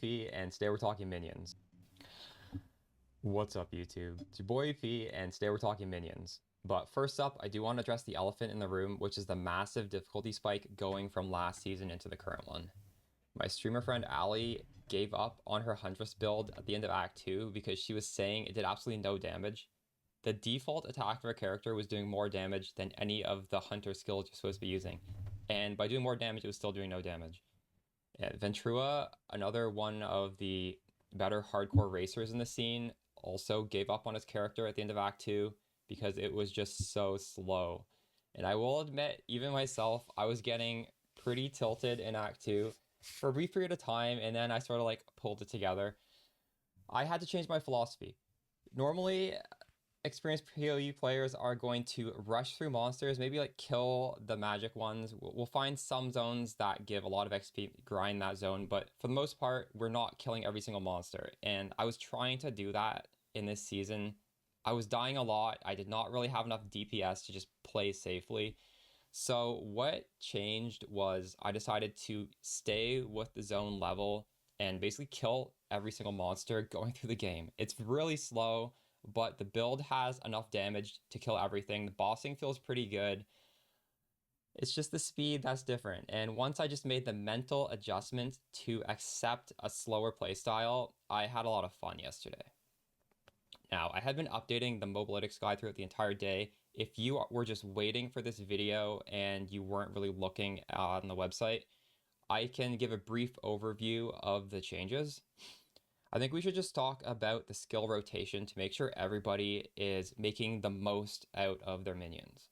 P, and today we're talking minions. What's up, YouTube? It's your boy P, and today we're talking minions. But first up, I do want to address the elephant in the room, which is the massive difficulty spike going from last season into the current one. My streamer friend Ali gave up on her Huntress build at the end of Act 2 because she was saying it did absolutely no damage. The default attack of her character was doing more damage than any of the Hunter skills you're supposed to be using. And by doing more damage, it was still doing no damage. Yeah, Ventrua, another one of the better hardcore racers in the scene, also gave up on his character at the end of Act 2 because it was just so slow. And I will admit, even myself, I was getting pretty tilted in Act 2 for a brief period of time, and then I sort of like pulled it together. I had to change my philosophy. Normally, experienced PoE players are going to rush through monsters, maybe like kill the magic ones. We'll find some zones that give a lot of XP, grind that zone, but for the most part, we're not killing every single monster. And I was trying to do that in this season. I was dying a lot. I did not really have enough DPS to just play safely. So what changed was I decided to stay with the zone level and basically kill every single monster going through the game. It's really slow, but the build has enough damage to kill everything. The bossing feels pretty good. It's just the speed that's different. And once I just made the mental adjustment to accept a slower playstyle, I had a lot of fun yesterday. Now, I had been updating the Mobalytics guide throughout the entire day. If you were just waiting for this video and you weren't really looking on the website, I can give a brief overview of the changes. I think we should just talk about the skill rotation to make sure everybody is making the most out of their minions.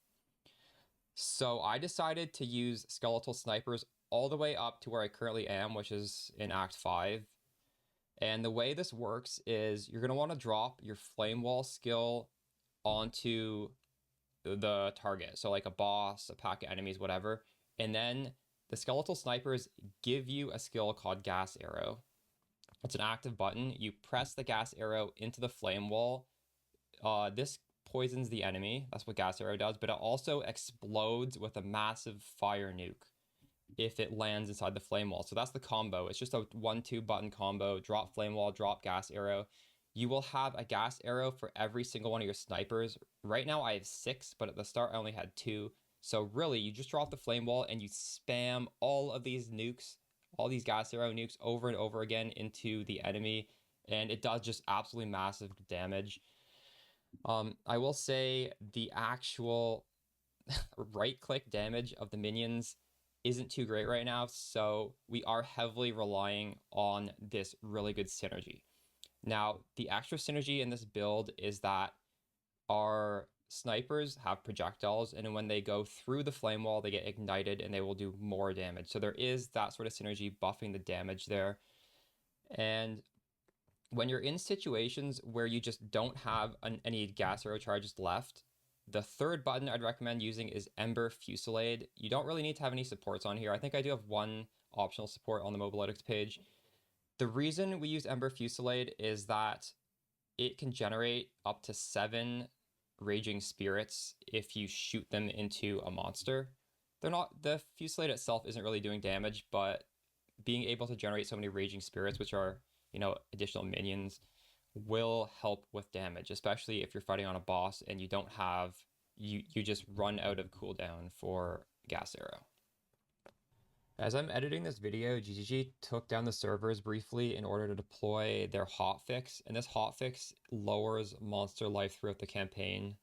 So I decided to use skeletal snipers all the way up to where I currently am, which is in Act 5. And the way this works is you're going to want to drop your flame wall skill onto the target. So like a boss, a pack of enemies, whatever. And then the skeletal snipers give you a skill called gas arrow. It's an active button. You press the gas arrow into the flame wall. This poisons the enemy. That's what gas arrow does. But it also explodes with a massive fire nuke if it lands inside the flame wall. So that's the combo. It's just a 1-2 button combo. Drop flame wall, drop gas arrow. You will have a gas arrow for every single one of your snipers. Right now I have 6, but at the start I only had 2. So really, you just drop the flame wall and you spam all of these nukes, all these gas arrow nukes over and over again into the enemy, and it does just absolutely massive damage. I will say the actual right-click damage of the minions isn't too great right now, so we are heavily relying on this really good synergy. Now, the extra synergy in this build is that our snipers have projectiles, and when they go through the flame wall, they get ignited and they will do more damage. So there is that sort of synergy buffing the damage there. And when you're in situations where you just don't have any gas arrow charges left, the third button I'd recommend using is Ember Fusillade. You don't really need to have any supports on here. I think I do have one optional support on the Mobalytics page. The reason we use Ember Fusillade is that it can generate up to 7 raging spirits if you shoot them into a monster. The Fusillade itself isn't really doing damage, but being able to generate so many raging spirits, which are, additional minions, will help with damage, especially if you're fighting on a boss and you don't have, you just run out of cooldown for gas arrow. As I'm editing this video, GGG took down the servers briefly in order to deploy their hotfix, and this hotfix lowers monster life throughout the campaign,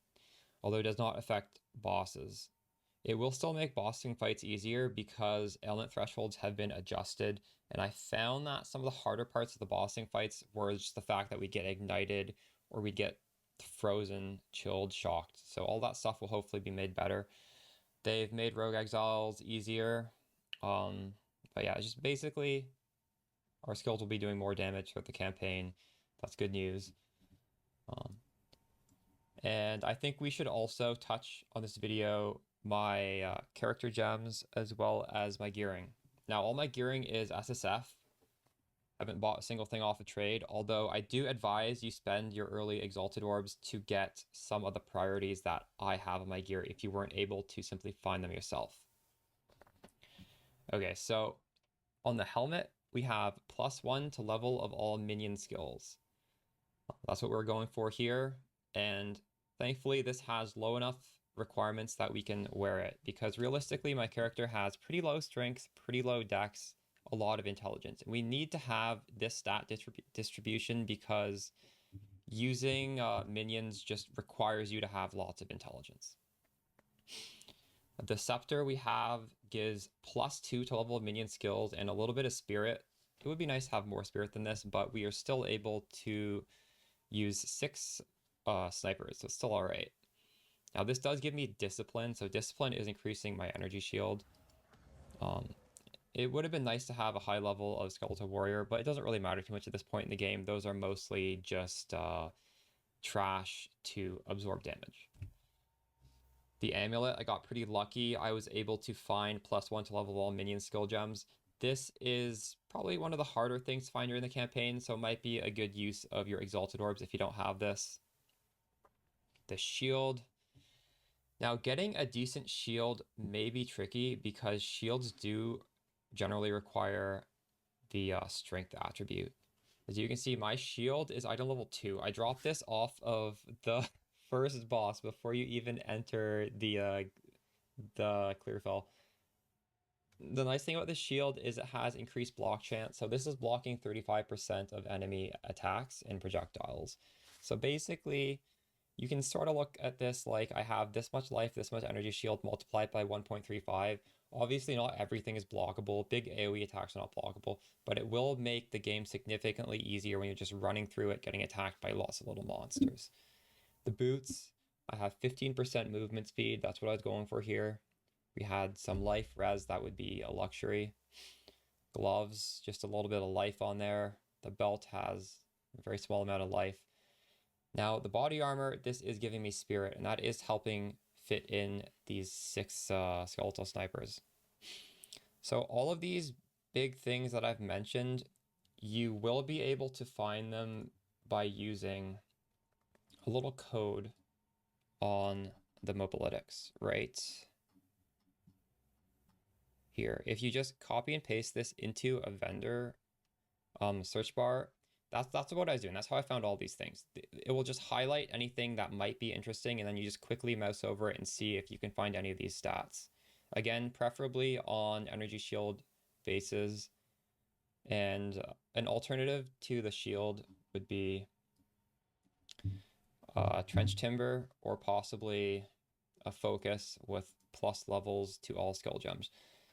although it does not affect bosses. It will still make bossing fights easier because ailment thresholds have been adjusted, and I found that some of the harder parts of the bossing fights were just the fact that we'd get ignited or we'd get frozen, chilled, shocked. So all that stuff will hopefully be made better. They've made rogue exiles easier. But yeah, just basically our skills will be doing more damage throughout the campaign. That's good news. And I think we should also touch on this video my character gems as well as my gearing. Now, all my gearing is SSF. I haven't bought a single thing off a trade, although I do advise you spend your early Exalted Orbs to get some of the priorities that I have on my gear if you weren't able to simply find them yourself. Okay, so on the helmet, we have +1 to level of all minion skills. That's what we're going for here, and thankfully this has low enough requirements that we can wear it, because realistically my character has pretty low strength, pretty low dex, a lot of intelligence. We need to have this stat distribution because using minions just requires you to have lots of intelligence. The scepter we have gives +2 to level of minion skills and a little bit of spirit. It would be nice to have more spirit than this, but we are still able to use 6 snipers, so it's still all right. Now this does give me discipline, so discipline is increasing my energy shield. It would have been nice to have a high level of skeletal warrior, but it doesn't really matter too much at this point in the game. Those are mostly just trash to absorb damage. The amulet, I got pretty lucky. I was able to find +1 to level all minion skill gems. This is probably one of the harder things to find during the campaign, so it might be a good use of your exalted orbs if you don't have this. The shield. Now, getting a decent shield may be tricky because shields do generally require the strength attribute. As you can see, my shield is item level 2. I dropped this off of the first boss before you even enter the Clearfell. The nice thing about this shield is it has increased block chance. So this is blocking 35% of enemy attacks and projectiles. So basically, you can sort of look at this like I have this much life, this much energy shield multiplied by 1.35. Obviously, not everything is blockable. Big AoE attacks are not blockable, but it will make the game significantly easier when you're just running through it, getting attacked by lots of little monsters. The boots, I have 15% movement speed. That's what I was going for here. We had some life res, that would be a luxury. Gloves, just a little bit of life on there. The belt has a very small amount of life. Now, the body armor, this is giving me spirit, and that is helping fit in these 6 skeletal snipers. So all of these big things that I've mentioned, you will be able to find them by using a little code on the Mobalytics right here. If you just copy and paste this into a vendor search bar, that's what I was doing. That's how I found all these things. It will just highlight anything that might be interesting, and then you just quickly mouse over it and see if you can find any of these stats. Again, preferably on energy shield bases. And an alternative to the shield would be trench timber, or possibly a focus with plus levels to all skill gems.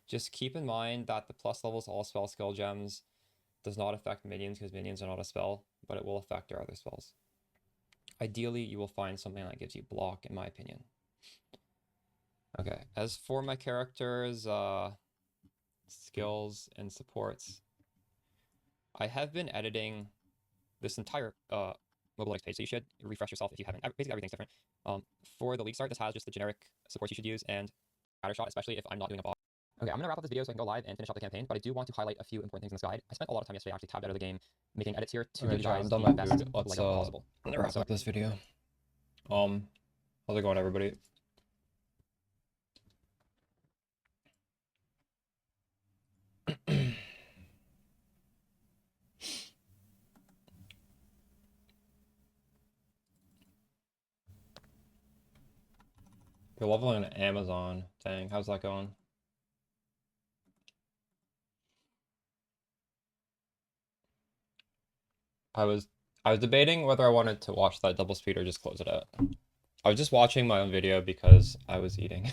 Just keep in mind that the plus levels to all spell skill gems does not affect minions because minions are not a spell, but it will affect our other spells. Ideally, you will find something that gives you block, in my opinion. Okay, as for my character's skills and supports, I have been editing this entire Mobalytics page, so you should refresh yourself if you haven't. Basically, everything's different. For the League Start, this has just the generic supports you should use, and Shot, especially if I'm not doing a boss. Okay, I'm going to wrap up this video so I can go live and finish up the campaign, but I do want to highlight a few important things in this guide. I spent a lot of time yesterday actually tabbed out of the game, making edits here to give you guys the best layout possible. I'm going to wrap up this video. How's it going, everybody? You're leveling on Amazon. Dang, how's that going? I was debating whether I wanted to watch that double speed or just close it out. I was just watching my own video because I was eating.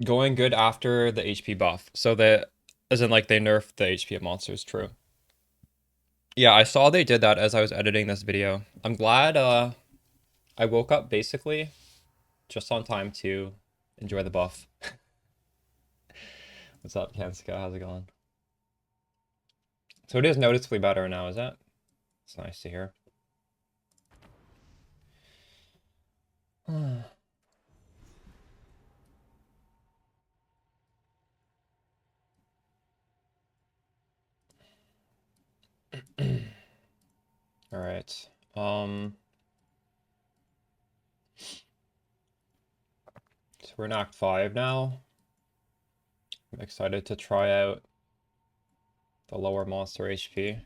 Going good after the HP buff. So that, as in like they nerfed the HP of monsters, true. Yeah, I saw they did that as I was editing this video. I'm glad I woke up basically just on time to enjoy the buff. What's up, Kanska? How's it going? So it is noticeably better now, is it? It's nice to hear. All right. We're in Act 5 now. I'm excited to try out the lower monster HP.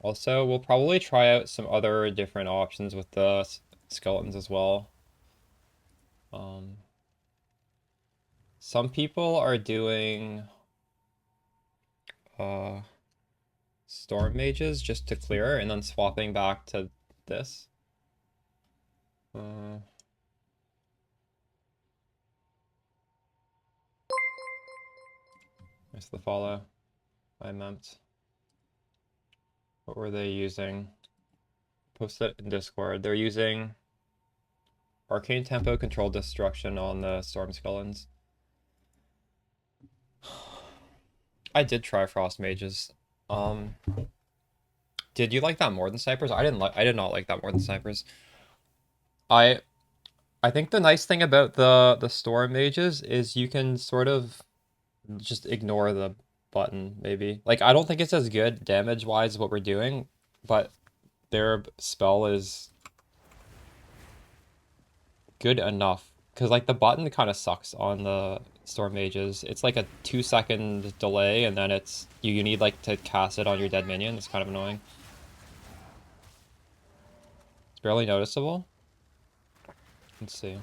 Also, we'll probably try out some other different options with the skeletons as well. Some people are doing storm mages just to clear and then swapping back to this. There's the follow. I meant. What were they using? Post it in Discord. They're using Arcane Tempo Controlled Destruction on the Storm Skeletons. I did try Frost Mages. Did you like that more than Snipers? I did not like that more than Snipers. I think the nice thing about the Storm Mages is you can sort of just ignore the button, maybe. Like, I don't think it's as good damage-wise what we're doing, but their spell is good enough. Because, like, the button kind of sucks on the Storm Mages. It's like a 2-second delay, and then it's... You need, like, to cast it on your dead minion. It's kind of annoying. It's barely noticeable. Let's see.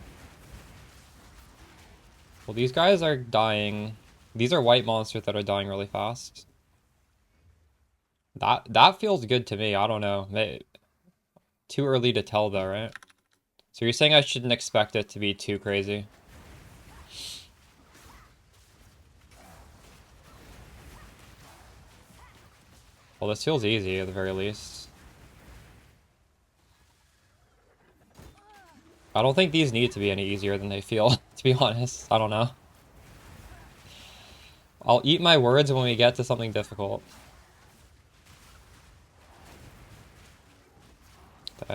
Well, these guys are dying. These are white monsters that are dying really fast. That feels good to me. I don't know. Too early to tell though, right? So you're saying I shouldn't expect it to be too crazy? Well, this feels easy at the very least. I don't think these need to be any easier than they feel, to be honest. I don't know. I'll eat my words when we get to something difficult.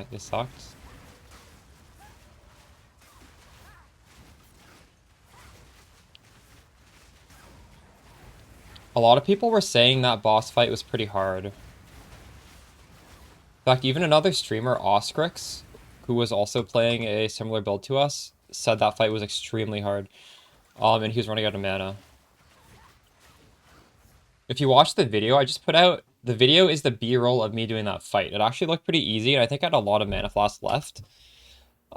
This sucks. A lot of people were saying that boss fight was pretty hard. In fact, even another streamer, Oscrix, who was also playing a similar build to us, said that fight was extremely hard. And he was running out of mana. If you watch the video I just put out, the video is the B-roll of me doing that fight. It actually looked pretty easy, and I think I had a lot of mana flasks left.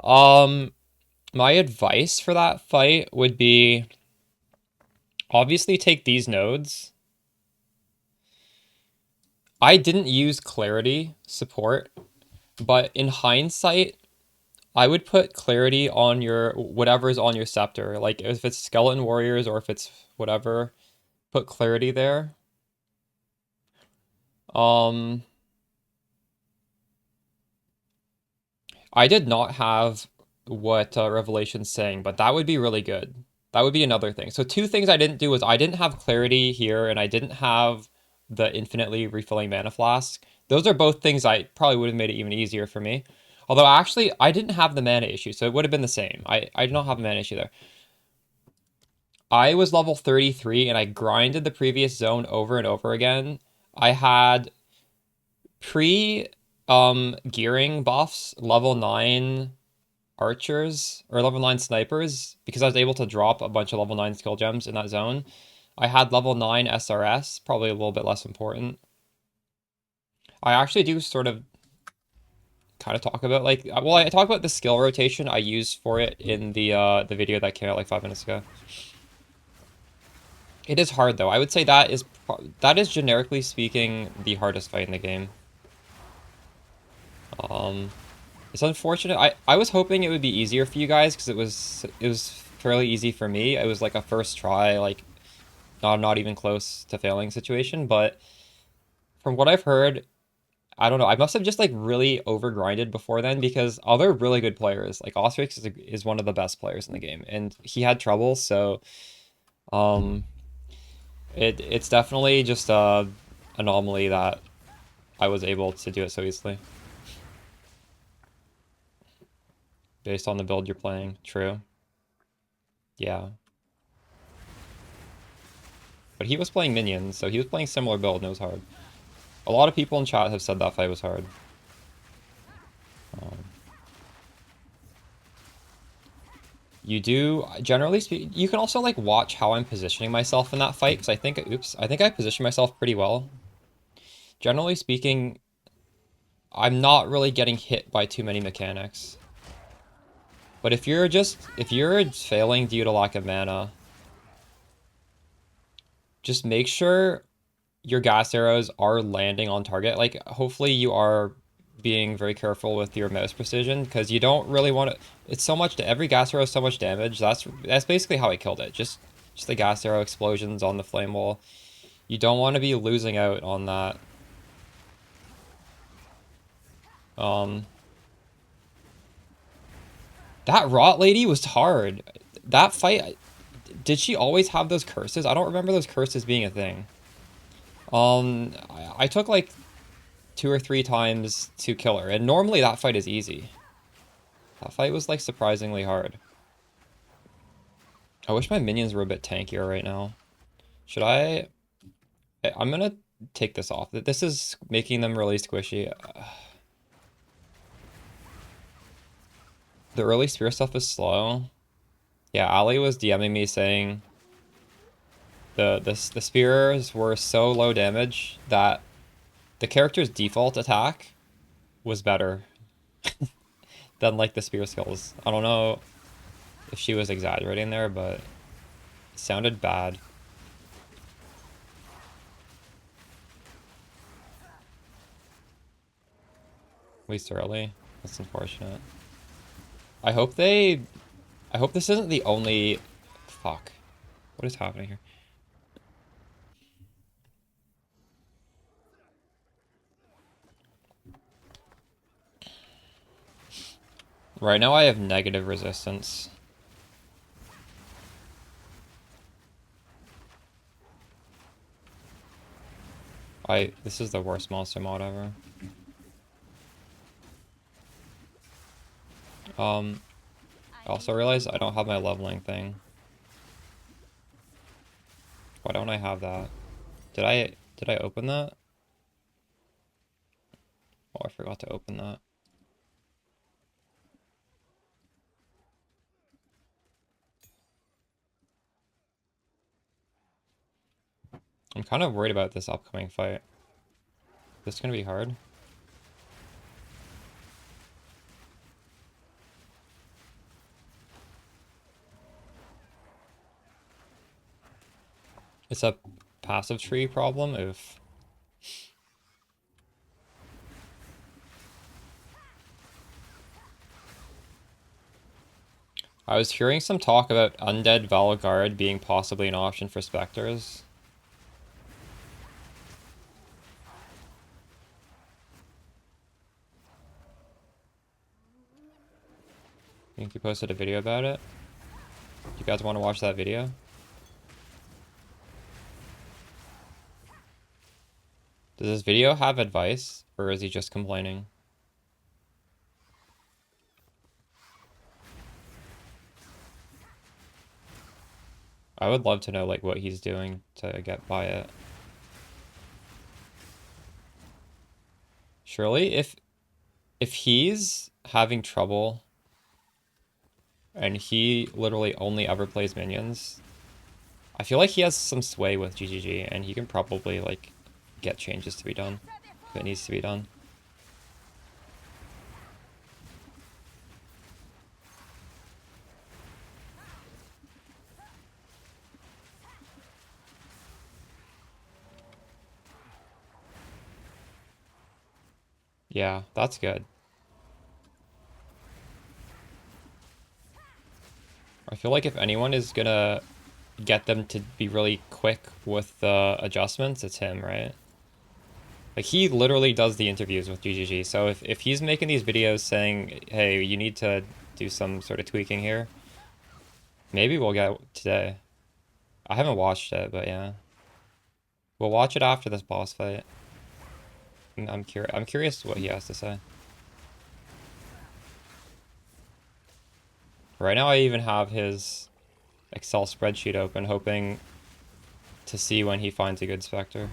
My advice for that fight would be... Obviously take these nodes. I didn't use Clarity support, but in hindsight, I would put Clarity on your... whatever's on your Scepter. Like, if it's Skeleton Warriors or if it's whatever, put Clarity there. I did not have what Revelation's saying, but that would be really good. That would be another thing. So 2 things I didn't do was I didn't have Clarity here, and I didn't have the infinitely refilling mana flask. Those are both things I probably would have made it even easier for me. Although actually, I didn't have the mana issue, so it would have been the same. I did not have a mana issue there. I was level 33, and I grinded the previous zone over and over again. I had gearing buffs, level 9 archers, or level 9 snipers, because I was able to drop a bunch of level 9 skill gems in that zone. I had level 9 SRS, probably a little bit less important. I actually do sort of kind of talk about, like, well, I talk about the skill rotation I used for it in the video that came out like 5 minutes ago. It is hard, though. I would say that is generically speaking the hardest fight in the game. It's unfortunate. I was hoping it would be easier for you guys because it was fairly easy for me. It was like a first try, like not even close to failing situation. But from what I've heard, I don't know. I must have just like really overgrinded before then because other really good players, like Ostrix is one of the best players in the game, and he had trouble. So, it's definitely just a anomaly that I was able to do it so easily. Based on the build you're playing. True. Yeah. But he was playing minions, so he was playing similar build and it was hard. A lot of people in chat have said that fight was hard. You do, generally speaking, you can also like watch how I'm positioning myself in that fight, because I think, oops, I think I positioned myself pretty well. Generally speaking, I'm not really getting hit by too many mechanics. But if you're failing due to lack of mana, just make sure your gas arrows are landing on target. Like, hopefully you are being very careful with your mouse precision, because you don't really want to. It's so much. Every gas arrow is so much damage. That's basically how I killed it. Just the gas arrow explosions on the flame wall. You don't want to be losing out on that. That rot lady was hard. That fight. Did she always have those curses? I don't remember those curses being a thing. I took like 2 or 3 times to kill her, and normally that fight is easy. That fight was like surprisingly hard. I wish my minions were a bit tankier right now. Should I? I'm gonna take this off. This is making them really squishy. The early spear stuff is slow. Yeah, Ali was DMing me saying the spears were so low damage that the character's default attack was better than like the spear skills. I don't know if she was exaggerating there, but it sounded bad. At least early. That's unfortunate. I hope this isn't the only... Fuck. What is happening here? Right now I have negative resistance. This is the worst monster mod ever. I also realized I don't have my leveling thing. Why don't I have that? Did I open that? Oh, I forgot to open that. I'm kind of worried about this upcoming fight. This is gonna be hard. It's a passive tree problem. Oof. I was hearing some talk about Undead Valguard being possibly an option for Spectres. I think you posted a video about it. Do you guys want to watch that video? Does this video have advice, or is he just complaining? I would love to know like what he's doing to get by it. Surely if he's having trouble and he literally only ever plays minions, I feel like he has some sway with GGG and he can probably like get changes to be done if it needs to be done. Yeah, that's good. I feel like if anyone is gonna get them to be really quick with the adjustments, it's him, right? Like, he literally does the interviews with GGG, so if he's making these videos saying, hey, you need to do some sort of tweaking here, maybe we'll get it today. I haven't watched it, but yeah. We'll watch it after this boss fight. I'm curious what he has to say. Right now I even have his Excel spreadsheet open, hoping to see when he finds a good Spectre.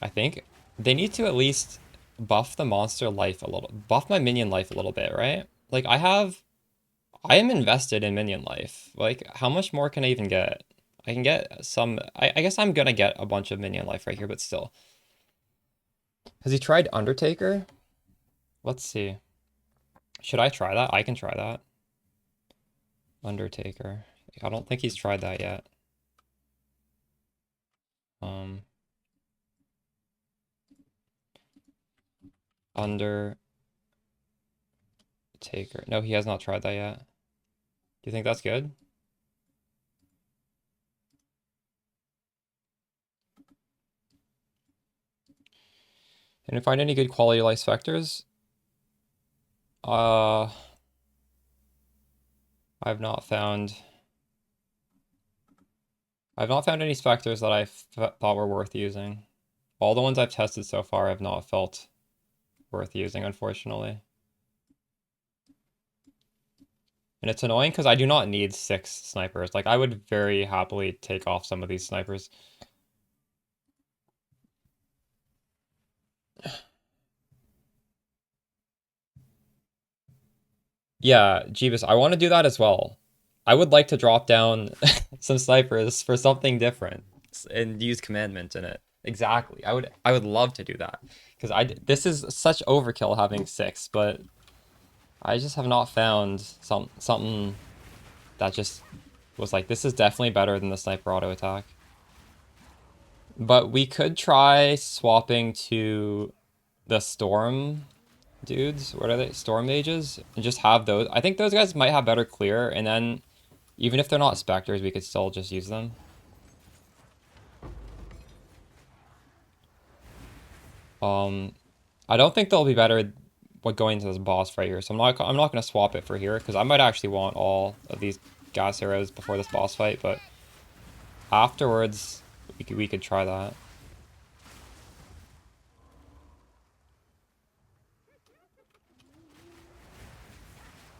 I think they need to at least buff the monster life a little, buff my minion life a little bit, right? Like I am invested in minion life. Like how much more can I even get? I can get some, I guess I'm gonna get a bunch of minion life right here, but still. Has he tried Undertaker? Let's see. Should I try that? I can try that. Undertaker. I don't think he's tried that yet. Undertaker. No, he has not tried that yet. Do you think that's good? And find any good quality Lich Spectres? I've not found any Spectres that I thought were worth using. All the ones I've tested so far have not felt worth using, unfortunately. And it's annoying because I do not need 6 snipers. Like, I would very happily take off some of these snipers. Yeah, Jeebus, I want to do that as well. I would like to drop down some snipers for something different and use commandment in it. Exactly. I would love to do that because this is such overkill having 6, but I just have not found something that just was like, this is definitely better than the sniper auto attack. But we could try swapping to the storm dudes. What are they? Storm mages? And just have those. I think those guys might have better clear, and then even if they're not specters, we could still just use them. I don't think they'll be better going into this boss right here, so I'm not gonna swap it for here because I might actually want all of these gas arrows before this boss fight, but afterwards we could try that.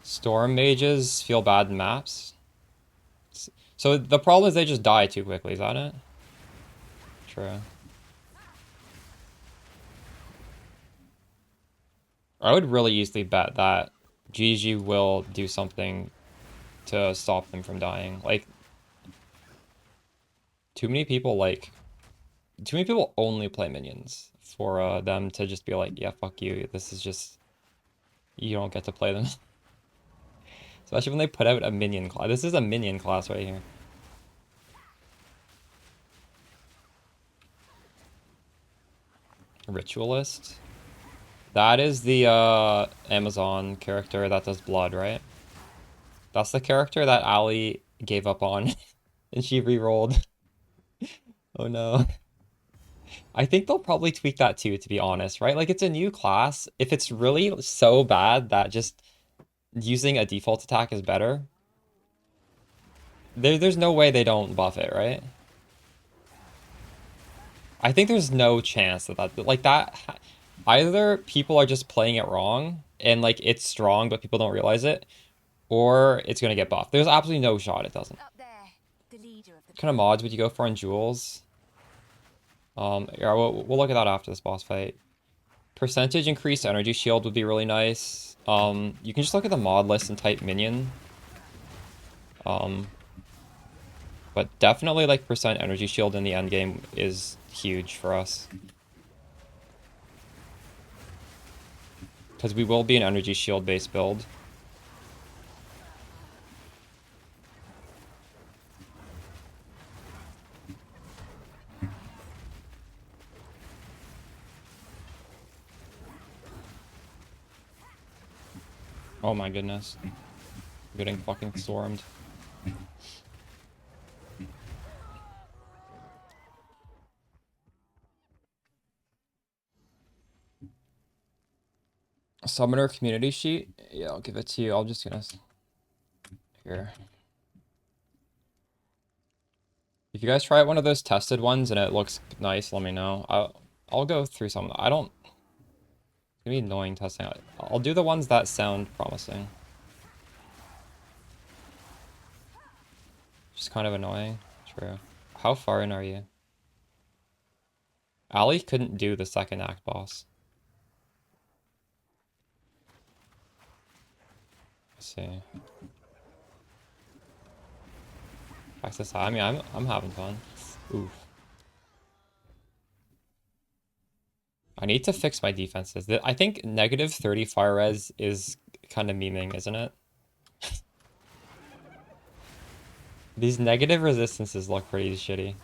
Storm mages feel bad in maps. So the problem is they just die too quickly, is that it? True. I would really easily bet that GG will do something to stop them from dying. Like, too many people only play minions for them to just be like, yeah, fuck you. This is just, you don't get to play them. Especially when they put out a minion class. This is a minion class right here. Ritualist. That is the Amazon character that does blood, right? That's the character that Ali gave up on and she re-rolled. Oh no. I think they'll probably tweak that too, to be honest, right? Like it's a new class. If it's really so bad that just using a default attack is better, there's no way they don't buff it, right? I think there's no chance that either people are just playing it wrong and like it's strong but people don't realize it, or it's gonna get buffed. There's absolutely no shot it doesn't. What kind of mods would you go for on Jewels? Yeah, we'll look at that after this boss fight. Percentage increased energy shield would be really nice. You can just look at the mod list and type minion. But definitely like percent energy shield in the end game is huge for us. Because we will be an energy shield based build. Oh my goodness. I'm getting fucking stormed. Summoner community sheet? Yeah, I'll give it to you. Here. If you guys try one of those tested ones and it looks nice, let me know. I'll go through some. It's gonna be annoying testing. I'll do the ones that sound promising. Just kind of annoying. True. How far in are you? Ali couldn't do the second act boss. Let's see. Access. I mean, I'm having fun. Oof. I need to fix my defenses. I think negative 30 fire res is kind of memeing, isn't it? These negative resistances look pretty shitty.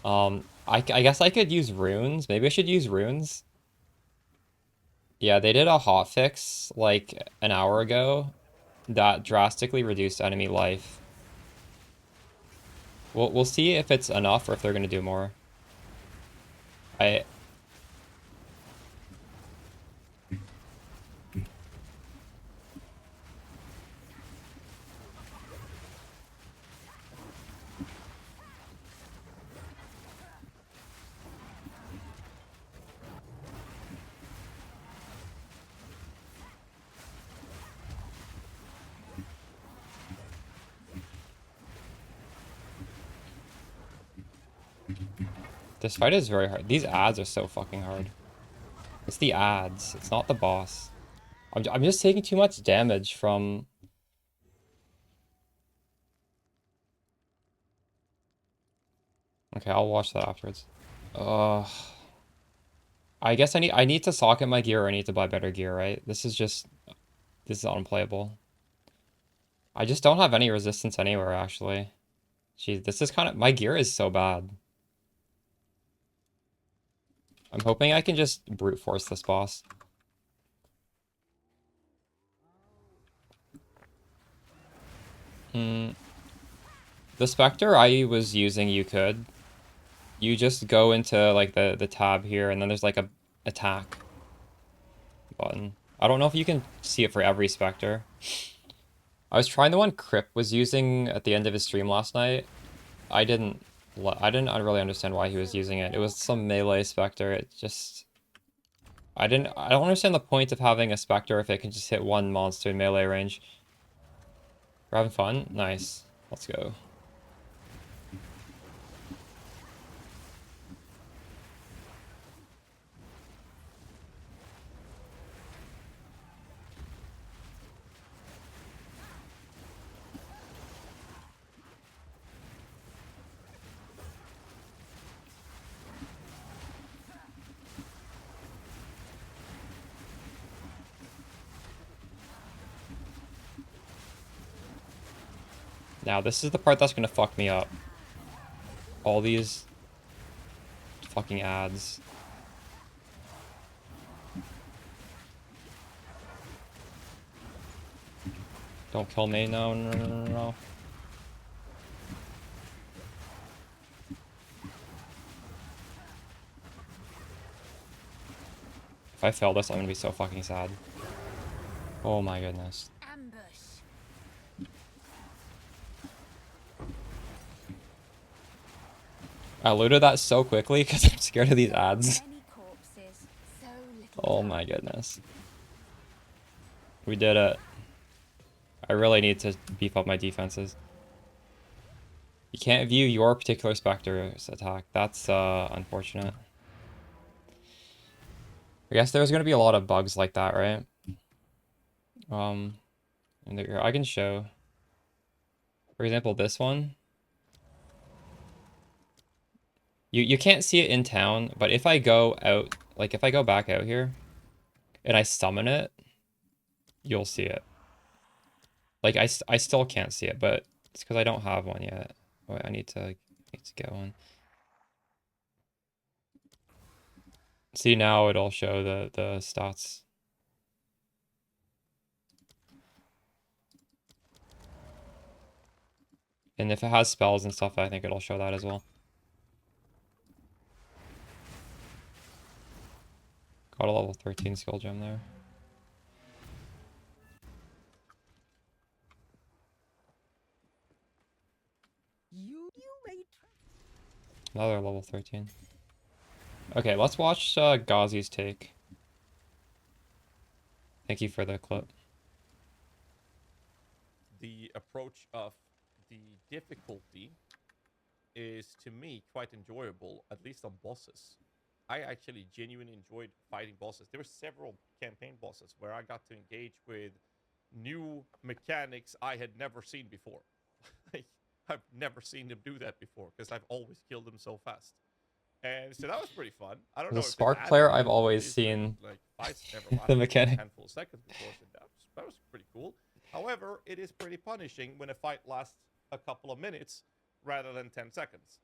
I guess I could use runes. Maybe I should use runes. Yeah, they did a hotfix like an hour ago that drastically reduced enemy life. We'll see if it's enough or if they're gonna do more. I This fight is very hard. These ads are so fucking hard. It's the ads. It's not the boss. I'm just taking too much damage from... Okay, I'll watch that afterwards. I guess I need to socket my gear or I need to buy better gear, right? This is unplayable. I just don't have any resistance anywhere, actually. Jeez, this is kind of... My gear is so bad. I'm hoping I can just brute force this boss. The Spectre I was using, you could. You just go into like the tab here and then there's like a attack button. I don't know if you can see it for every Spectre. I was trying the one Crip was using at the end of his stream last night. I didn't really understand why he was using it. It was some melee Spectre. It just... I don't understand the point of having a Spectre if it can just hit one monster in melee range. We're having fun? Nice. Let's go. Now, this is the part that's gonna fuck me up. All these fucking ads. Don't kill me. No, no, no, no, no. If I fail this, I'm gonna be so fucking sad. Oh my goodness. I looted that so quickly because I'm scared of these ads. Oh my goodness. We did it. I really need to beef up my defenses. You can't view your particular Spectre's attack. That's unfortunate. I guess there's gonna be a lot of bugs like that, right? And there, I can show. For example, this one. You can't see it in town, but if I go out, like if I go back out here and I summon it, you'll see it. Like I still can't see it, but it's because I don't have one yet. Oh, I need to get one. See, now it'll show the stats. And if it has spells and stuff, I think it'll show that as well. Got a level 13 skill gem there. Another level 13. Okay, let's watch Ghazi's take. Thank you for the clip. The approach of the difficulty is, to me, quite enjoyable, at least on bosses. I actually genuinely enjoyed fighting bosses. There were several campaign bosses where I got to engage with new mechanics I had never seen before. Like, I've never seen them do that before because I've always killed them so fast. And so that was pretty fun. I don't As a know if it's Spark added player, to I've always difficulties. seen Like fights never the lasted more than a mechanic. handful of seconds before, so that was pretty cool. However, it is pretty punishing when a fight lasts a couple of minutes rather than 10 seconds.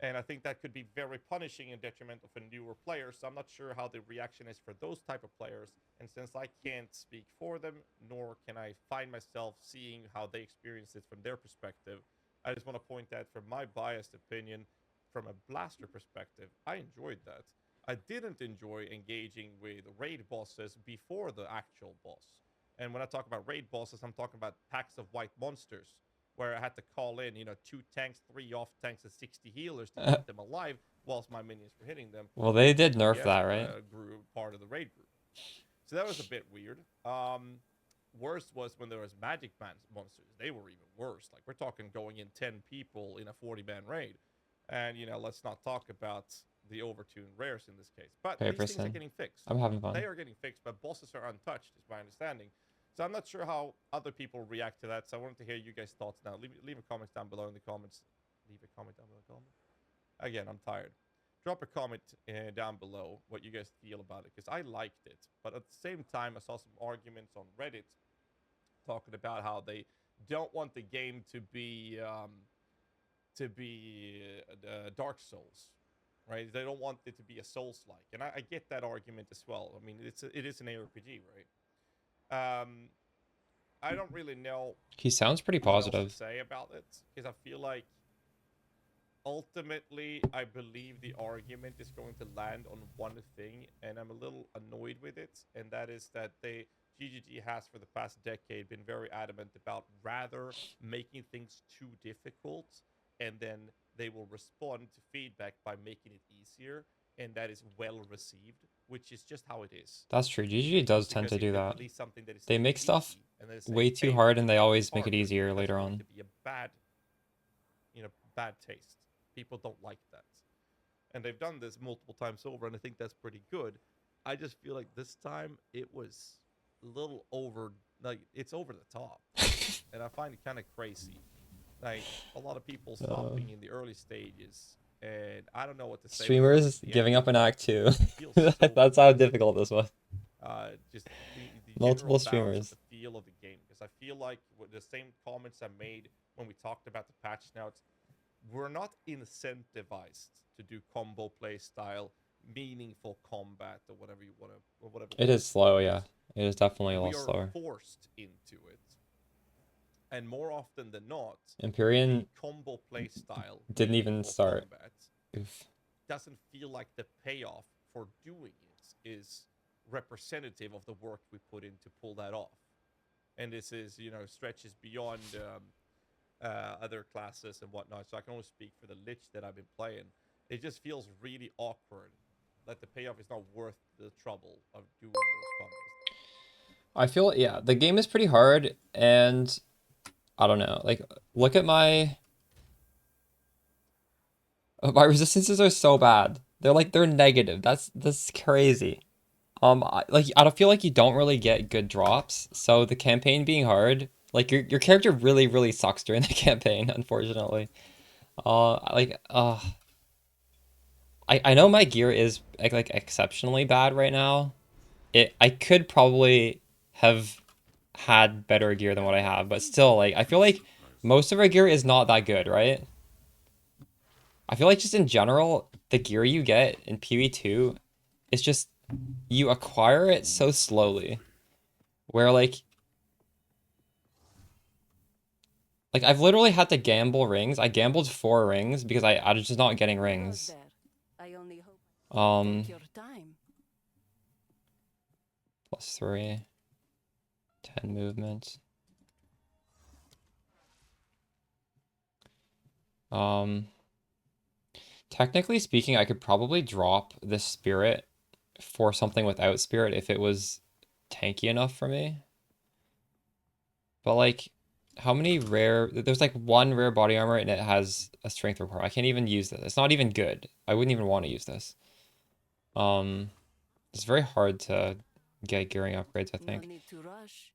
And I think that could be very punishing and detrimental for newer players. So I'm not sure how the reaction is for those type of players. And since I can't speak for them, nor can I find myself seeing how they experience it from their perspective, I just want to point out from my biased opinion, from a blaster perspective, I enjoyed that. I didn't enjoy engaging with raid bosses before the actual boss. And when I talk about raid bosses, I'm talking about packs of white monsters where I had to call in, 2 tanks, 3 off tanks, and 60 healers to keep them alive whilst my minions were hitting them. Well, they did nerf DPS that, right? Grew part of the raid group. So that was a bit weird. Worst was when there was magic monsters. They were even worse. Like, we're talking going in 10 people in a 40-man raid. And, let's not talk about the overtuned rares in this case. But these things are getting fixed. I'm having fun. They are getting fixed, but bosses are untouched, is my understanding. So I'm not sure how other people react to that. So I wanted to hear you guys' thoughts now. Leave a comment down below in the comments. Leave a comment down below in the comments. Again, I'm tired. Drop a comment down below what you guys feel about it, because I liked it. But at the same time, I saw some arguments on Reddit talking about how they don't want the game to be Dark Souls, right? They don't want it to be a Souls-like, and I get that argument as well. I mean, it is an ARPG, right? I don't really know. He sounds pretty positive. What else to say about it, because I feel like ultimately I believe the argument is going to land on one thing, and I'm a little annoyed with it, and that is that GGG has for the past decade been very adamant about rather making things too difficult, and then they will respond to feedback by making it easier, and that is well received, which is just how it is. That's true. GG does tend to do that. They make stuff way too hard, and they always make it easier later on. To be a bad taste. People don't like that, and they've done this multiple times over, and I think that's pretty good. I just feel like this time it was a little over, like it's over the top, and I find it kind of crazy. Like, a lot of people stopping in the early stages, and I don't know what to say. Streamers giving up in Act 2. That's how difficult this was. Just the multiple streamers. The feel of the game, because I feel like with the same comments I made when we talked about the patch notes, we're not incentivized to do combo play style, meaningful combat, or whatever you want to, or whatever. It is slow, yeah. It is definitely a lot slower. We are forced into it. And more often than not, Empyrean combo play style didn't even start. Doesn't feel like the payoff for doing it is representative of the work we put in to pull that off. And this is, stretches beyond other classes and whatnot. So I can only speak for the Lich that I've been playing. It just feels really awkward that the payoff is not worth the trouble of doing those combos. I feel, yeah, the game is pretty hard, and I don't know, like, look at my resistances are so bad. They're negative. That's crazy. I don't feel like you don't really get good drops. So the campaign being hard, like your character really, really sucks during the campaign, unfortunately. I know my gear is like exceptionally bad right now. I could probably have had better gear than what I have, but still, like, I feel like most of our gear is not that good, right? I feel like just in general, the gear you get in PvE2 is just, you acquire it so slowly. Where, like I've literally had to gamble rings. I gambled 4 rings because I was just not getting rings. +3. 10 movement. Technically speaking, I could probably drop this spirit for something without spirit if it was tanky enough for me. But like, How many rare... There's like one rare body armor and it has a strength requirement. I can't even use this. It's not even good. I wouldn't even want to use this. It's very hard to get gearing upgrades, I No think. need to rush.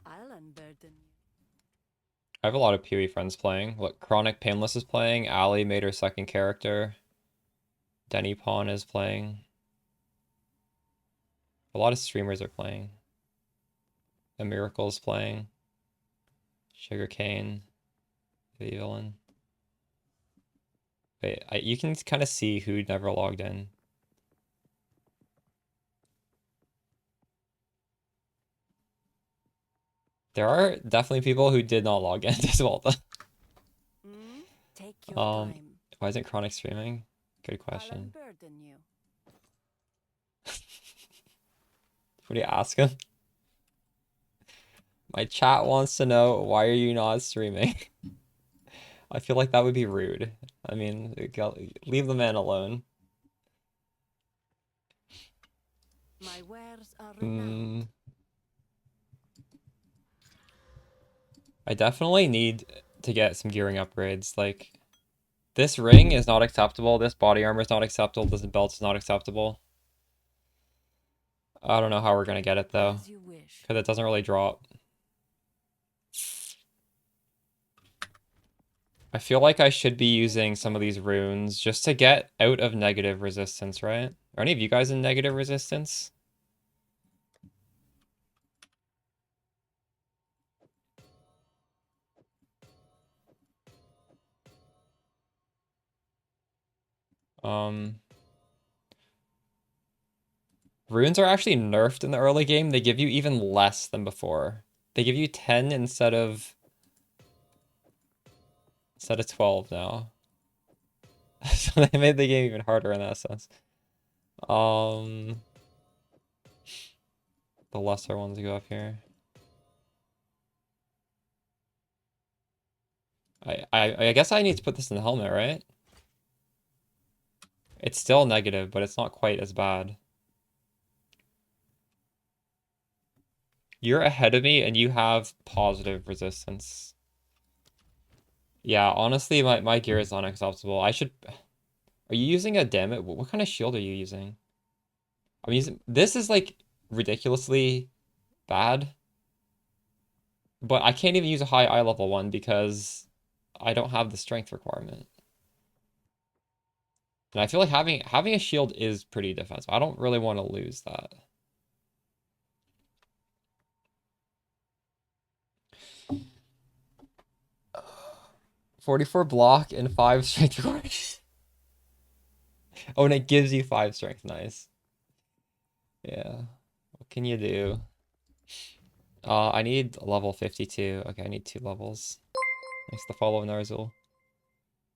I'll unburden you. I have a lot of PoE friends playing. Look, Chronic Painless is playing. Ali made her second character. Denny Pawn is playing. A lot of streamers are playing. A Miracle is playing. Sugarcane. The Villain. Wait, you can kind of see who never logged in. There are definitely people who did not log in as well. Take your time. Why isn't Chronic streaming? Good I'll question. unburden you. What do you ask him? My chat wants to know, why are you not streaming? I feel like that would be rude. I mean, leave the man alone. My wares are renowned. I definitely need to get some gearing upgrades. Like, this ring is not acceptable. This body armor is not acceptable. This belt is not acceptable. I don't know how we're gonna get it though, As you wish. because it doesn't really drop. I feel like I should be using some of these runes just to get out of negative resistance, right? Are any of you guys in negative resistance? Runes are actually nerfed in the early game. They give you even less than before. They give you 10 instead of 12 now. So they made the game even harder in that sense. The lesser ones go up here. I guess I need to put this in the helmet, right? It's still negative, but it's not quite as bad. You're ahead of me and you have positive resistance. Yeah, honestly, my gear is unacceptable. I should... Are you using a damage? What kind of shield are you using? I'm using... This is like ridiculously bad. But I can't even use a high eye level one because I don't have the strength requirement. And I feel like having a shield is pretty defensive. I don't really want to lose that. "44 block and 5 strength requirement." Oh, and it gives you 5 strength. Nice. Yeah. What can you do? I need level 52. Okay, I need 2 levels. Thanks to follow Narzul.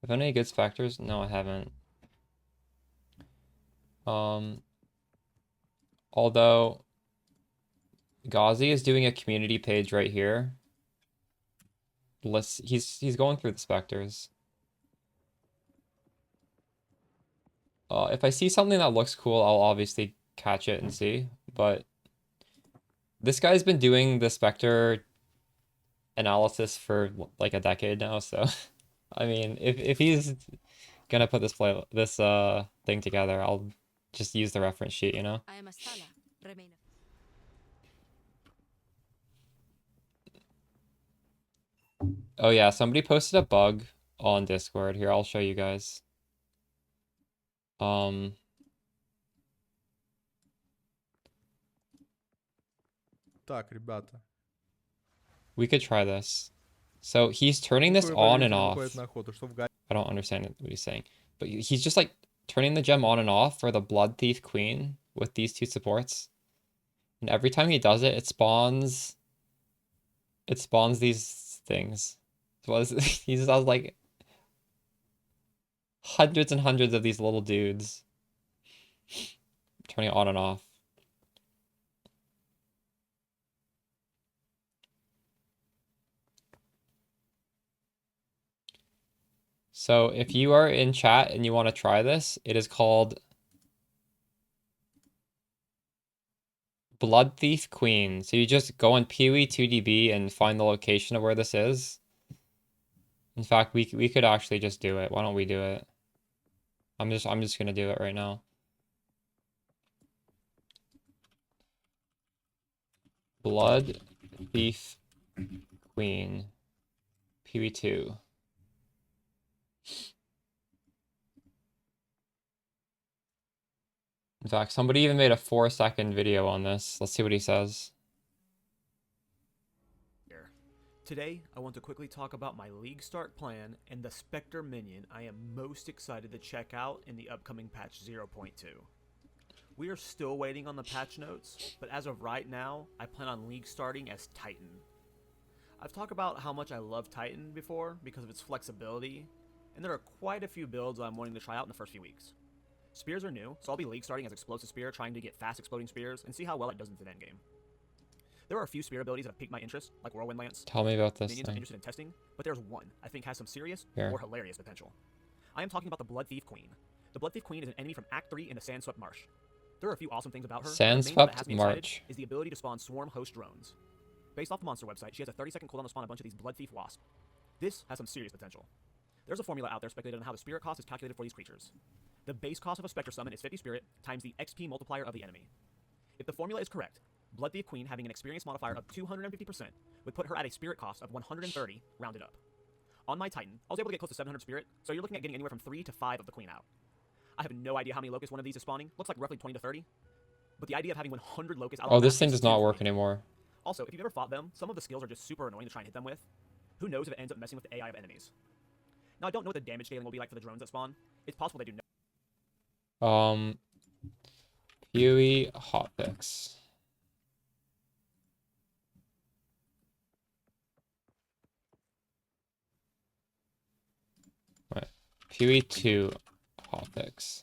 Have any good specters? No, I haven't. Although Ghazi is doing a community page right here. He's going through the specters. If I see something that looks cool, I'll obviously catch it and see. But this guy's been doing the specter analysis for like a decade now, so I mean, if he's gonna put this thing together, I'll just use the reference sheet, you know? I am a Sala. Remain. Oh yeah, somebody posted a bug on Discord. Here, I'll show you guys. Так, ребята. We could try this. So he's turning this Какой on and повелитель off. выходит на охоту, что в I don't understand what he's saying. But he's just like turning the gem on and off for the Blood Thief Queen with these 2 supports. And every time he does it, it spawns these things. So he just has like hundreds and hundreds of these little dudes turning it on and off. So if you are in chat and you want to try this, it is called Blood Thief Queen. So you just go on PoE 2DB and find the location of where this is. In fact, we could actually just do it. Why don't we do it? I'm just gonna do it right now. Blood Thief Queen. PoE2. In fact, somebody even made a 4-second video on this. Let's see what he says. Today, I want to quickly talk about my League Start plan and the Spectre minion I am most excited to check out in the upcoming patch 0.2. We are still waiting on the patch notes, but as of right now, I plan on League starting as Titan. I've talked about how much I love Titan before because of its flexibility, and there are quite a few builds I'm wanting to try out in the first few weeks. Spears are new, so I'll be League starting as Explosive Spear, trying to get fast exploding spears and see how well it does into the endgame. There are a few spear abilities that have piqued my interest, like Whirlwind Lance. Tell me about this Minions I'm thing. interested in testing, but there's one I think has some serious Here. or hilarious potential. I am talking about the Blood Thief Queen. The Blood Thief Queen is an enemy from Act 3 in the Sandswept Marsh. There are a few awesome things about her. but the main one that Sandswept has me excited March. is the ability to spawn swarm host drones. Based off the monster website, she has a 30-second cooldown to spawn a bunch of these Blood Thief wasps. This has some serious potential. There's a formula out there speculated on how the spirit cost is calculated for these creatures. The base cost of a Spectre summon is 50 spirit times the XP multiplier of the enemy. If the formula is correct, Blood Thief Queen having an experience modifier of 250% would put her at a spirit cost of 130, rounded up. On my Titan, I was able to get close to 700 spirit, so you're looking at getting anywhere from 3 to 5 of the Queen out. I have no idea how many locusts one of these is spawning, looks like roughly 20 to 30. But the idea of having 100 locusts out Oh, of the this map thing is does not huge for work me. anymore. Also, if you've ever fought them, some of the skills are just super annoying to try and hit them with. Who knows if it ends up messing with the AI of enemies. Now, I don't know what the damage scaling will be like for the drones that spawn. It's possible they do no PoE hotfix. Right. PoE2 hotfix.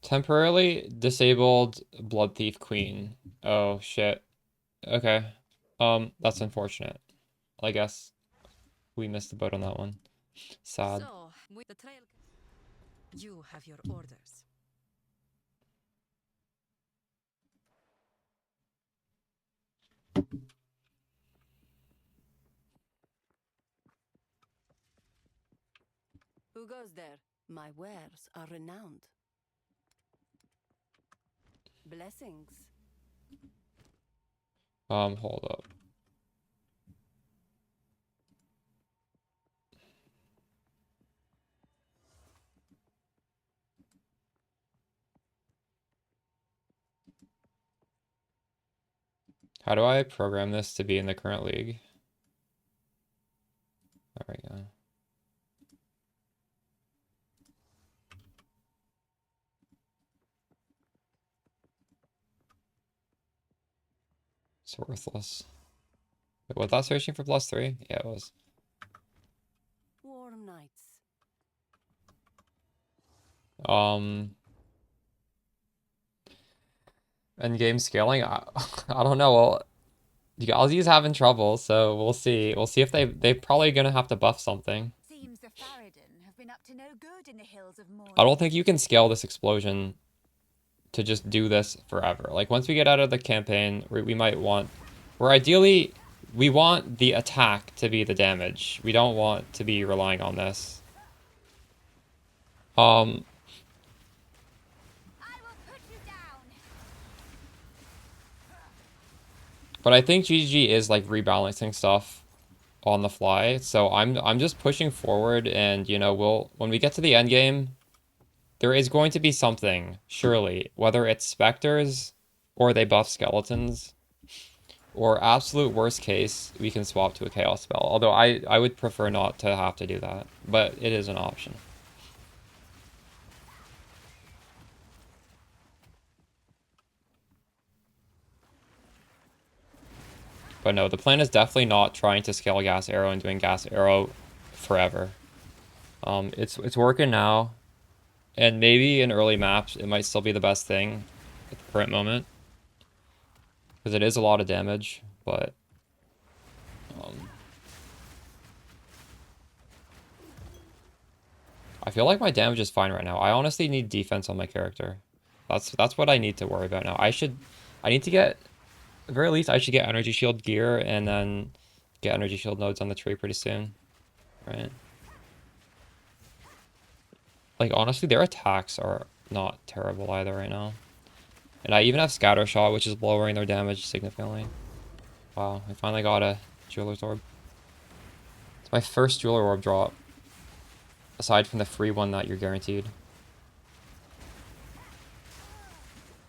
Temporarily disabled Blood Thief Queen. Oh shit. Okay. That's unfortunate. I guess we missed the boat on that one. Sad. So, with the trail, you have your orders. Who goes there? My wares are renowned. Blessings. Hold up. How do I program this to be in the current league? There we go. It's worthless. Wait, was that searching for +3? Yeah, it was. Warm nights. And game scaling, I don't know. Well, the Aussies having trouble, so we'll see. We'll see if they're probably gonna have to buff something. Seems the Faradin have been up to no good in the hills of Morn. I don't think you can scale this explosion to just do this forever. Like once we get out of the campaign, we might want, ideally we want the attack to be the damage. We don't want to be relying on this. I will put you down. But I think GG is like rebalancing stuff on the fly. So I'm just pushing forward, and you know, when we get to the end game, there is going to be something, surely, whether it's specters or they buff skeletons, or absolute worst case, we can swap to a chaos spell. Although I would prefer not to have to do that, but it is an option. But no, the plan is definitely not trying to scale gas arrow and doing gas arrow forever. It's working now, and maybe in early maps it might still be the best thing at the current moment, because it is a lot of damage. But I feel like my damage is fine right now. I honestly need defense on my character. That's what I need to worry about now. I need to get, at the very least, I should get energy shield gear and then get energy shield nodes on the tree pretty soon. Right? Like, honestly, their attacks are not terrible either right now. And I even have scatter shot, which is lowering their damage significantly. Wow, I finally got a jeweler's orb. It's my first jeweler orb drop. Aside from the free one that you're guaranteed. Do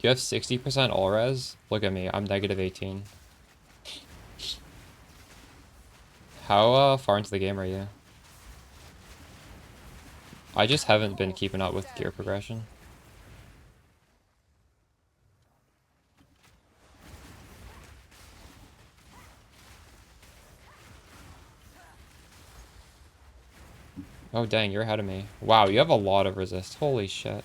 you have 60% all res? Look at me, I'm negative 18. How far into the game are you? I just haven't been keeping up with gear progression. Oh dang, you're ahead of me. Wow, you have a lot of resist. Holy shit.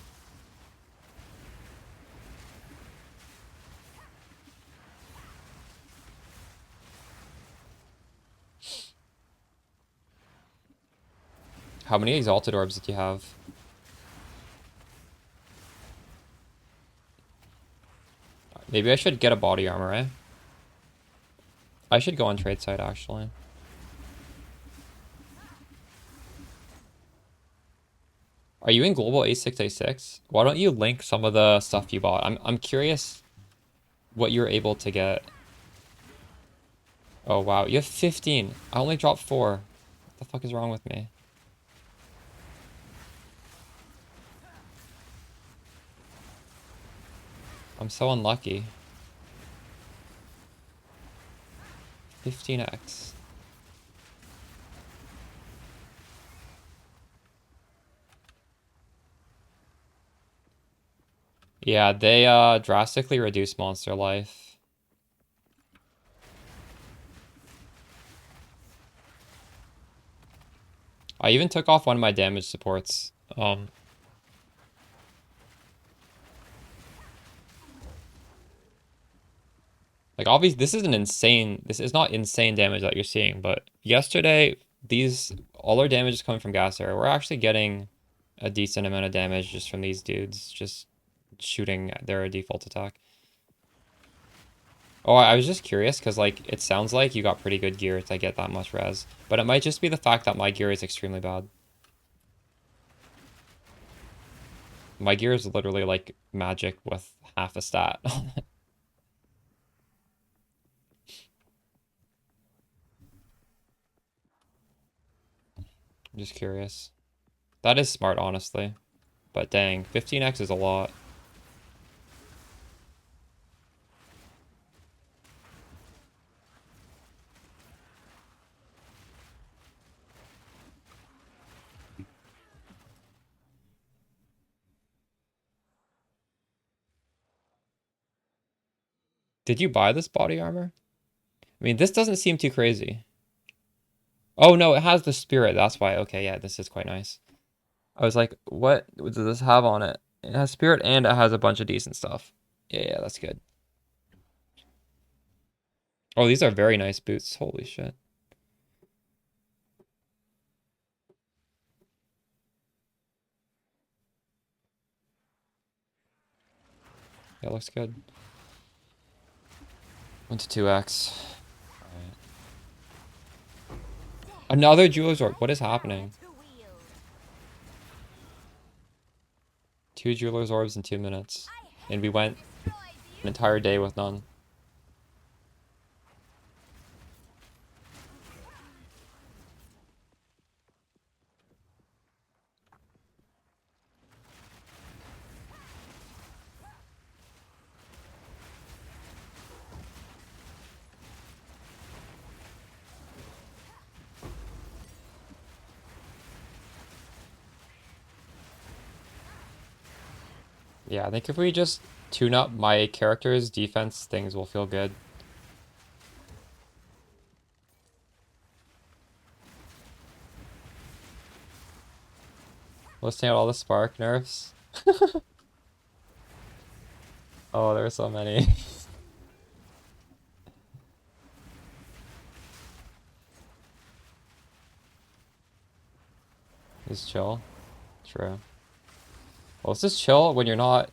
How many exalted orbs did you have? Maybe I should get a body armor, eh? I should go on trade site actually. Are you in global A6A6? Why don't you link some of the stuff you bought? I'm curious what you're able to get. Oh wow, you have 15. I only dropped 4. What the fuck is wrong with me? I'm so unlucky. 15x. Yeah, they drastically reduce monster life. I even took off one of my damage supports. Like obviously this is not insane damage that you're seeing, but yesterday all our damage is coming from gas arrow. We're actually getting a decent amount of damage just from these dudes just shooting their default attack. Oh, I was just curious because like it sounds like you got pretty good gear to get that much res, but it might just be the fact that my gear is extremely bad. My gear is literally like magic with half a stat. I'm just curious. That is smart, honestly. But dang, 15x is a lot. Did you buy this body armor? I mean, this doesn't seem too crazy. Oh no, it has the spirit. That's why. Okay, yeah, this is quite nice. I was like, what does this have on it? It has spirit and it has a bunch of decent stuff. Yeah, that's good. Oh, these are very nice boots. Holy shit. That looks good. 1 to 2x. Alright. Another jeweler's orb. What is happening? 2 jeweler's orbs in 2 minutes. And we went an entire day with none. Yeah, I think if we just tune up my character's defense, things will feel good. Listing out all the spark nerfs. Oh, there are so many. Just chill. True. Well, let's just chill when you're not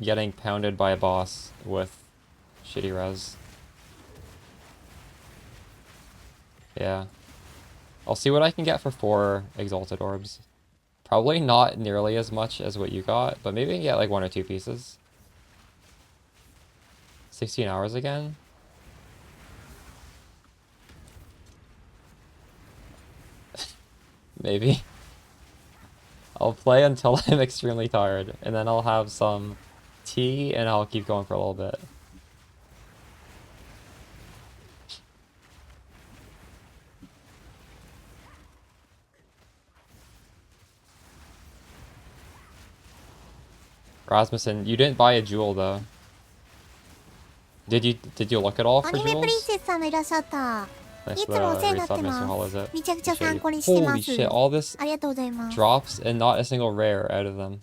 getting pounded by a boss with shitty res. Yeah. I'll see what I can get for 4 Exalted Orbs. Probably not nearly as much as what you got, but maybe I can get like 1 or 2 pieces. 16 hours again? Maybe. I'll play until I'm extremely tired, and then I'll have some tea, and I'll keep going for a little bit. Rasmussen, you didn't buy a jewel though. Did you look at all ア for ニメプリン jewels? セスさんもいらっしゃった。 Nice, いつもお世話になって resub, ま Mr. Hall, is す。 it? めちゃくちゃ Appreciate 参 you. 考にしてま Holy す。 shit, all this ありがとうございます。 drops and not a single rare out of them.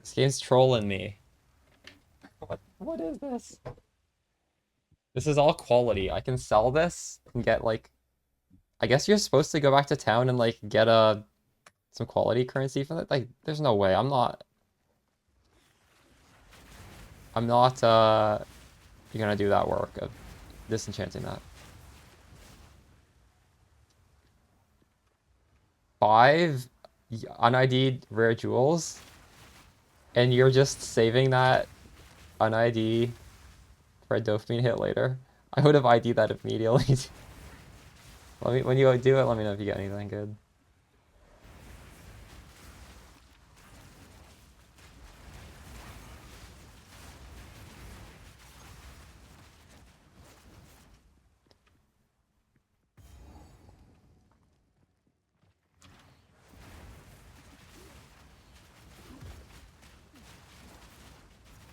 This game's trolling me. What is this? This is all quality. I can sell this and get like, I guess you're supposed to go back to town and like get some quality currency from it. Like, there's no way. I'm not gonna do that work of disenchanting that. 5 unID'd rare jewels, and you're just saving that unID for a dopamine hit later. I would have ID'd that immediately. When you do it, let me know if you get anything good.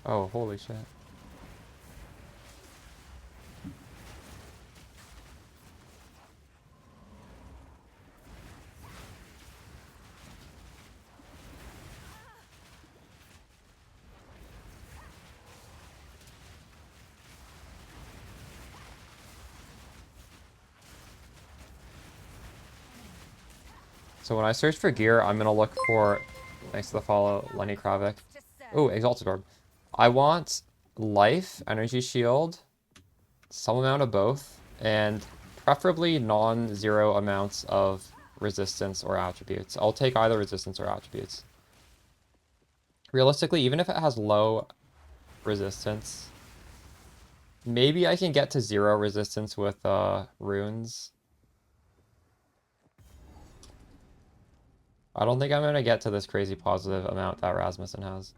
Oh, holy shit. So when I search for gear, I'm gonna look for, thanks to the follow, Lenny Kravik. Oh, Exalted Orb. I want life, energy shield, some amount of both, and preferably non-zero amounts of resistance or attributes. I'll take either resistance or attributes. Realistically, even if it has low resistance, maybe I can get to 0 resistance with runes. I don't think I'm gonna get to this crazy positive amount that Rasmussen has.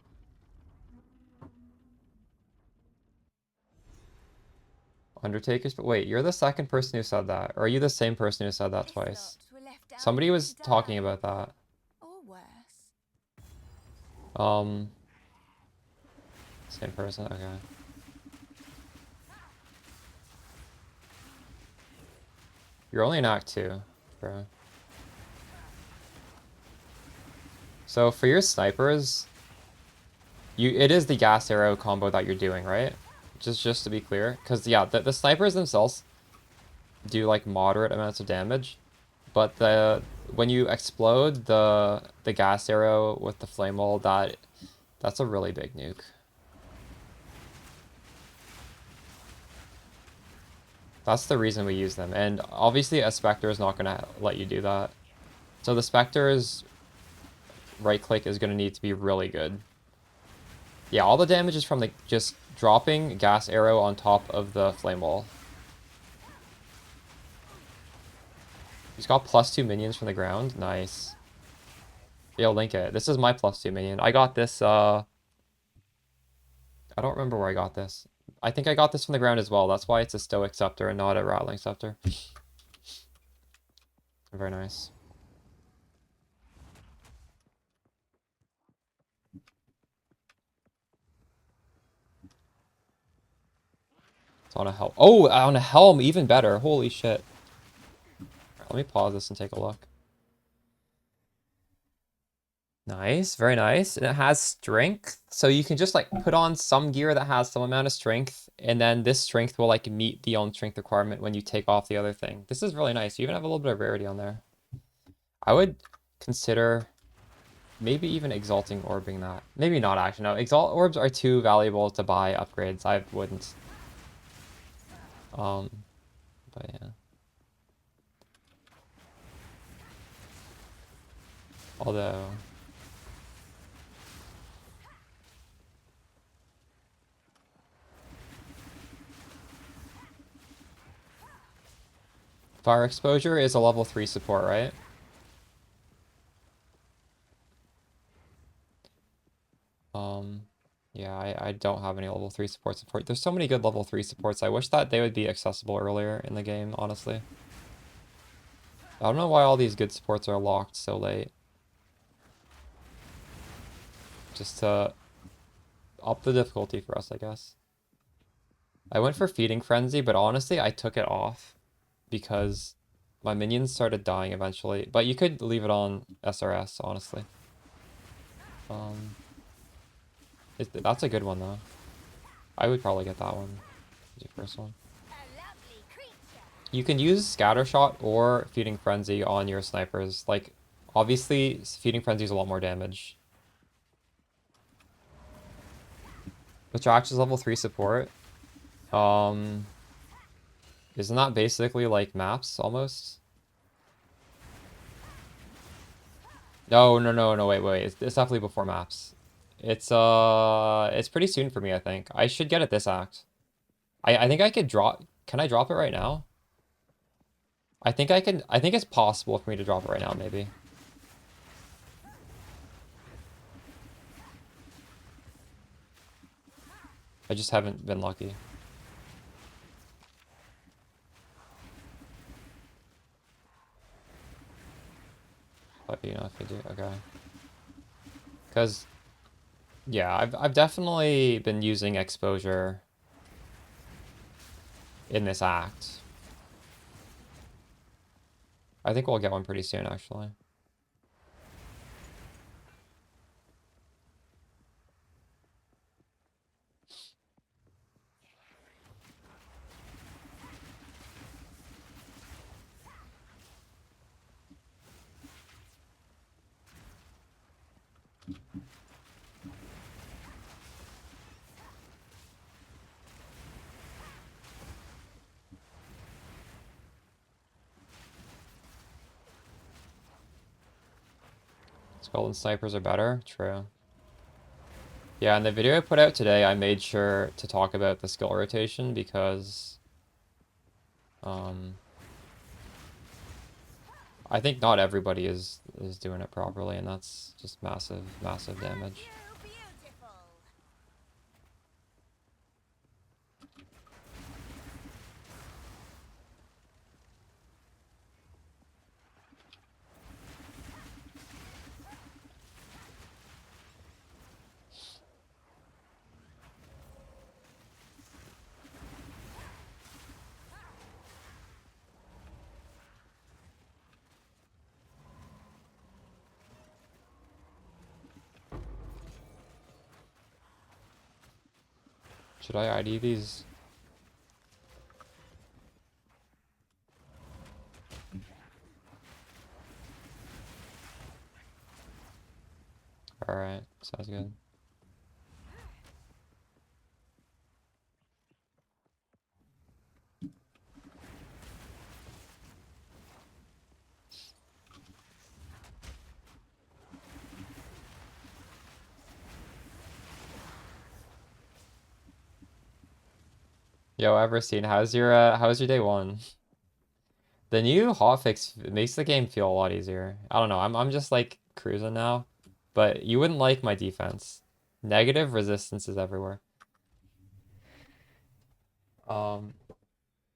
Undertakers, but wait, you're the second person who said that. Or are you the same person who said that twice? Somebody was talking about that. Or worse. Same person, okay. You're only in Act 2, bro. So for your snipers, it is the gas arrow combo that you're doing, right? Just to be clear, because yeah, the snipers themselves do like moderate amounts of damage, but when you explode the gas arrow with the flame wall, that's a really big nuke. That's the reason we use them, and obviously a Spectre is not gonna let you do that. So the Spectre's right click is gonna need to be really good. Yeah, all the damage is from just dropping gas arrow on top of the flame wall. He's got +2 minions from the ground. Nice. Yo, link it. This is my +2 minion. I got this, I don't remember where I got this. I think I got this from the ground as well. That's why it's a Stoic Scepter and not a Rattling Scepter. Very nice. It's on a helm. Oh, on a helm, even better. Holy shit. Right, let me pause this and take a look. Nice, very nice. And it has strength. So you can just like put on some gear that has some amount of strength, and then this strength will like meet the own strength requirement when you take off the other thing. This is really nice. You even have a little bit of rarity on there. consider maybe even Exalting Orbing that. Maybe not, actually. No, Exalt Orbs are too valuable to buy upgrades. I wouldn't. But yeah. Although... Fire Exposure is a level 3 support, right? Yeah, I don't have any level 3 support. There's so many good level 3 supports. I wish that they would be accessible earlier in the game, honestly. I don't know why all these good supports are locked so late. Just to up the difficulty for us, I guess. I went for Feeding Frenzy, but honestly, I took it off because my minions started dying eventually. But you could leave it on SRS, honestly. That's a good one, though. I would probably get that one. The first one. You can use Scattershot or Feeding Frenzy on your snipers. Like, obviously, Feeding Frenzy is a lot more damage. Atrax is level 3 support. Isn't that basically like maps almost? No, wait. It's definitely before maps. It's pretty soon for me, I think. I should get it this act. I think I could drop. Can I drop it right now? I think I can. I think it's possible for me to drop it right now, maybe. I just haven't been lucky. But you know, if I do, okay. Because, yeah, I've definitely been using exposure in this act. I think we'll get one pretty soon, actually. Golden snipers are better. True. Yeah, in the video I put out today, I made sure to talk about the skill rotation because I think not everybody is doing it properly, and that's just massive damage. Should I ID these? Alright, sounds good. Yo, Everseen, how's your day one? The new hotfix makes the game feel a lot easier. I don't know, I'm just like cruising now, but you wouldn't like my defense. Negative resistance is everywhere.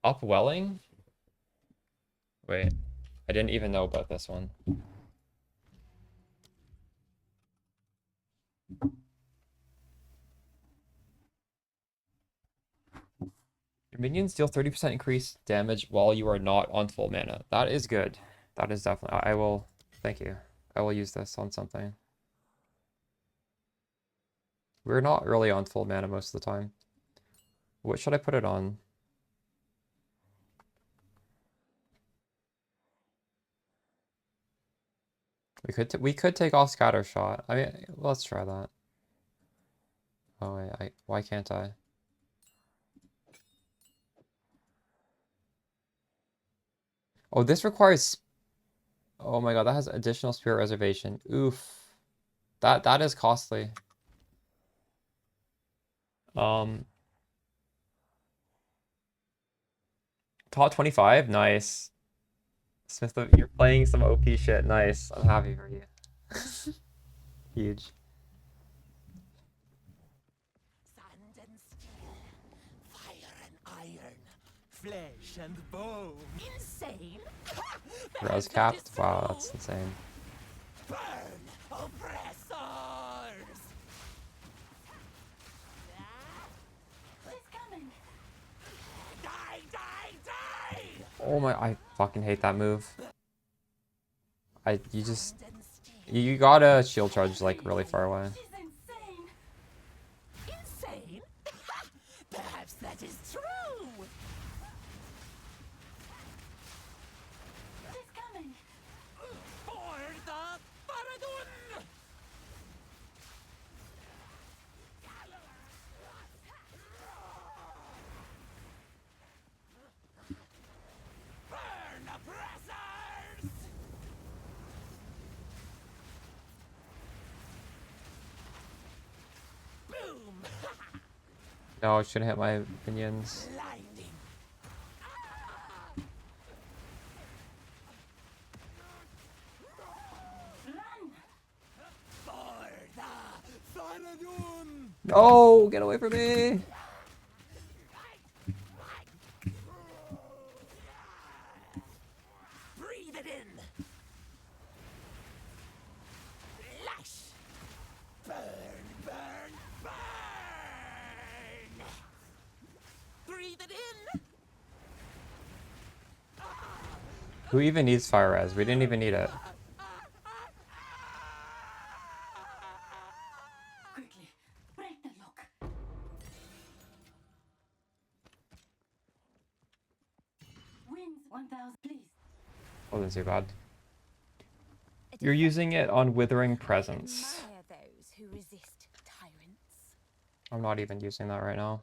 Upwelling? Wait, I didn't even know about this one. Your minions deal 30% increased damage while you are not on full mana. That is good. That is definitely... I will... Thank you. I will use this on something. We're not really on full mana most of the time. What should I put it on? We could take off scatter shot. I mean, let's try that. Oh wait, why can't I? Oh, this requires. Oh my god, that has additional spirit reservation. Oof. That is costly. Top 25, nice. Smith, you're playing some OP shit. Nice. I'm happy for you. Huge. Sand and steel, fire and iron, flesh and bone. Insane? Res capped? Wow, that's insane. Burn, oppressors! Who's coming? Die, die, die! Oh my, I fucking hate that move. You gotta shield charge like really far away. She's insane. Insane? Perhaps that is true. Who's coming? For the Faradun! Burn, oppressors! Boom! No, I shouldn't hit my minions. Blinding. Run! For the Faradun! No, get away from me. Breathe it in. Lash. Burn, burn, burn. Breathe it in. Who even needs fire res? We didn't even need it. Quickly, break the lock. Wins 1,000, please. Wasn't too bad. You're using it on Withering Presence. Admire those who resist tyrants. I'm not even using that right now.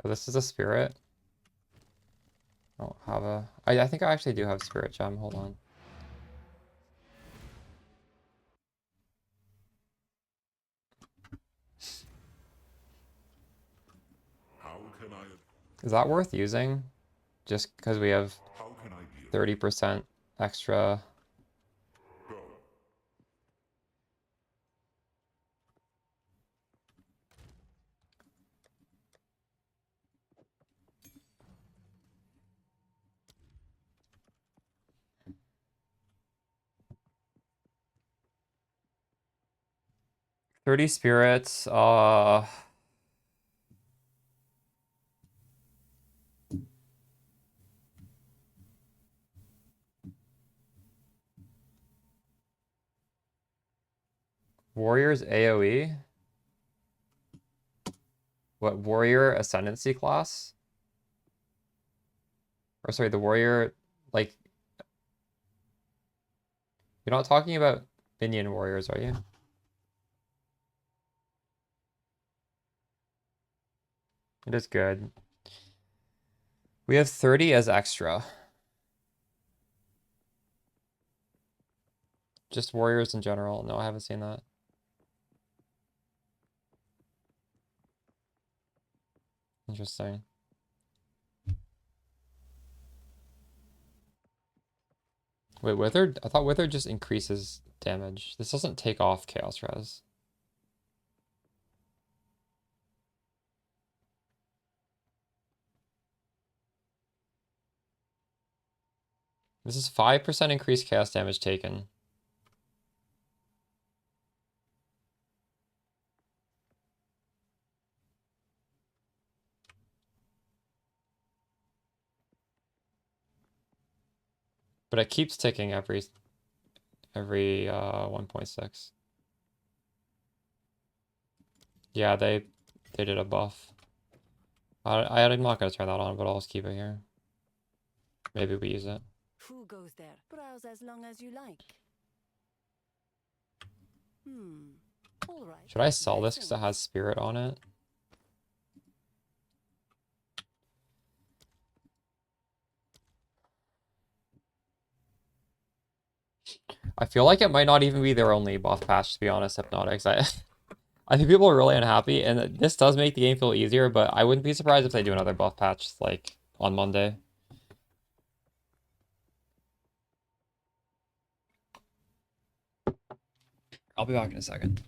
Oh, this is a spirit. I don't have a... I think I actually do have spirit gem. Hold on. Is that worth using? Just because we have 30% extra. $30 spirits, Warriors AoE? What, Warrior Ascendancy class? Or sorry, the Warrior, like... You're not talking about minion warriors, are you? It is good. We have 30 as extra. Just warriors in general. No, I haven't seen that. Interesting. Wait, Wither? I thought Wither just increases damage. This doesn't take off Chaos Res. This is 5% increased chaos damage taken. But it keeps ticking every 1.6. Yeah, they did a buff. I'm not gonna turn that on, but I'll just keep it here. Maybe we use it. Who goes there? Browse as long as you like. All right. Should I sell this because it Blessings. has spirit on it? I feel like it might not even be their only buff patch, to be honest, Hypnotics. I think people are really unhappy, and this does make the game feel easier, but I wouldn't be surprised if they do another buff patch, like, on Monday. I'll be back in a second.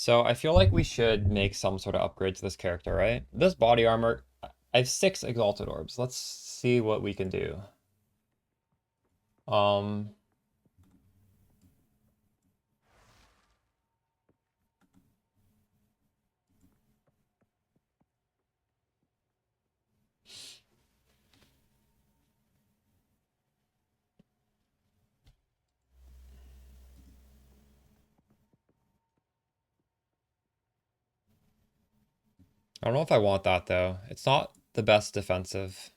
So I feel like we should make some sort of upgrade to this character, right? This body armor, I have 6 Exalted Orbs. Let's see what we can do. I don't know if I want that, though. It's not the best defensive.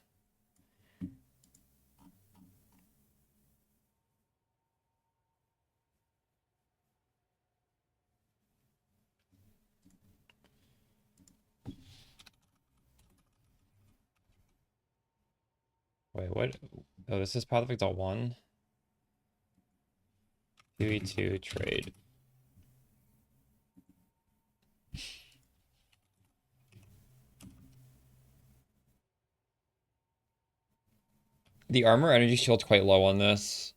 Wait, what? Oh, this is Path of Exalt 1. 2e2 trade. The armor energy shield's quite low on this.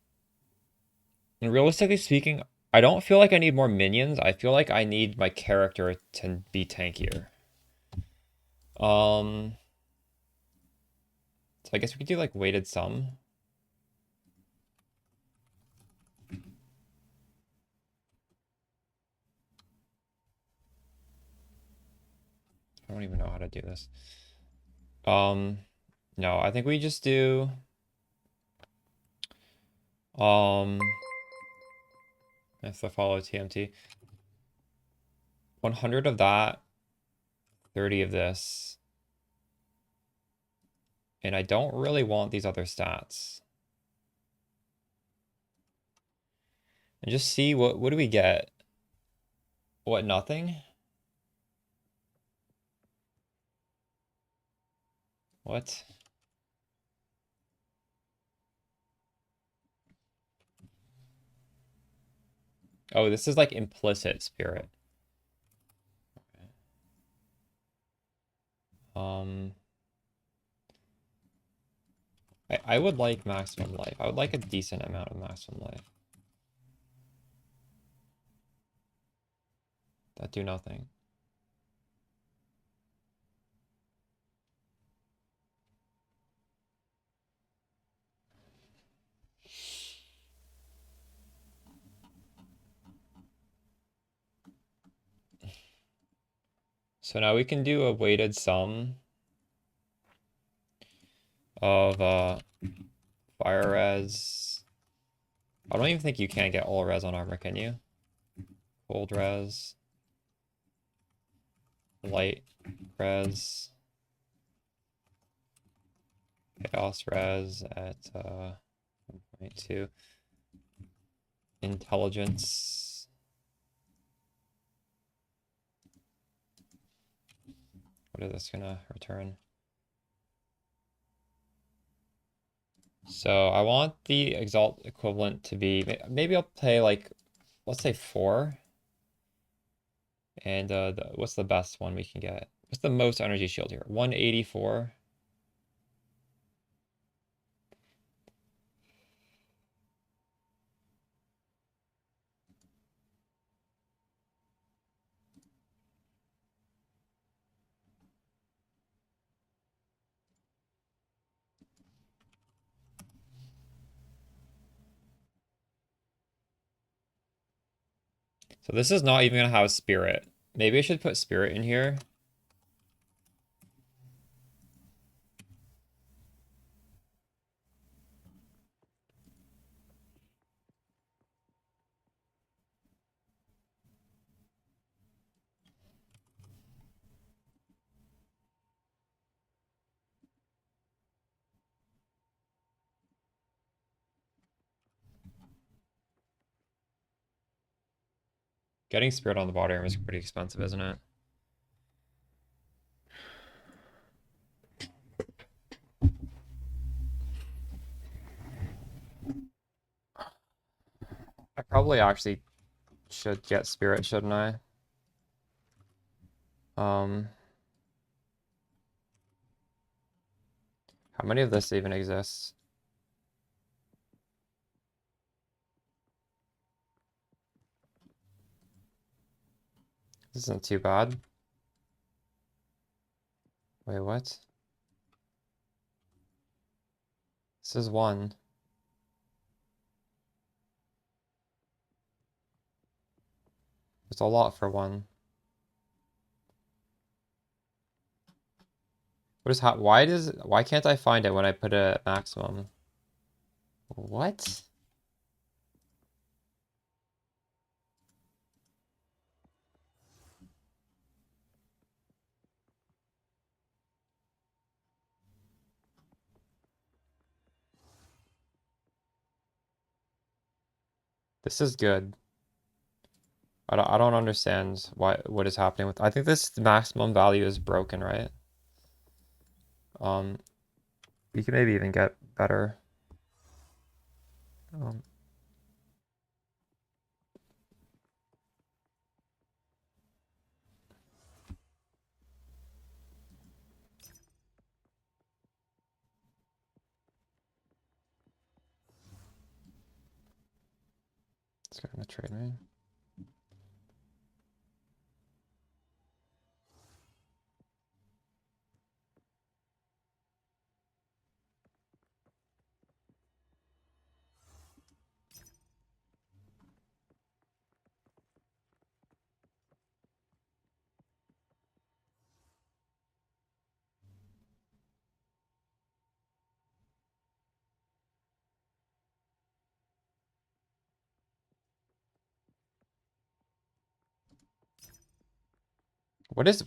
And realistically speaking, I don't feel like I need more minions. I feel like I need my character to be tankier. So I guess we could do like weighted sum. I don't even know how to do this. No, I think we just do if I follow TMT. 100 of that, 30 of this. And I don't really want these other stats. And just see what do we get? What, nothing? What? Oh, this is like implicit spirit. I would like maximum life. I would like a decent amount of maximum life. That do nothing. So now we can do a weighted sum of fire res. I don't even think you can get all res on armor, can you? Cold res. Light res. Chaos res at 1.2. Intelligence. What is this gonna return? So I want the exalt equivalent to be, maybe I'll play like, let's say 4. And what's the best one we can get? What's the most energy shield here? 184. So this is not even gonna have spirit. Maybe I should put spirit in here. Getting spirit on the body armor is pretty expensive, isn't it? I probably actually should get spirit, shouldn't I? How many of this even exists? This isn't too bad. Wait, what? This is 1. It's a lot for 1. What is why can't I find it when I put it at maximum? What? This is good. I don't understand what is happening with. I think this maximum value is broken, right? We can maybe even get better. It's gonna trade me.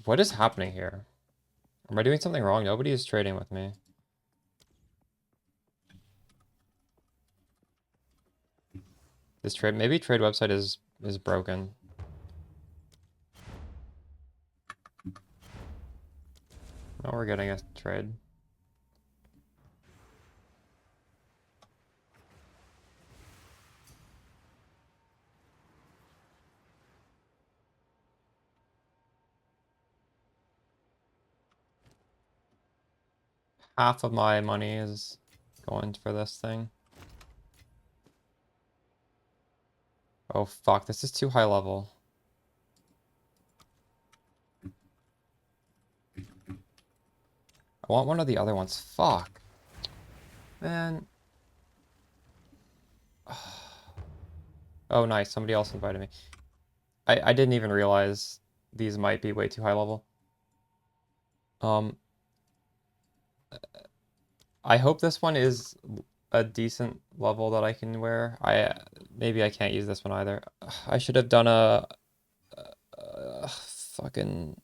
What is happening here? Am I doing something wrong? Nobody is trading with me. This maybe trade website is broken. Now we're getting a trade. Half of my money is going for this thing. Oh fuck, this is too high level. I want one of the other ones. Fuck. Man. Oh nice, somebody else invited me. I didn't even realize these might be way too high level. Um, I hope this one is a decent level that I can wear. Maybe I can't use this one either. I should have done a fucking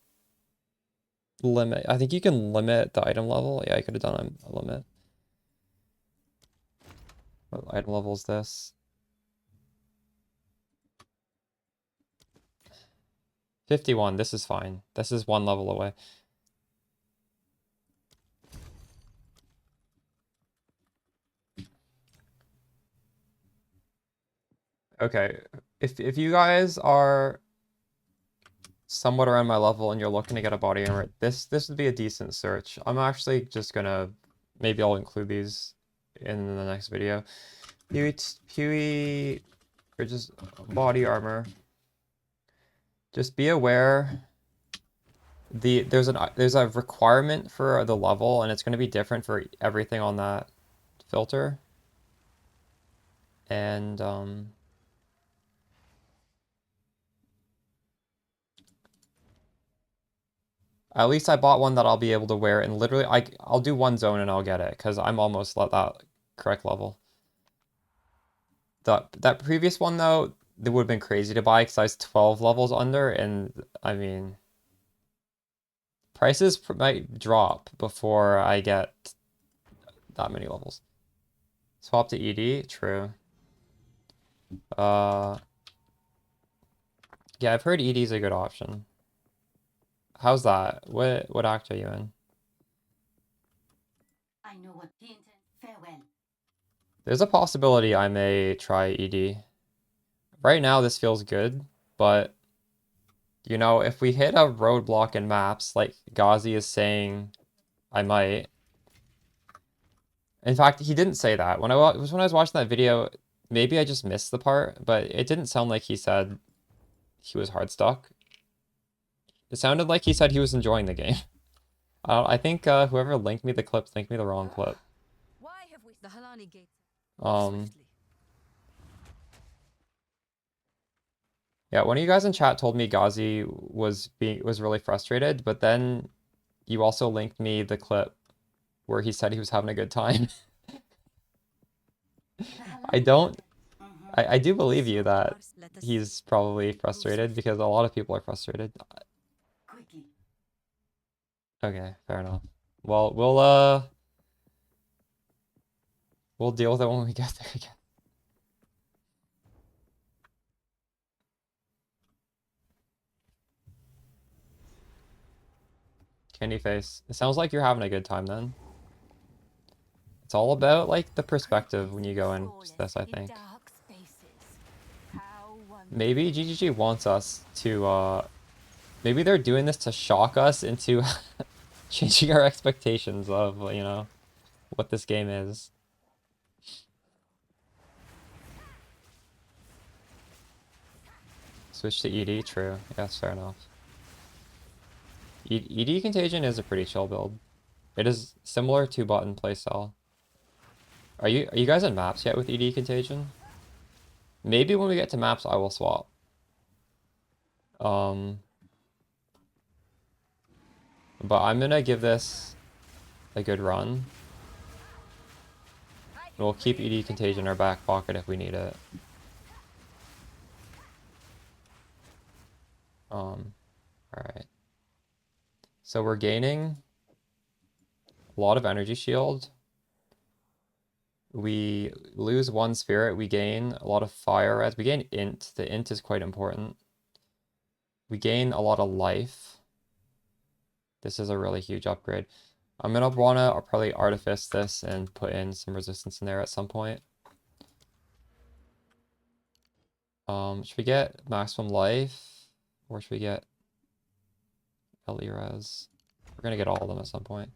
limit. I think you can limit the item level. Yeah, I could have done a limit. What item level is this? 51. This is fine. This is one level away. Okay, if you guys are somewhat around my level and you're looking to get a body armor, this would be a decent search. I'm actually just gonna, maybe I'll include these in the next video. PoE or just body armor. Just be aware there's a requirement for the level, and it's going to be different for everything on that filter. And at least I bought one that I'll be able to wear, and literally I'll do one zone and I'll get it because I'm almost at that correct level. That previous one though, it would have been crazy to buy because I was 12 levels under, and I mean, prices might drop before I get that many levels. Swap to ED, true. Yeah, I've heard ED is a good option. How's that? What act are you in? I know what he intends. Farewell. There's a possibility I may try ED. Right now this feels good, but you know, if we hit a roadblock in maps, like Ghazi is saying I might. In fact, he didn't say that. When I was watching that video, maybe I just missed the part, but it didn't sound like he said he was hard stuck. It sounded like he said he was enjoying the game. I think whoever linked me the clip linked me the wrong clip. Why have we the Halani gate? Yeah, one of you guys in chat told me Ghazi was really frustrated, but then you also linked me the clip where he said he was having a good time. I do believe you that he's probably frustrated because a lot of people are frustrated. Quickly. Okay, fair enough. Well, we'll deal with it when we get there again. Candy face. It sounds like you're having a good time then. It's all about like the perspective when you go into this, I think. Maybe GGG wants us to maybe they're doing this to shock us into changing our expectations of, you know, what this game is. Switch to ED, true. Yes, fair enough. ED Contagion is a pretty chill build. It is similar to button playstyle. Are you guys in maps yet with ED Contagion? Maybe when we get to maps, I will swap. But I'm gonna give this a good run. We'll keep ED Contagion in our back pocket if we need it. Alright. So we're gaining a lot of energy shield. We lose one spirit, we gain a lot of fire as we gain int. The int is quite important. We gain a lot of life. This is a really huge upgrade. I'm gonna wanna probably artifice this and put in some resistance in there at some point. Should we get maximum life? Or should we get LE res? We're gonna get all of them at some point.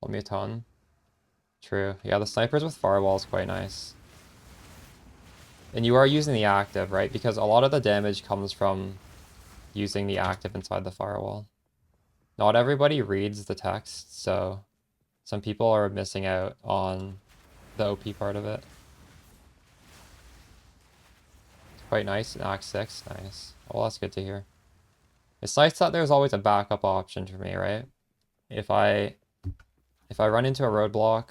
Let me a ton. True. Yeah, the snipers with firewall is quite nice. And you are using the active, right? Because a lot of the damage comes from using the active inside the firewall. Not everybody reads the text, so some people are missing out on the OP part of it. Quite nice. Act 6, nice. Well, that's good to hear. It's nice that there's always a backup option for me, right? If I run into a roadblock,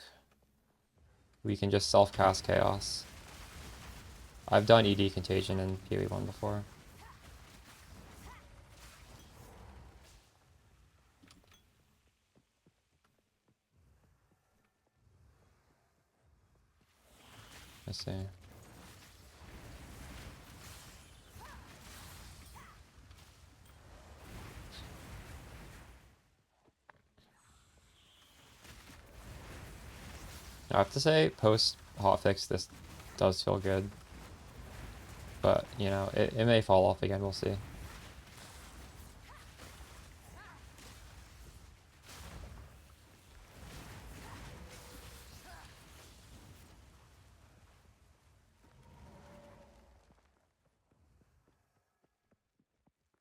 we can just self-cast Chaos. I've done ED Contagion in PoE 1 before. I see. I have to say, post hotfix, this does feel good. But, you know, it may fall off again, we'll see.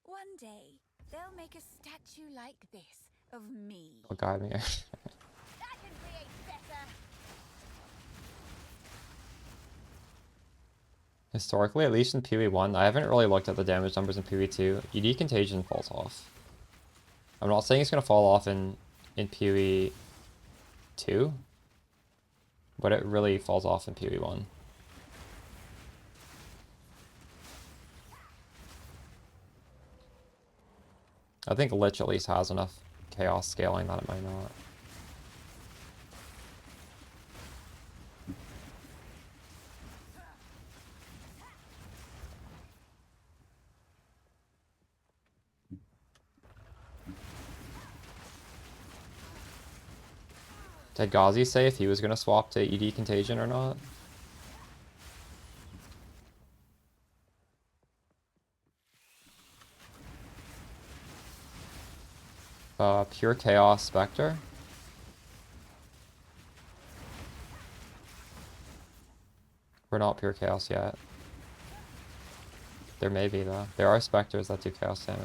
One day, they'll make a statue like this of me. Will guide me. I can create better. Historically, at least in PoE 1, I haven't really looked at the damage numbers in PoE 2. ED Contagion falls off. I'm not saying it's going to fall off in PoE 2, but it really falls off in PoE 1. I think Lich at least has enough chaos scaling that it might not. Did Ghazi say if he was going to swap to ED Contagion or not? Pure Chaos Spectre? We're not Pure Chaos yet. There may be though. There are Spectres that do Chaos damage.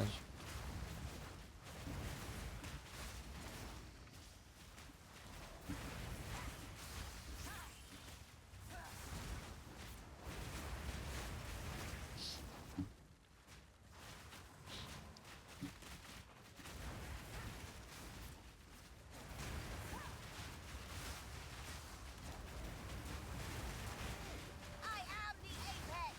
I am the apex.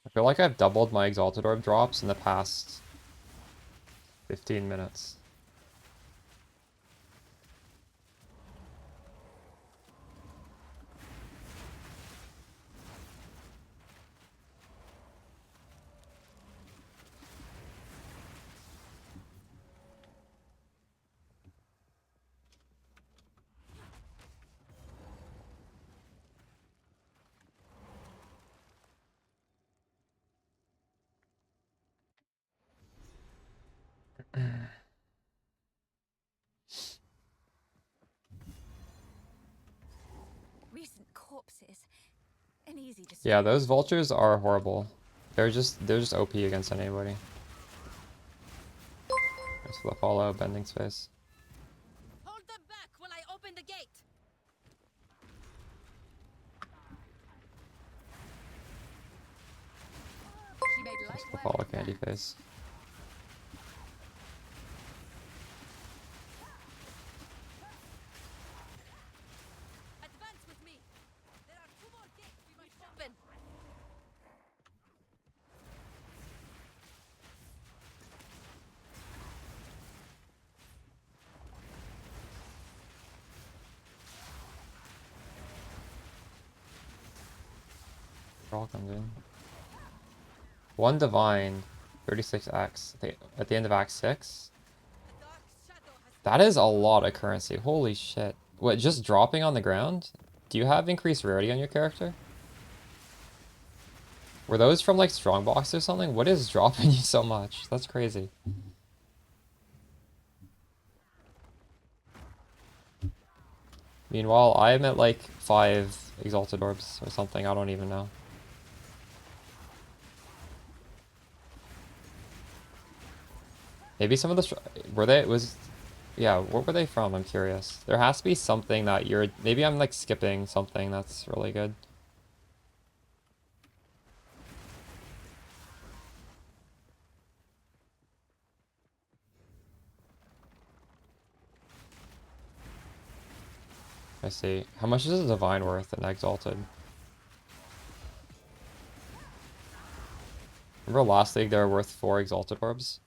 I feel like I've doubled my Exalted Orb drops in the past 15 minutes. Recent corpses. An easy Yeah, distraction. those vultures are horrible. They're just OP against anybody. Thanks for the follow, bending space. Hold them back while I open the gate. She made light Thanks for the work follow, of candy that. face. Advance with me. There are 2 more gates we must open. All comes in. 1 divine, 36x at the end of Act 6. A dark shadow has That is a lot of currency. Holy shit. What, just dropping on the ground? Do you have increased rarity on your character? Were those from like Strongbox or something? What is dropping you so much? That's crazy. Meanwhile, I'm at like 5 Exalted Orbs or something. I don't even know. Maybe some of the... Yeah, what were they from? I'm curious. There has to be something that you're... Maybe I'm like skipping something that's really good. I see. How much is a divine worth and exalted? Remember last league they were worth 4 exalted orbs?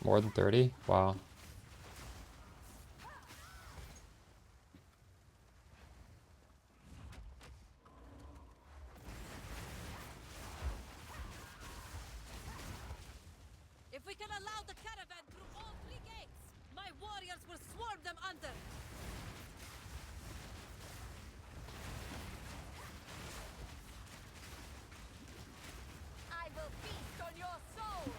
More than 30? Wow. If we can allow the caravan through all 3 gates, my warriors will swarm them under. I will feast on your soul.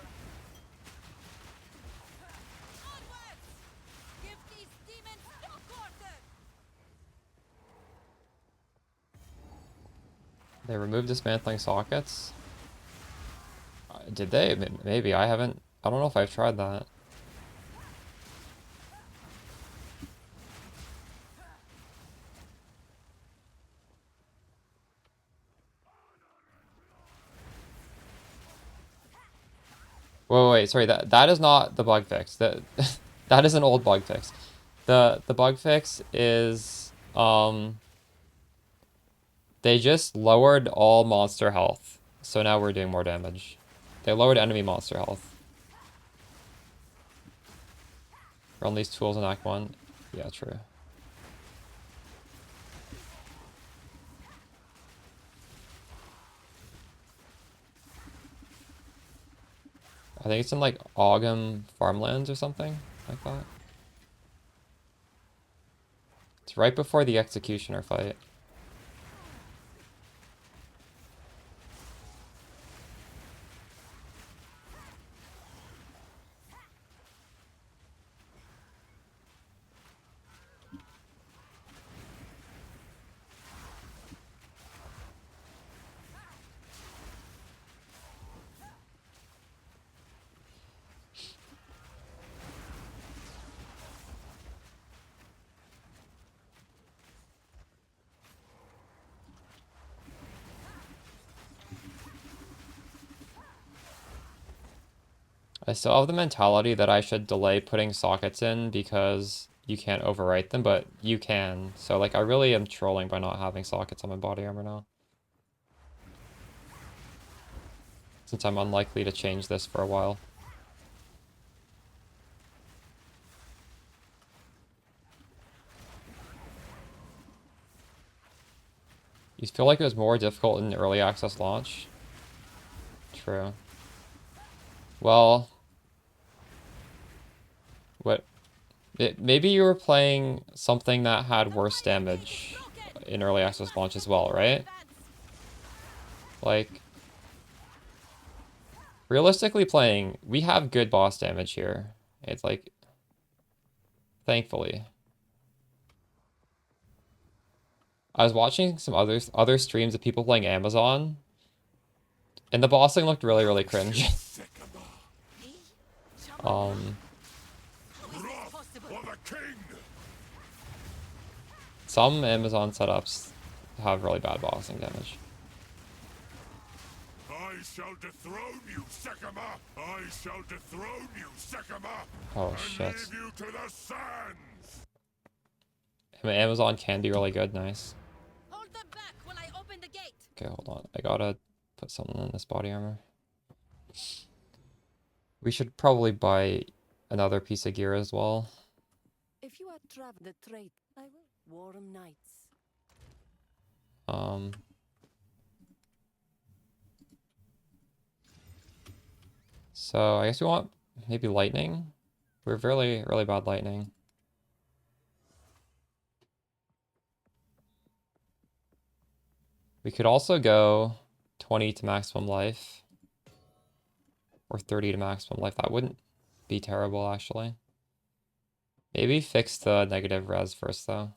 Onwards! Give these demons no quarter! They removed dismantling sockets? Did they? Maybe. I haven't... I don't know if I've tried that. Wait, sorry, that is not the bug fix. That is an old bug fix. The bug fix is they just lowered all monster health. So now we're doing more damage. They lowered enemy monster health. Run these tools in Act 1. Yeah, true. I think it's in like Ogham farmlands or something like that. It's right before the executioner fight. I still have the mentality that I should delay putting sockets in because you can't overwrite them, but you can. So like I really am trolling by not having sockets on my body armor now. Since I'm unlikely to change this for a while. You feel like it was more difficult in early access launch? True. Well, what? Maybe you were playing something that had worse damage in early access launch as well, right? Like, realistically playing, we have good boss damage here. It's like, thankfully. I was watching some other streams of people playing Amazon, and the bossing looked really, really cringe. Some Amazon setups have really bad bossing damage. I shall dethrone you, Sekima! I shall dethrone you, Sekima! Oh shit. Leave you to the sands! I mean, Amazon can be really good, nice. Hold them back while I open the gate. Okay, hold on. I gotta put something in this body armor. We should probably buy another piece of gear as well. If you are trapped the trait, I will. Warm nights. So I guess we want maybe lightning. We're really, really bad lightning. We could also go 20 to maximum life. Or 30 to maximum life. That wouldn't be terrible, actually. Maybe fix the negative res first, though.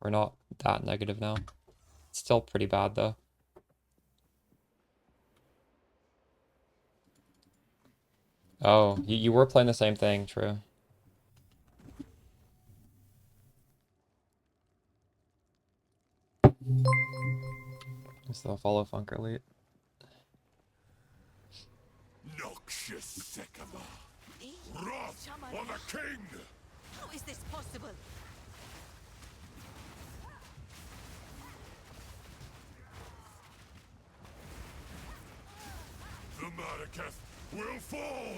We're not that negative now. It's still pretty bad, though. Oh, you were playing the same thing, true. Still follow Funk Elite. Noxious Sycamore. Wrath of the king! How is this possible? The Madaketh will fall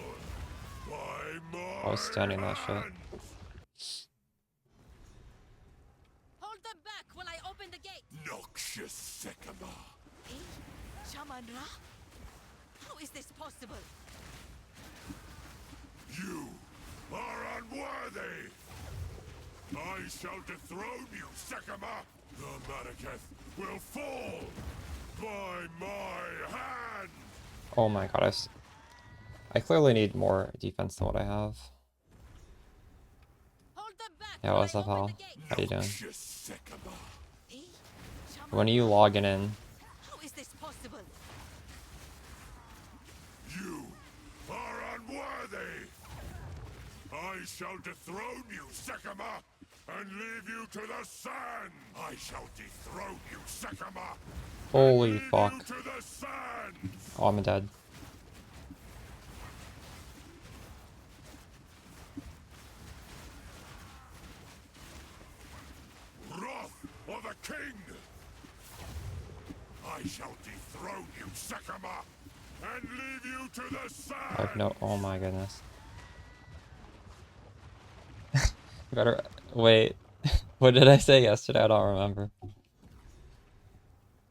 by my I was stunning that shit. hands. Hold them back while I open the gate. Noxious Sycamore. Shaman Ra? How is this possible? You are unworthy! I shall dethrone you, Sycamore! The Madaketh will fall by my hand! Oh my god, I clearly need more defense than what I have. Hold them back Yeah, while what's I up, open Hal? the gate. How you doing? Noxious Sycamore. Shaman When are you Ra? logging in? How is this possible? You are unworthy! I shall dethrone you, Sycamore, and leave you to the sand! I shall dethrone you, Sycamore! Holy leave fuck. you to the sands! Oh, I'm dead. Wrath of the king! I shall dethrone you, Sycamore, and leave you to the sand! I have no. Oh my goodness. Better. Wait. What did I say yesterday? I don't remember.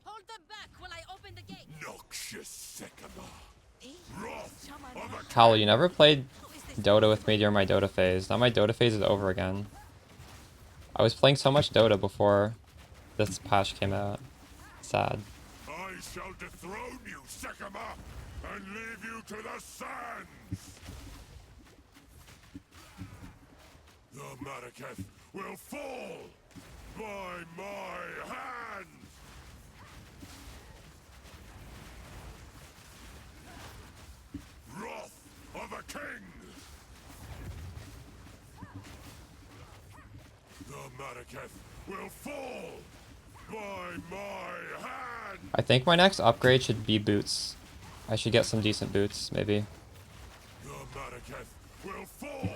Hold them back while I open the gate. Noxious Sycamore! Wrath Shaman of Ra? the Hal, you never played How is this Dota with possible? me during my Dota phase. Now my Dota phase is over again. I was playing so much Dota before this patch came out. Sad. I shall dethrone you, Sycamore, and leave you to the sands! The Madaketh will fall by my hand! Wrath of the king! The Madaketh will fall by my hand! I think my next upgrade should be boots. I should get some decent boots, maybe. The Madaketh will fall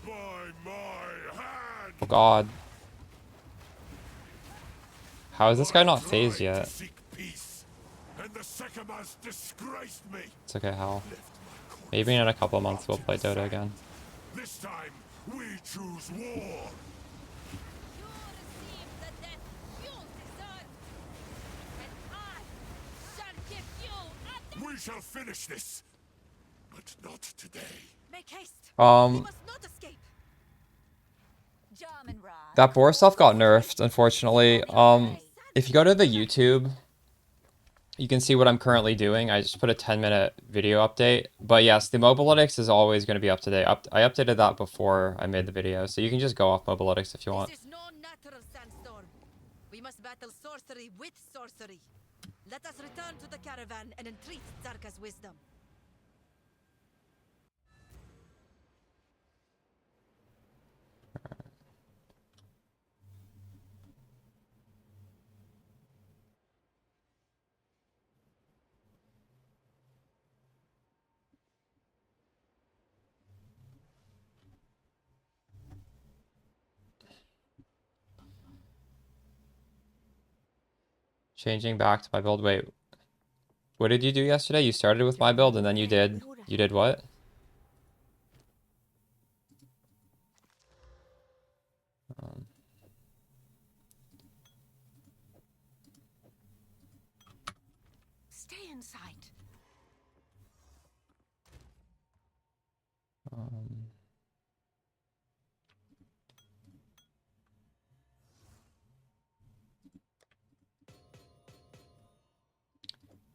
by my hand! Oh god. How is this guy not I phased tried yet? to seek peace, and the Sycamores disgraced me. It's okay, Hal. Lift my corpse Maybe in a couple of months up we'll to play the Dota sand. again. This time, we choose war. You receive the death you deserve, and I shall give you a We shall finish this, but not today. Make haste. We Um, must not escape. Shaman Ra. that boar stuff got nerfed, unfortunately. If you go to the YouTube, you can see what I'm currently doing. I just put a 10-minute video update. But yes, the Mobalytics is always going to be up to date. I updated that before I made the video, so you can just go off Mobalytics if you want. This is no natural sandstorm. We must battle sorcery with sorcery. Let us return to the caravan and entreat Zarka's wisdom. Changing back to my build. Wait, what did you do yesterday? You started with my build and then you did what? Um, Stay inside. um,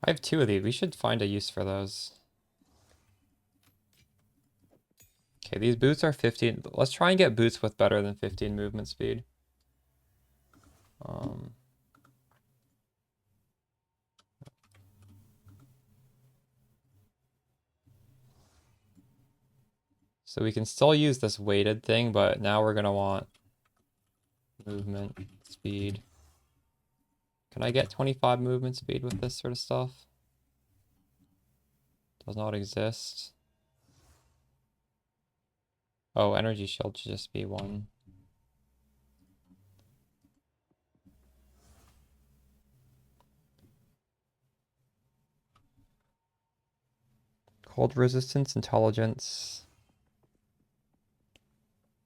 I have 2 of these. We should find a use for those. Okay, these boots are 15. Let's try and get boots with better than 15 movement speed. Um, So we can still use this weighted thing, but now we're gonna want movement speed. Can I get 25 movement speed with this sort of stuff? Does not exist. Oh, energy shield should just be 1. Cold resistance, intelligence,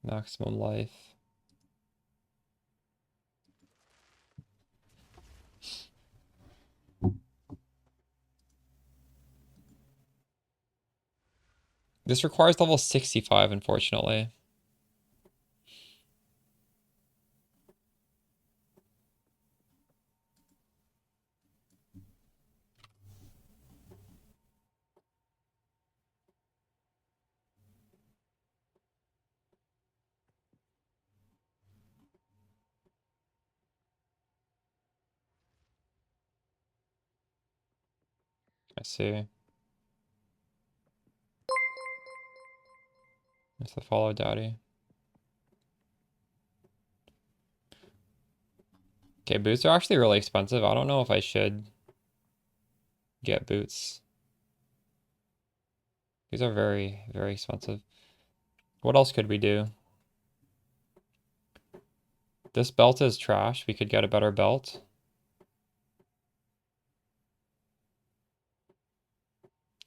maximum life. This requires level 65, unfortunately. I see. It's the follow daddy. Okay, boots are actually really expensive. I don't know if I should get boots. These are very, very expensive. What else could we do? This belt is trash. We could get a better belt.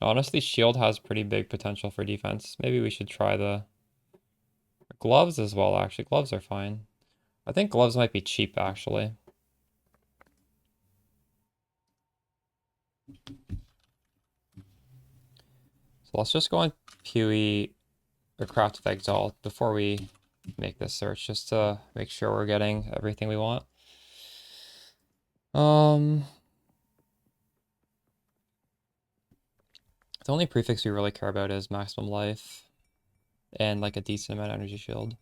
Honestly, shield has pretty big potential for defense. Maybe we should try the gloves as well, actually. Gloves are fine. I think gloves might be cheap, actually. So let's just go on PoE or Craft of Exalt before we make this search, just to make sure we're getting everything we want. The only prefix we really care about is maximum life and like a decent amount of energy shield.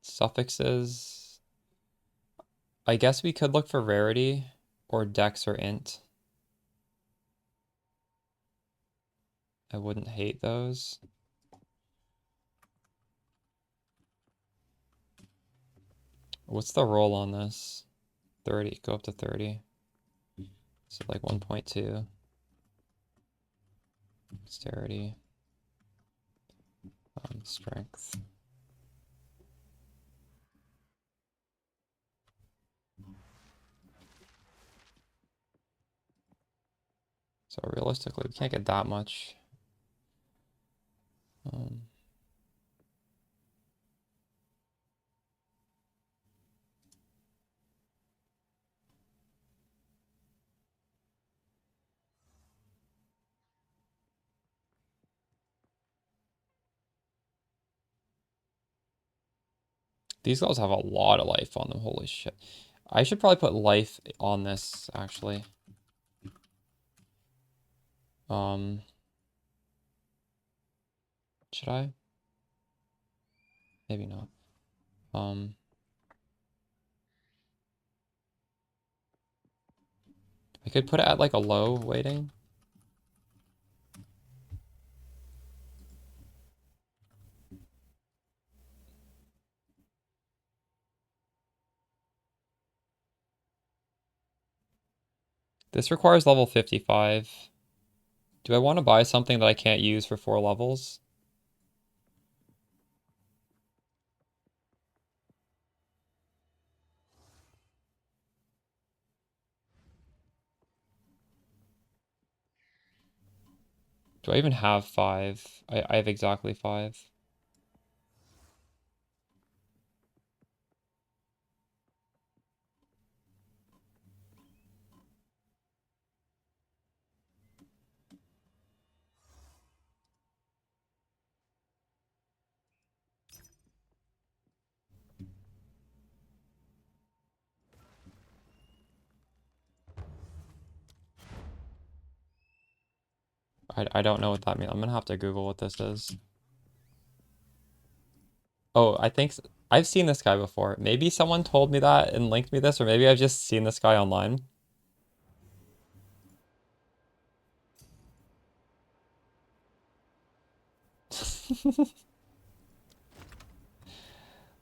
Suffixes. I guess we could look for rarity or dex or int. I wouldn't hate those. What's the roll on this? 30. Go up to 30. So like 1.2. Dexterity. Strength. So realistically, we can't get that much. These guys have a lot of life on them. Holy shit. I should probably put life on this, actually. Should I? Maybe not. I could put it at like a low weighting. This requires level 55. Do I want to buy something that I can't use for 4 levels? Do I even have 5? I have exactly 5. I don't know what that means. I'm gonna have to Google what this is. Oh, I think I've seen this guy before. Maybe someone told me that and linked me this, or maybe I've just seen this guy online.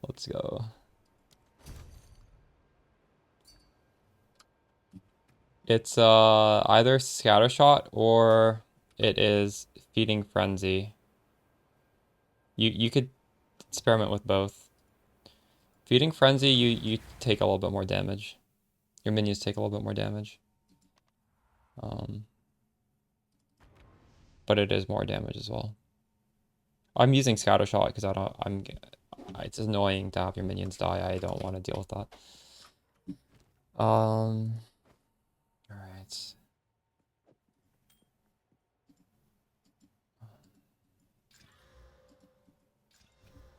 Let's go. It's either Scattershot or it is Feeding Frenzy. You could experiment with both. Feeding Frenzy, you take a little bit more damage. Your minions take a little bit more damage. But it is more damage as well. I'm using Scattershot because it's annoying to have your minions die. I don't want to deal with that. Alright.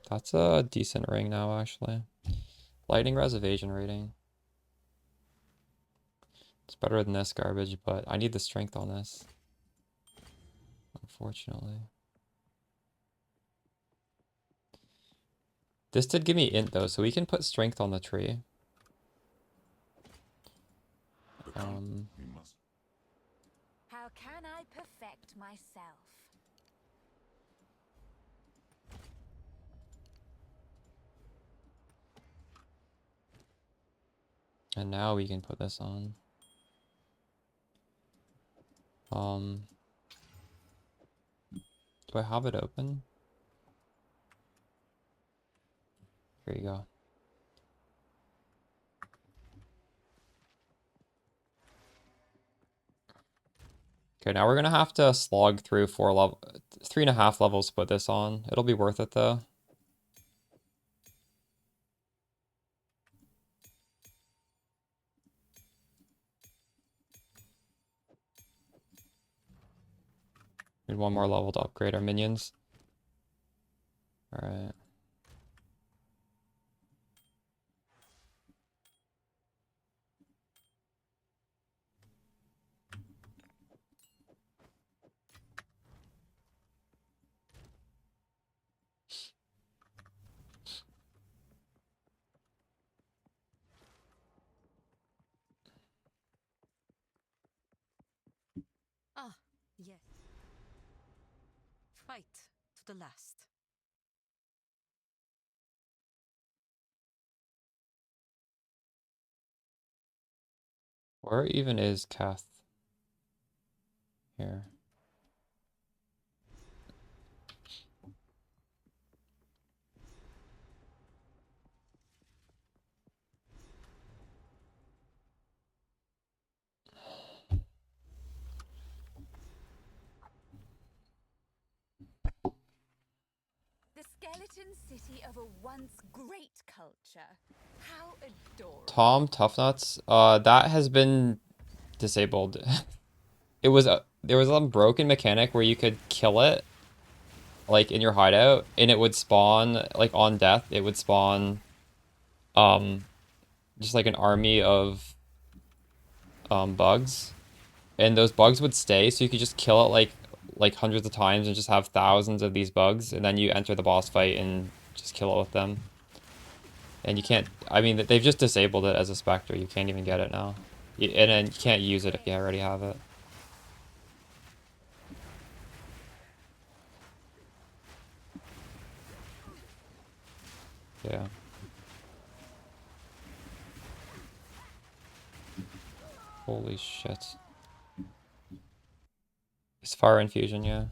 That's a decent ring now, actually. Lightning Res evasion rating. It's better than this garbage, but I need the strength on this. Unfortunately. This did give me int though, so we can put strength on the tree. How can I perfect myself? And now we can put this on. Do I have it open? Here you go. Okay, now we're gonna have to slog through 3.5 levels to put this on. It'll be worth it though. Need one more level to upgrade our minions. Alright. Ah, yes. Fight to the last. Where even is Kath? Here. The skeleton city of a once great culture. How adorable. Tom Toughnuts, that has been disabled. There was a broken mechanic where you could kill it, like in your hideout, and it would spawn, like on death, it would spawn, just like an army of, bugs, and those bugs would stay, so you could just kill it like hundreds of times and just have thousands of these bugs, and then you enter the boss fight and just kill it with them. And you can't, I mean, they've just disabled it as a Spectre. You can't even get it now. And then you can't use it if you already have it. Yeah. Holy shit. It's Fire Infusion, yeah.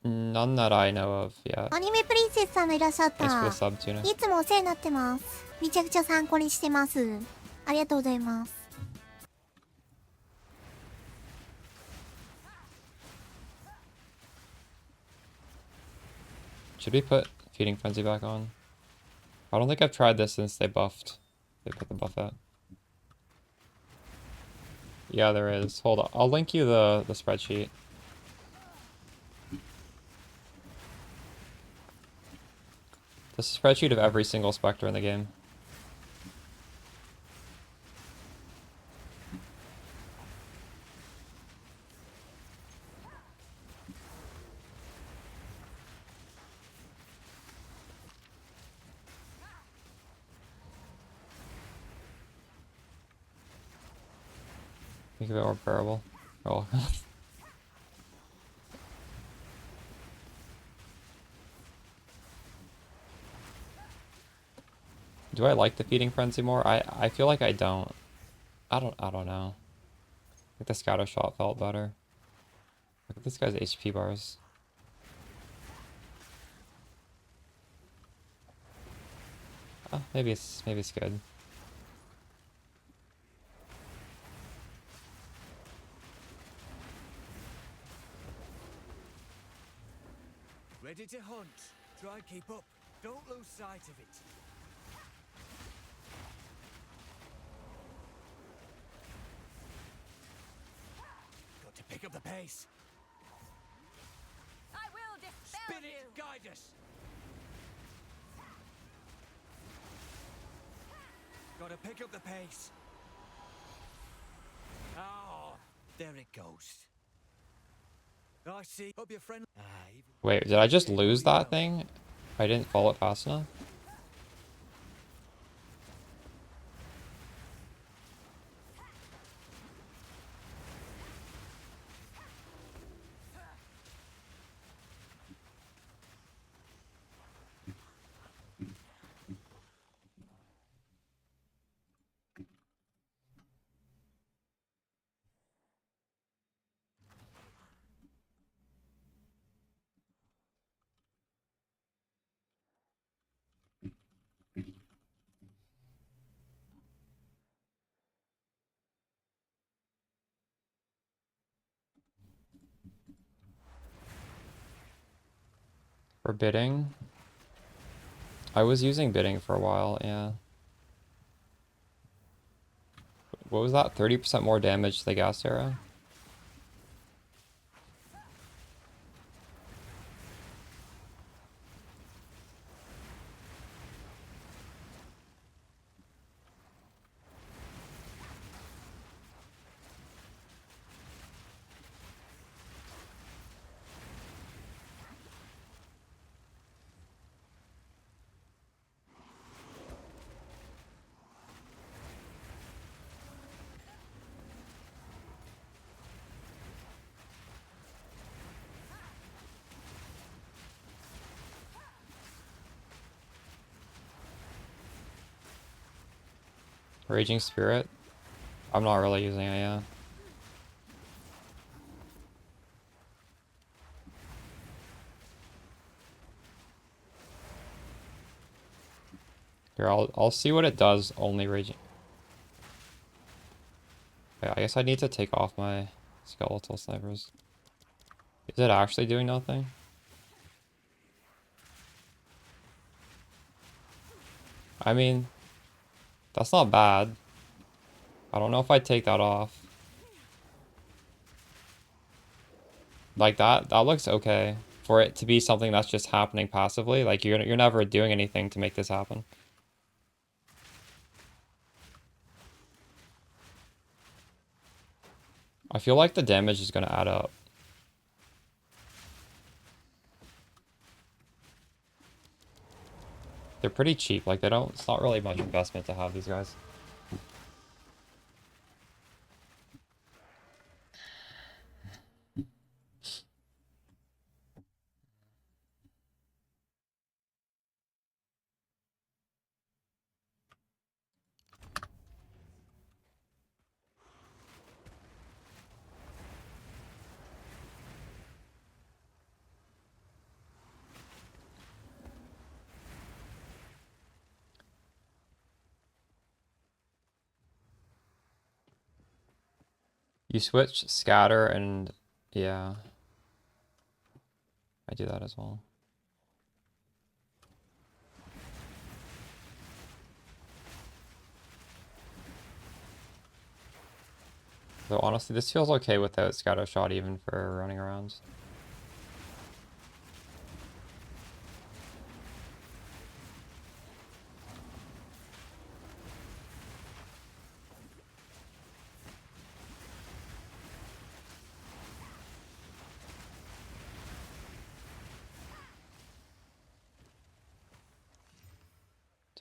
None that I know of yet. アニメプリンセスさんがいらっしゃっ Thanks for た。 the sub, Tuna. いつもお世話になってます。めちゃくちゃ参考にしてます。ありがとうございます。Should we put Feeding Frenzy back on? I don't think I've tried this since they buffed. They put the buff out. Yeah, there is. Hold on. I'll link you the spreadsheet. This is a spreadsheet of every single Spectre in the game. Make it a bit more bearable. Oh. Do I like the Feeding Frenzy more? I feel like I don't. I don't know. I think the Scatter Shot felt better. Look at this guy's HP bars. Oh, maybe it's good. Ready to hunt. Try and keep up. Don't lose sight of it. Got to pick up the pace. I will dispel Spin you. it, guide us. Got to pick up the pace. Oh, there it goes. I see. Hope your friend. Wait, did I just lose that thing? I didn't follow it fast enough? For bidding? I was using bidding for a while, yeah. What was that? 30% more damage to the gas arrow? Raging Spirit? I'm not really using it, yeah. Here, I'll see what it does, only raging. Okay, I guess I need to take off my skeletal snipers. Is it actually doing nothing? I mean, that's not bad. I don't know if I'd take that off. Like that looks okay. For it to be something that's just happening passively, like you're never doing anything to make this happen. I feel like the damage is gonna add up. They're pretty cheap, like it's not really much investment to have these guys. You switch scatter and yeah. I do that as well. Though honestly, this feels okay without scatter shot even for running around.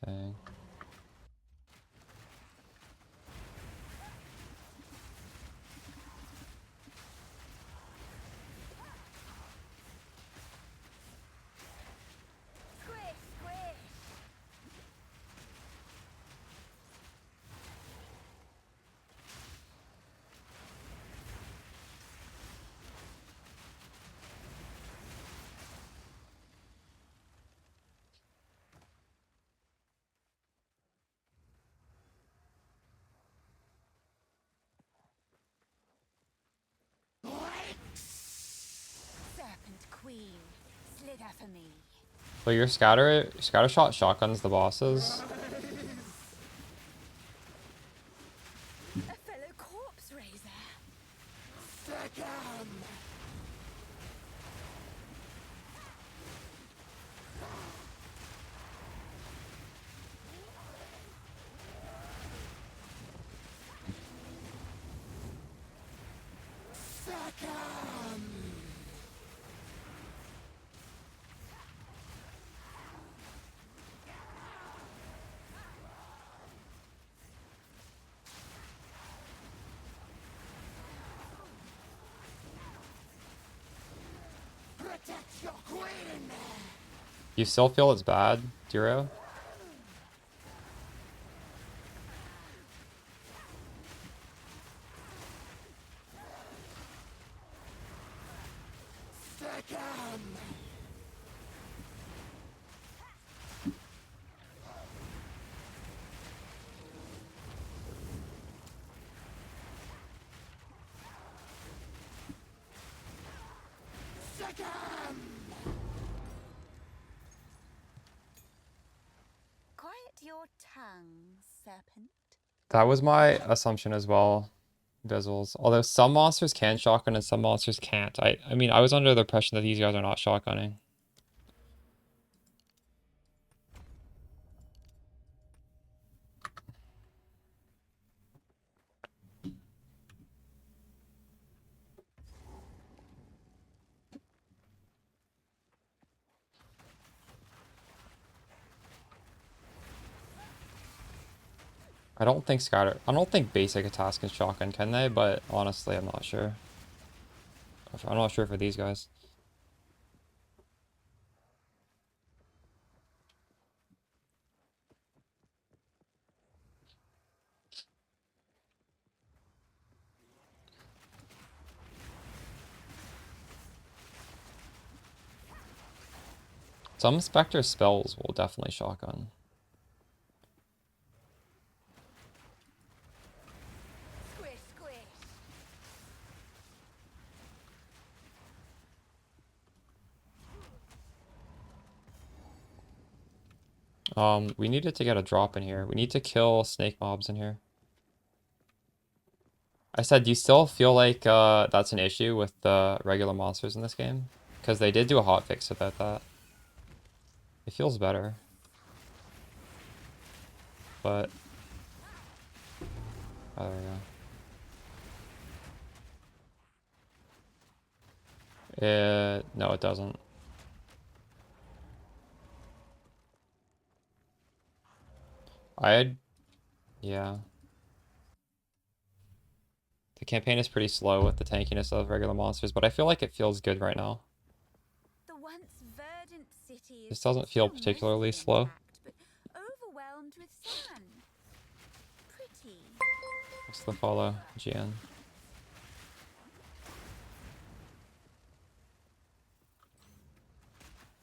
Dang. bigger for me. So your scatter shot shotguns the bosses. A fellow corpse raiser. You still feel it's bad, Duro? Quiet your tongue, serpent. That was my assumption as well, Bizzles. Although some monsters can shotgun and some monsters can't. I mean, I was under the impression that these guys are not shotgunning. I don't think basic attacks can shotgun, can they? But honestly, I'm not sure. I'm not sure for these guys. Some Spectre spells will definitely shotgun. Squish, squish. We needed to get a drop in here. We need to kill snake mobs in here. I said, do you still feel like that's an issue with the regular monsters in this game? Because they did do a hotfix about that. It feels better. But... oh, there we go. No, it doesn't. Yeah. The campaign is pretty slow with the tankiness of regular monsters, but I feel like it feels good right now. The once verdant city is This doesn't feel still particularly mostly slow. intact, but overwhelmed with sand. Pretty. What's the follow? GN.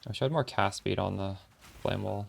I wish I had more cast speed on the flame wall.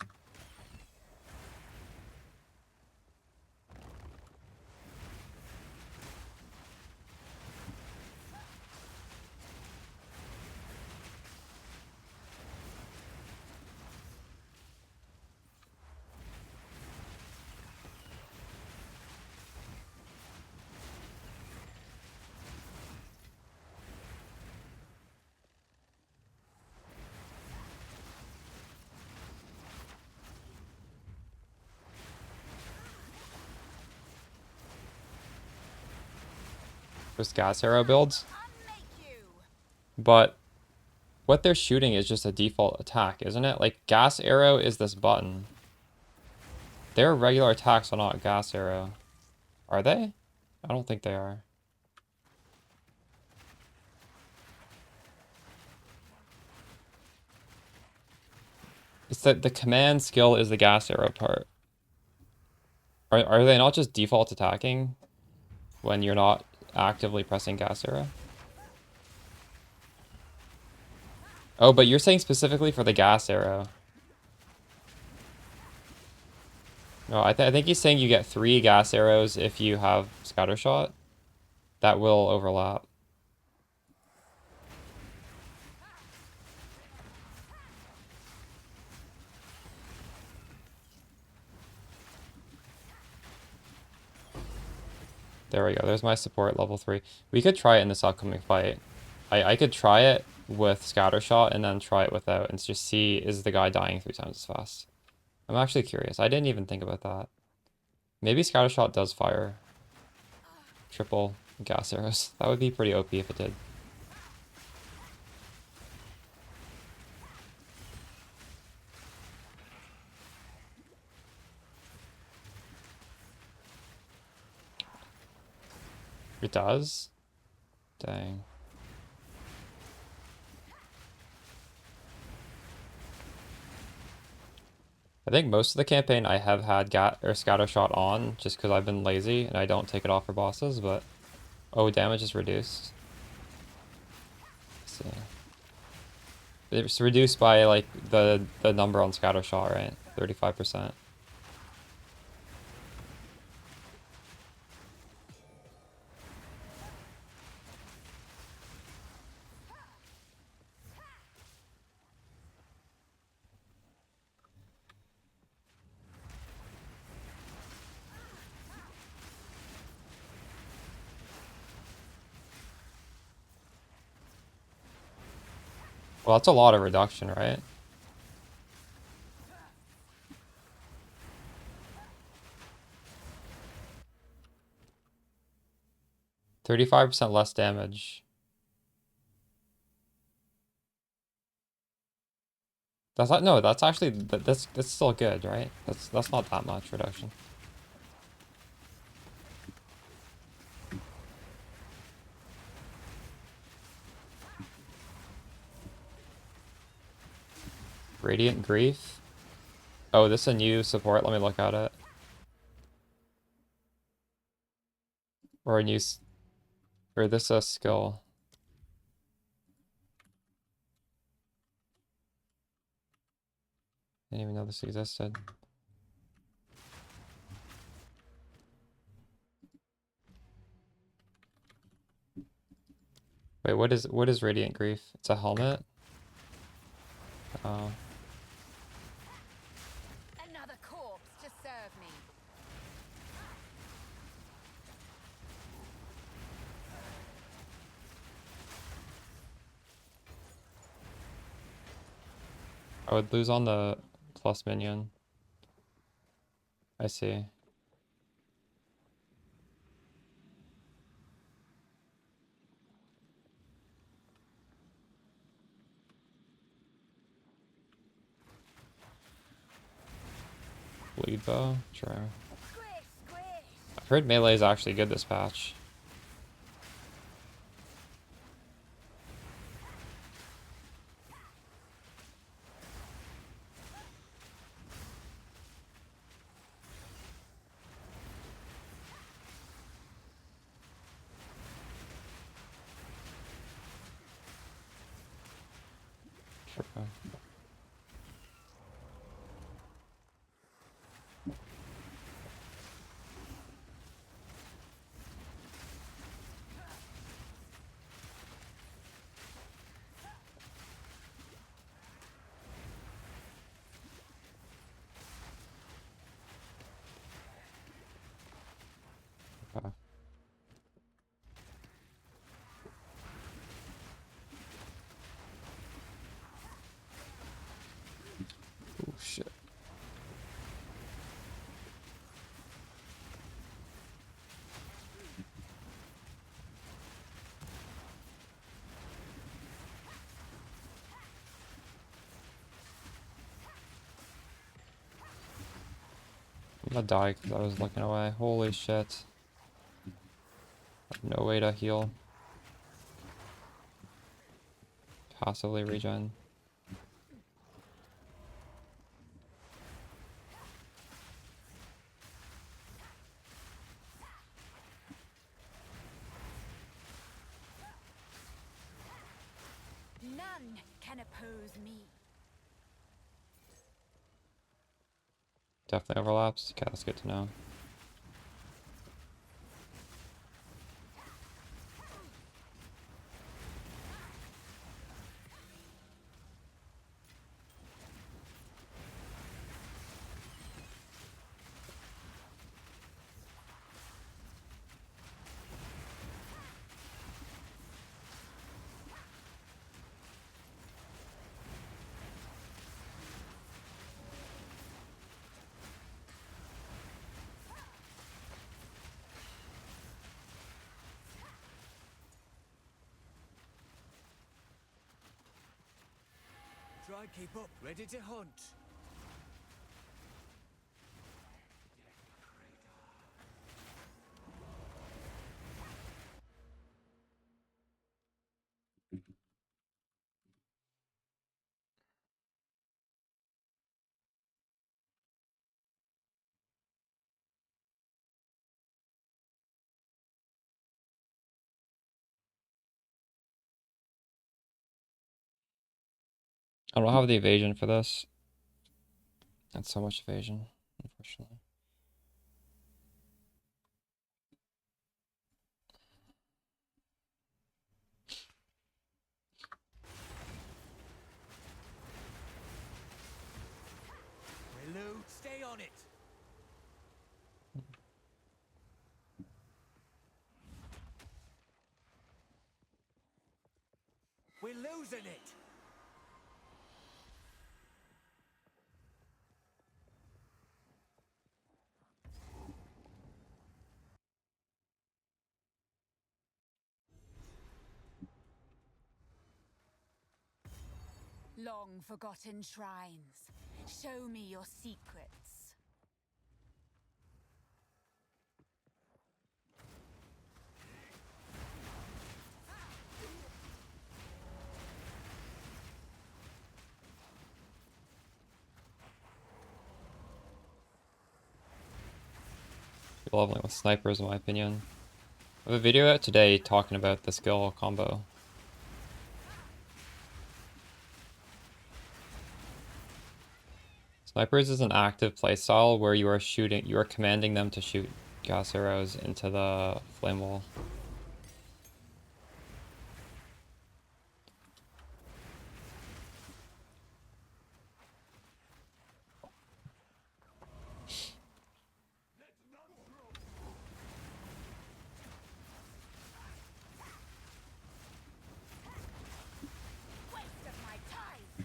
Just gas arrow builds. But what they're shooting is just a default attack, isn't it? Like, gas arrow is this button. Their regular attacks are not gas arrow. Are they? I don't think they are. It's that the command skill is the gas arrow part. Are they not just default attacking when you're not actively pressing gas arrow? Oh, but you're saying specifically for the gas arrow. No, I think he's saying you get 3 gas arrows if you have scatter shot. That will overlap. There we go. There's my support, level 3. We could try it in this upcoming fight. I could try it with Scattershot and then try it without and just see, is the guy dying 3 times as fast? I'm actually curious. I didn't even think about that. Maybe Scattershot does fire triple gas arrows. That would be pretty OP if it did. It does? Dang. I think most of the campaign I have had Scattershot on just because I've been lazy and I don't take it off for bosses, but oh, damage is reduced. Let's see. It's reduced by like the number on Scattershot, right? 35%. Well, that's a lot of reduction, right? %35 less damage. That's not, no, that's actually, that's still good, right? That's not that much reduction. Radiant Grief. Oh, this is a new support. Let me look at it. Or a new, or this is a skill. Didn't even know this existed. Wait, what is Radiant Grief? It's a helmet? Oh. Another corpse to serve me. I would lose on the plus minion. I see. Bleed bow? Sure. I've heard melee is actually good this patch. Sure. Okay. Oh shit. I'm gonna die because I was looking away. Holy shit. No way to heal. Passively regen. None can oppose me. Definitely overlaps. Okay, that's good to know. Try and keep up. Ready to hunt. I don't have the evasion for this. That's so much evasion, unfortunately. Reload. Stay on it. We're losing it. Long forgotten shrines. Show me your secrets. Leveling with snipers, in my opinion. I have a video out today talking about the skill combo. Snipers is an active playstyle where you are commanding them to shoot gas arrows into the flame wall. Waste of my time.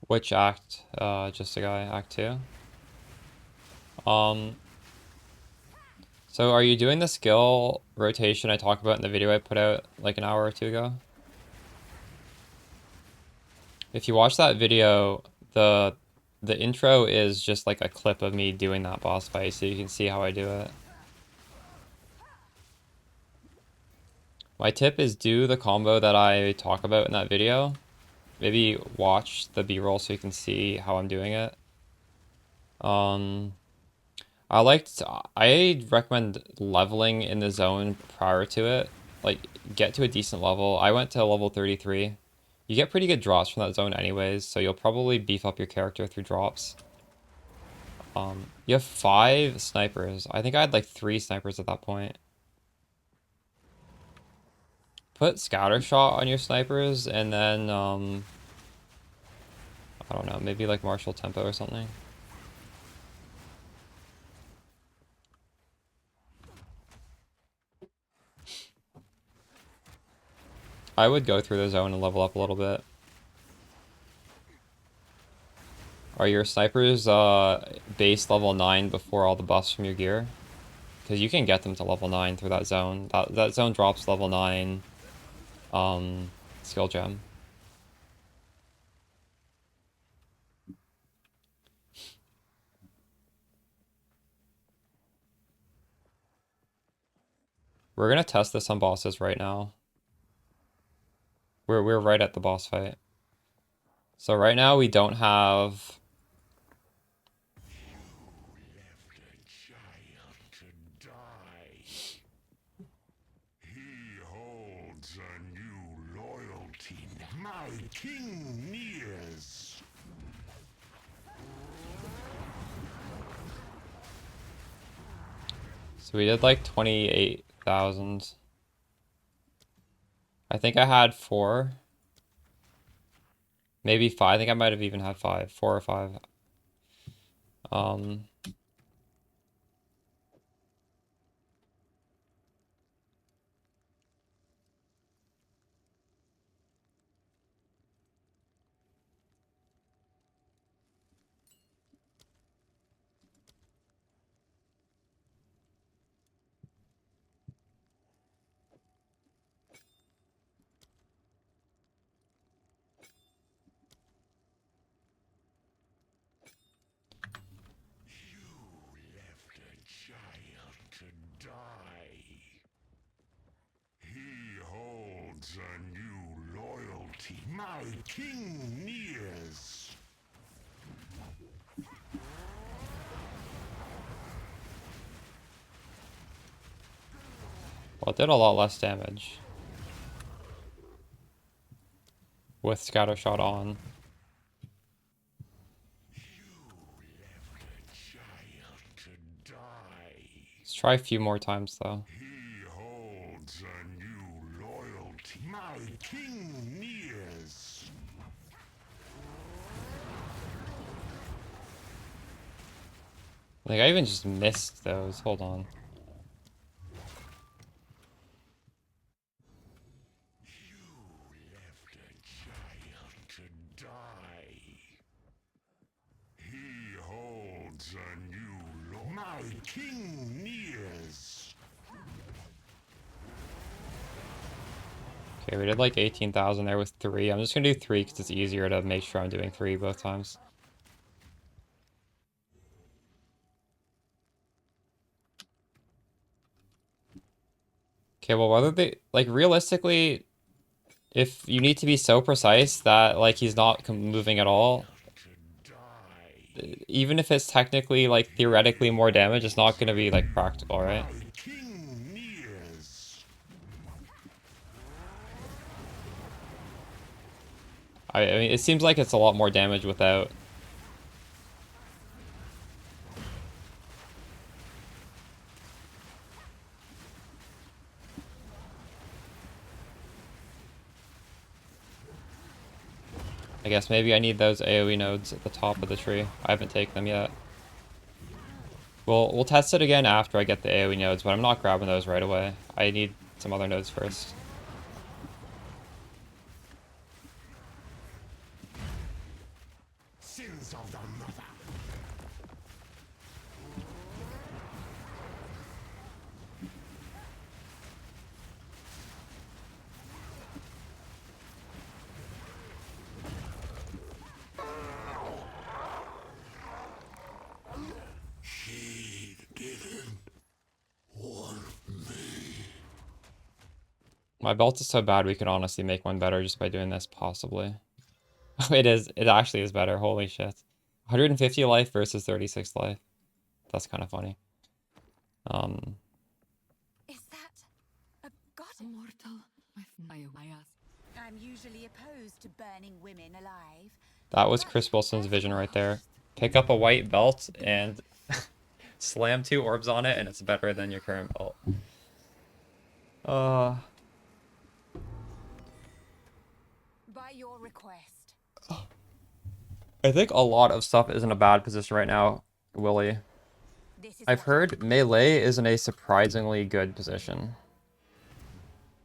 Which act? Just a guy, act 2. So are you doing the skill rotation I talked about in the video I put out like an hour or two ago? If you watch that video, the intro is just like a clip of me doing that boss fight, so you can see how I do it. My tip is do the combo that I talk about in that video. Maybe watch the B-roll so you can see how I'm doing it. I recommend leveling in the zone prior to it. Like, get to a decent level. I went to level 33. You get pretty good drops from that zone anyways, so you'll probably beef up your character through drops. You have 5 snipers. I think I had like 3 snipers at that point. Put scatter shot on your snipers and then, I don't know, maybe like martial tempo or something. I would go through the zone and level up a little bit. Are your snipers base level 9 before all the buffs from your gear? Because you can get them to level 9 through that zone. That zone drops level 9 skill gem. We're gonna test this on bosses right now. We're right at the boss fight. So right now we don't have... Holds a new loyalty. My king nears. So we did like 28,000. I think I had 4. Maybe 5. I think I might have even had 5. 4 or 5. loyalty. My king nears. Well, it did a lot less damage with scatter shot on. Let's try a few more times though. He holds a new loyalty. My king nears. Like I even just missed those. Hold on. He holds a new law. My king nears. Okay, we did like 18,000 there with 3. I'm just gonna do 3 because it's easier to make sure I'm doing 3 both times. Okay, well, whether they, like, realistically, if you need to be so precise that, like, he's not moving at all, even if it's technically, like, theoretically more damage, it's not gonna be, like, practical, right? I mean, it seems like it's a lot more damage without. I guess maybe I need those AoE nodes at the top of the tree. I haven't taken them yet. We'll test it again after I get the AoE nodes, but I'm not grabbing those right away. I need some other nodes first. Sins of the mother. He didn't want me. My belt is so bad we could honestly make one better just by doing this, possibly. It is. It actually is better. Holy shit. 150 life versus 36 life. That's kind of funny. Is that a god? Immortal with I'm usually opposed to burning women alive. That was Chris Wilson's vision right there. Pick up a white belt and slam 2 orbs on it, and it's better than your current belt. By your request. I think a lot of stuff is in a bad position right now, Willie. I've heard melee is in a surprisingly good position.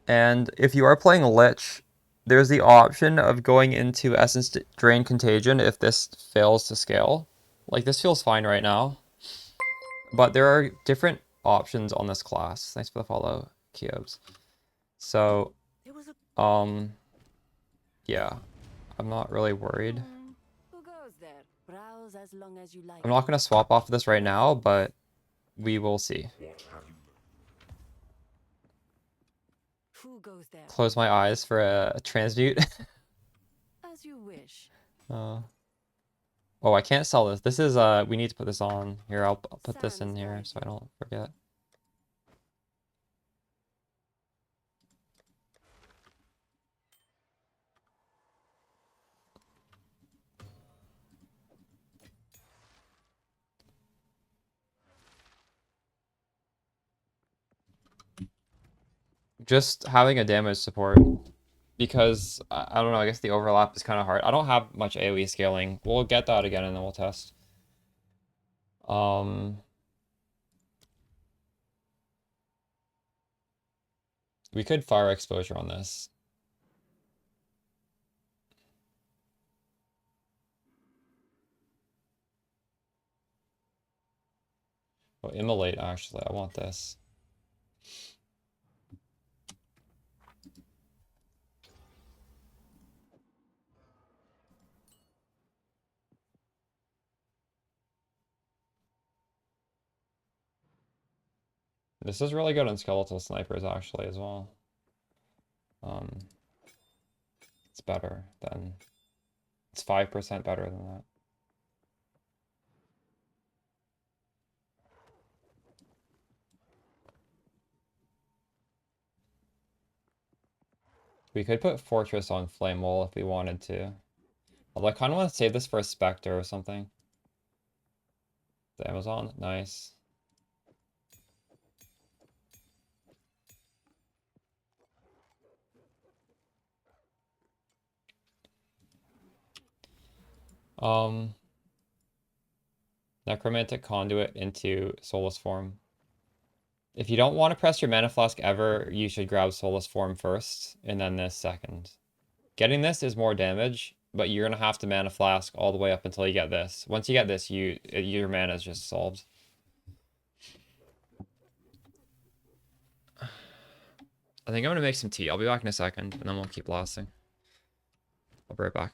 And if you are playing Lich, there's the option of going into Essence Drain Contagion if this fails to scale. Like, this feels fine right now. But there are different options on this class. Thanks for the follow, Kiobs. So, yeah. I'm not really worried. Who goes there? Browse as long as you like. I'm not going to swap off of this right now, but we will see. Who goes there? Close my eyes for a transmute. As you wish. Oh, I can't sell this. This is, we need to put this on. Here, I'll put this in here so I don't forget. Just having a damage support, because I don't know, I guess the overlap is kind of hard. I don't have much AoE scaling. We'll get that again and then we'll test. We could fire exposure on this. Oh, immolate, actually. I want this. This is really good on skeletal snipers, actually, as well. Let's It's better than... It's 5% better than that. We could put Fortress on Flame Wall if we wanted to. Although I kind of want to save this for a Spectre or something. The Amazon, nice. Necromantic Conduit into Soulless Form. If you don't want to press your Mana Flask ever, you should grab Soulless Form first, and then this second. Getting this is more damage, but you're going to have to Mana Flask all the way up until you get this. Once you get this, your mana is just solved. I think I'm going to make some tea. I'll be back in a second, and then we'll keep blasting. I'll be right back.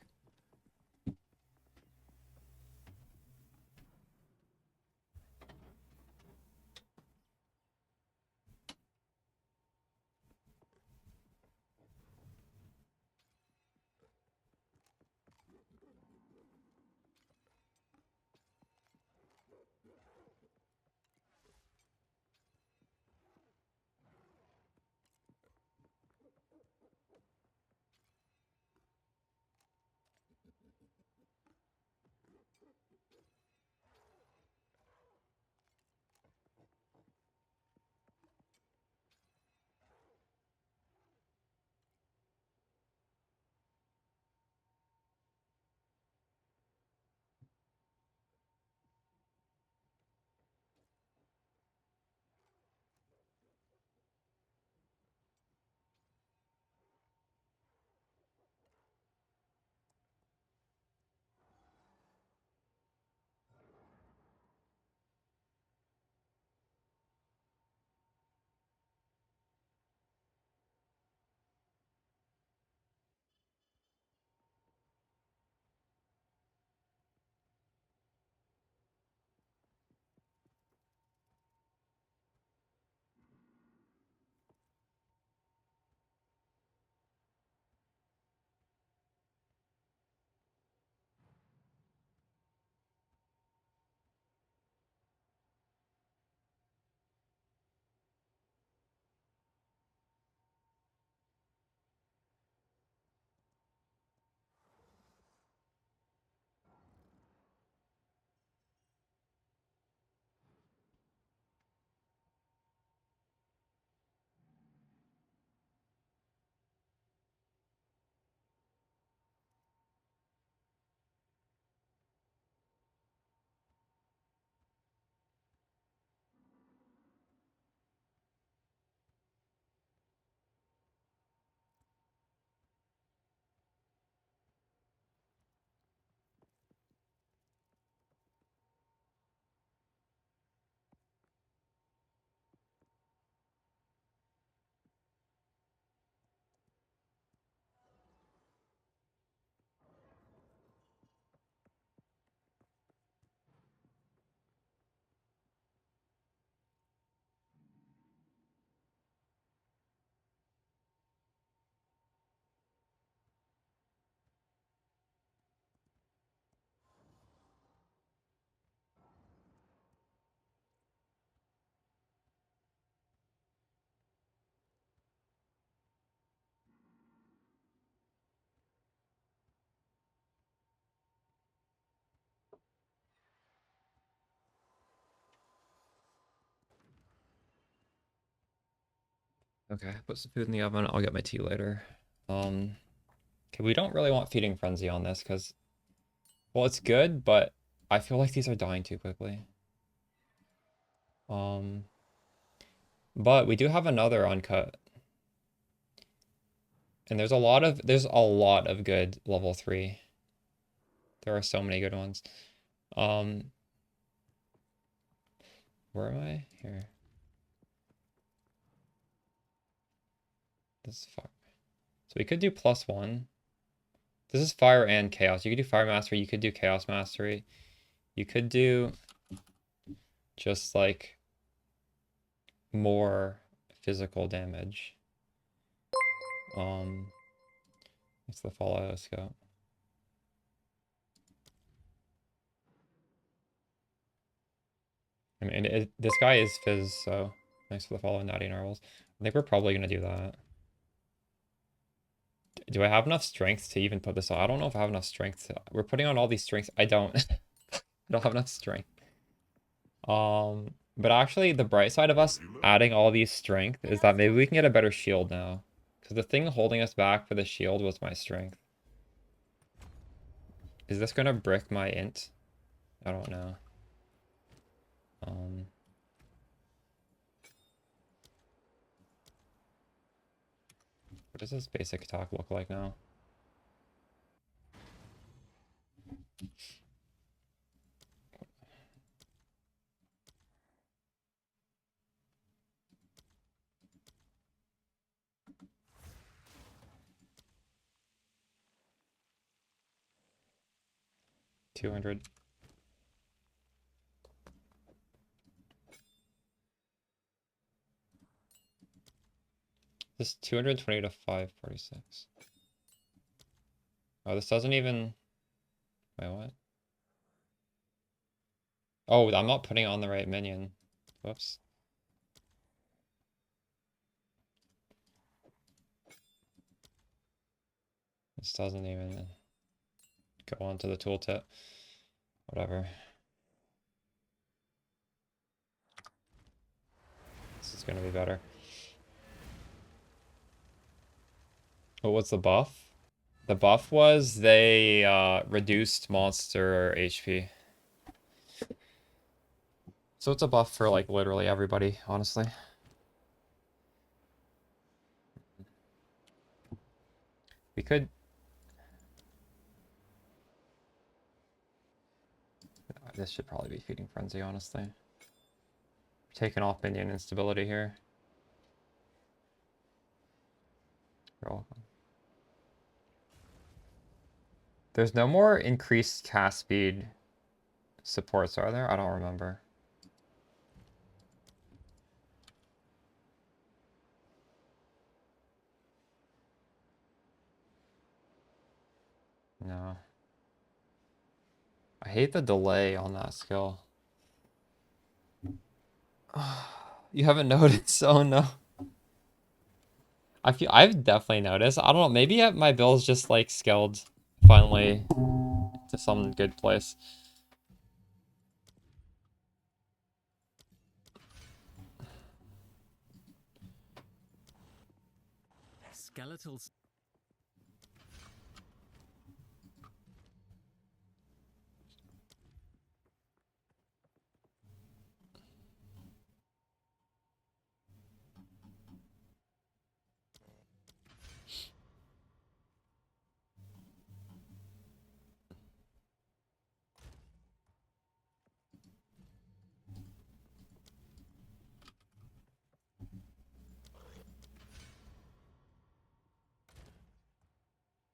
Okay, put some food in the oven. I'll get my tea later. Okay, we don't really want Feeding Frenzy on this because, well, it's good, but I feel like these are dying too quickly. But we do have another uncut. And there's a lot of good level 3. There are so many good ones. Where am I? Here. This is fuck. So we could do +1. This is Fire and Chaos. You could do Fire Mastery, you could do Chaos Mastery. You could do just like more physical damage. It's the follow scout. I mean, this guy is Fizz, so thanks for the follow, Natty Narwhals. I think we're probably gonna do that. Do I have enough strength to even put this on? I don't know if I have enough strength to... We're putting on all these strengths. I don't. I don't have enough strength. But actually, the bright side of us adding all these strength is that maybe we can get a better shield now. Because the thing holding us back for the shield was my strength. Is this gonna brick my int? I don't know. What does this basic attack look like now? $200. This 220 to 546. Oh, this doesn't even... Wait, what? Oh, I'm not putting on the right minion. Whoops. This doesn't even go onto the tooltip. Whatever. This is gonna be better. Oh, what's the buff? The buff was they reduced monster HP. So it's a buff for like literally everybody, honestly. We could... This should probably be Feeding Frenzy, honestly. Taking off minion instability here. You're welcome. There's no more increased cast speed supports, are there? I don't remember. No. I hate the delay on that skill. You haven't noticed? Oh no. I've definitely noticed. I don't know, maybe my build's just like scaled finally to some good place. Skeletals.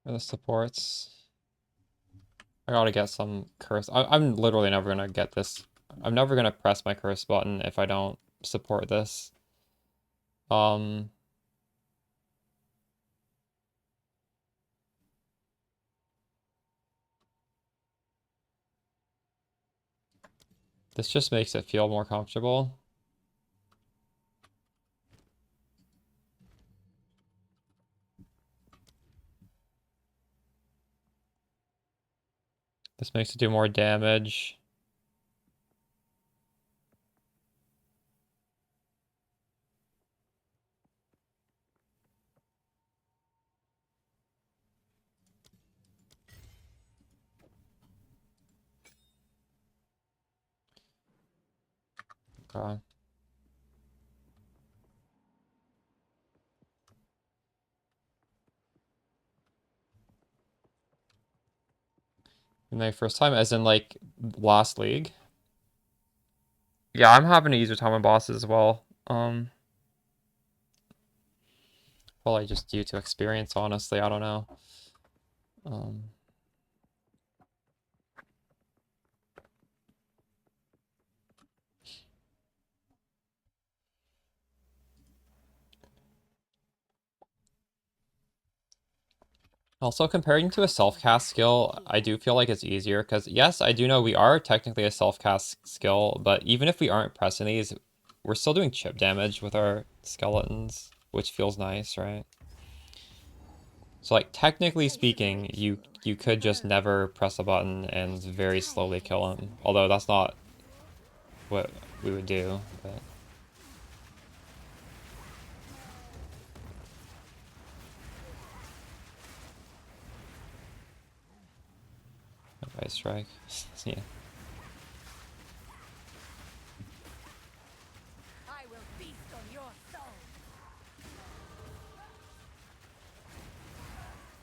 For the supports. I gotta get some curse. I'm literally never gonna get this. I'm never gonna press my curse button if I don't support this. This just makes it feel more comfortable. This makes it do more damage. Okay. My first time, as in like last league. Yeah, I'm having an easier time with bosses as well. Probably just due to experience, honestly. I don't know. Also, comparing to a self-cast skill, I do feel like it's easier, because yes, I do know we are technically a self-cast skill, but even if we aren't pressing these, we're still doing chip damage with our skeletons, which feels nice, right? So like, technically speaking, you could just never press a button and very slowly kill him, although that's not what we would do, but... Ice strike. Yeah. I will feast on your soul.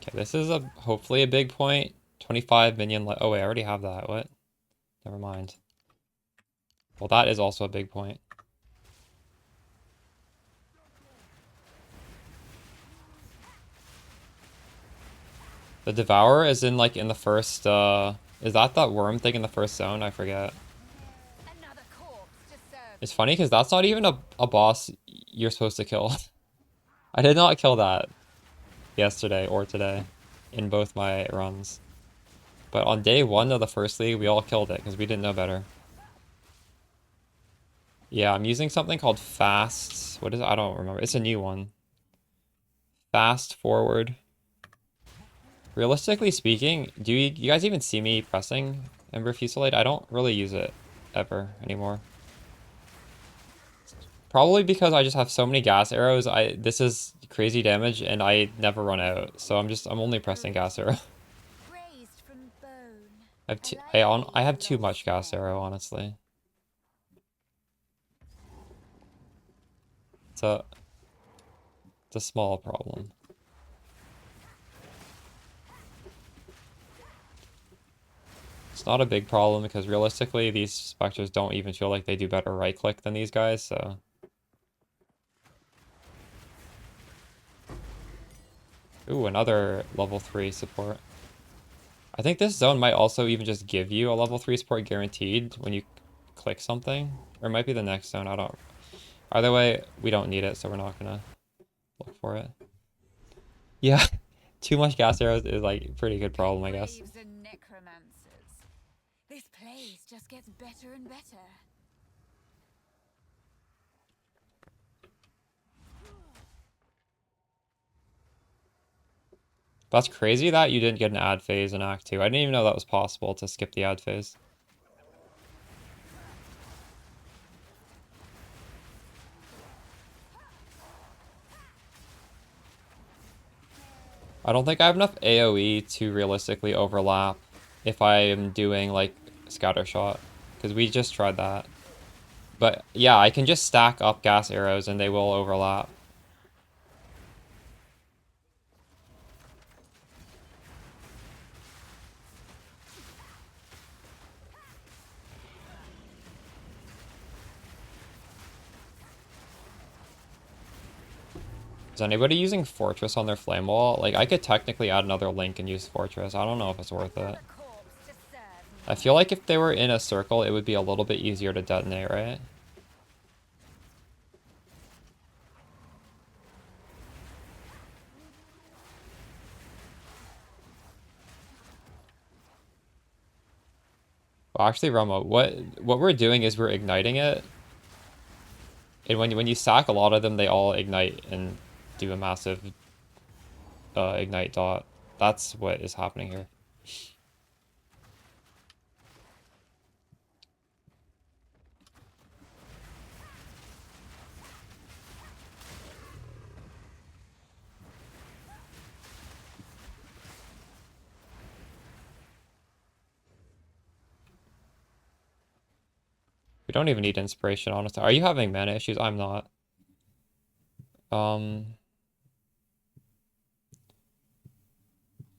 Okay, this is hopefully a big point. 25 minion oh wait, I already have that. What? Never mind. Well, that is also a big point. The Devourer is in like in the first is that worm thing in the first zone? I forget. Another corpse to serve. It's funny because that's not even a boss you're supposed to kill. I did not kill that yesterday or today in both my runs. But on day 1 of the first league, we all killed it because we didn't know better. Yeah, I'm using something called Fast. What is it? I don't remember. It's a new one. Fast forward. Realistically speaking, do you guys even see me pressing Ember Fusillade? I don't really use it ever anymore. Probably because I just have so many gas arrows. This is crazy damage and I never run out. So I'm only pressing gas arrow. Raised from bone. I have too much gas arrow, honestly. It's a small problem. It's not a big problem because realistically these Spectres don't even feel like they do better right click than these guys, so. Ooh, another level 3 support. I think this zone might also even just give you a level 3 support guaranteed when you click something. Or it might be the next zone, I don't... Either way, we don't need it, so we're not gonna look for it. Yeah, too much gas arrows is like a pretty good problem, I guess. Braves and necromancers. This place just gets better and better. That's crazy that you didn't get an ad phase in Act 2. I didn't even know that was possible to skip the ad phase. I don't think I have enough AoE to realistically overlap if I am doing like scatter shot, because we just tried that. But yeah, I can just stack up gas arrows and they will overlap. Is anybody using Fortress on their flame wall? Like, I could technically add another link and use Fortress. I don't know if it's worth it. I feel like if they were in a circle, it would be a little bit easier to detonate, right? Well, actually, Romo, what we're doing is we're igniting it. And when you sack a lot of them, they all ignite and do a massive ignite dot. That's what is happening here. We don't even need inspiration, honestly. Are you having mana issues? I'm not.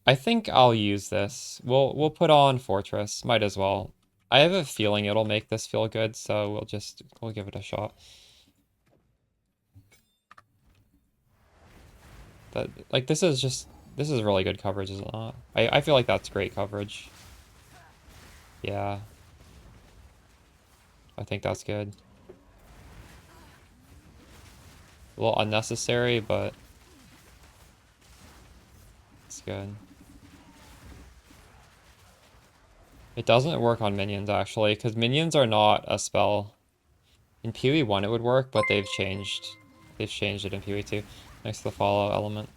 I think I'll use this. We'll put on Fortress. Might as well. I have a feeling it'll make this feel good, so we'll give it a shot. But like this is really good coverage, is it not? I feel like that's great coverage. Yeah. I think that's good. A little unnecessary, but it's good. It doesn't work on minions, actually, because minions are not a spell. In PoE 1 it would work, but they've changed. They've changed it in PoE 2. Next to the follow element.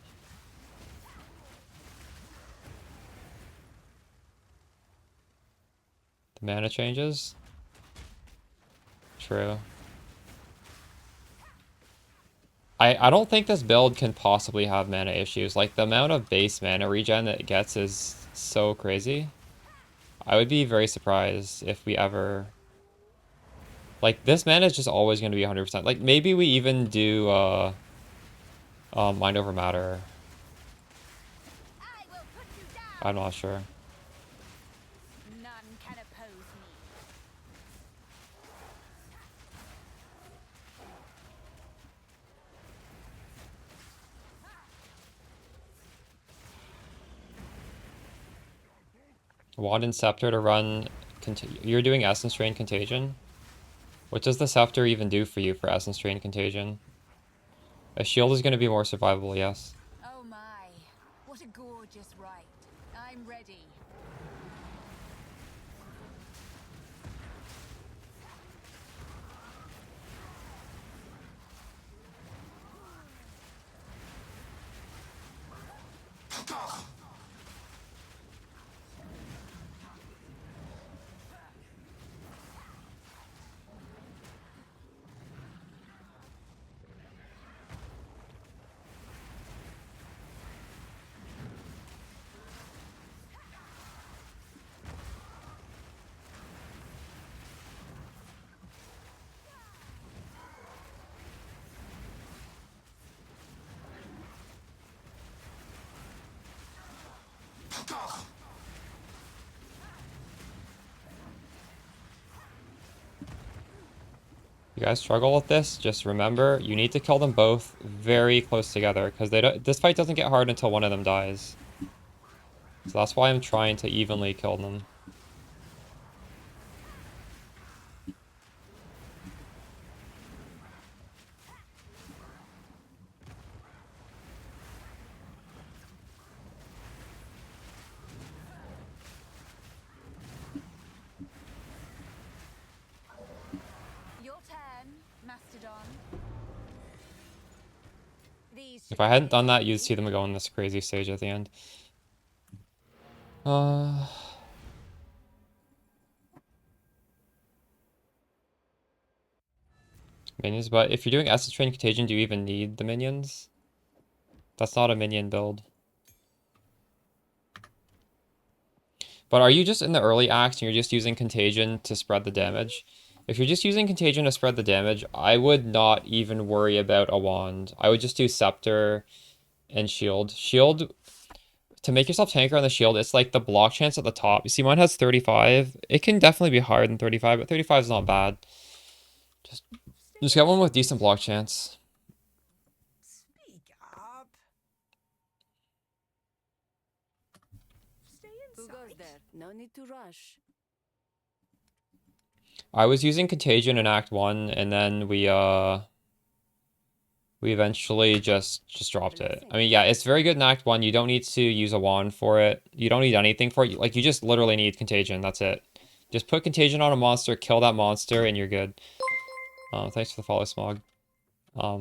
The mana changes? True. I don't think this build can possibly have mana issues. Like, the amount of base mana regen that it gets is so crazy. I would be very surprised if we ever... Like, this mana is just always going to be 100%. Like, maybe we even do, Mind over Matter. I'm not sure. None can oppose me. Wand and Scepter to run... You're doing Essence Drain Contagion? What does the Scepter even do for you for Essence Drain Contagion? A shield is going to be more survivable, yes. Oh my, what a gorgeous rite. I'm ready. You guys struggle with this, just remember, you need to kill them both very close together, because this fight doesn't get hard until one of them dies. So that's why I'm trying to evenly kill them. If I hadn't done that, you'd see them go on this crazy stage at the end. Minions, but if you're doing Essence Drain Contagion, do you even need the minions? That's not a minion build. But are you just in the early acts and you're just using Contagion to spread the damage? If you're just using Contagion to spread the damage, I would not even worry about a wand. I would just do Scepter and Shield. Shield, to make yourself tankier on the Shield, it's like the block chance at the top. You see mine has 35. It can definitely be higher than 35, but 35 is not bad. Just get one with decent block chance. Speak up. Stay inside. Who goes there? No need to rush. I was using Contagion in Act 1, and then we eventually just dropped it. I mean, yeah, it's very good in Act 1. You don't need to use a wand for it. You don't need anything for it. Like, you just literally need Contagion. That's it. Just put Contagion on a monster, kill that monster, and you're good. Thanks for the follow, Smog.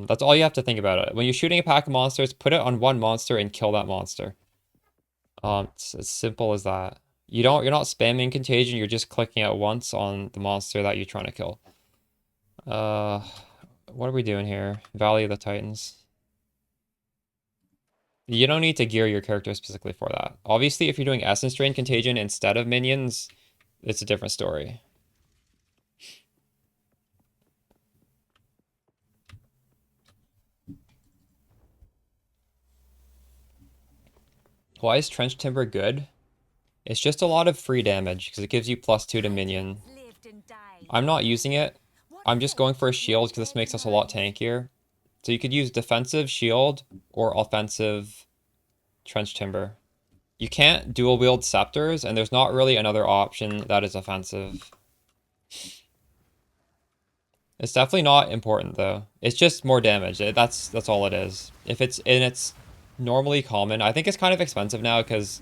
That's all you have to think about it. When you're shooting a pack of monsters, put it on one monster and kill that monster. It's as simple as that. You're not spamming Contagion, you're just clicking it once on the monster that you're trying to kill. What are we doing here? Valley of the Titans. You don't need to gear your character specifically for that. Obviously, if you're doing Essence Drain Contagion instead of minions, it's a different story. Why is Trench Timber good? It's just a lot of free damage, because it gives you +2 to minion. I'm not using it. I'm just going for a shield, because this makes us a lot tankier. So you could use defensive shield, or offensive Trench Timber. You can't dual wield scepters, and there's not really another option that is offensive. It's definitely not important, though. It's just more damage. That's all it is. If it's... And it's normally common. I think it's kind of expensive now, because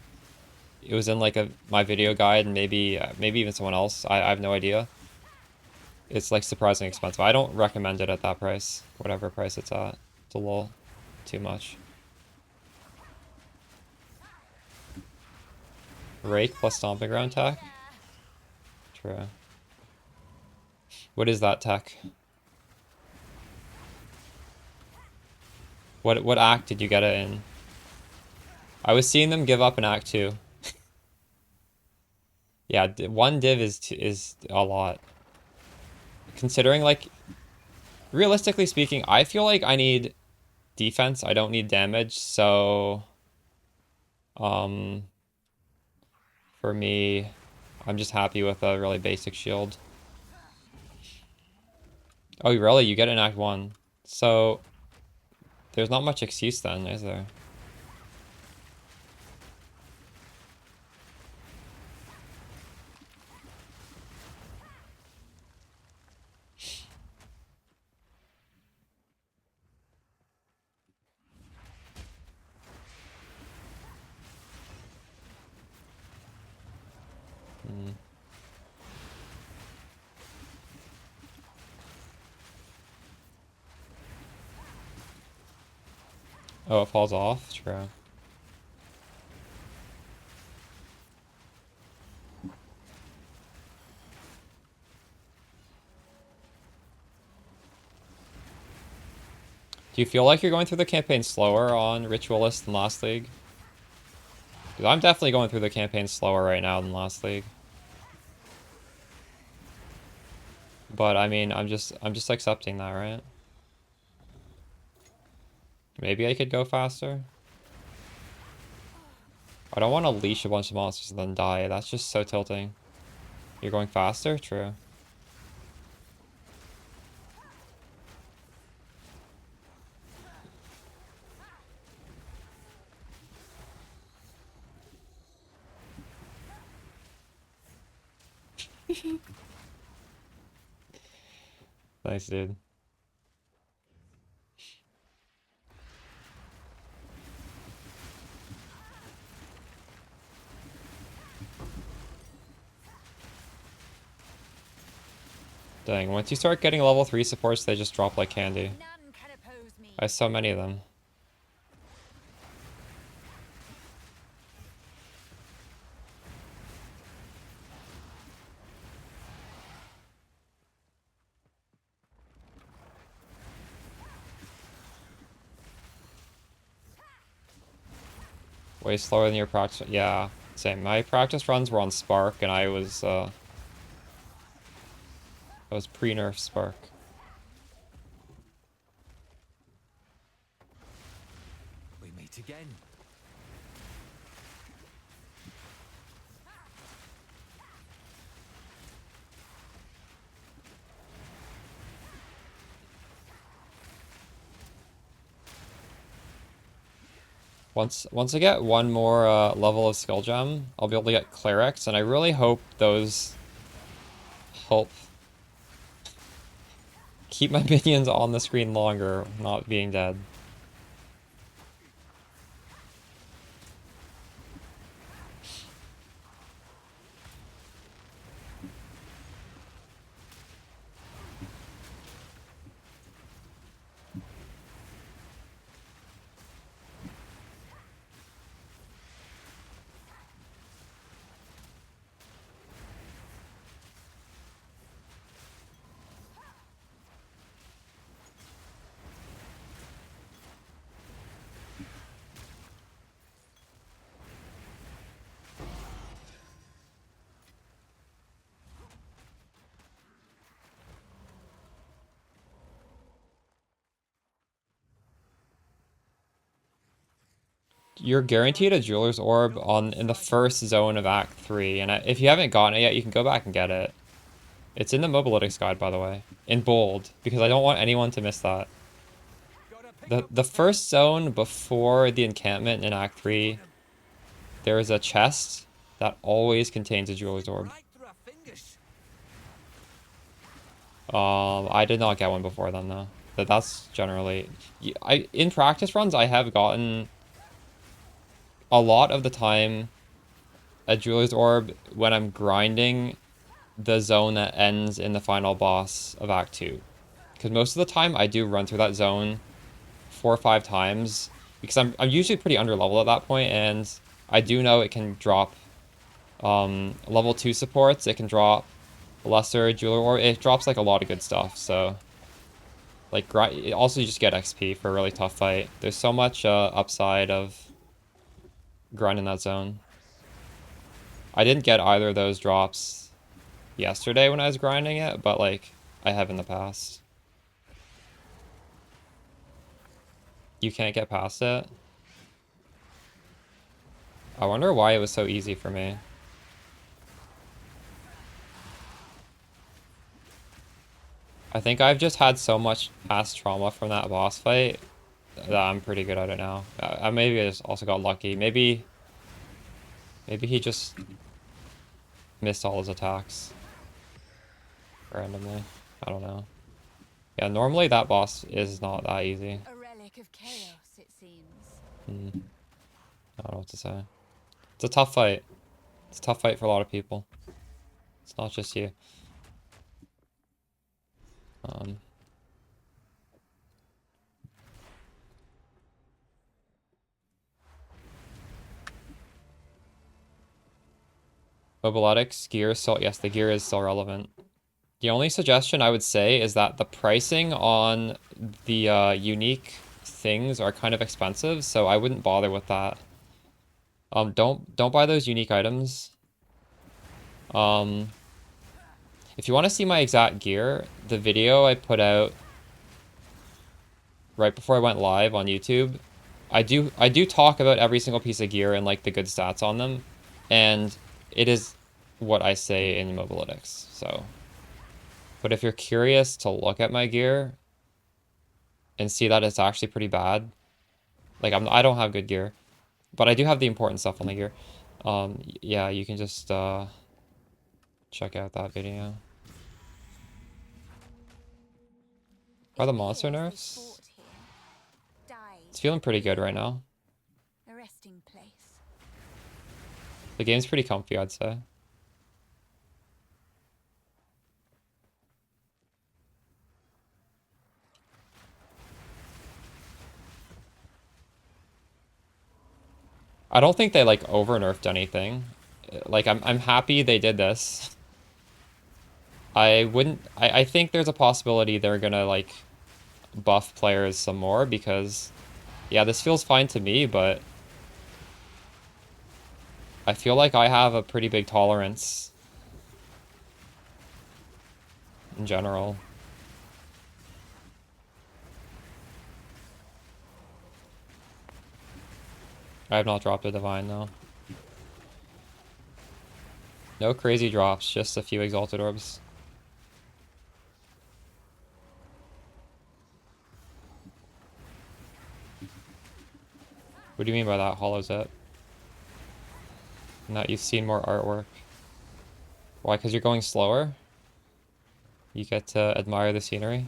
it was in like my video guide, and maybe even someone else. I have no idea. It's like surprisingly expensive. I don't recommend it at that price, whatever price it's at. It's a little too much. Rake plus stomping ground tech? True. What is that tech? What act did you get it in? I was seeing them give up in Act 2. Yeah, one div is a lot. Considering, like, realistically speaking, I feel like I need defense. I don't need damage, so for me, I'm just happy with a really basic shield. Oh, really? You get it in Act 1. So there's not much excuse then, is there? Oh, it falls off? True. Do you feel like you're going through the campaign slower on Ritualist than last league? Because I'm definitely going through the campaign slower right now than last league. But I mean, I'm just accepting that, right? Maybe I could go faster. I don't want to leash a bunch of monsters and then die. That's just so tilting. You're going faster? True. Nice, dude. Dang, once you start getting level 3 supports, they just drop like candy. I have so many of them. Way slower than your practice. Yeah, same. My practice runs were on Spark, and I was pre-nerf Spark. We meet again. Once I get one more level of skill gem, I'll be able to get clerics, and I really hope those help keep my minions on the screen longer, not being dead. You're guaranteed a Jeweler's Orb in the first zone of Act 3, and if you haven't gotten it yet, you can go back and get it. It's in the Mobalytics guide, by the way, in bold, because I don't want anyone to miss that. The first zone before the encampment in Act 3, there is a chest that always contains a Jeweler's Orb. I did not get one before then, though. That's generally... in practice runs, I have gotten... A lot of the time, a Jeweler's Orb when I'm grinding the zone that ends in the final boss of Act 2. Because most of the time I do run through that zone 4 or 5 times. Because I'm usually pretty under level at that point, and I do know it can drop level 2 supports, it can drop lesser Jeweler Orb, it drops like a lot of good stuff, so like also you just get XP for a really tough fight. There's so much upside of grinding that zone. I didn't get either of those drops yesterday when I was grinding it, but like I have in the past. You can't get past it? I wonder why it was so easy for me. I think I've just had so much past trauma from that boss fight that I'm pretty good at it now. Maybe I just also got lucky. Maybe he just missed all his attacks randomly. I don't know. Yeah, normally that boss is not that easy. A relic of chaos, it seems. I don't know what to say. It's a tough fight. It's a tough fight for a lot of people. It's not just you. Mobiletics, gear still, yes, the gear is still relevant. The only suggestion I would say is that the pricing on the unique things are kind of expensive, so I wouldn't bother with that. Don't buy those unique items. If you want to see my exact gear, the video I put out right before I went live on YouTube, I do talk about every single piece of gear and like the good stats on them, and it is what I say in Mobiletics. So, but if you're curious to look at my gear and see that it's actually pretty bad, like I don't have good gear, but I do have the important stuff on the gear. Yeah, you can just check out that video. Are the monster nerfs? It's feeling pretty good right now. A resting place. The game's pretty comfy, I'd say. I don't think they like over nerfed anything. Like I'm happy they did this. I think there's a possibility they're gonna like buff players some more because yeah, this feels fine to me, but I feel like I have a pretty big tolerance in general. I have not dropped a divine though. No crazy drops, just a few exalted orbs. What do you mean by that, Hollow's it? That you've seen more artwork. Why? Because you're going slower? You get to admire the scenery?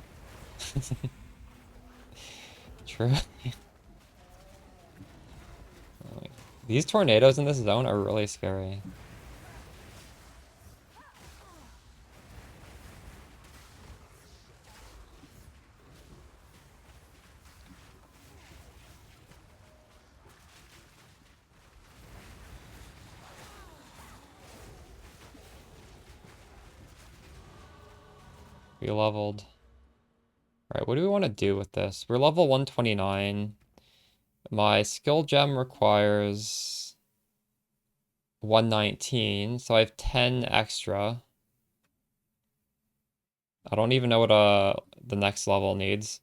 True. These tornadoes in this zone are really scary. We leveled. Alright, what do we want to do with this? We're level 129. My skill gem requires 119, so I have 10 extra. I don't even know what the next level needs.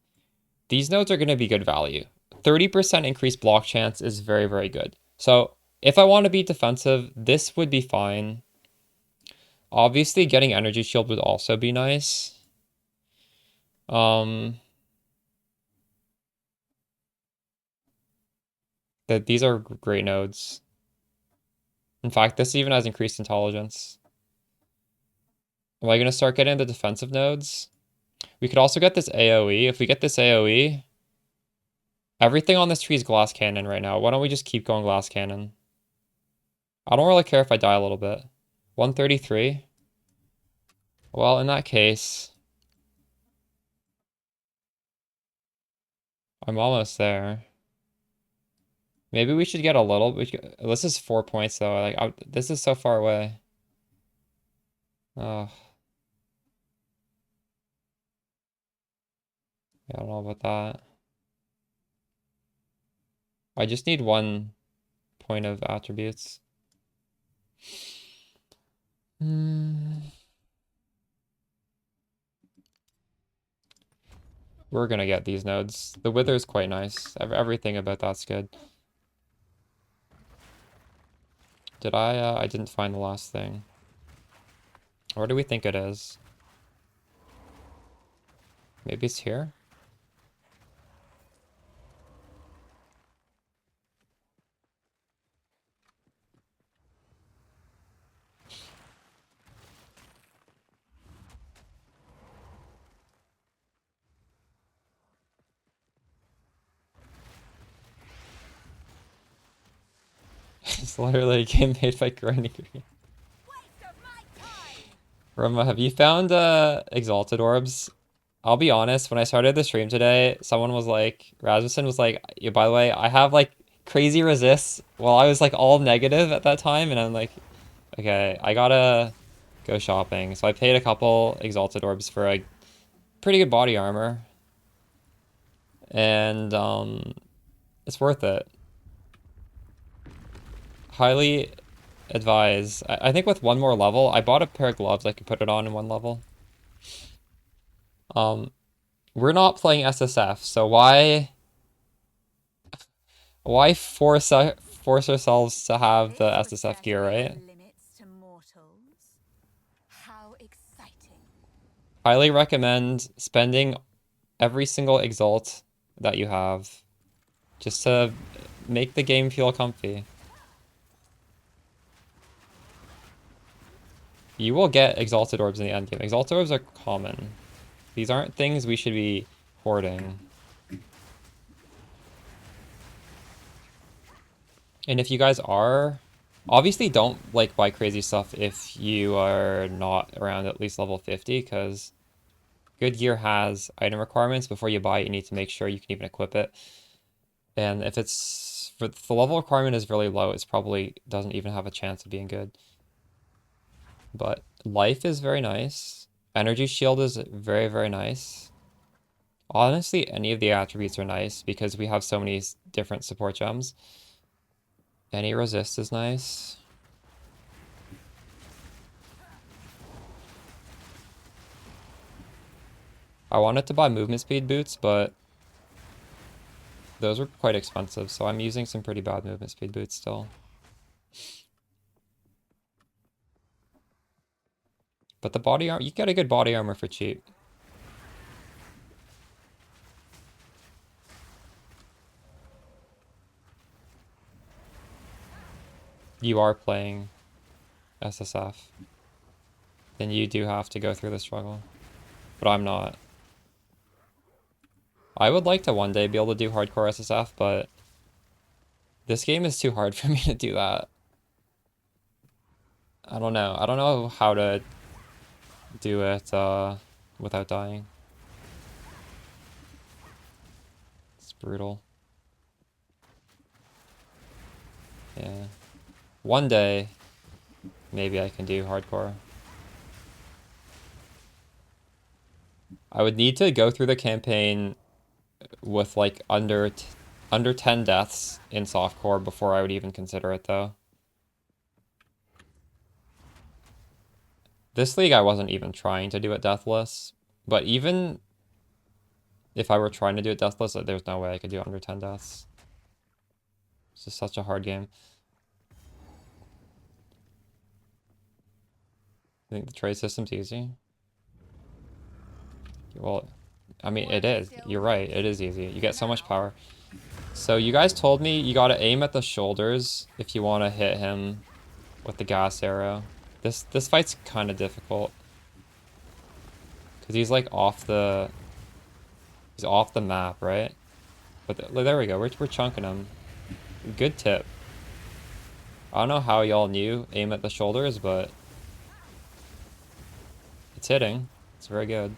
These nodes are going to be good value. 30% increased block chance is very, very good. So if I want to be defensive, this would be fine. Obviously, getting energy shield would also be nice. These are great nodes. In fact, this even has increased intelligence. Am I going to start getting the defensive nodes? We could also get this AoE. If we get this AoE, everything on this tree is glass cannon right now. Why don't we just keep going glass cannon? I don't really care if I die a little bit. 133? Well, in that case, I'm almost there. Maybe we should get a little. This is 4 points though. Like, this is so far away. Oh, yeah, I don't know about that. I just need 1 point of attributes. We're gonna get these nodes. The wither is quite nice. Everything about that's good. Did I didn't find the last thing. Where do we think it is? Maybe it's here? It's literally a game made by grinding. Roma, have you found exalted orbs? I'll be honest, when I started the stream today, someone was like, Rasmussen was like, yeah, by the way, I have like crazy resists. Well, I was like all negative at that time, and I'm like, okay, I gotta go shopping. So I paid a couple exalted orbs for a pretty good body armor. And it's worth it. Highly advise. I think with 1 more level, I bought a pair of gloves I could put it on in 1 level. We're not playing SSF, so why force ourselves to have the SSF gear, right? How exciting. Highly recommend spending every single exalt that you have just to make the game feel comfy. You will get exalted orbs in the endgame. Exalted orbs are common. These aren't things we should be hoarding. And if you guys are, obviously don't like buy crazy stuff if you are not around at least level 50, because good gear has item requirements. Before you buy it, you need to make sure you can even equip it. And if it's, if the level requirement is really low, it's probably doesn't even have a chance of being good. But life is very nice. Energy shield is very, very nice. Honestly, any of the attributes are nice because we have so many different support gems. Any resist is nice. I wanted to buy movement speed boots, but those were quite expensive, so I'm using some pretty bad movement speed boots still. But the body armor, you get a good body armor for cheap. You are playing SSF, then you do have to go through the struggle. But I'm not. I would like to one day be able to do hardcore SSF, but this game is too hard for me to do that. I don't know. I don't know how to do it without dying. It's brutal. Yeah. One day, maybe I can do hardcore. I would need to go through the campaign with like under 10 deaths in softcore before I would even consider it though. This league I wasn't even trying to do it deathless, but even if I were trying to do it deathless, there's no way I could do under 10 deaths. It's just such a hard game. I think the trade system's easy. Well, I mean, it is. You're right. It is easy. You get so much power. So you guys told me you gotta aim at the shoulders if you want to hit him with the gas arrow. This fight's kind of difficult because he's like off the map, right? But there we go. We're chunking him. Good tip. I don't know how y'all knew aim at the shoulders, but it's hitting. It's very good.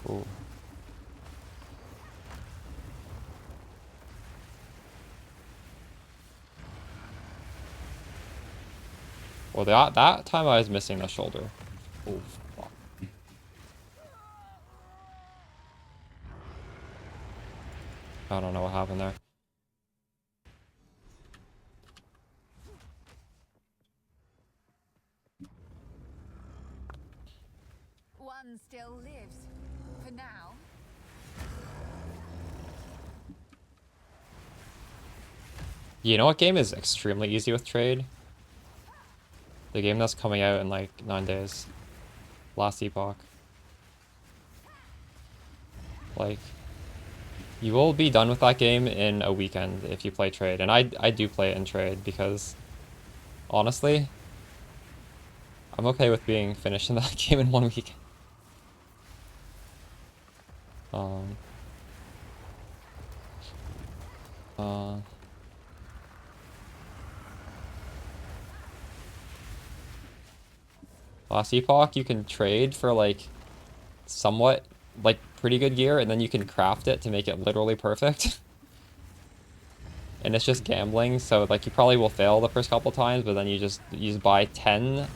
Ooh. Well, that time I was missing the shoulder. Ooh, fuck. I don't know what happened there. One still lives. For now. You know what game is extremely easy with trade? The game that's coming out in like 9 days. Last Epoch. Like, you will be done with that game in a weekend if you play trade. And I do play it in trade because, honestly, I'm okay with being finished in that game in 1 weekend. Last Epoch, you can trade for like somewhat like pretty good gear, and then you can craft it to make it literally perfect. And it's just gambling, so like you probably will fail the first couple times, but then you just buy 10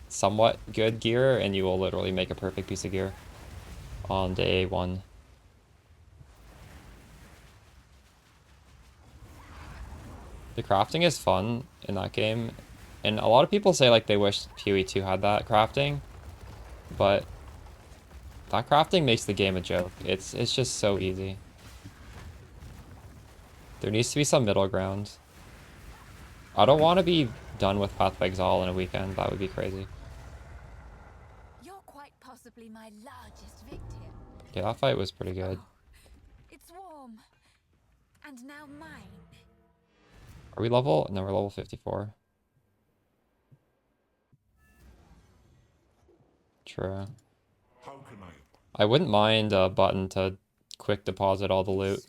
somewhat good gear, and you will literally make a perfect piece of gear on day 1. The crafting is fun in that game, and a lot of people say like they wish PoE 2 had that crafting, but that crafting makes the game a joke. It's just so easy. There needs to be some middle ground. I don't want to be done with Path of Exile in a weekend. That would be crazy. You're quite possibly my largest victim. Yeah, that fight was pretty good. It's warm. And now mine. Are we level? No, we're level 54. True. How can I wouldn't mind a button to quick deposit all the loot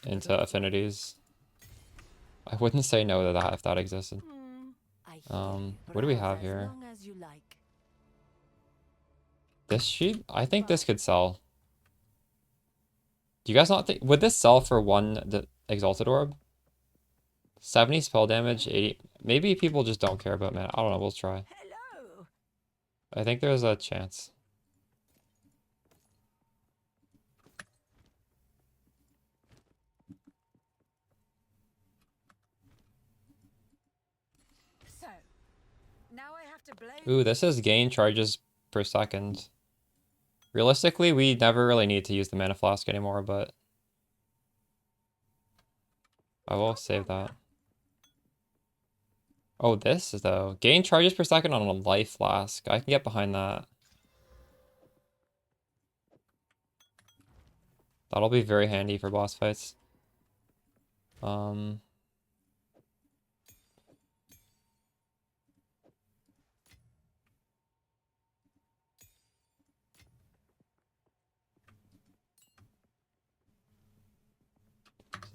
into affinities. I wouldn't say no to that if that existed. What do we have here? This sheet? I think this could sell. Do you guys not think... Would this sell for 1 Exalted Orb? 70 spell damage, 80... Maybe people just don't care about mana. I don't know, we'll try. I think there's a chance. So, now I have to blow. Ooh, this is gain charges per second. Realistically, we never really need to use the mana flask anymore, but I will save that. Oh, this though. Gain charges per second on a life flask. I can get behind that. That'll be very handy for boss fights.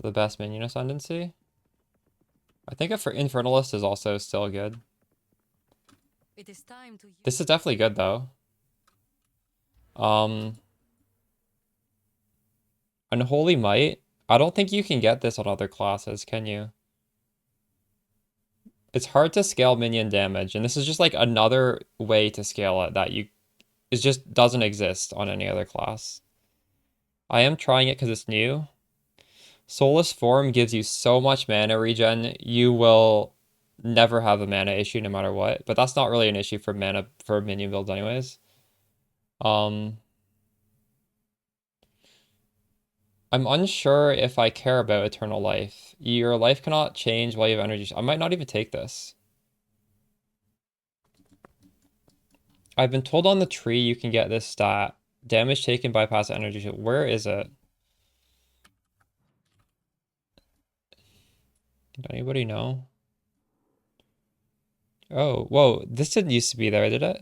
The best minion ascendancy. I think for Infernalist is also still good. It is time to This is definitely good though. Unholy Might. I don't think you can get this on other classes, can you? It's hard to scale minion damage, and this is just like another way to scale it that it just doesn't exist on any other class. I am trying it because it's new. Soulless Form gives you so much mana regen, you will never have a mana issue no matter what. But that's not really an issue for minion builds anyways. I'm unsure if I care about Eternal Life. Your life cannot change while you have energy. I might not even take this. I've been told on the tree you can get this stat. Damage taken bypass energy. Where is it? Did anybody know? Oh, whoa. This didn't used to be there, did it?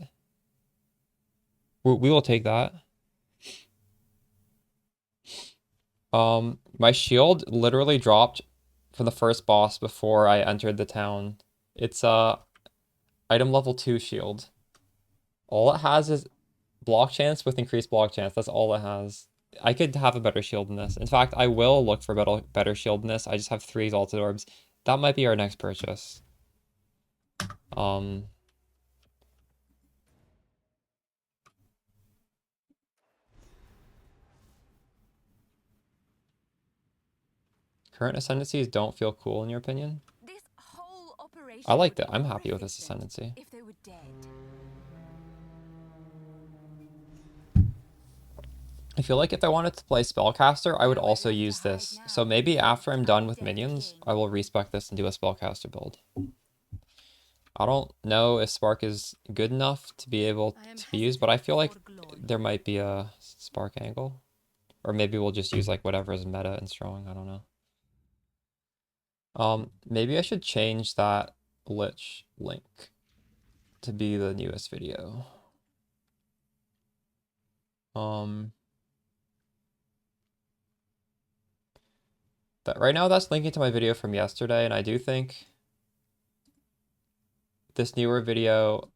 We will take that. My shield literally dropped from the first boss before I entered the town. It's item level 2 shield. All it has is block chance with increased block chance. That's all it has. I could have a better shield than this. In fact, I will look for better shield than this. I just have 3 exalted orbs. That might be our next purchase. Current ascendancies don't feel cool in your opinion? This whole operation I like would that. be I'm happy with horrific this ascendancy. if they were dead. I feel like if I wanted to play Spellcaster, I would also use this. So maybe after I'm done with minions, I will respec this and do a Spellcaster build. I don't know if Spark is good enough to be able to be used, but I feel like there might be a Spark angle. Or maybe we'll just use like whatever is meta and strong, I don't know. Maybe I should change that Lich link to be the newest video. That right now that's linking to my video from yesterday, and I do think this newer video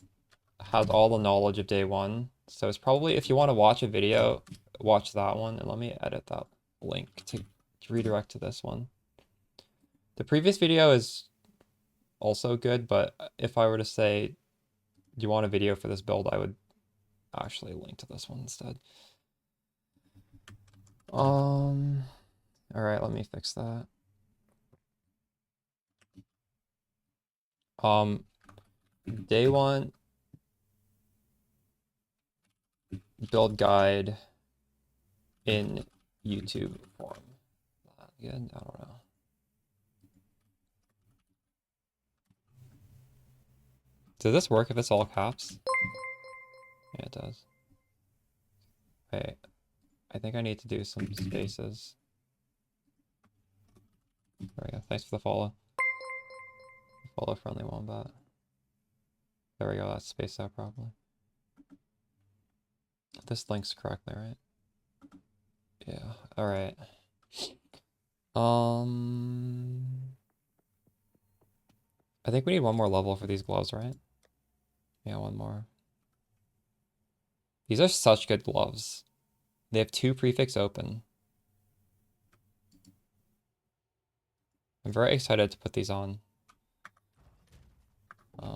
has all the knowledge of day 1. So it's probably, if you want to watch a video, watch that one, and let me edit that link to redirect to this one. The previous video is also good, but if I were to say, do you want a video for this build, I would actually link to this one instead. Alright, let me fix that. Day 1 build guide in YouTube form. Again, I don't know. Does this work if it's all caps? Yeah, it does. Wait, I think I need to do some spaces. There we go. Thanks for the follow. Follow friendly wombat. There we go. That's spaced out properly. This links correctly, right? Yeah. All right. I think we need one more level for these gloves, right? Yeah, one more. These are such good gloves. They have 2 prefix open. I'm very excited to put these on.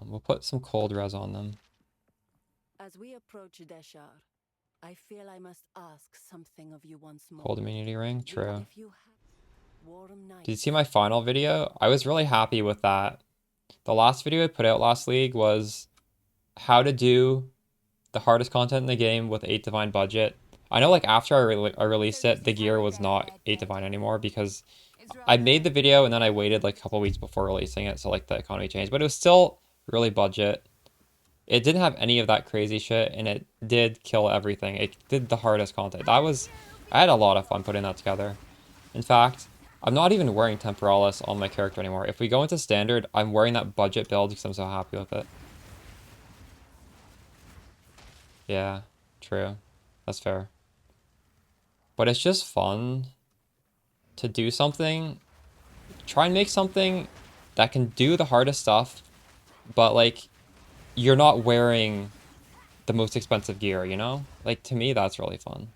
We'll put some cold res on them. As we approach Deshar, I feel I must ask something of you once more. Cold immunity ring? True. If you Warm nights. Did you see my final video? I was really happy with that. The last video I put out last league was how to do the hardest content in the game with 8 divine budget. I know like after I released it, the gear was not 8 divine anymore because I made the video and then I waited like a couple weeks before releasing it, so like the economy changed, but it was still really budget. It didn't have any of that crazy shit, and it did kill everything. It did the hardest content. I had a lot of fun putting that together. In fact, I'm not even wearing Temporalis on my character anymore. If we go into standard, I'm wearing that budget build because I'm so happy with it. Yeah, true. That's fair. But it's just fun to do something. Try and make something that can do the hardest stuff, but like you're not wearing the most expensive gear, you know? Like to me, that's really fun.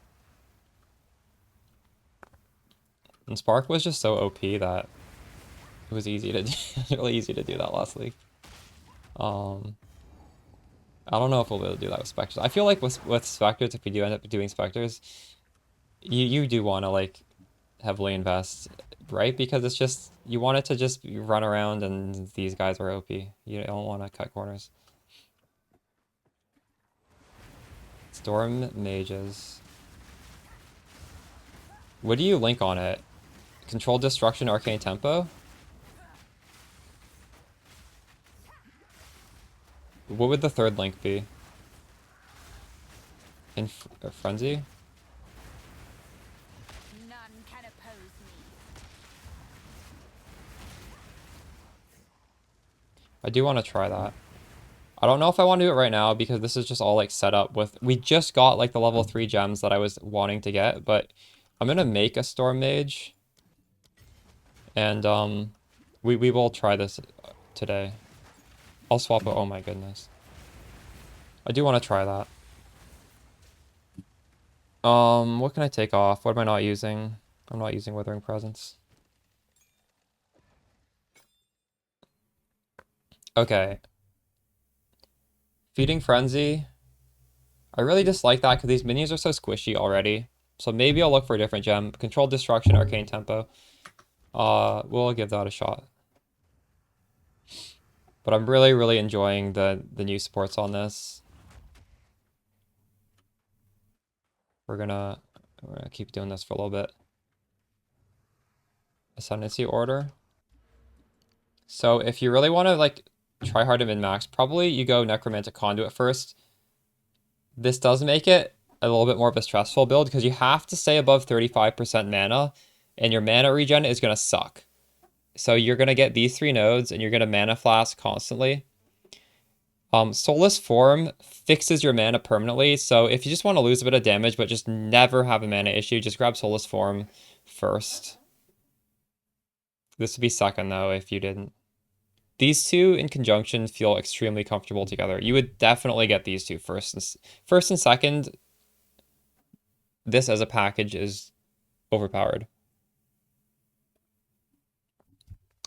And Spark was just so OP that it was easy to do, really easy to do that last league. I don't know if we'll be able to do that with Spectres. I feel like with Spectres, if we do end up doing Spectres, you do want to like heavily invest, right? Because it's just, you want it to just run around and these guys are OP. You don't want to cut corners. Storm Mages. What do you link on it? Controlled Destruction, Arcane Tempo? What would the third link be? In Frenzy? None can oppose me. I do want to try that. I don't know if I want to do it right now because this is just all like set up with, we just got like the level 3 gems that I was wanting to get, but I'm gonna make a Storm Mage. And we will try this today. I'll swap it. Oh my goodness. I do want to try that. What can I take off? What am I not using? I'm not using Withering Presence. Okay. Feeding Frenzy. I really dislike that because these minions are so squishy already. So maybe I'll look for a different gem. Controlled Destruction, Arcane Tempo. We'll give that a shot. But I'm really, really enjoying the new supports on this. We're gonna keep doing this for a little bit. Ascendancy Order. So if you really want to like try hard to min-max, probably you go Necromantic Conduit first. This does make it a little bit more of a stressful build because you have to stay above 35% mana and your mana regen is going to suck. So you're going to get these 3 nodes and you're going to mana flask constantly. Soulless Form fixes your mana permanently. So if you just want to lose a bit of damage but just never have a mana issue, just grab Soulless Form first. This would be second though if you didn't. These two in conjunction feel extremely comfortable together. You would definitely get these two first and second. This as a package is overpowered.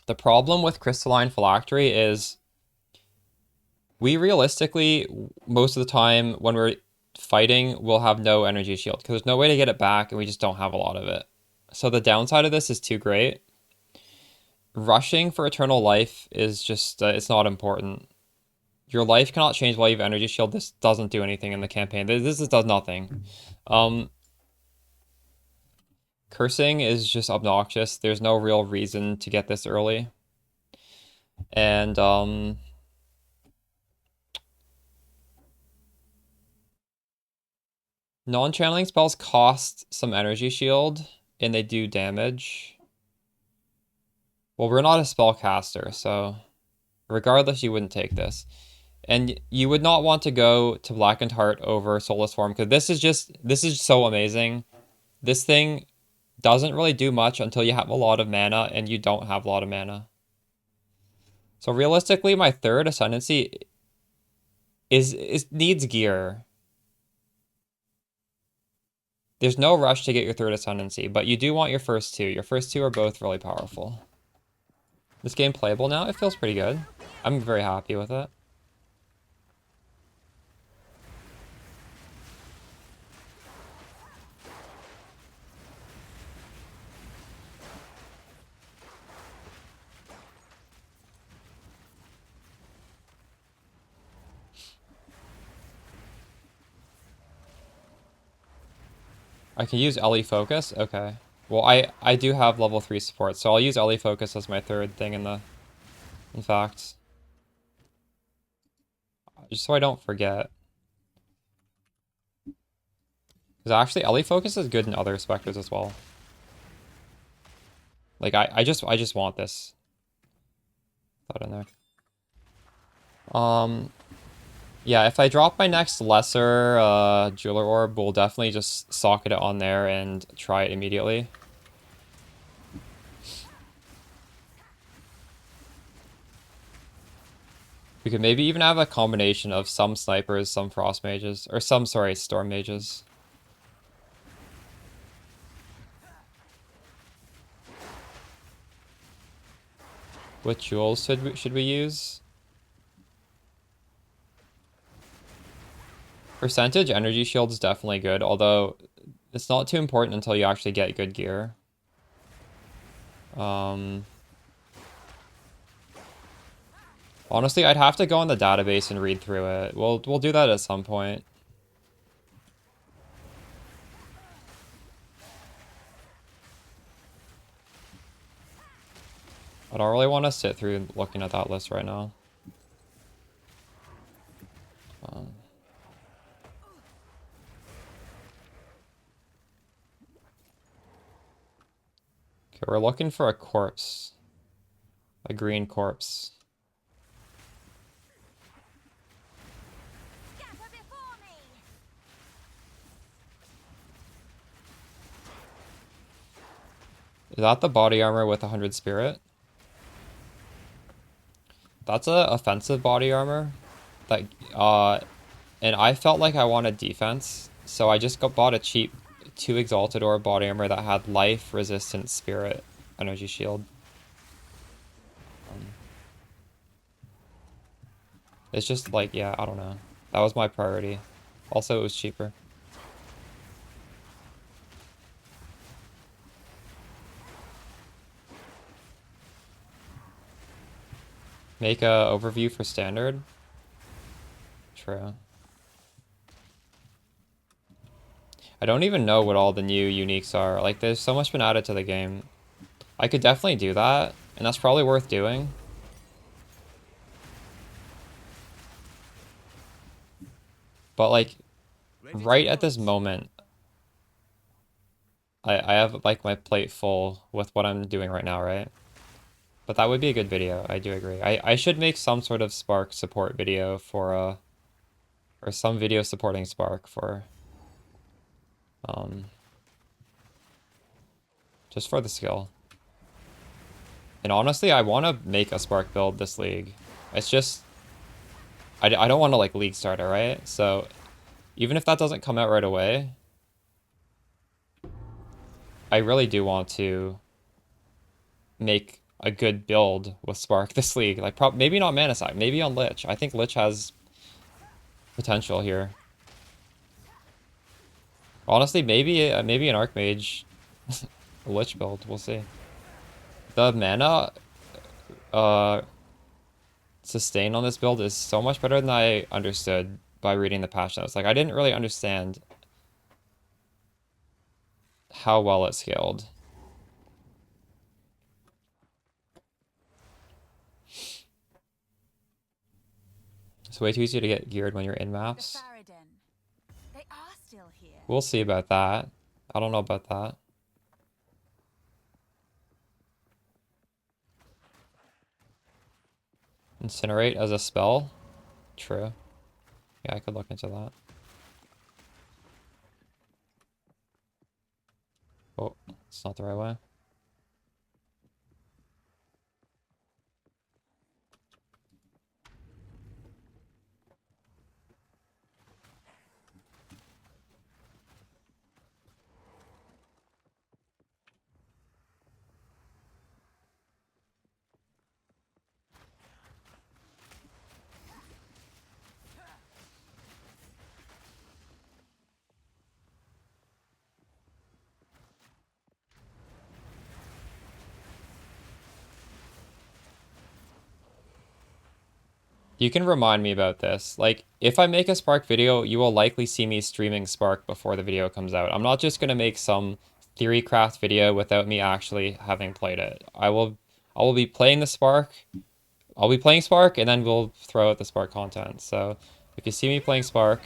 The problem with Crystalline Phylactery is we realistically, most of the time when we're fighting, we'll have no energy shield because there's no way to get it back and we just don't have a lot of it. So the downside of this is too great. Rushing for Eternal Life is just, it's not important. Your life cannot change while you have Energy Shield. This doesn't do anything in the campaign. This does nothing. Cursing is just obnoxious. There's no real reason to get this early. And, non-channeling spells cost some Energy Shield, and they do damage. Well, we're not a spellcaster, so regardless, you wouldn't take this. And you would not want to go to Blackened Heart over Soulless Form, because this is so amazing. This thing doesn't really do much until you have a lot of mana, and you don't have a lot of mana. So realistically, my third Ascendancy needs gear. There's no rush to get your third Ascendancy, but you do want your first two. Your first two are both really powerful. This game playable now? It feels pretty good. I'm very happy with it. I can use Ellie Focus? Okay. Well, I do have level 3 support, so I'll use Ellie Focus as my third thing in fact. Just so I don't forget. Because actually, Ellie Focus is good in other Spectres as well. Like, I just want this. Put in there. Yeah, if I drop my next lesser Jeweler Orb, we'll definitely just socket it on there and try it immediately. We could maybe even have a combination of some snipers, some frost mages, or some, sorry, storm mages. What jewels should we use? Percentage energy shield is definitely good, although it's not too important until you actually get good gear. Honestly, I'd have to go in the database and read through it. We'll do that at some point. I don't really want to sit through looking at that list right now. Okay, we're looking for a corpse. A green corpse. Is that the body armor with 100 spirit? That's a offensive body armor. That and I felt like I wanted defense, so I just bought a cheap 2 Exalted Orb body armor that had life, resistance, spirit, energy shield. It's just like, yeah, I don't know. That was my priority. Also, it was cheaper. Make a overview for standard. True. I don't even know what all the new uniques are. Like, there's so much been added to the game. I could definitely do that, and that's probably worth doing. But, like, right at this moment, I have, like, my plate full with what I'm doing right now, right? But that would be a good video, I do agree. I should make some sort of Spark support video for, or some video supporting Spark for, just for the skill. And honestly, I want to make a Spark build this league. It's just, I don't want to, like, league starter, right? So, even if that doesn't come out right away, I really do want to make a good build with Spark this league. Like, maybe not Manasite, maybe on Lich. I think Lich has potential here. Honestly, maybe an Archmage Lich build. We'll see. The mana sustain on this build is so much better than I understood by reading the patch notes. Like, I didn't really understand how well it scaled. It's way too easy to get geared when you're in maps. They are still here. We'll see about that. I don't know about that. Incinerate as a spell? True. Yeah, I could look into that. Oh, it's not the right way. You can remind me about this. Like, if I make a Spark video, you will likely see me streaming Spark before the video comes out. I'm not just going to make some theorycraft video without me actually having played it. I will be playing the Spark. I'll be playing Spark, and then we'll throw out the Spark content. So, if you see me playing Spark,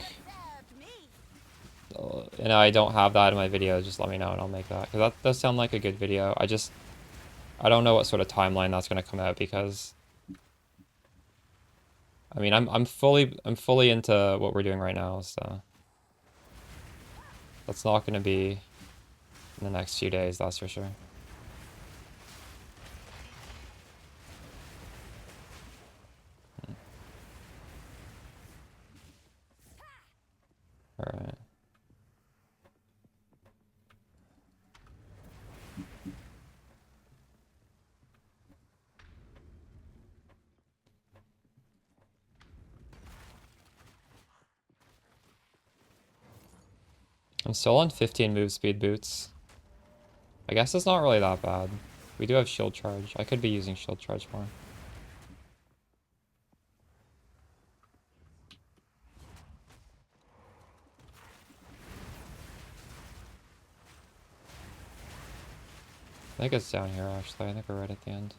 and I don't have that in my video, just let me know and I'll make that. Because that does sound like a good video. I don't know what sort of timeline that's going to come out, because I mean, I'm fully into what we're doing right now, so that's not going to be in the next few days, that's for sure. All right. I'm still on 15 move speed boots. I guess it's not really that bad. We do have shield charge. I could be using shield charge more. I think it's down here, actually. I think we're right at the end.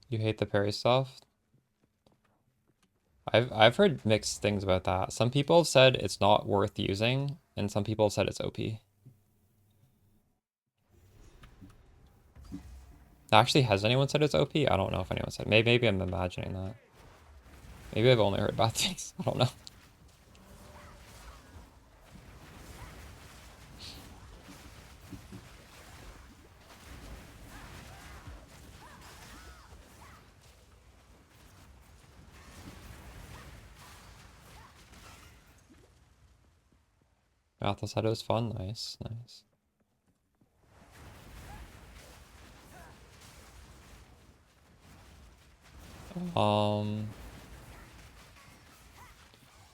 You hate the parry stuff? I've heard mixed things about that. Some people have said it's not worth using, and some people have said it's OP. Actually, has anyone said it's OP? I don't know if anyone said. Maybe I'm imagining that. Maybe I've only heard bad things. I don't know. Athos said it was fun. Nice, nice.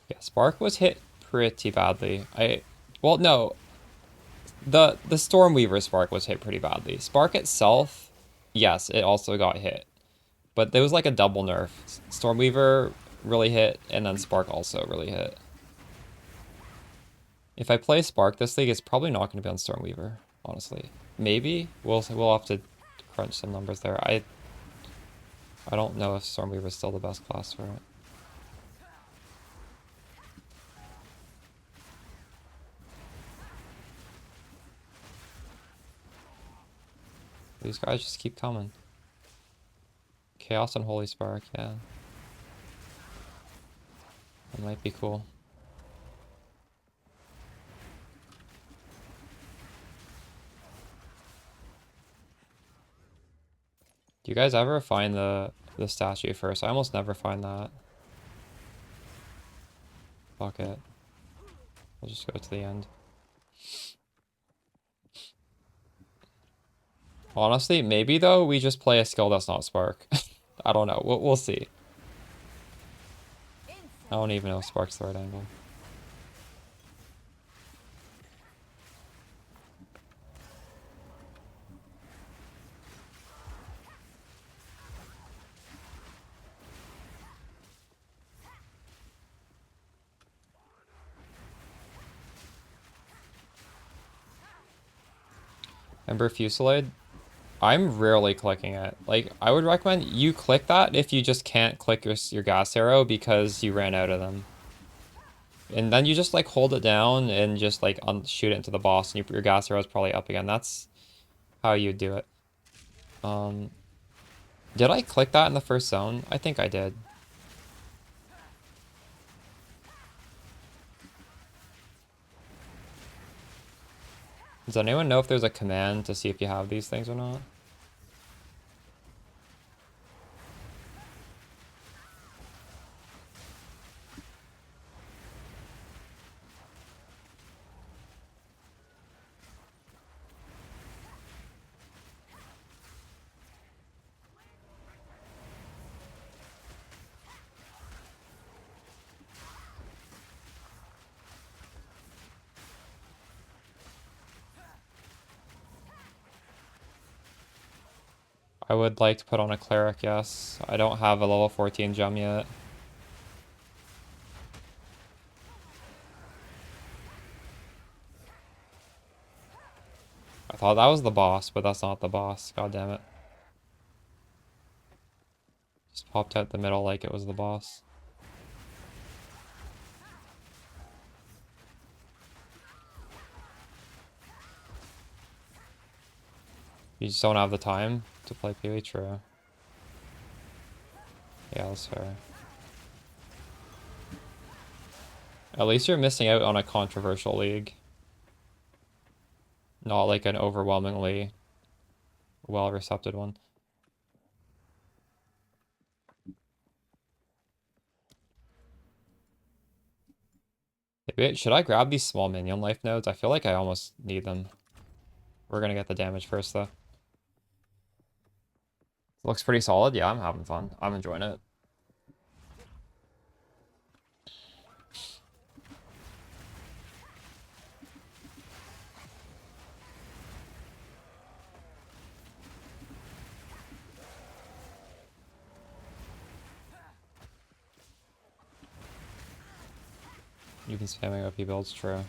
Yeah, Spark was hit pretty badly. Well, no. The Stormweaver Spark was hit pretty badly. Spark itself, yes, it also got hit. But there was like a double nerf. Stormweaver really hit, and then Spark also really hit. If I play Spark this league, it's probably not going to be on Stormweaver, honestly. Maybe we'll have to crunch some numbers there. I don't know if Stormweaver is still the best class for it. These guys just keep coming. Chaos and Holy Spark, yeah. That might be cool. Do you guys ever find the statue first? I almost never find that. Fuck it. I'll just go to the end. Honestly, maybe though, we just play a skill that's not Spark. I don't know. We'll see. I don't even know if Spark's the right angle. Ember Fusillade? I'm rarely clicking it. Like, I would recommend you click that if you just can't click your gas arrow because you ran out of them. And then you just like hold it down and just like shoot it into the boss, and your gas arrow is probably up again. That's how you do it. Did I click that in the first zone? I think I did. Does anyone know if there's a command to see if you have these things or not? I would like to put on a cleric, yes. I don't have a level 14 gem yet. I thought that was the boss, but that's not the boss. God damn it. Just popped out the middle like it was the boss. You just don't have the time to play PoE, true. Yeah, that's fair. At least you're missing out on a controversial league. Not like an overwhelmingly well-recepted one. Wait, should I grab these small minion life nodes? I feel like I almost need them. We're gonna get the damage first, though. Looks pretty solid. Yeah, I'm having fun. I'm enjoying it. You've been spamming OP builds, true.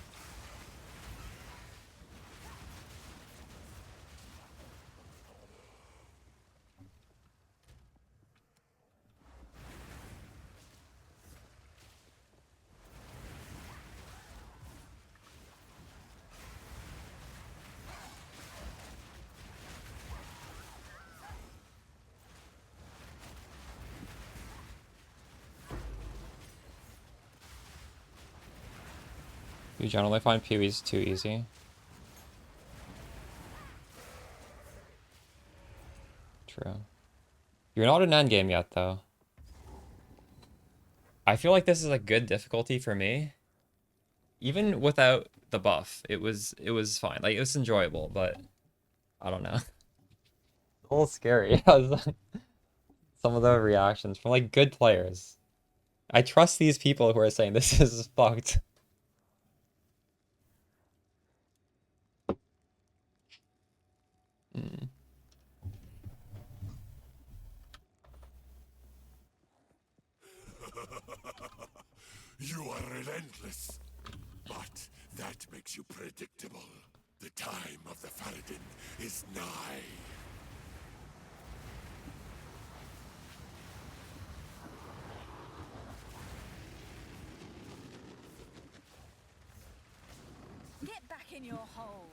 You generally find PoEs too easy. True. You're not in endgame yet, though. I feel like this is a good difficulty for me. Even without the buff, it was fine. Like, it was enjoyable, but I don't know. A little scary. Some of the reactions from like good players. I trust these people who are saying this is fucked. Mm. You are relentless, but that makes you predictable. The time of the Faradin is nigh. Get back in your hole.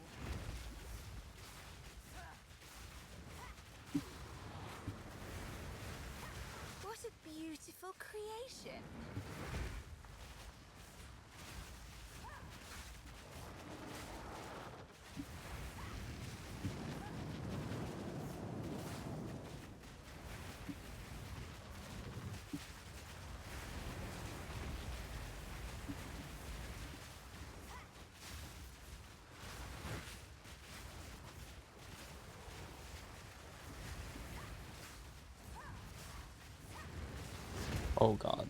What a beautiful creation. Oh god.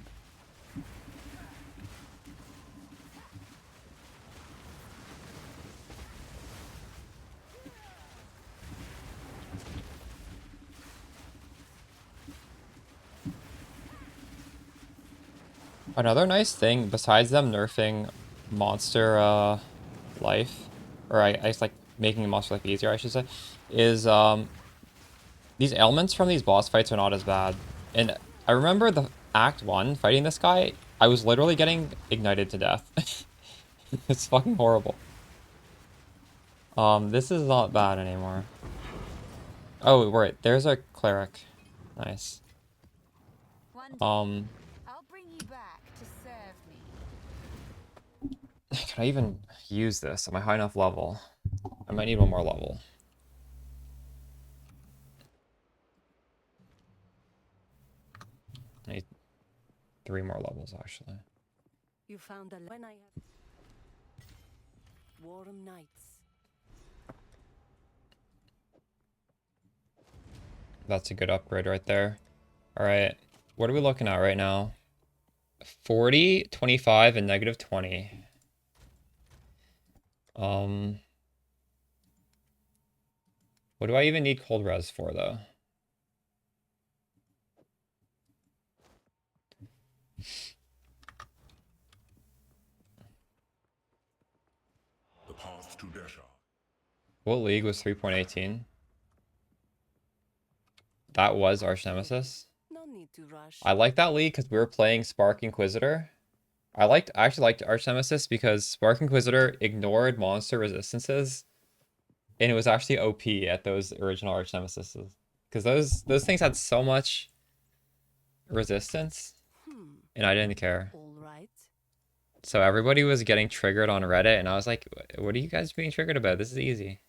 Another nice thing, besides them nerfing monster life, or I guess like making monster life easier, I should say, is these ailments from these boss fights are not as bad. And I remember the Act 1 fighting this guy, I was literally getting ignited to death. It's fucking horrible. This is not bad anymore. Oh, right, there's a cleric. Nice. I'll bring you back to serve me. Can I even use this? Am I high enough level? I might need one more level. I need 3 more levels, actually. You found a when I have warm nights. That's a good upgrade right there. All right, what are we looking at right now? 40, 25, and negative 20. What do I even need cold res for, though? The path to Desha. What league was 3.18? That was Arch Nemesis. No need to rush. I like that league because we were playing Spark Inquisitor. I actually liked Arch Nemesis because Spark Inquisitor ignored monster resistances, and it was actually OP at those original Arch Nemesis. Because those things had so much resistance, and I didn't care. All right. So everybody was getting triggered on Reddit, and I was like, what are you guys being triggered about? This is easy.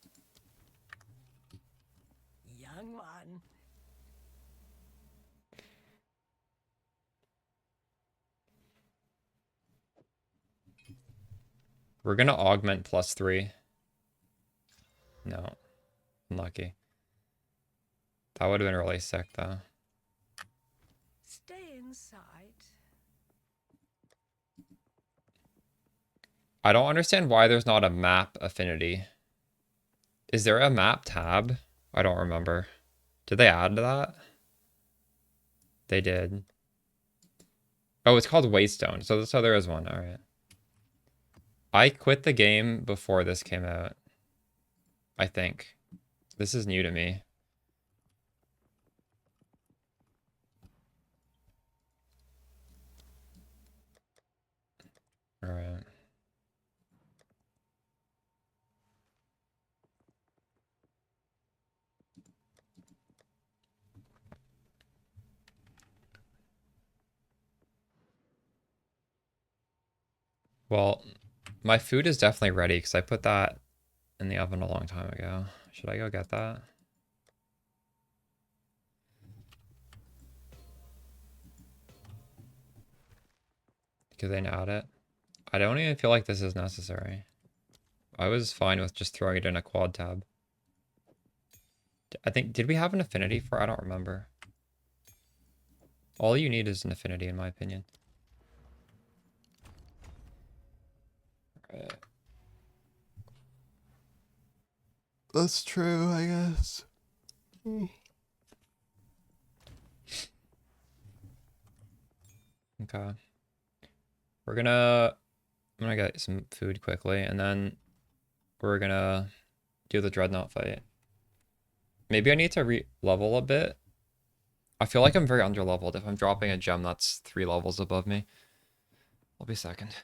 Young one. We're gonna augment +3. No. Unlucky. That would have been really sick, though. Stay inside. I don't understand why there's not a map affinity. Is there a map tab? I don't remember. Did they add that? They did. Oh, it's called Waystone. So there is one. All right. I quit the game before this came out. I think. This is new to me. All right. Well, My food is definitely ready because I put that in the oven a long time ago. Should I go get that? Could they add it? I don't even feel like this is necessary. I was fine with just throwing it in a quad tab. I think, did we have an affinity for? I don't remember. All you need is an affinity, in my opinion. Right. That's true, I guess. Okay. I'm gonna get some food quickly, and then we're gonna do the Dreadnought fight. Maybe I need to re-level a bit. I feel like I'm very under-leveled. If I'm dropping a gem that's 3 levels above me. I'll be a second.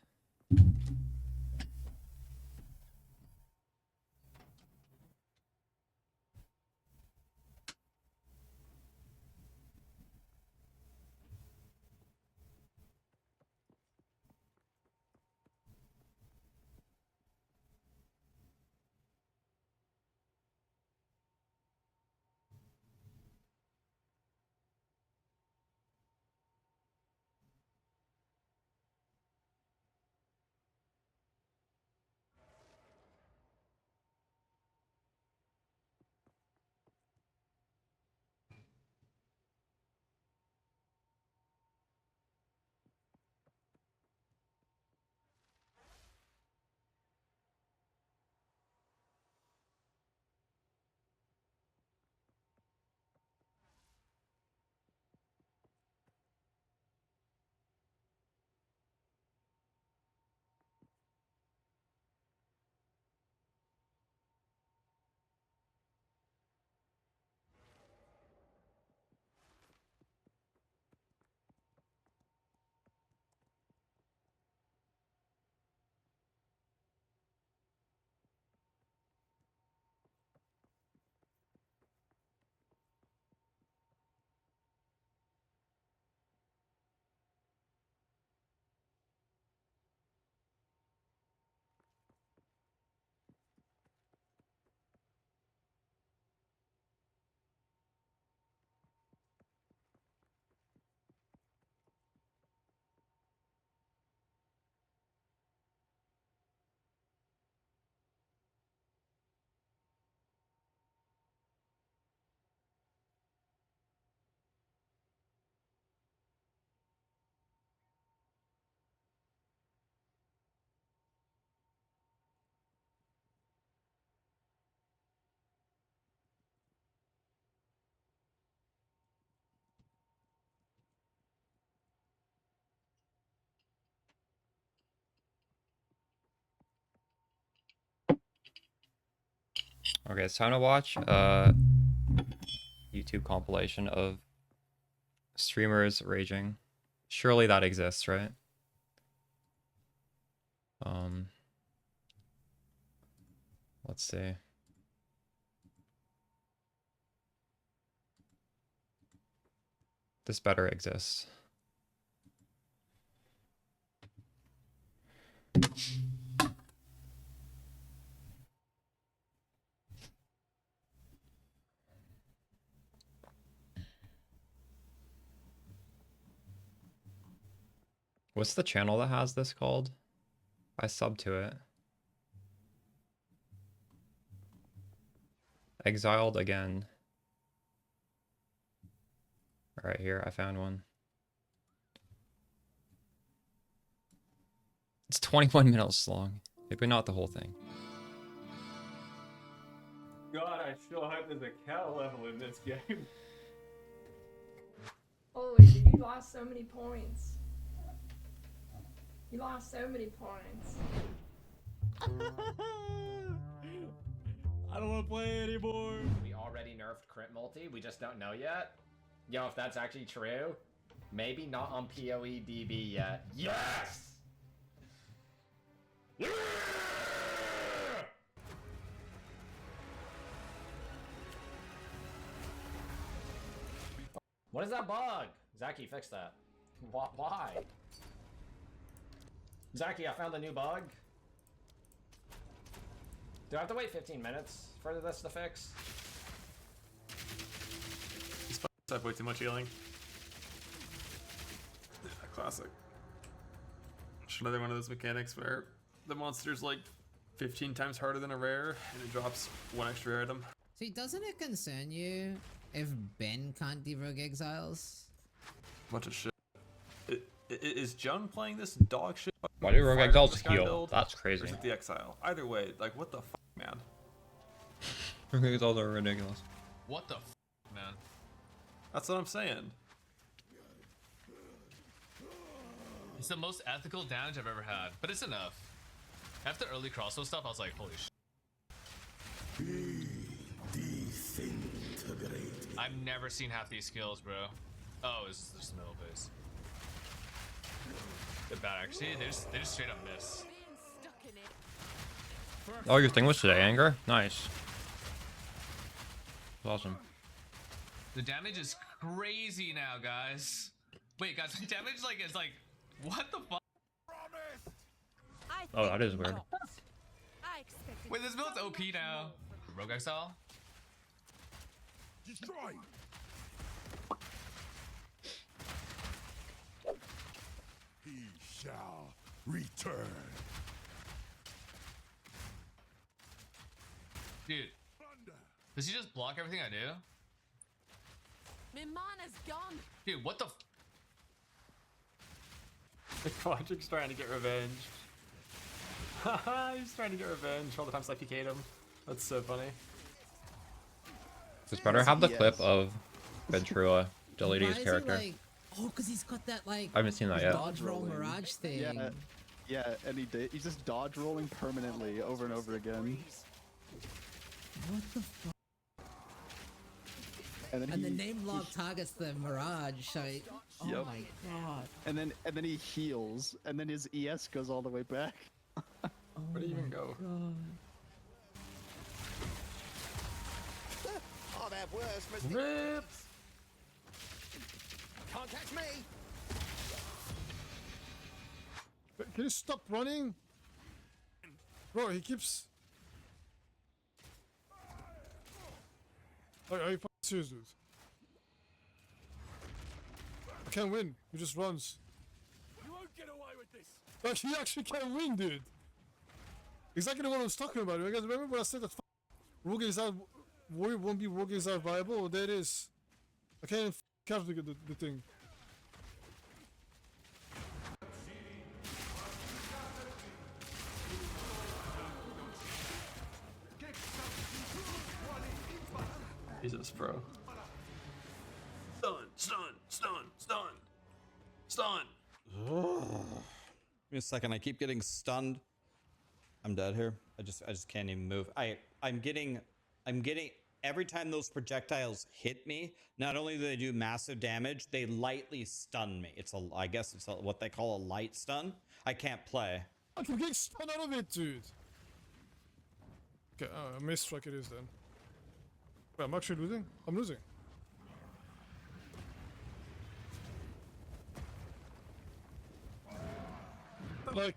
Okay, it's time to watch YouTube compilation of streamers raging. Surely that exists, right? Let's see. This better exists. What's the channel that has this called? I sub to it. Exiled again. Right here, I found one. It's 21 minutes long. Maybe not the whole thing. God, I sure hope there's a cow level in this game. Holy, dude, you lost so many points. You lost so many points. I don't want to play anymore. We already nerfed crit multi, we just don't know yet. Yo, if that's actually true, maybe not on PoE DB yet. Yes! Yeah! What is that bug? Zaki, fix that. Why? Zaki, I found a new bug. Do I have to wait 15 minutes for this to fix? These f***ers have way too much healing. Yeah, classic. Just another one of those mechanics where the monster's like 15 times harder than a rare, and it drops one extra rare item. See, doesn't it concern you if Ben can't derogue exiles? Bunch of shit. Is Jun playing this dog shit? Why do Rogue Fire Exiles from the Sky heal? build, That's or crazy. is it the Exile? Either way, like, what the fuck, man? Rogue Exiles are ridiculous. What the f, man? That's what I'm saying. It's the most ethical damage I've ever had, but it's enough. After early crossbow stuff, I was like, holy shit. I've never seen half these skills, bro. Oh, it's just the middle phase. They're bad, actually. They just straight up miss. Oh, your thing was today, Anger? Nice. That's awesome. The damage is crazy now, guys. Wait, guys, the damage is like, what the fuck? Oh, that is weird. Wait, this build's OP now. Rogue Exile? Destroy. He shall return. Dude, does he just block everything I do? My mana's gone. Dude, what the f— The Quadric's trying to get revenge. Haha, he's trying to get revenge all the times I PK'd him. That's so funny. It's better have the clip of Ventura deleting his character. Oh, because he's got that like. I haven't seen that yet. Dodge roll mirage thing. Yeah, yeah, and he's just dodge rolling permanently over and over again. What the fuck? And then the name log targets the mirage. So oh Yep. my god. And then he heals, and then his ES goes all the way back. Where do you even go? I'd have worse, Mr. Rip! Can't catch me. Can you stop running? Bro, he keeps... Are you fucking serious, dude? I can't win. He just runs. You won't get away with this. Like, he actually can't win, dude. Exactly what I was talking about. You guys remember when I said that Rogue Exile Warrior won't be Rogue Exile viable? Well, there it is. I can't even catch the thing. Jesus, bro. Stun, stun, stun, stun, stun. Give me a second. I keep getting stunned. I'm dead here. I just can't even move. I'm getting every time those projectiles hit me, not only do they do massive damage, they lightly stun me. I guess it's what they call a light stun. I can't play. I'm getting stunned out of it, dude. Okay, mace strike it is then. Wait, I'm actually losing? I'm losing. Like,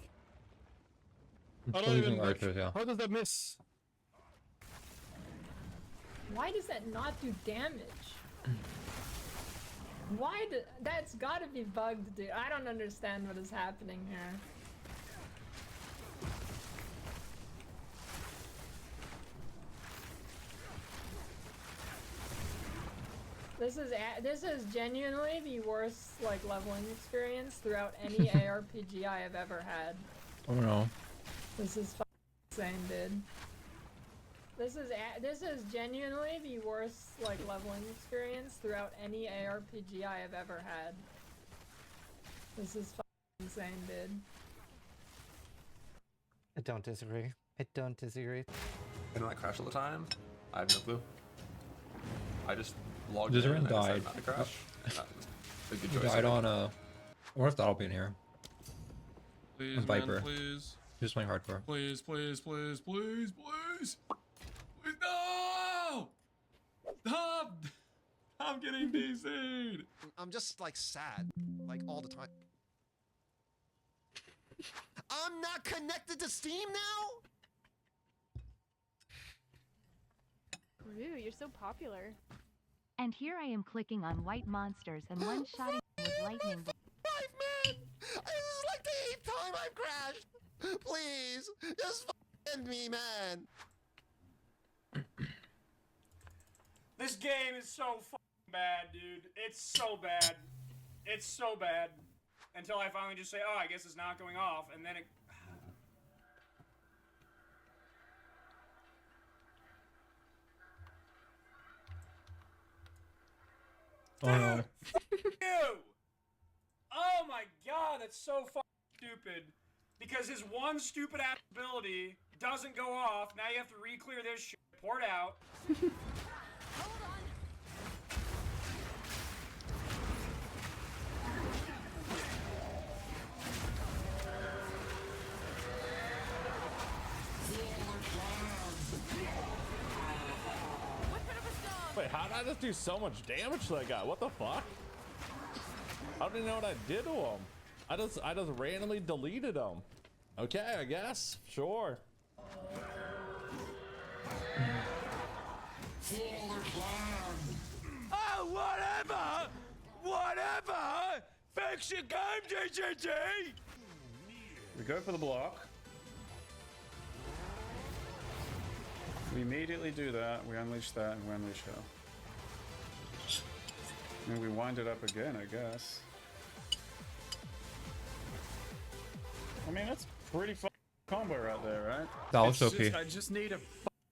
I don't even like, how does that miss? Why does that not do damage? That's gotta be bugged, dude. I don't understand what is happening here. This is genuinely the worst like leveling experience throughout any ARPG I have ever had. Oh no. This is insane, dude. This is genuinely the worst like leveling experience throughout any ARPG I have ever had. This is insane, dude. I don't disagree. I don't disagree. I don't like crash all the time. I have no clue. I just logged Dizzerin in and I died. decided not to crash. A good He choice. died on I wonder if that'll be in here. Please, A Viper. man, please. Just playing hardcore. Please, please, please, please, please. Please, no! Stop! I'm getting DC'd. I'm just like sad, like all the time. I'm not connected to Steam now? Rue, you're so popular. And here I am clicking on white monsters and one-shotting with lightning. Man! This is like the 8th time I've crashed! Please! Just end me, man! This game is so fucking bad, dude. It's so bad. It's so bad. Until I finally just say, oh, I guess it's not going off, and then it... Oh no. You! Oh my god, that's so fucking stupid. Because his one stupid ass ability doesn't go off, now you have to re-clear this shit, pour it out. Wait, how did I just do so much damage to that guy? What the fuck? I don't even know what I did to him. I just randomly deleted him. Okay, I guess. Sure. Oh, whatever! Whatever! Fix your game, GGG! We go for the block. We immediately do that, we unleash that, and we unleash hell. And we wind it up again, I guess. I mean, that's pretty fun combo right there, right? That was It's OP. just- I just need to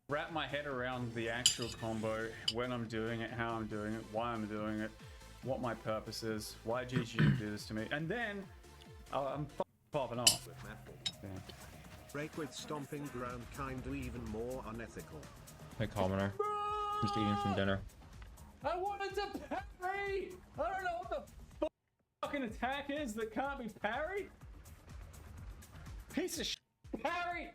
wrap my head around the actual combo, when I'm doing it, how I'm doing it, why I'm doing it, what my purpose is, why GG do this to me, and then I'm popping off. Yeah. Break with stomping ground kind of even more unethical. Hey, commoner. Just eating some dinner. I wanted to parry! I don't know what the fucking attack is that can't be parried. Piece of shit. Parry!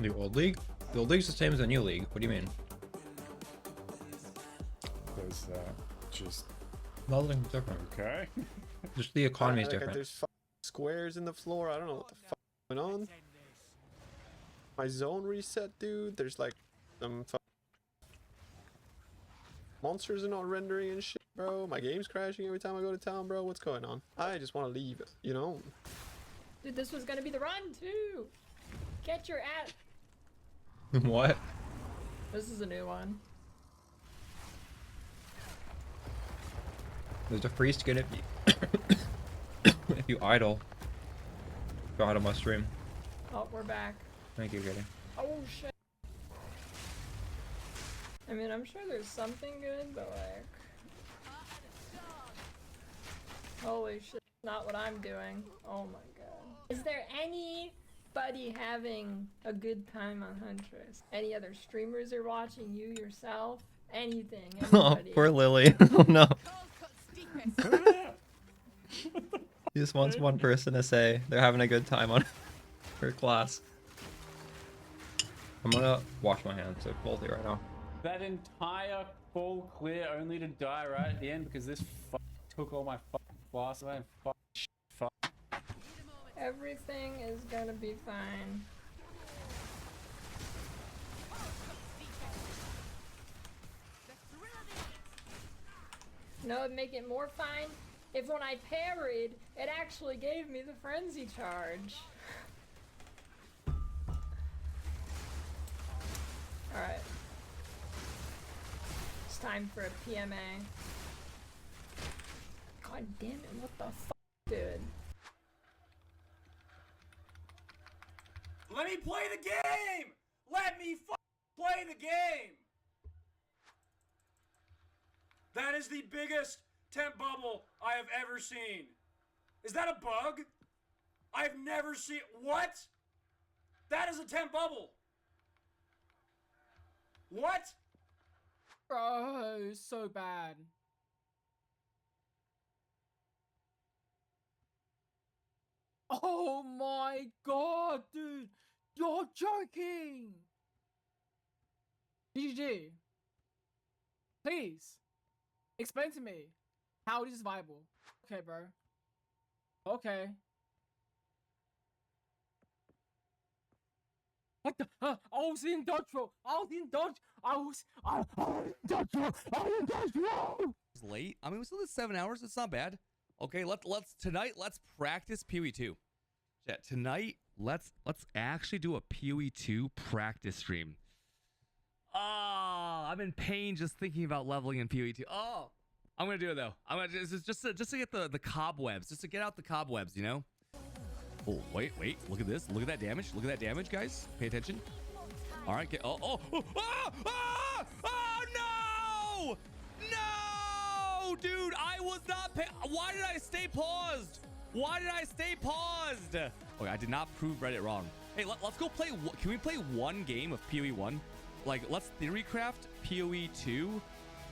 The old league? The old league's the same as the new league. What do you mean? There's that. Just. Nothing's different. Okay. Just the economy's Like, different. There's squares in the floor. I don't know what the fuck is going on. My zone reset, dude. There's like some monsters are not rendering and shit, bro. My game's crashing every time I go to town, bro. What's going on? I just want to leave, you know? Dude, this was gonna be the run too. Get your ass. What? This is a new one. There's a freeze skin if you if you idle. If you idle my stream. Oh, we're back. Thank you, Kitty. Oh shit. I mean, I'm sure there's something good, but like, holy shit, not what I'm doing. Oh my god. Is there anybody having a good time on Huntress? Any other streamers are watching, you yourself? Anything, Oh, anybody? poor Lily. Oh no. He just wants one person to say they're having a good time on her class. I'm gonna wash my hands so coldly right now. That entire full clear only to die right at the end because this took all my blast away and Everything is gonna be fine. No, it'd make it more fine if when I parried, it actually gave me the frenzy charge. Alright. It's time for a PMA. God damn it, what the fuck, dude? Let me play the game! Let me play the game! That is the biggest temp bubble I have ever seen. Is that a bug? I've never seen. What? That is a temp bubble. What? Bro, so bad. Oh my god, dude! You're joking! GG. Please, explain to me. How is this viable? Okay, bro. Okay. What the? I was in dodge roll. I was in dodge. I was in dodge roll. I was in dodge roll. It's late. I mean, we still did 7 hours. It's not bad. Okay, let's practice PoE 2. Yeah, tonight let's actually do a PoE 2 practice stream. Oh, I'm in pain just thinking about leveling in PoE 2. Oh, I'm gonna do it though. I'm gonna just to get the cobwebs, just to get out the cobwebs, you know. Oh, wait, look at this. Look at that damage. Look at that damage, guys. Pay attention. All right, oh, no! No! Dude, I was not why did I stay paused? Why did I stay paused? Okay, I did not prove Reddit wrong. Hey, let's go play. Can we play one game of PoE 1? Like, let's theorycraft PoE 2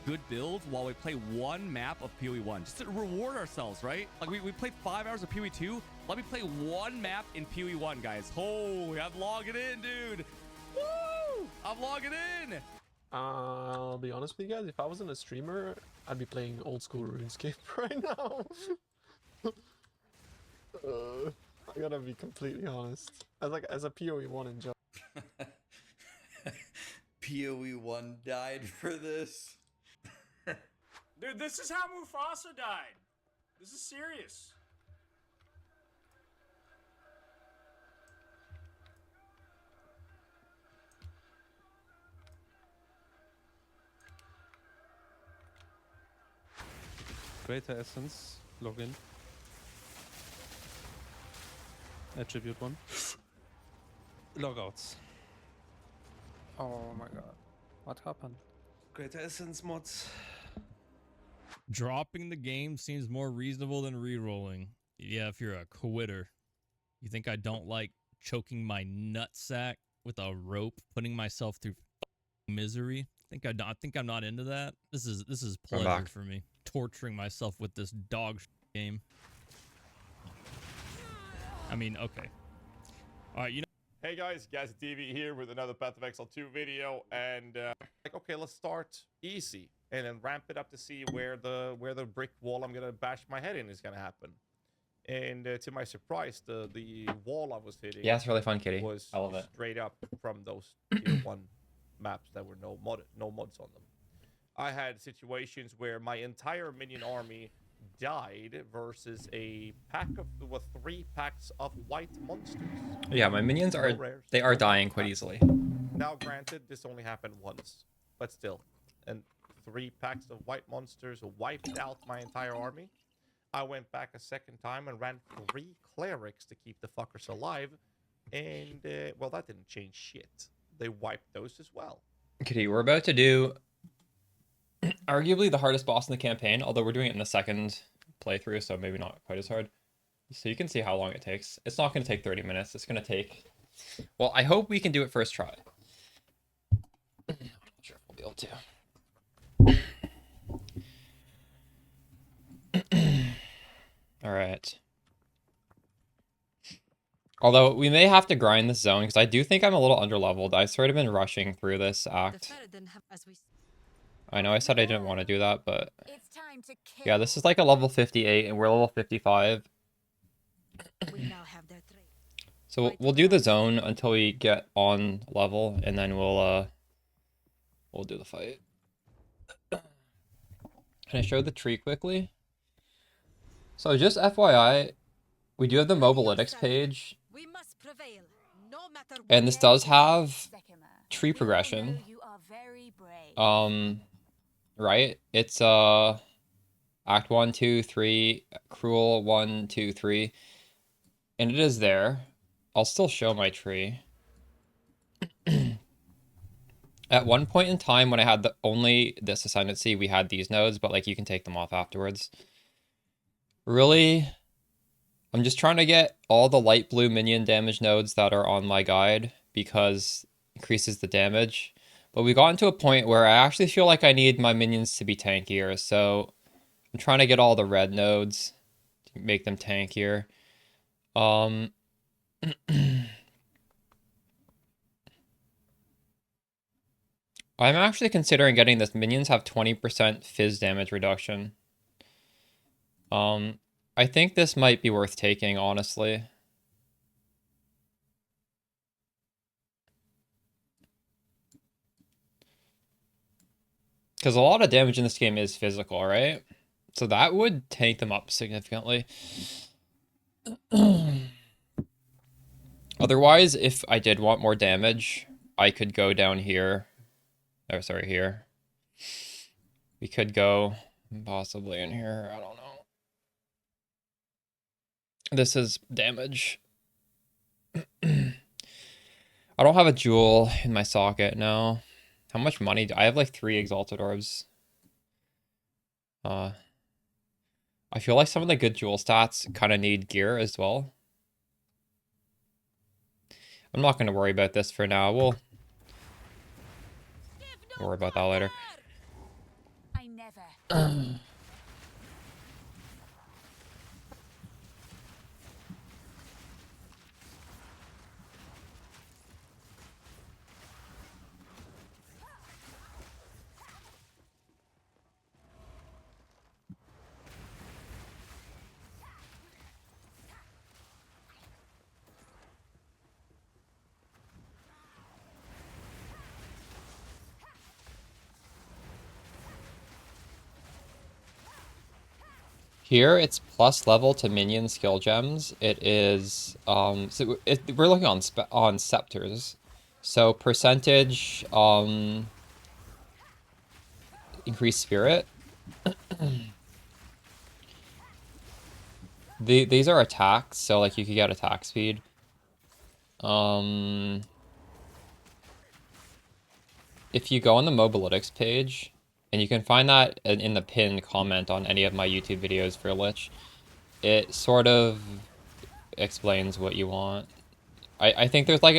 good builds while we play one map of PoE 1. Just to reward ourselves, right? Like, we played 5 hours of PoE 2. Let me play one map in PoE 1, guys. Holy, I'm logging in, dude. Woo! I'm logging in. I'll be honest with you guys. If I wasn't a streamer, I'd be playing old school RuneScape right now. I gotta be completely honest. As a PoE 1 in general. PoE 1 died for this. Dude, this is how Mufasa died. This is serious. Greater Essence, login. Attribute 1. Logouts. Oh my god. What happened? Greater Essence mods. Dropping the game seems more reasonable than re-rolling. Yeah, if you're a quitter. You think I don't like choking my nutsack with a rope, putting myself through misery? I think I'm not into that. This is pleasure for me. Torturing myself with this dog game. I mean, okay. All right, you know. Hey guys, Gassy TV here with another Path of Exile 2 video, and like, okay, let's start easy and then ramp it up to see where the brick wall I'm gonna bash my head in is gonna happen. And to my surprise, the wall I was hitting, Yeah, it's really fun, Kitty. was I love it. straight up from those tier 1 maps that were no mods on them. I had situations where my entire minion army died versus a pack of 3 packs of white monsters. Yeah, my minions are dying quite easily. Now, granted, this only happened once, but still, and 3 packs of white monsters wiped out my entire army. I went back a second time and ran 3 clerics to keep the fuckers alive, and well, that didn't change shit. They wiped those as well. Kitty, we're about to do arguably the hardest boss in the campaign, although we're doing it in the second playthrough, so maybe not quite as hard. So you can see how long it takes. It's not going to take 30 minutes. It's going to take... Well, I hope we can do it first try. I'm not sure if we'll be able to. Alright. Although, we may have to grind this zone, because I do think I'm a little underleveled. I've sort of been rushing through this act. I know I said I didn't want to do that, but... Yeah, this is like a level 58, and we're level 55. So we'll do the zone until we get on level, and then we'll do the fight. Can I show the tree quickly? So just FYI, we do have the Mobalytics page. And this does have tree progression. Right? It's Act 1, 2, 3, Cruel 1, 2, 3. And it is there. I'll still show my tree. At one point in time when I had only this ascendancy, we had these nodes, but like you can take them off afterwards. Really, I'm just trying to get all the light blue minion damage nodes that are on my guide because it increases the damage. But we got into a point where I actually feel like I need my minions to be tankier, so I'm trying to get all the red nodes to make them tankier. I'm actually considering getting this. Minions have 20% fizz damage reduction. I think this might be worth taking, honestly. Because a lot of damage in this game is physical, right? So that would tank them up significantly. Otherwise, if I did want more damage, I could go down here. Oh, sorry, here. We could go possibly in here. I don't know. This is damage. I don't have a jewel in my socket now. How much money do I have? Like 3 exalted orbs. I feel like some of the good jewel stats kind of need gear as well. I'm not going to worry about this for now. We'll worry about that later. I never. Here, it's plus level to minion skill gems. It is, so we're looking on scepters. So percentage, increased spirit. These are attacks, so like you could get attack speed. If you go on the Mobalytics page, and you can find that in the pinned comment on any of my YouTube videos for Lich, it sort of explains what you want. I think there's like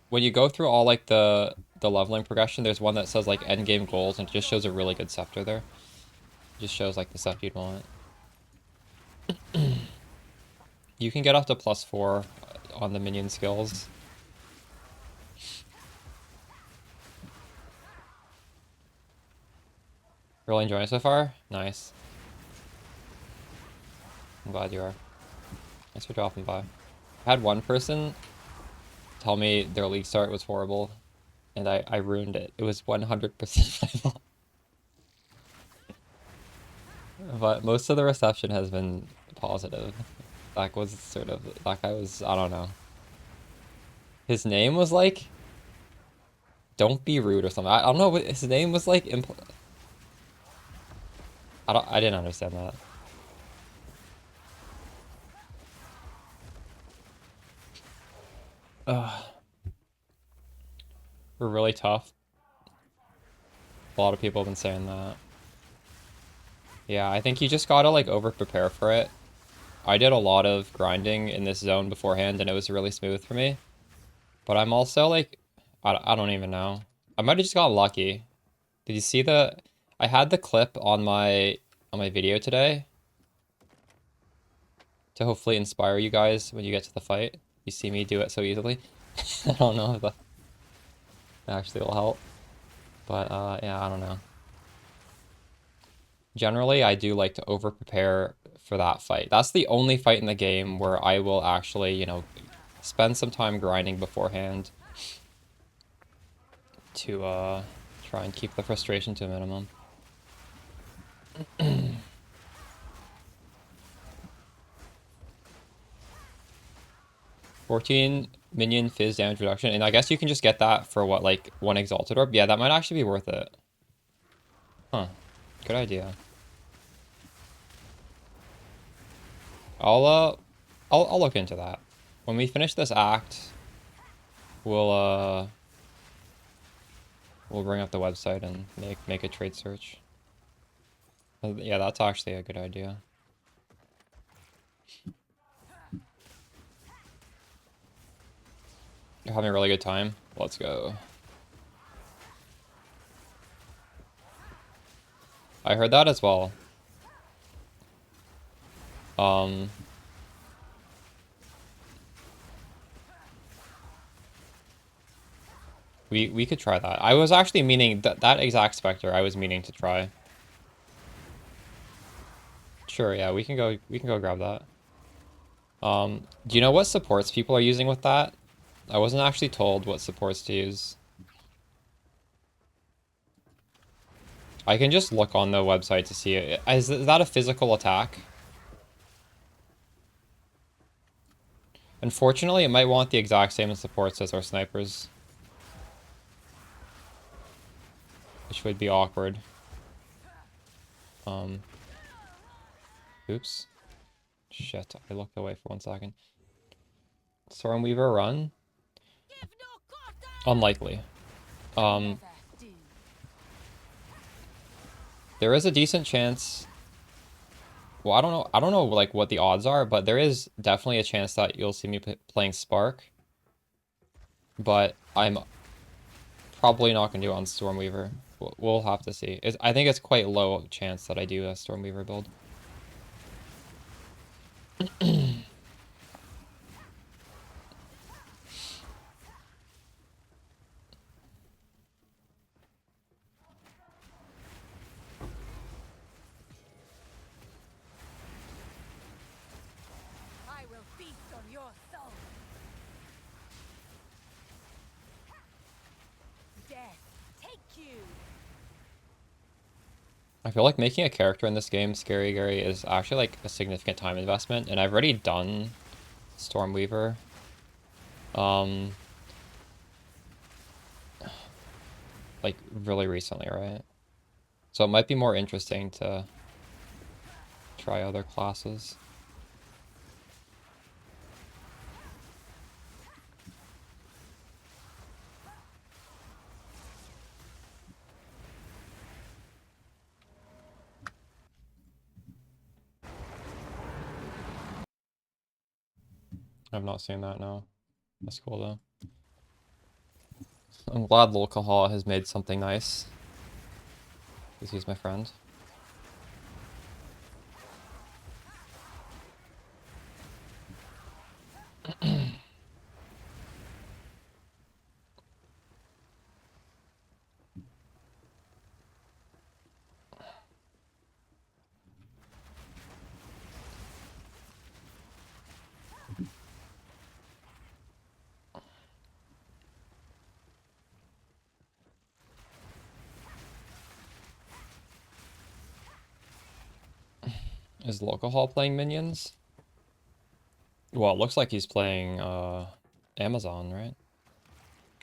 when you go through all like the leveling progression, there's one that says like end game goals, and it just shows a really good scepter there. It just shows like the stuff you'd want. You can get up to +4 on the minion skills. Really enjoying it so far? Nice. I'm glad you are. Thanks for dropping by. I had one person tell me their league start was horrible, and I ruined it. It was 100% my fault. But most of the reception has been positive. That was sort of, that guy was, I don't know. His name was like, don't be rude or something. I don't know what his name was like. I didn't understand that. We're really tough. A lot of people have been saying that. Yeah, I think you just gotta like over prepare for it. I did a lot of grinding in this zone beforehand and it was really smooth for me. But I'm also like, I don't even know. I might have just got lucky. Did you see I had the clip on my video today to hopefully inspire you guys when you get to the fight. You see me do it so easily. I don't know if that actually will help. But yeah, I don't know. Generally, I do like to over prepare for that fight. That's the only fight in the game where I will actually, you know, spend some time grinding beforehand to try and keep the frustration to a minimum. 14 minion fizz damage reduction, and I guess you can just get that for what, like 1 exalted orb? Yeah, that might actually be worth it. Huh. Good idea. I'll look into that. When we finish this act, we'll bring up the website and make a trade search. Yeah, that's actually a good idea. You're having a really good time? Let's go. I heard that as well. We could try that. I was actually meaning that exact Spectre I was meaning to try. Sure, yeah, we can go grab that. Do you know what supports people are using with that? I wasn't actually told what supports to use. I can just look on the website to see it. Is that a physical attack? Unfortunately, it might want the exact same supports as our snipers, which would be awkward. Oops. Shit, I looked away for 1 second. Stormweaver run? Unlikely. There is a decent chance. Well, I don't know like what the odds are, but there is definitely a chance that you'll see me playing Spark. But I'm probably not gonna do it on Stormweaver. We'll have to see. I think it's quite low chance that I do a Stormweaver build. I will feast on your soul. Death, take you. I feel like making a character in this game, Scary Gary, is actually like a significant time investment, and I've already done Stormweaver. Like really recently, right? So it might be more interesting to try other classes. I've not seen that, no. That's cool though. I'm glad Lolcahol has made something nice. Because he's my friend. Is Lolcahol playing minions? Well, it looks like he's playing Amazon, right?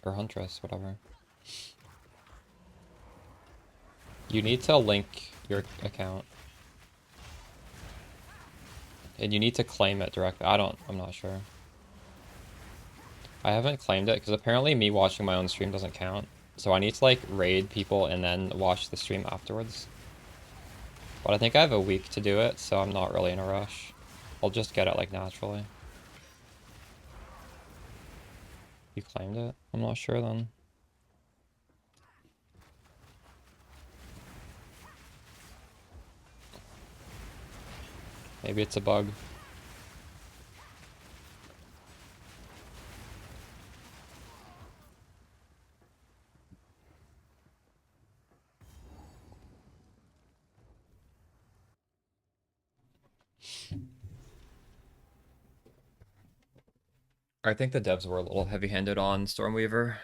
Or Huntress, whatever. You need to link your account. And you need to claim it directly. I'm not sure. I haven't claimed it because apparently me watching my own stream doesn't count. So I need to like raid people and then watch the stream afterwards. But I think I have a week to do it, so I'm not really in a rush. I'll just get it like naturally. You claimed it? I'm not sure then. Maybe it's a bug. I think the devs were a little heavy-handed on Stormweaver.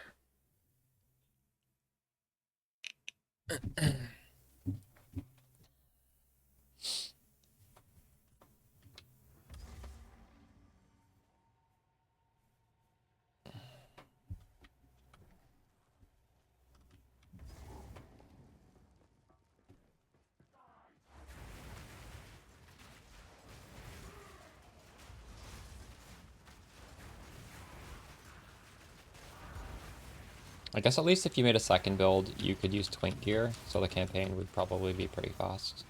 I guess at least if you made a second build, you could use Twink gear, so the campaign would probably be pretty fast.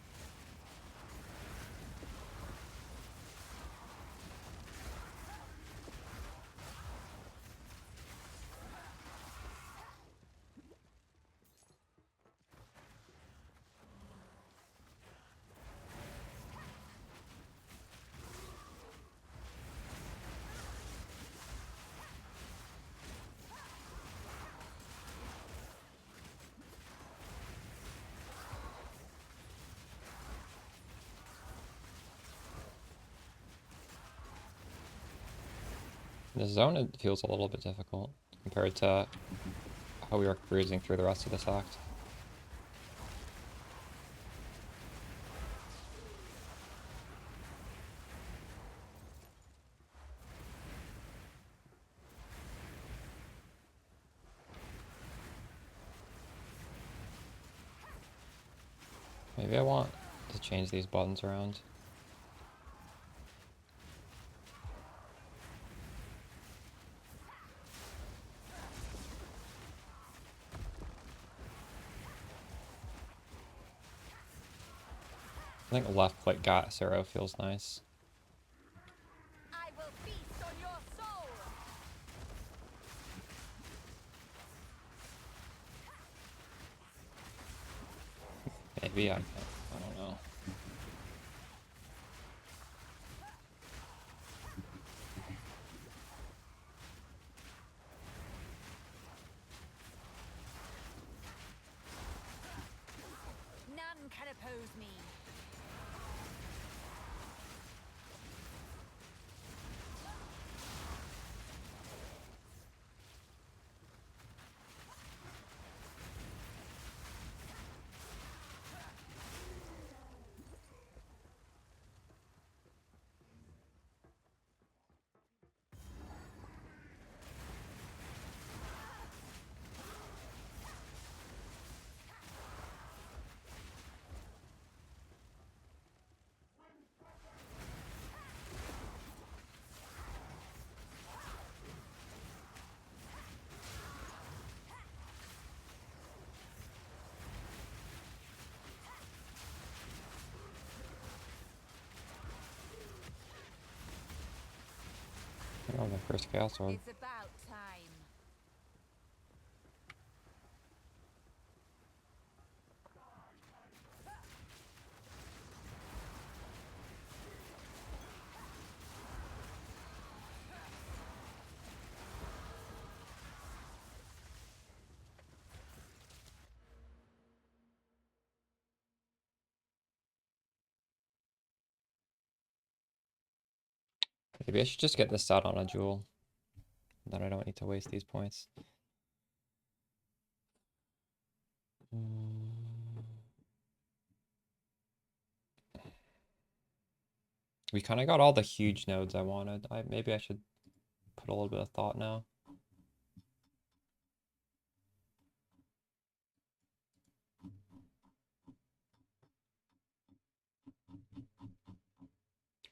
This zone, it feels a little bit difficult compared to how we were cruising through the rest of this act. Maybe I want to change these buttons around. I think left click gas arrow feels nice. I will feast on your soul. Maybe I don't know. None can oppose me. Oh, my first chaos orb. It's about time. Maybe I should just get this out on a jewel. Then I don't need to waste these points. We kind of got all the huge nodes I wanted. Maybe I should put a little bit of thought now.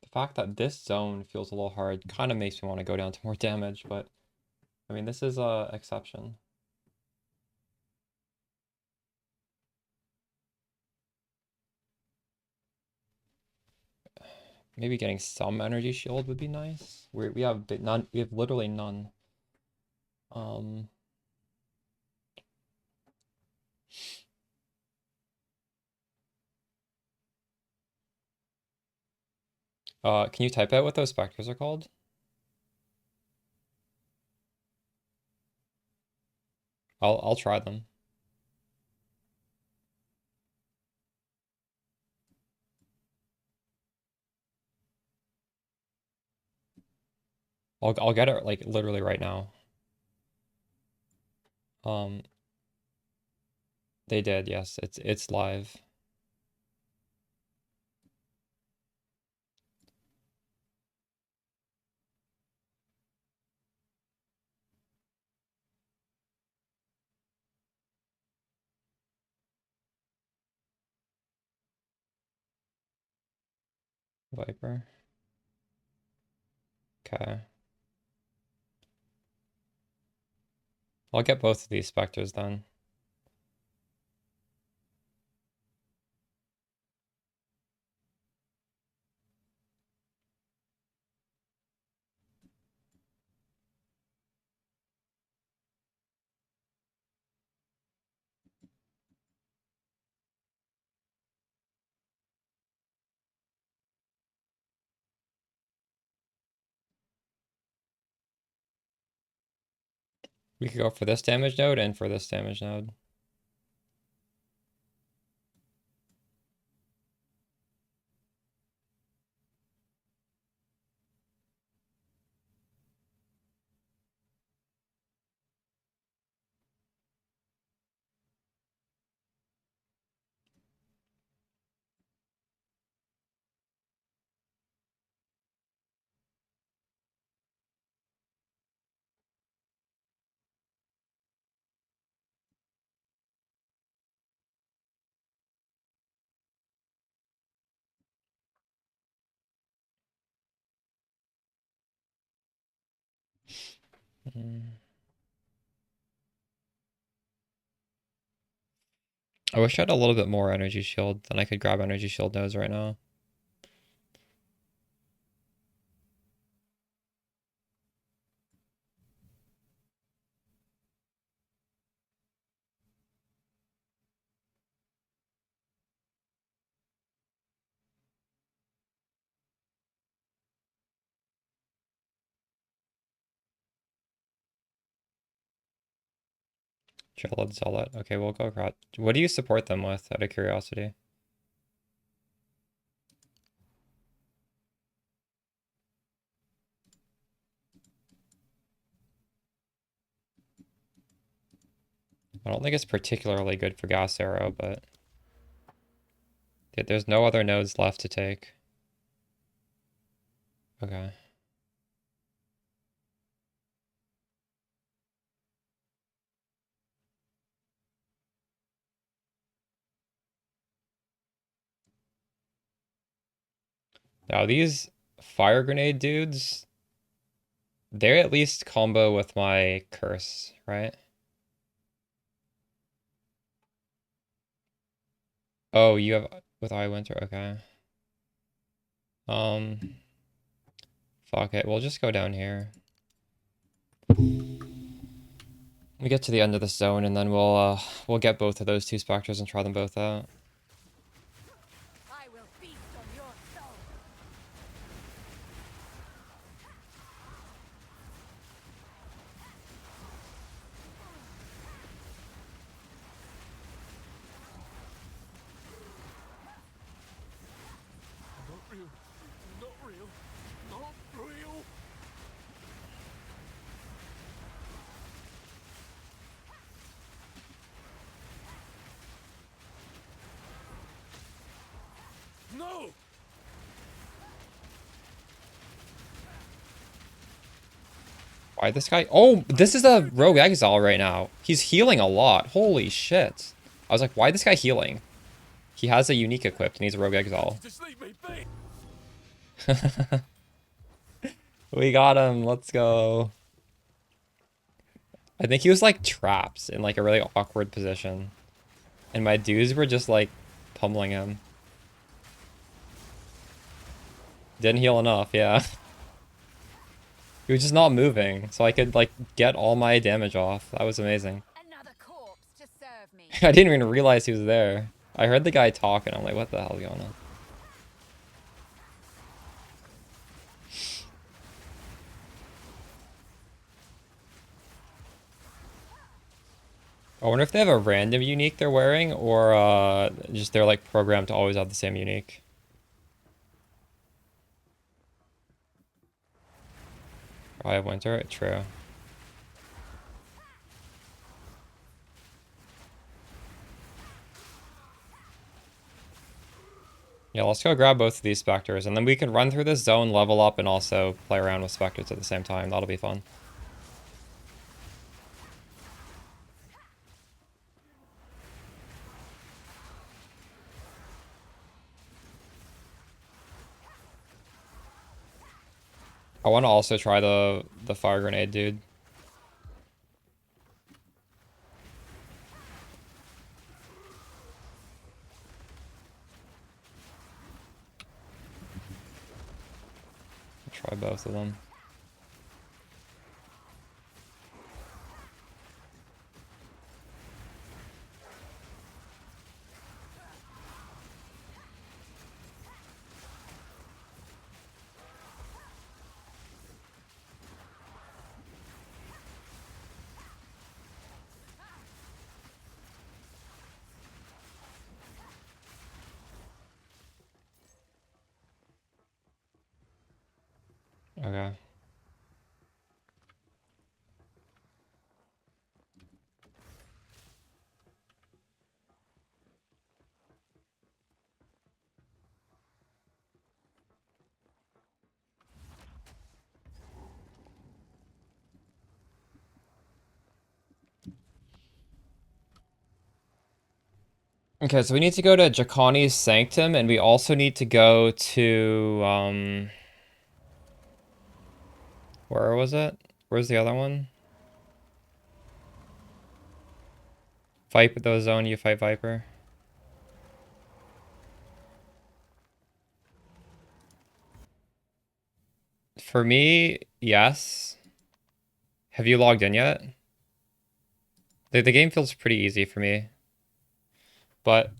The fact that this zone feels a little hard kind of makes me want to go down to more damage, but I mean, this is a exception. Maybe getting some energy shield would be nice. We have none. We have literally none. Can you type out what those specters are called? I'll try them. I'll get it like literally right now. They did, yes. It's live. Viper. Okay. I'll get both of these specters then. We could go for this damage node and for this damage node. I wish I had a little bit more energy shield, then I could grab energy shield nodes right now. Jello Zealot. Okay, we'll go across. What do you support them with, out of curiosity? I don't think it's particularly good for gas arrow, but there's no other nodes left to take. Okay. Now these fire grenade dudes, they're at least combo with my curse, right? Oh, you have with Eye Winter, okay. Fuck it, we'll just go down here. We get to the end of the zone and then we'll get both of those two specters and try them both out. I will feast on your soul. Not real. Not real. Not real. No! Why this guy? Oh, this is a rogue exile right now. He's healing a lot. Holy shit. I was like, why this guy healing? He has a unique equipped and he's a rogue exile. We got him. Let's go. I think he was like trapped in like a really awkward position. And my dudes were just like pummeling him. Didn't heal enough, yeah. He was just not moving, so I could like get all my damage off. That was amazing. Another corpse to serve me. I didn't even realize he was there. I heard the guy talk and I'm like, what the hell is going on? I wonder if they have a random unique they're wearing or just they're like programmed to always have the same unique. I have winter, true. Yeah, let's go grab both of these specters and then we can run through this zone, level up, and also play around with specters at the same time. That'll be fun. I want to also try the fire grenade, dude. Try both of them. Okay. Okay, so we need to go to Jakani's Sanctum, and we also need to go to, where was it? Where's the other one? Viper, the zone, you fight Viper. For me, yes. Have you logged in yet? The game feels pretty easy for me. But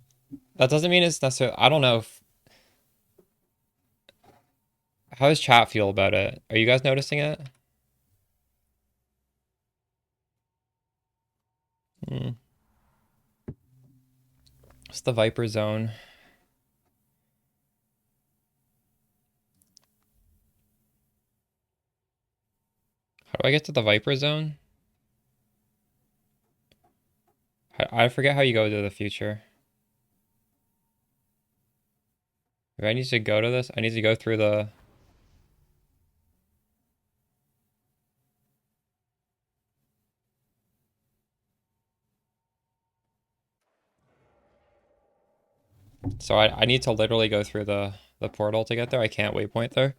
that doesn't mean it's necessarily... I don't know if... How does chat feel about it? Are you guys noticing it? It's the Viper zone. How do I get to the Viper zone? I forget how you go to the future. If I need to go to this, I need to go through the... So I need to literally go through the portal to get there. I can't waypoint there.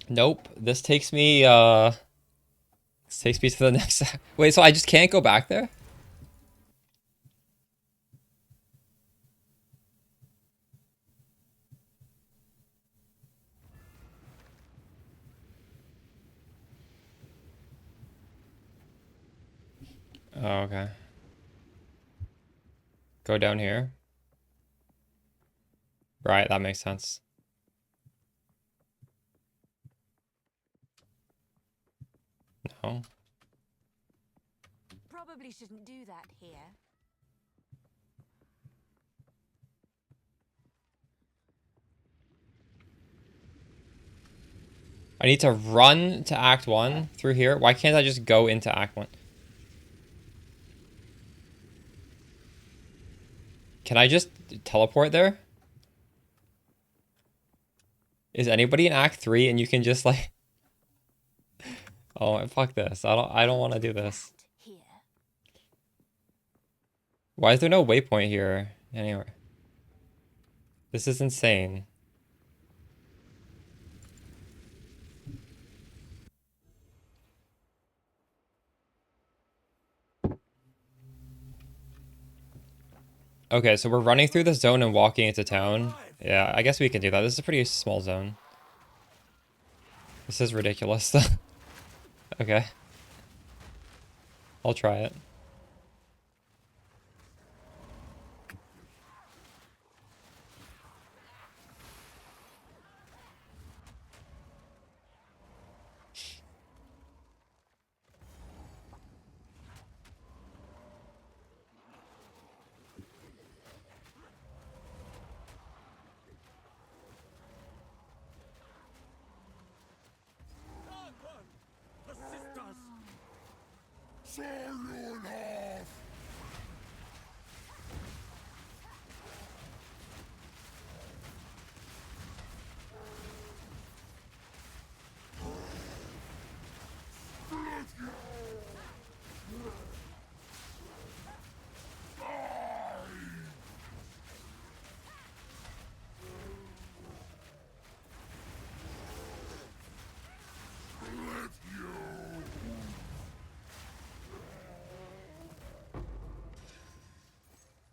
Nope. This takes me to the next... Wait, so I just can't go back there? Oh, okay. Go down here. Right, that makes sense. No. Probably shouldn't do that here. I need to run to Act 1 through here. Why can't I just go into Act 1? Can I just teleport there? Is anybody in Act 3 and you can just like... Oh, fuck this. I don't want to do this. Why is there no waypoint here anywhere? This is insane. Okay, so we're running through the zone and walking into town. Yeah, I guess we can do that. This is a pretty small zone. This is ridiculous. Okay. I'll try it.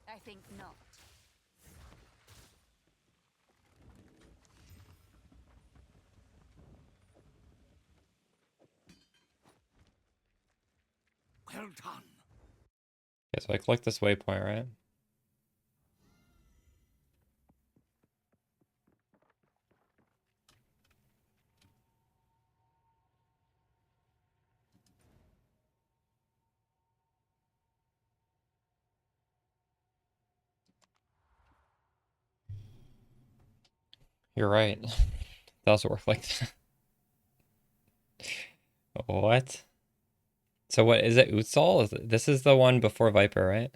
I think not. Well done. Okay, so I collect this waypoint, right? You're right. It does work like that. What? So what is it? Utsal? This is the one before Viper, right?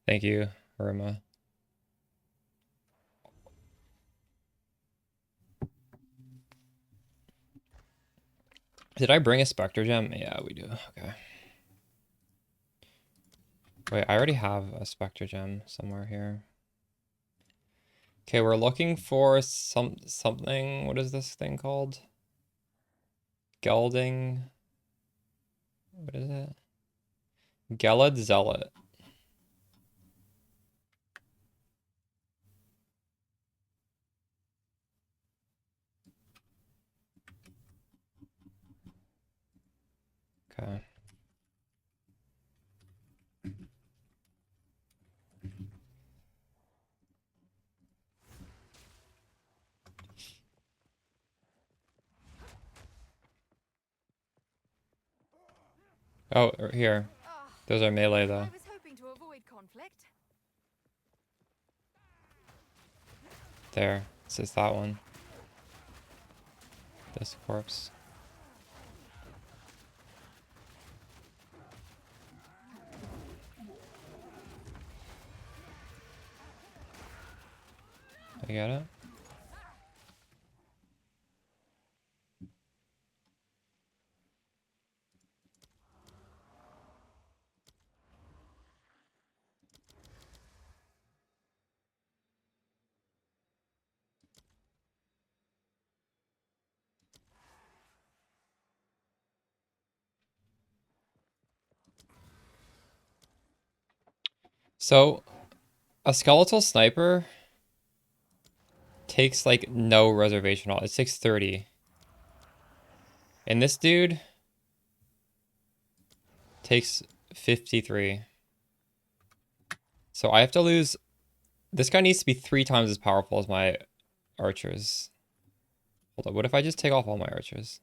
Thank you, Irma. Did I bring a Spectre gem? Yeah, we do. Okay. Wait, I already have a Spectre gem somewhere here. Okay, we're looking for something. What is this thing called? Gelding. What is it? Gelid Zealot. Okay. Oh, here. Those are melee though. I was hoping to avoid conflict. There. It's just that one. This corpse. I get it. So, a skeletal sniper takes like no reservation at all. It takes 30. And this dude takes 53. So I have to lose. This guy needs to be 3 times as powerful as my archers. Hold on, what if I just take off all my archers?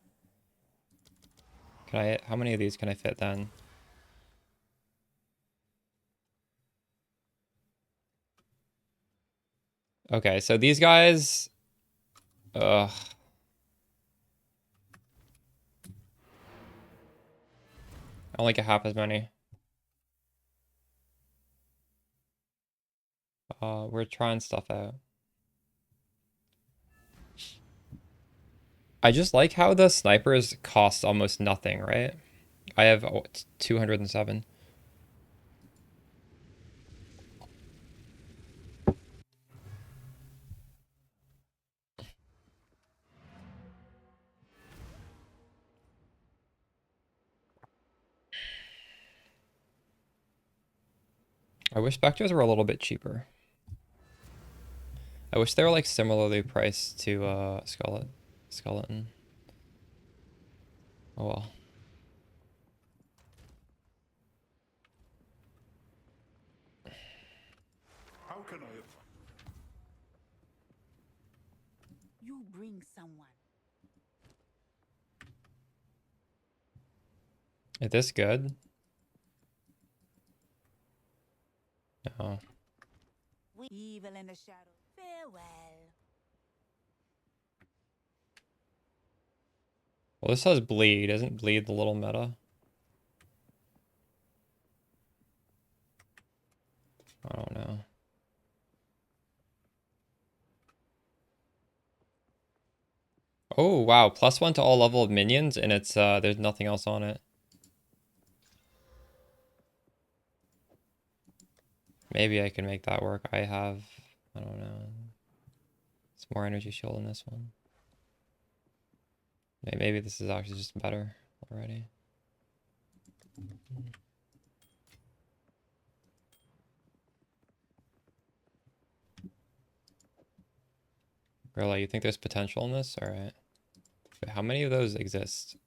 Can I, how many of these can I fit then? Okay, so these guys, ugh. I only get half as many. We're trying stuff out. I just like how the snipers cost almost nothing, right? I have 207. I wish Spectres were a little bit cheaper. I wish they were like similarly priced to Skeleton. Oh well. How can I? You bring someone. Is this good? No. Evil in the shadow. Farewell. Well, this has bleed. Isn't bleed the little meta? I don't know. Oh, wow. +1 to all level of minions, and it's, there's nothing else on it. Maybe I can make that work. I have, I don't know. It's more energy shield in this one. Maybe this is actually just better already. Really, you think there's potential in this? All right. Wait, how many of those exist?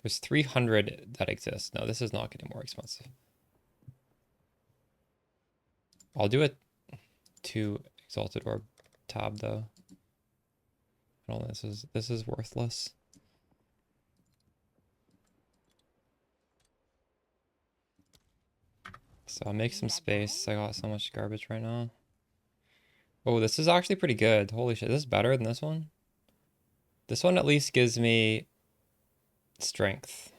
There's 300 that exist. No, this is not getting more expensive. I'll do it 2 Exalted Orb tab though. I don't know, this is worthless. So I'll make some space. I got so much garbage right now. Oh, this is actually pretty good. Holy shit, this is better than this one. This one at least gives me strength.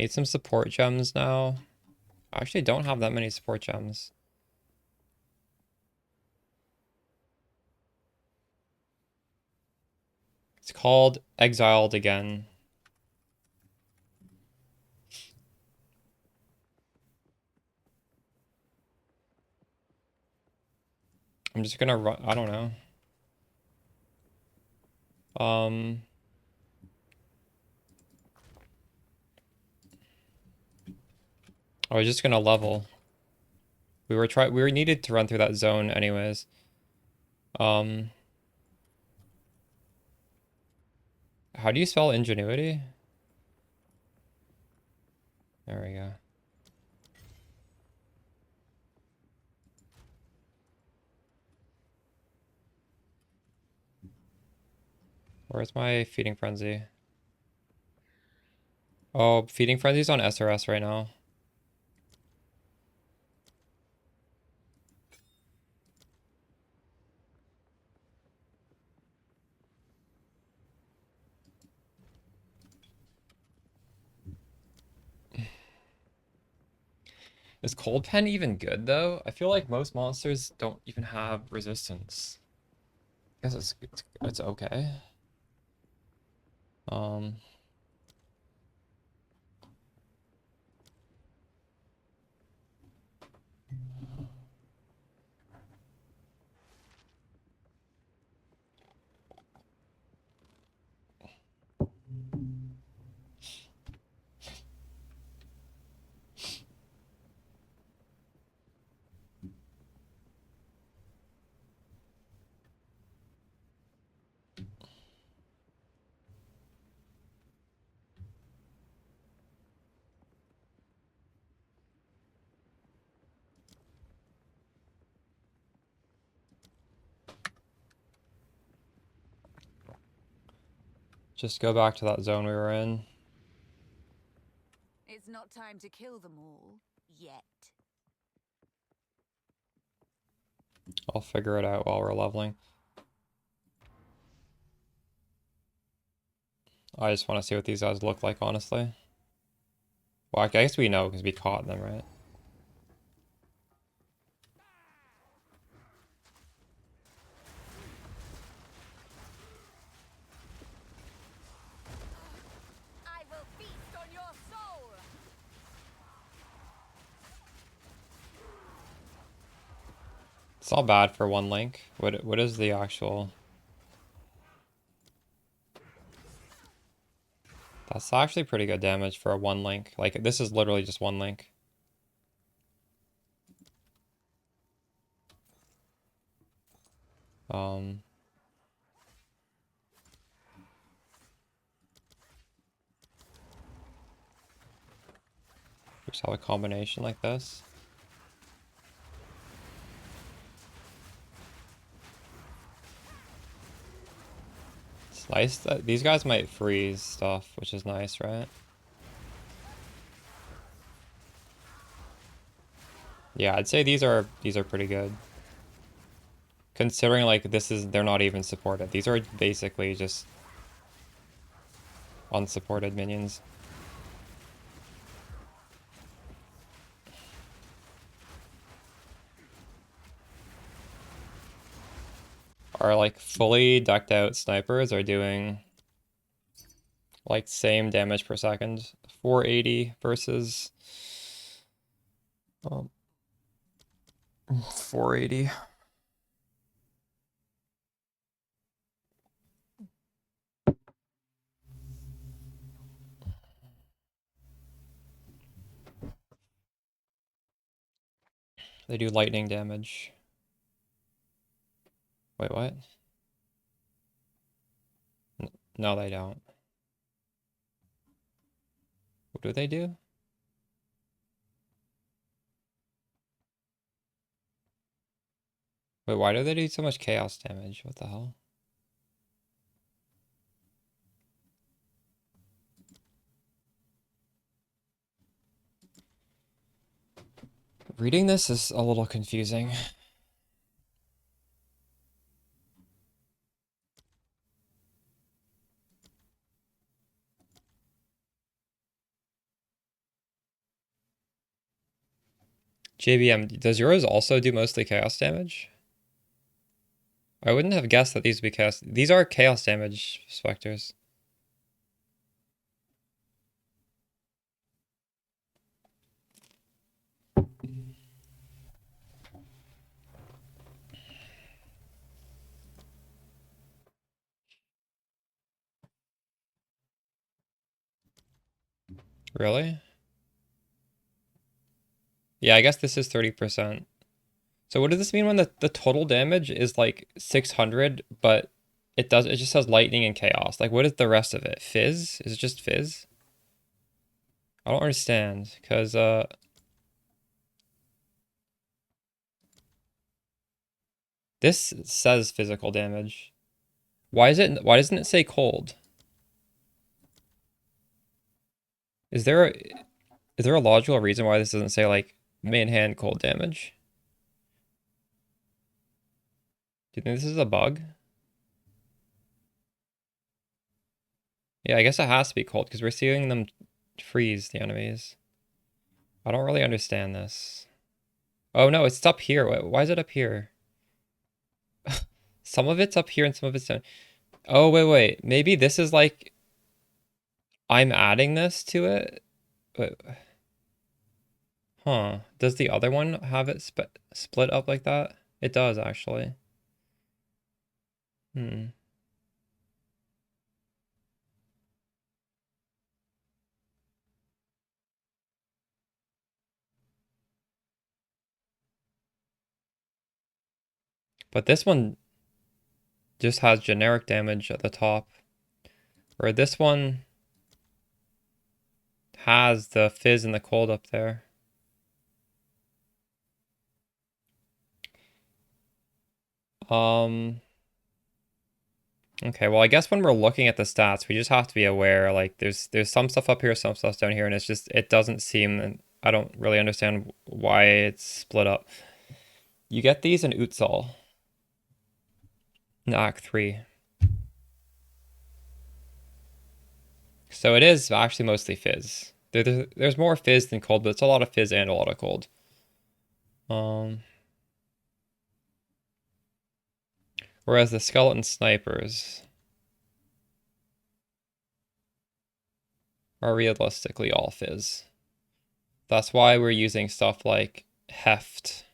need some support gems now. I actually don't have that many support gems. It's called Exiled Again. I'm just gonna run, I don't know. I was just gonna level. We were needed to run through that zone anyways. How do you spell ingenuity? There we go. Where's my feeding frenzy? Oh, feeding frenzy's on SRS right now. Is Cold Pen even good though? I feel like most monsters don't even have resistance. I guess it's okay. Just go back to that zone we were in. It's not time to kill them all yet. I'll figure it out while we're leveling. I just want to see what these guys look like, honestly. Well, I guess we know because we caught them, right? I will feast on your soul. It's not bad for one link. What is the actual? That's actually pretty good damage for a one link. Like this is literally just one link. Just have a combination like this. It's nice that these guys might freeze stuff, which is nice, right? Yeah, I'd say these are pretty good. Considering like they're not even supported. These are basically just unsupported minions. Our like fully decked out snipers are doing like same damage per second, 480 versus 480. They do lightning damage. Wait, what? No, they don't. What do they do? Wait, why do they do so much chaos damage? What the hell? Reading this is a little confusing. JBM, does yours also do mostly chaos damage? I wouldn't have guessed that these would be chaos. These are chaos damage specters. Really? Yeah, I guess this is 30%. So what does this mean when the total damage is like 600, but it just says lightning and chaos? Like, what is the rest of it? Fizz? Is it just fizz? I don't understand, because this says physical damage. Why doesn't it say cold? Is there a logical reason why this doesn't say like main hand cold damage? Do you think this is a bug? Yeah, I guess it has to be cold because we're seeing them freeze the enemies. I don't really understand this. Oh no, it's up here. Why is it up here? Some of it's up here and some of it's down. Oh, wait. Maybe this is like I'm adding this to it? Wait. Huh. Does the other one have it split up like that? It does, actually. Hmm. But this one just has generic damage at the top. Or this one has the fizz and the cold up there. Okay, well, I guess when we're looking at the stats, we just have to be aware, like, there's some stuff up here, some stuff down here, and it doesn't seem, and I don't really understand why it's split up. You get these in Utsal in Act 3. So it is actually mostly fizz. There's more fizz than cold, but it's a lot of fizz and a lot of cold. Whereas the skeleton snipers are realistically all fizz. That's why we're using stuff like heft.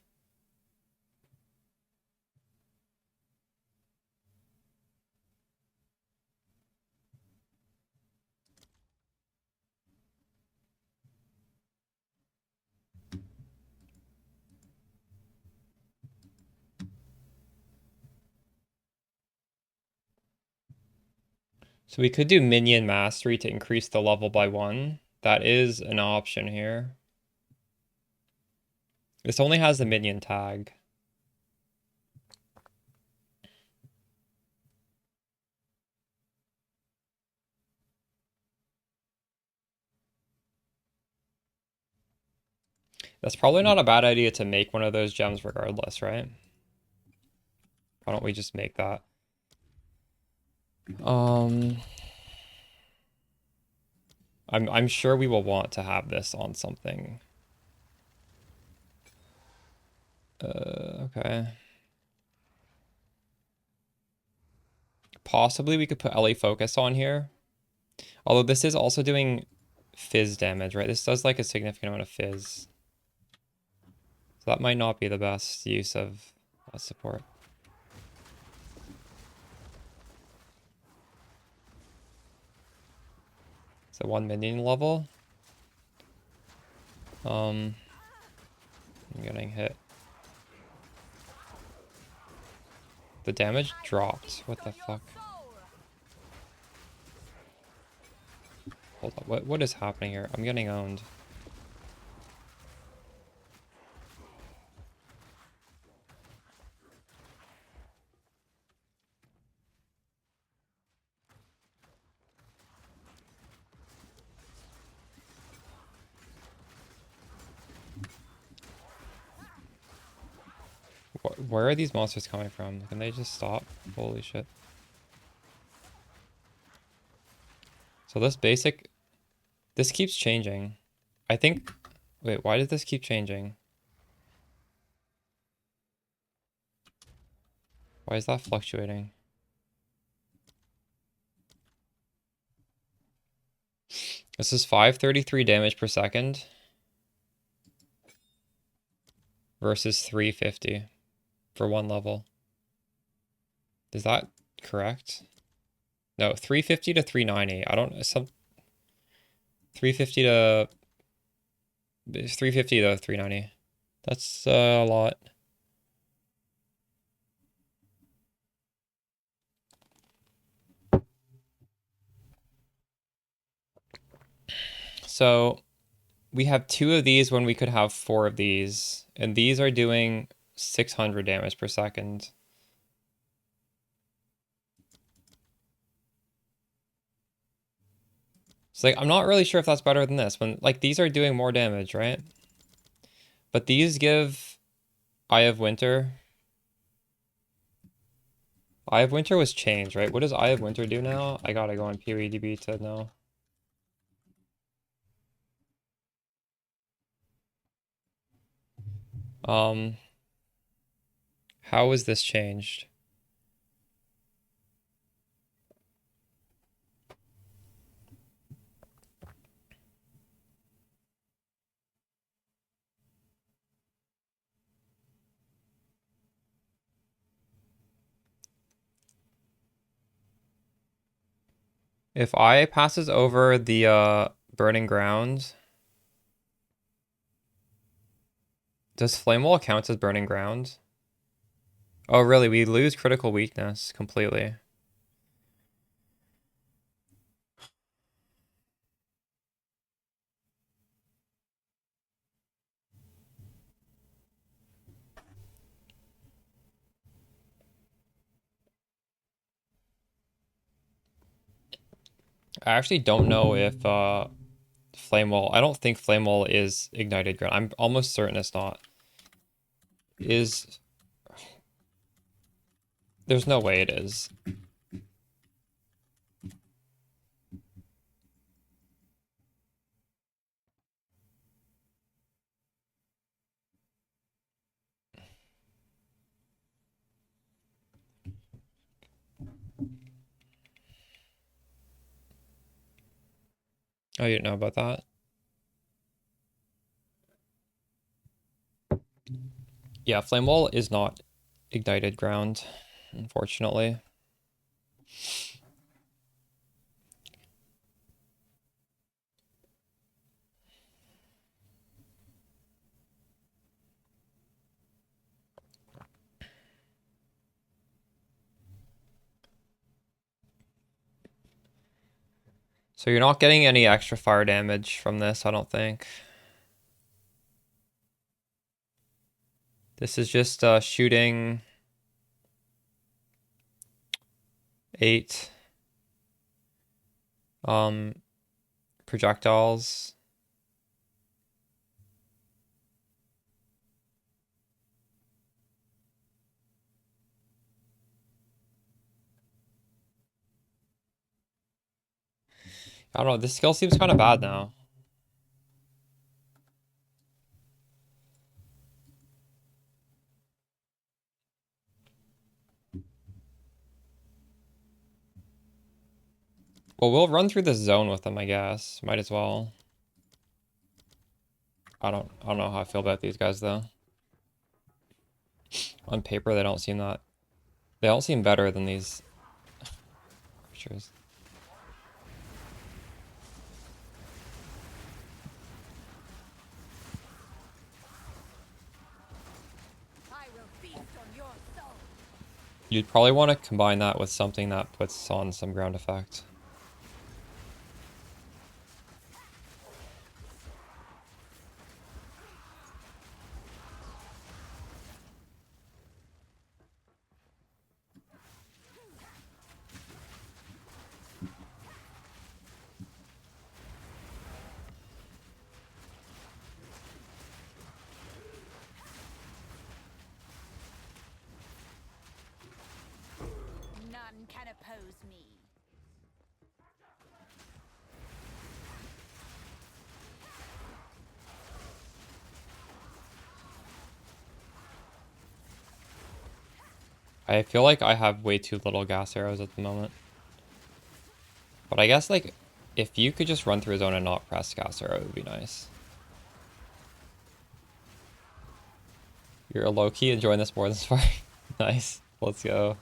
So we could do minion mastery to increase the level by 1. That is an option here. This only has the minion tag. That's probably not a bad idea to make one of those gems regardless, right? Why don't we just make that? I'm sure we will want to have this on something. Okay. Possibly we could put LA Focus on here. Although this is also doing fizz damage, right? This does like a significant amount of fizz. So that might not be the best use of support. So 1 minion level. I'm getting hit. The damage dropped. What the fuck? Hold on. What is happening here? I'm getting owned. Where are these monsters coming from? Can they just stop? Holy shit. So this keeps changing. I think, wait, why did this keep changing? Why is that fluctuating? This is 533 damage per second versus 350 for one level. Is that correct? No, 350 to 390. I don't, 350 to 390. That's a lot. So we have 2 of these when we could have 4 of these, and these are doing 600 damage per second. It's like, I'm not really sure if that's better than this, when like these are doing more damage, right? But these give Eye of Winter. Eye of Winter was changed, right? What does Eye of Winter do now? I gotta go on PoEDB to know. How is this changed? If Eye passes over the Burning Ground, does Flame Wall count as Burning Ground? Oh, really? We lose critical weakness completely. I actually don't know if Flame Wall. I don't think Flame Wall is ignited ground. I'm almost certain it's not. There's no way it is. Oh, you didn't know about that? Yeah, Flame Wall is not ignited ground, unfortunately. So you're not getting any extra fire damage from this, I don't think. This is just shooting 8 projectiles. I don't know, this skill seems kind of bad now. Well, we'll run through this zone with them, I guess. Might as well. I don't know how I feel about these guys though. On paper, they don't seem better than these creatures. You'd probably want to combine that with something that puts on some ground effect. None can oppose me. I feel like I have way too little gas arrows at the moment. But I guess, like, if you could just run through a zone and not press gas arrow, it would be nice. You're a low-key enjoying this more than Spark. Nice. Let's go.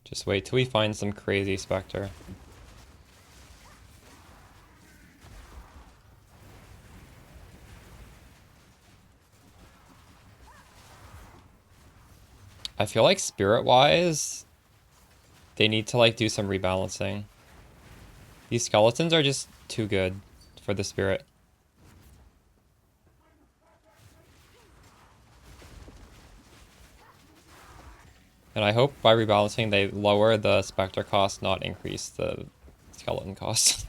Just wait till we find some crazy Spectre. I feel like spirit-wise, they need to like do some rebalancing. These skeletons are just too good for the spirit. And I hope by rebalancing they lower the Spectre cost, not increase the skeleton cost.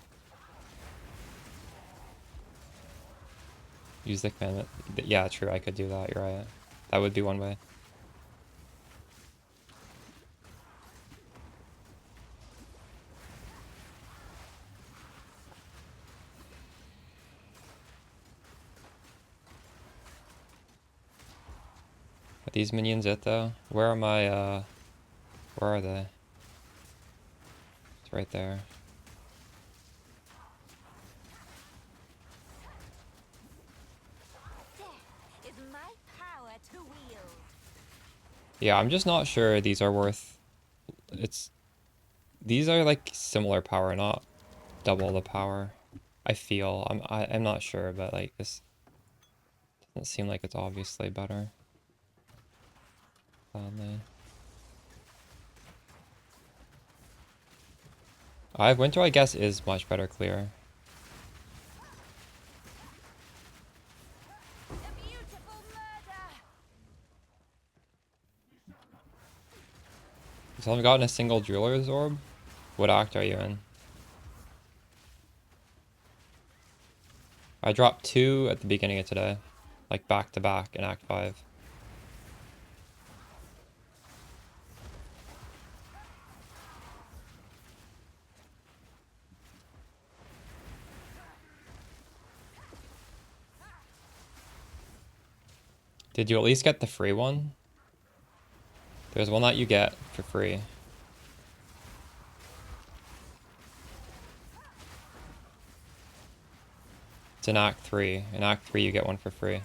Use the commandment. Yeah, true, I could do that, you're right. That would be one way. Are these minions it though? Where are my where are they? It's right there. Yeah, I'm just not sure these are worth these are like similar power, not double the power. I feel. I'm not sure, but like this doesn't seem like it's obviously better. Winter, I guess, is much better clear. You still haven't gotten a single jeweler's orb? What act are you in? I dropped 2 at the beginning of today. Like back to back in Act 5. Did you at least get the free one? There's one that you get for free. It's in Act 3. In Act 3 you get one for free.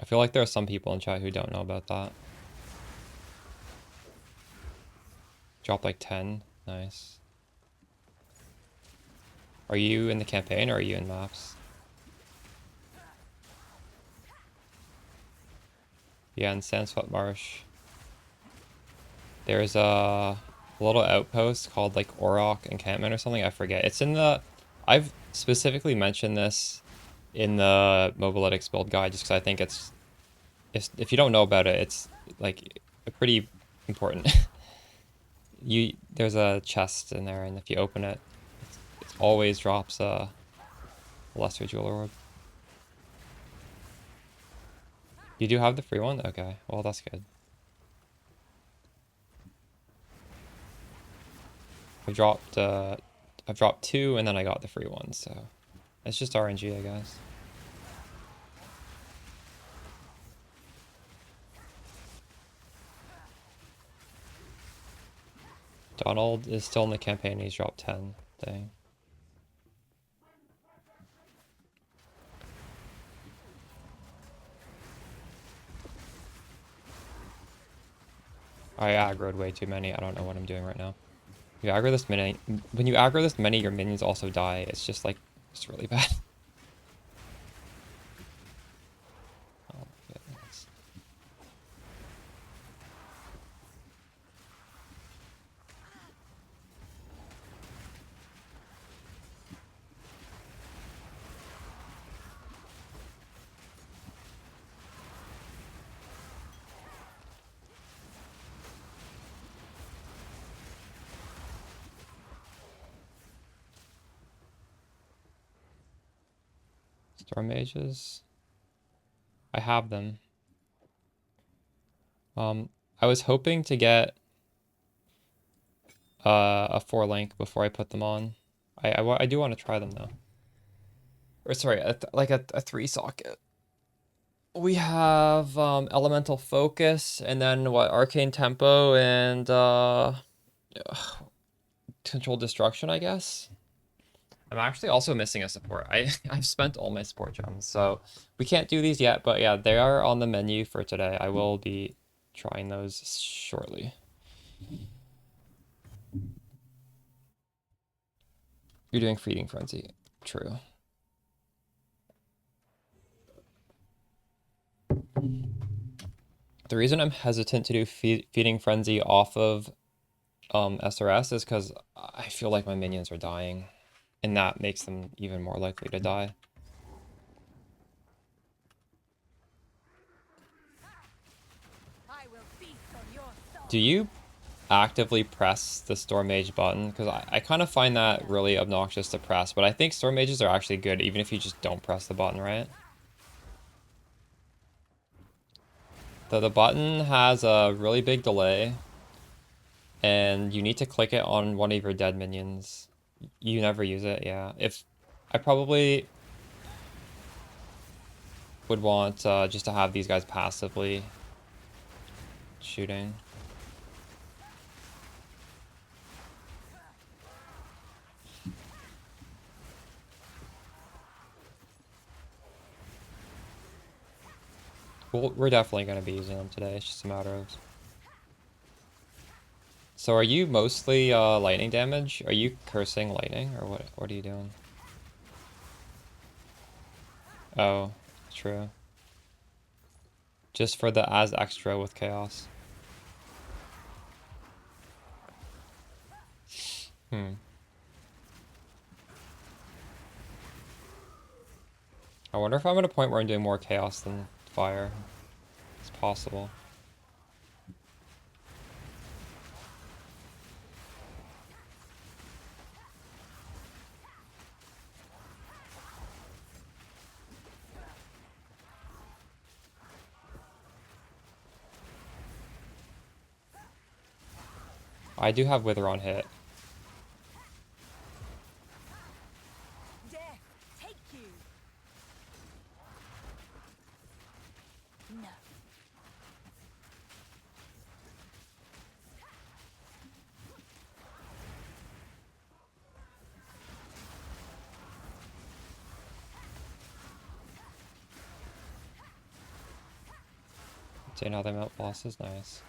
I feel like there are some people in chat who don't know about that. Drop like 10. Nice. Are you in the campaign or are you in maps? Yeah, in Sandswept Marsh. There's a little outpost called like Orok Encampment or something. I forget. It's in the... I've specifically mentioned this in the Mobalytics build guide just because I think it's... If you don't know about it, it's like pretty important. There's a chest in there, and if you open it, it always drops a lesser jeweler orb. You do have the free one? Okay, well that's good. I've dropped 2 and then I got the free one, so it's just RNG, I guess. Donald is still in the campaign. He's dropped 10. Dang. I aggroed way too many. I don't know what I'm doing right now. You aggro this many. When you aggro this many, your minions also die. It's just like, it's really bad. Oh, goodness. Storm mages. I have them. I was hoping to get a 4-link before I put them on. I do want to try them though. Or sorry, like a 3-socket. We have elemental focus, and then what, arcane tempo and controlled destruction, I guess. I'm actually also missing a support. I've spent all my support gems, so we can't do these yet, but yeah, they are on the menu for today. I will be trying those shortly. You're doing Feeding Frenzy. True. The reason I'm hesitant to do Feeding Frenzy off of SRS is because I feel like my minions are dying, and that makes them even more likely to die. Do you actively press the Storm Mage button? Because I kind of find that really obnoxious to press, but I think Storm Mages are actually good even if you just don't press the button, right? The button has a really big delay, and you need to click it on one of your dead minions. You never use it, yeah. If I probably would want just to have these guys passively shooting. Well, we're definitely going to be using them today. It's just a matter of... So are you mostly lightning damage? Are you cursing lightning, or what are you doing? Oh, true. Just for the as extra with chaos. I wonder if I'm at a point where I'm doing more chaos than fire. It's possible. I do have Wither on hit. Death, take you. No. Seeing how they melt bosses, nice.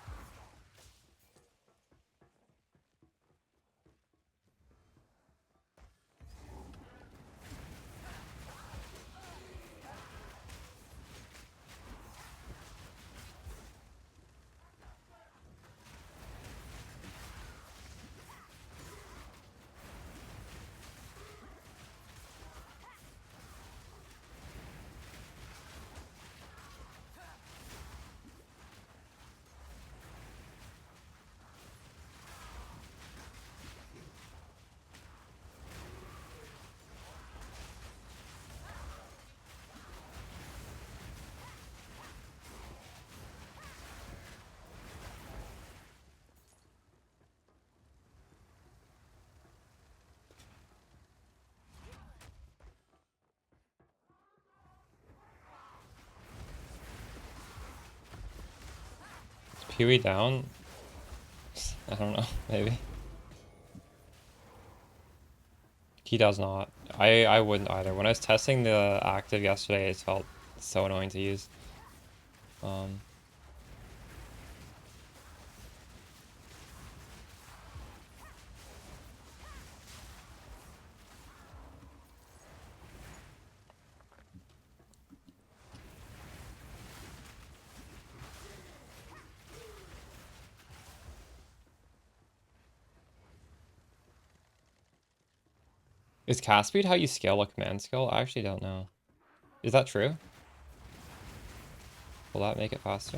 PoE down? I don't know, maybe. He does not. I wouldn't either. When I was testing the active yesterday, it felt so annoying to use. Is cast speed how you scale a command skill? I actually don't know. Is that true? Will that make it faster?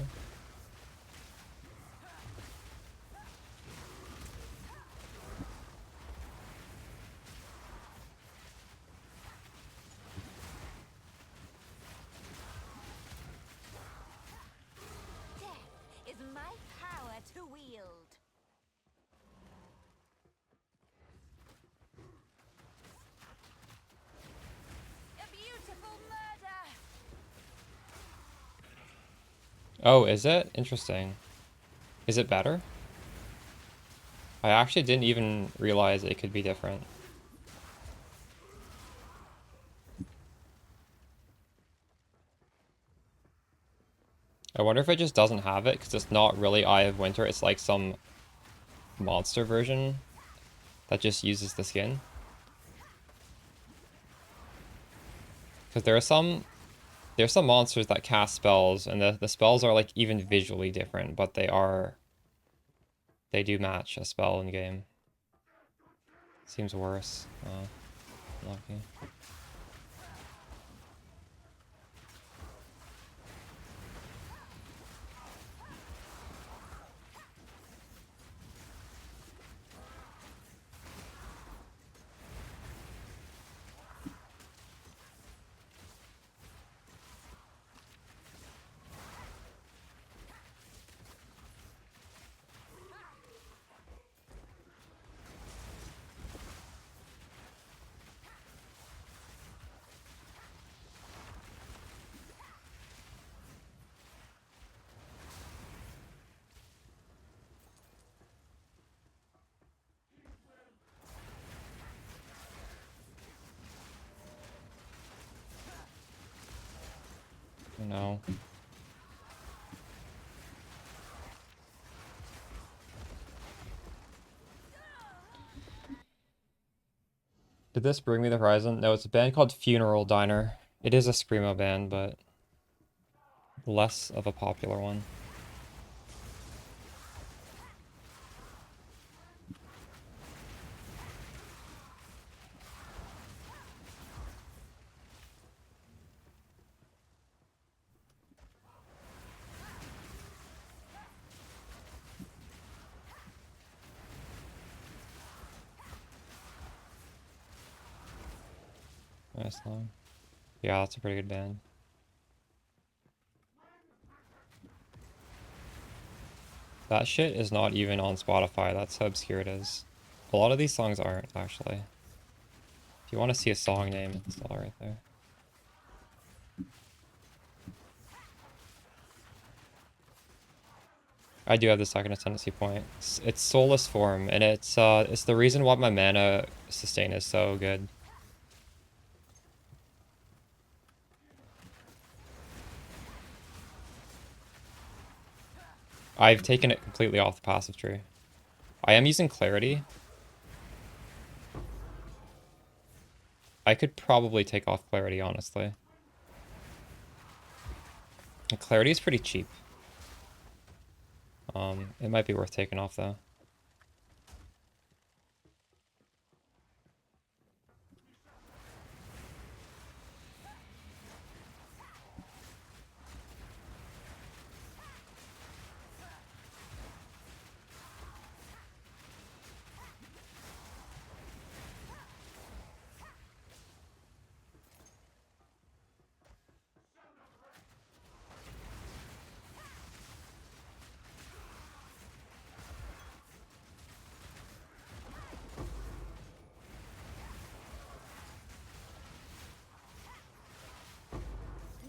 Death is my power. Oh, is it? Interesting. Is it better? I actually didn't even realize it could be different. I wonder if it just doesn't have it, because it's not really Eye of Winter, it's like some monster version that just uses the skin. Because there's some monsters that cast spells, and the spells are like even visually different, but they do match a spell in game. Seems worse. Lucky. No. Did this bring me the horizon? No, it's a band called Funeral Diner. It is a screamo band, but less of a popular one. Nice line. Yeah, that's a pretty good band. That shit is not even on Spotify. That's how obscure it is. A lot of these songs aren't, actually. If you want to see a song name, it's all right there. I do have the second ascendancy point. It's Soulless Form, and it's the reason why my mana sustain is so good. I've taken it completely off the passive tree. I am using Clarity. I could probably take off Clarity, honestly. And Clarity is pretty cheap. It might be worth taking off, though.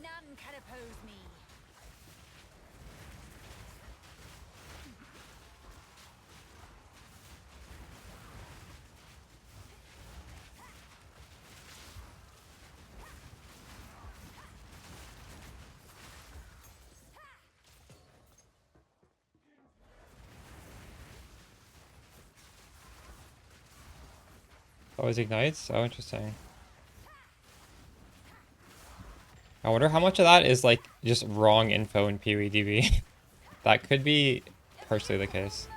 None can oppose me. Oh, it ignites? Oh, interesting. I wonder how much of that is, like, just wrong info in PoE That could be partially the case.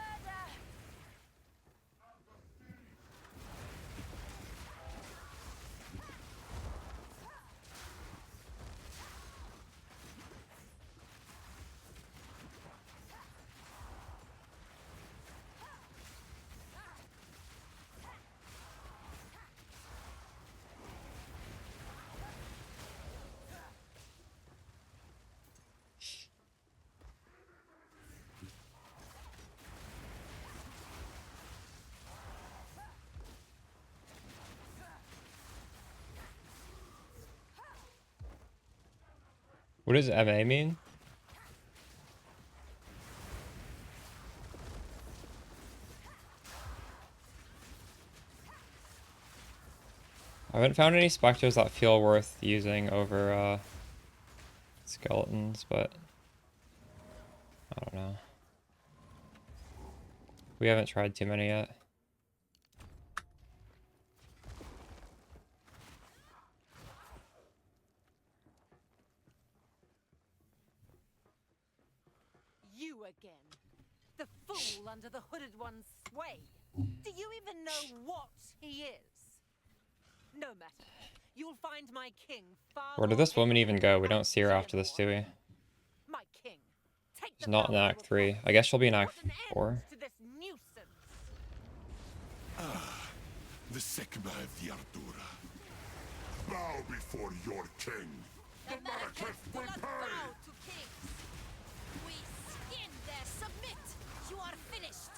What does MA mean? I haven't found any specters that feel worth using over skeletons, but I don't know. We haven't tried too many yet. You again. The fool under the hooded one's sway. Do you even know what he is? No matter. You'll find my king far Where did more this woman even go? We capable don't see her and after this, do we? my king. Take She's the not in power Act you 3. I guess she'll be in Act put an end 4. to this nuisance. Ah, the Sigma of the Ardura. Bow before your king. The Malekith will pay! To kings. We skin there. Submit. You are finished.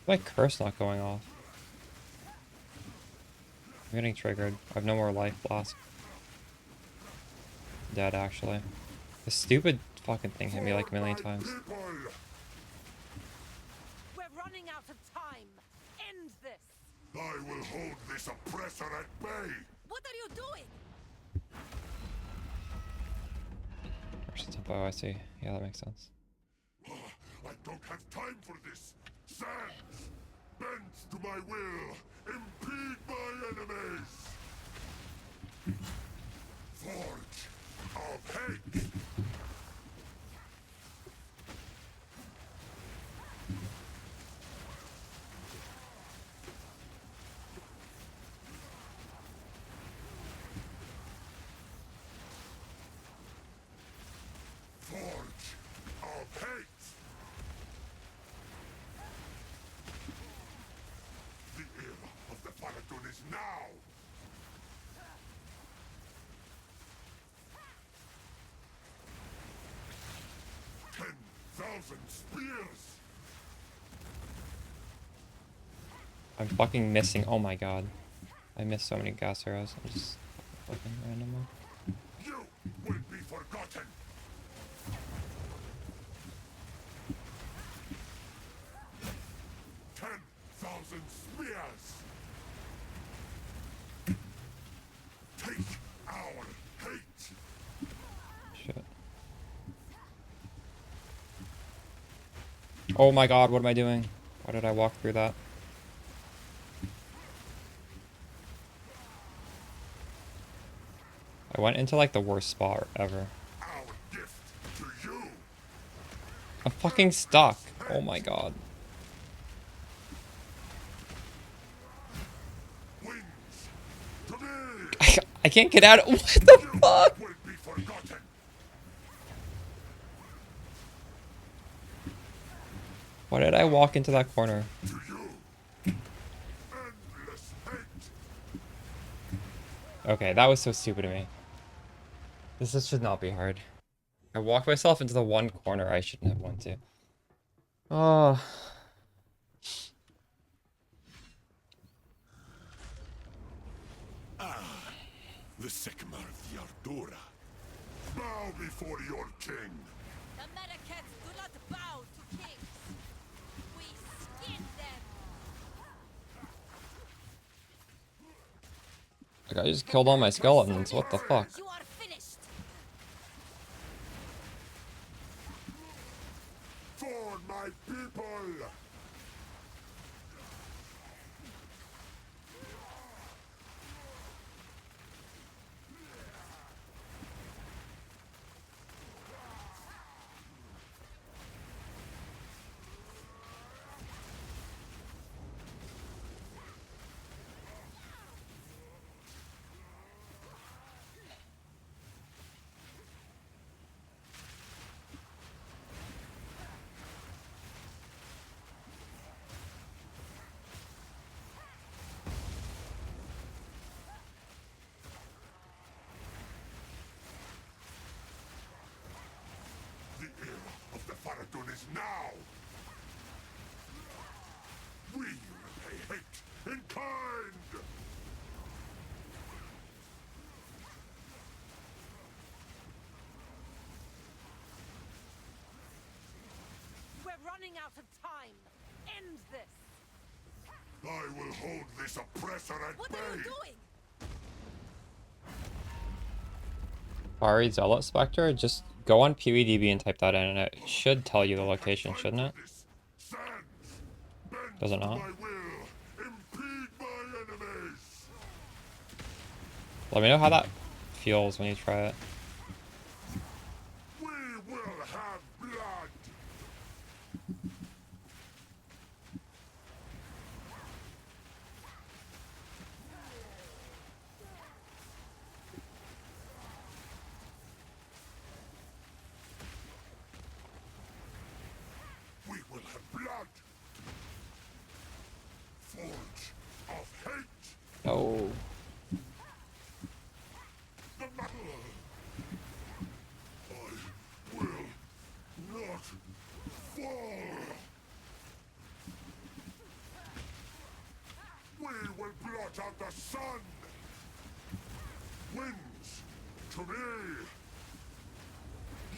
My curse not going off. I'm getting triggered. I have no more life blast. Dead, actually. The stupid fucking thing hit me like a million times. We're running out of time. End this. I will hold this oppressor at bay. What are you doing? Versus tempo, I see. Yeah, that makes sense. I don't have time for this. Sands, bend to my will. Impede my enemies. Forge of hate. Forge of hate. The era of the Paladin is now. Spears. I'm fucking missing. Oh my god. I missed so many gas arrows. I'm just fucking randomly. You will be forgotten. Spears. Take our hate. Shit. Oh my god, what am I doing? Why did I walk through that? I went into like the worst spot ever. Our gift to you. I'm fucking stuck. Oh my god. I can't get out. What the fuck? Why did I walk into that corner? Okay, that was so stupid of me. This should not be hard. I walked myself into the one corner I shouldn't have went to. Oh. The Sigma of the Ardura. Bow before your king. The Medicats do not bow to kings. We skin them. Like, I just killed all my skeletons. What the fuck? You are finished. For my people. is now. We repay hate in kind. We're running out of time. End this. I will hold this oppressor at What bay. are you doing? Fiery Zealot Spectre, just go on PoEDB and type that in and it should tell you the location, shouldn't it? Does it not? Let me know how that feels when you try it. We will have blood. We will have blood. Forge of hate. No. The battle. I will not fall. We will blot out the sun. Winds to me.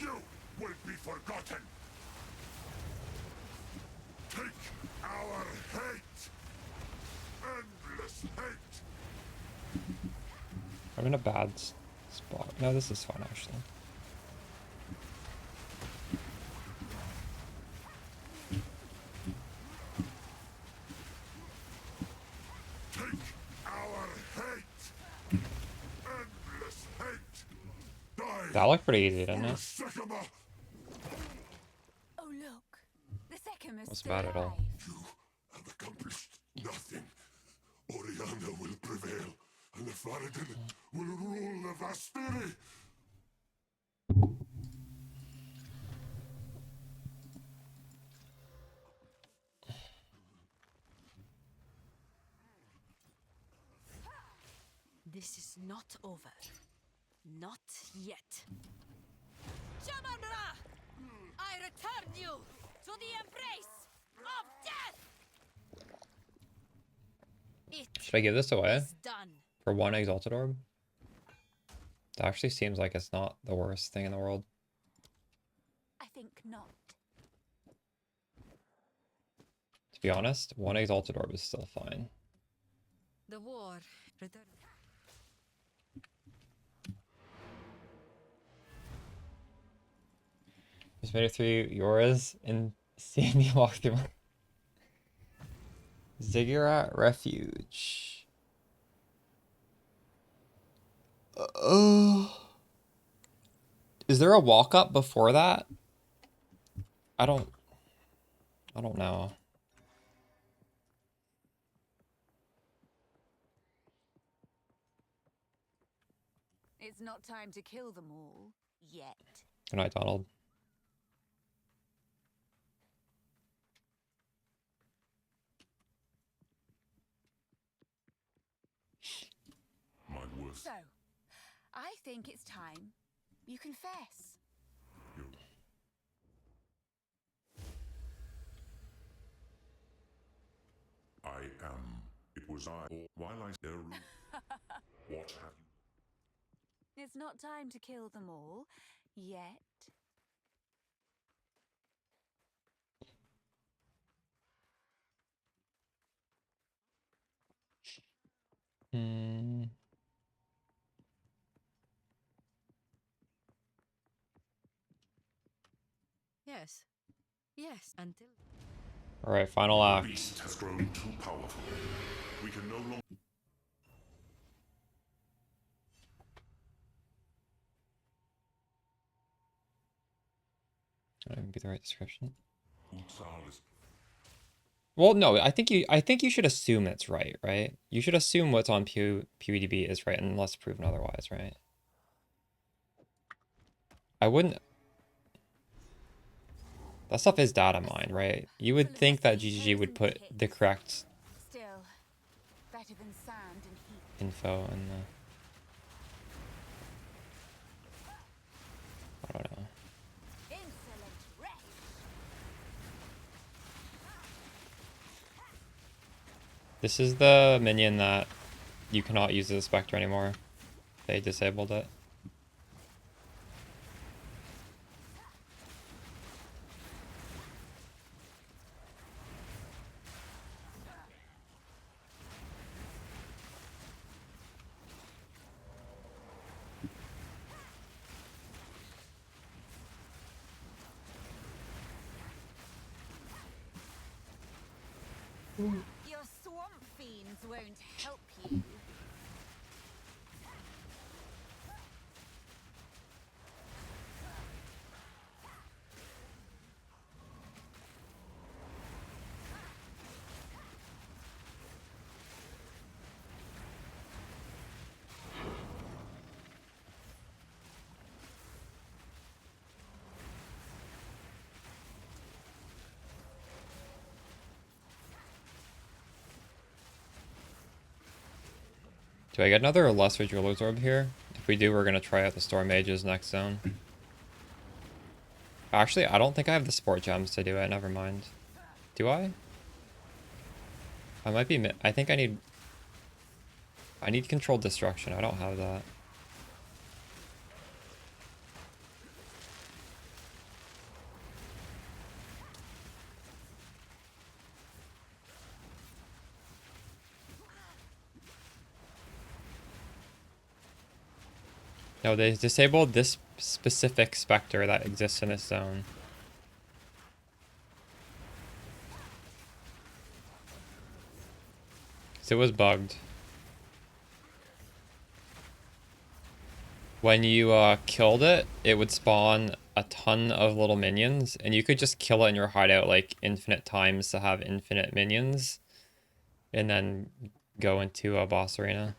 You will be forgotten. Take our hate. Endless hate. I'm in a bad spot. No, this is fine actually. Take our hate. Endless hate. Die. That looked pretty easy, didn't it? Sycamore. Oh look, the second is That's still bad at all. alive. You have accomplished nothing. Oriana will prevail, and the Faradin will rule the Vastiri. This is not over. Not yet. Shamanra! I return you to the embrace of death! It Should I give this away is done. for one Exalted Orb? That actually seems like it's not the worst thing in the world. I think not. To be honest, one Exalted Orb is still fine. The war return. Just made it through yours and seeing me walk through my Ziggurat Refuge. Is there a walk up before that? I don't know. It's not time to kill them all yet. Good night, Donald. My worst. So, I think it's time you confess. I am. It was I. Or while I there. What have you? It's not time to kill them all yet. Yes. Yes, until... Alright, final The act. beast has grown too powerful. We can no longer. That would be the right description. Utsal is Well, no, I think you should assume it's right, right? You should assume what's on PoEDB is right unless proven otherwise, right? I wouldn't. That stuff is data mined, right? You would think that GGG would put the correct Still, better than sand and heat. info in the. I don't know. Insolent wretch! This is the minion that you cannot use as a Spectre anymore. They disabled it. Your swamp fiends won't help you. Do I get another Lesser Jeweler's Orb here? If we do, we're going to try out the Storm Mages next zone. Actually, I don't think I have the Sport Gems to do it. Never mind. Do I? I might be... I think I need... I need Controlled Destruction. I don't have that. No, they disabled this specific Spectre that exists in this zone. So it was bugged. When you killed it, it would spawn a ton of little minions, and you could just kill it in your hideout like infinite times to have infinite minions, and then go into a boss arena.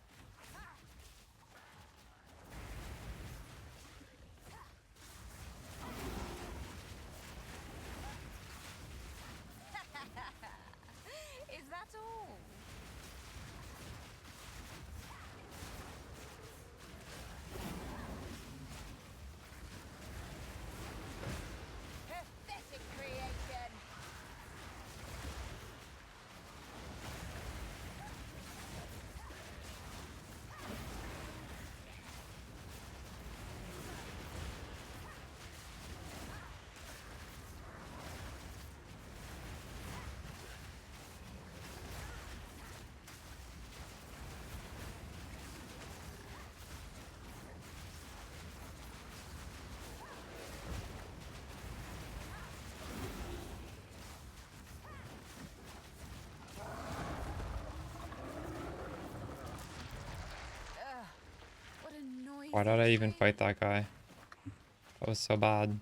Is that all? Pathetic creation. Why did I even fight that guy? That was so bad.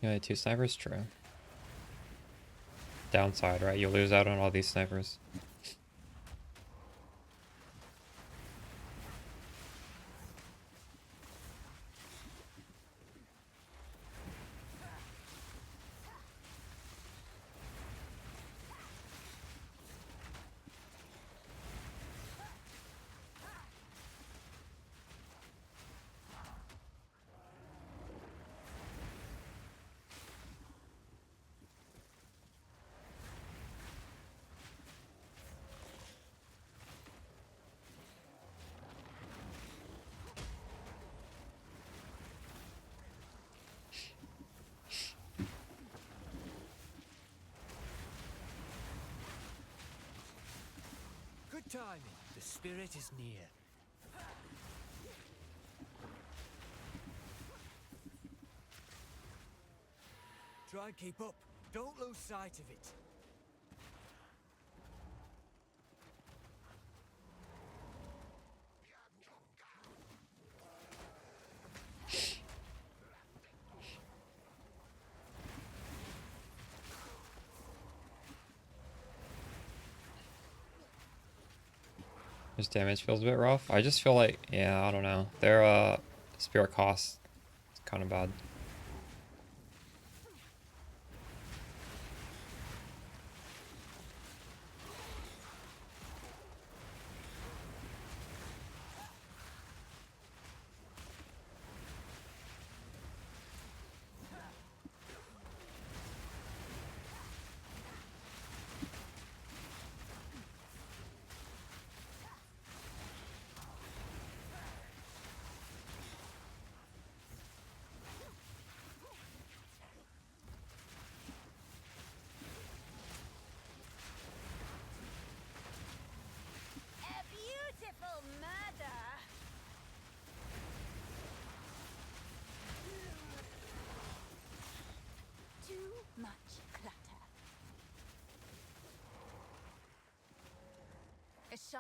Yeah, 2 snipers, true. Downside, right? You lose out on all these snipers. Good timing. The spirit is near. Try and keep up. Don't lose sight of it. This damage feels a bit rough. I just feel like, yeah, I don't know. Their spirit cost is kind of bad.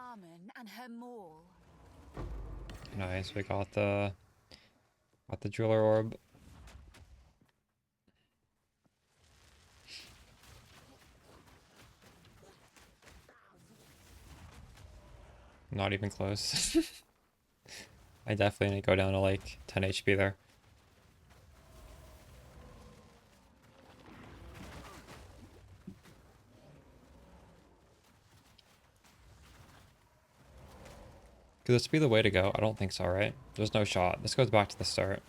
Carmen and her maul. Nice, we got the jeweler orb. Not even close. I definitely need to go down to like 10 HP there. Could this be the way to go? I don't think so, right? There's no shot. This goes back to the start.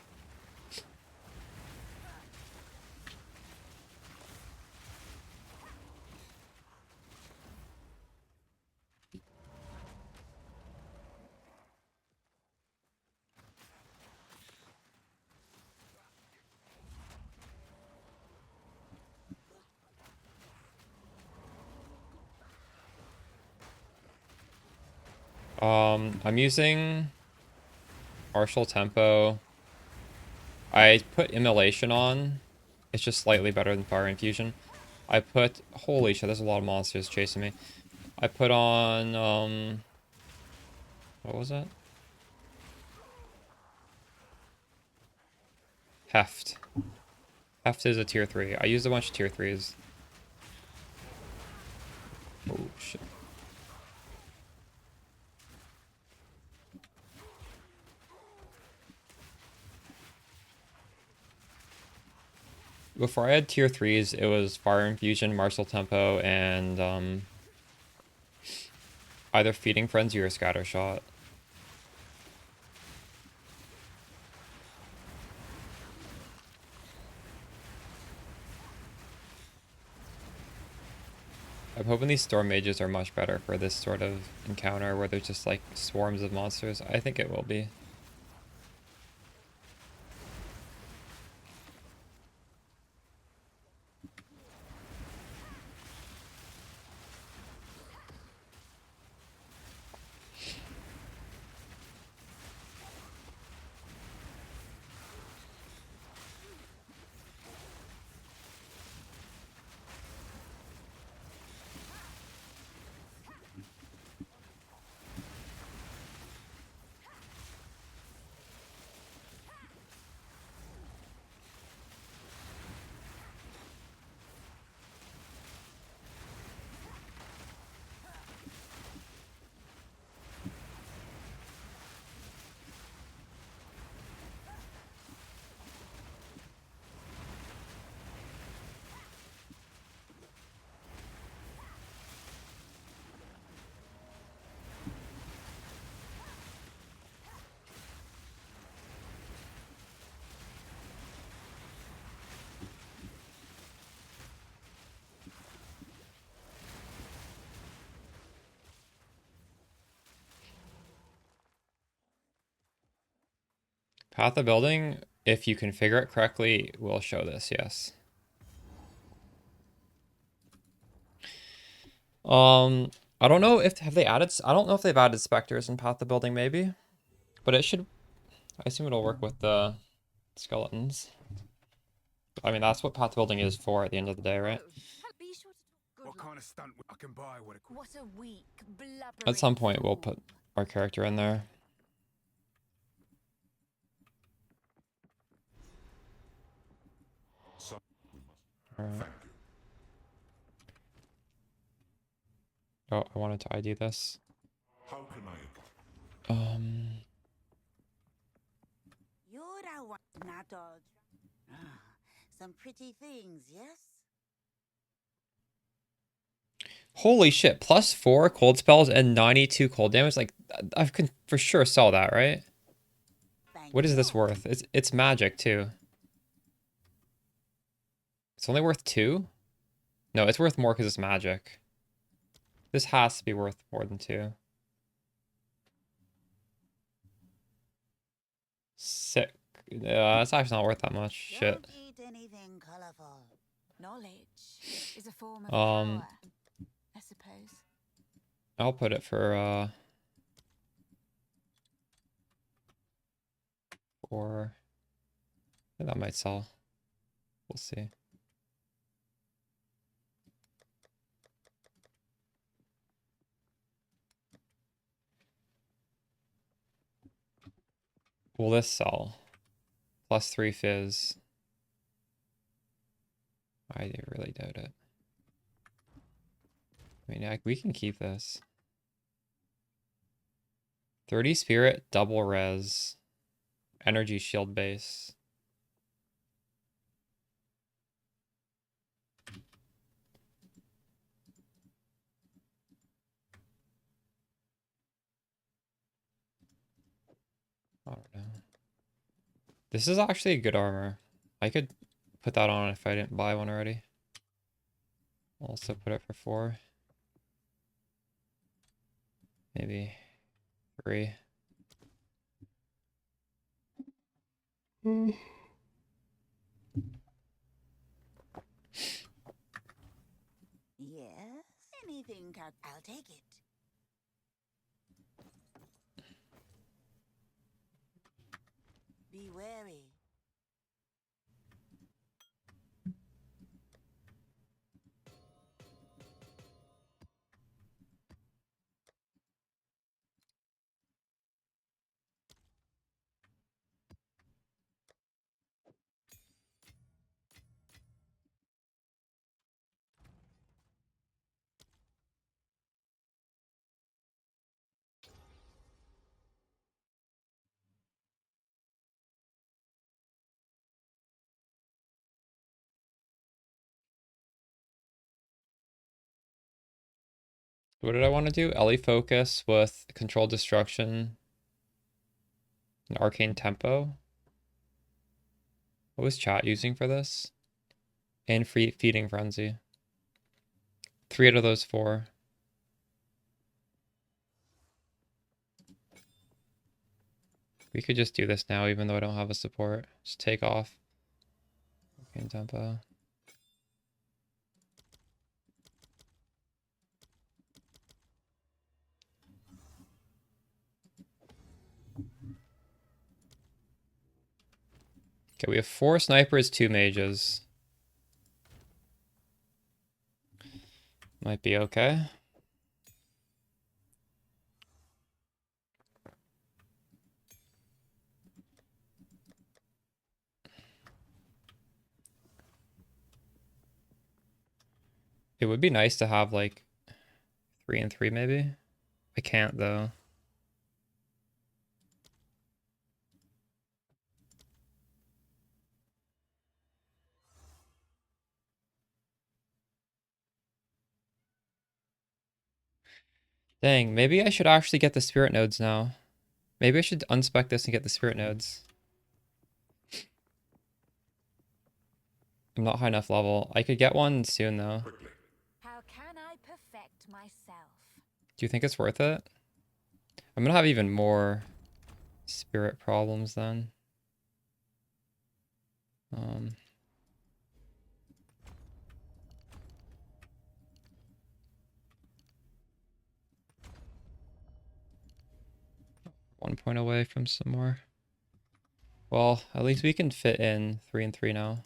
I'm using partial tempo. I put immolation on. It's just slightly better than fire infusion. I put, holy shit, there's a lot of monsters chasing me. I put on, what was it? Heft. Heft is a tier 3. I used a bunch of tier 3s. Oh shit. Before I had tier 3s, it was fire infusion, martial tempo, and either feeding frenzy or scatter shot. I'm hoping these storm mages are much better for this sort of encounter where there's just like swarms of monsters. I think it will be. Path of building, if you configure it correctly, will show this, yes. I don't know if have they added. I don't know if they've added specters in Path of Building, maybe, but it should. I assume it'll work with the skeletons. I mean, that's what Path of Building is for at the end of the day, right? What kind of stunt I can buy with a What a weak, blubbering At some point, we'll put our character in there. Alright. Oh, I wanted to ID this. How can I? You're a one, not dodge. Some pretty things, yes? Holy shit, +4 cold spells and 92 cold damage. Like, I can for sure sell that, right? What is this worth? It's magic too. It's only worth 2? No, it's worth more because it's magic. This has to be worth more than 2. Sick. It's actually not worth that much. Shit. Eat anything colorful. knowledge is a form of power, I suppose. I'll put it for I think that might sell. We'll see. Will this sell? +3 fizz. I really doubt it. I mean, we can keep this. 30 spirit, double res. Energy shield base. I don't know. This is actually a good armor. I could put that on if I didn't buy one already. Also put it for 4. Maybe 3. Yes? Anything, I'll take it. Be wary. What did I want to do? Ellie focus with controlled destruction and arcane tempo. What was chat using for this? And feeding frenzy. 3 out of those 4. We could just do this now, even though I don't have a support. Just take off. Arcane tempo. Okay, we have 4 snipers, 2 mages. Might be okay. It would be nice to have like 3 and 3 maybe. I can't though. Dang, maybe I should actually get the spirit nodes now. Maybe I should unspec this and get the spirit nodes. I'm not high enough level. I could get one soon though. How can I perfect myself? Do you think it's worth it? I'm gonna have even more spirit problems then. 1 point away from some more. Well, at least we can fit in 3 and 3 now.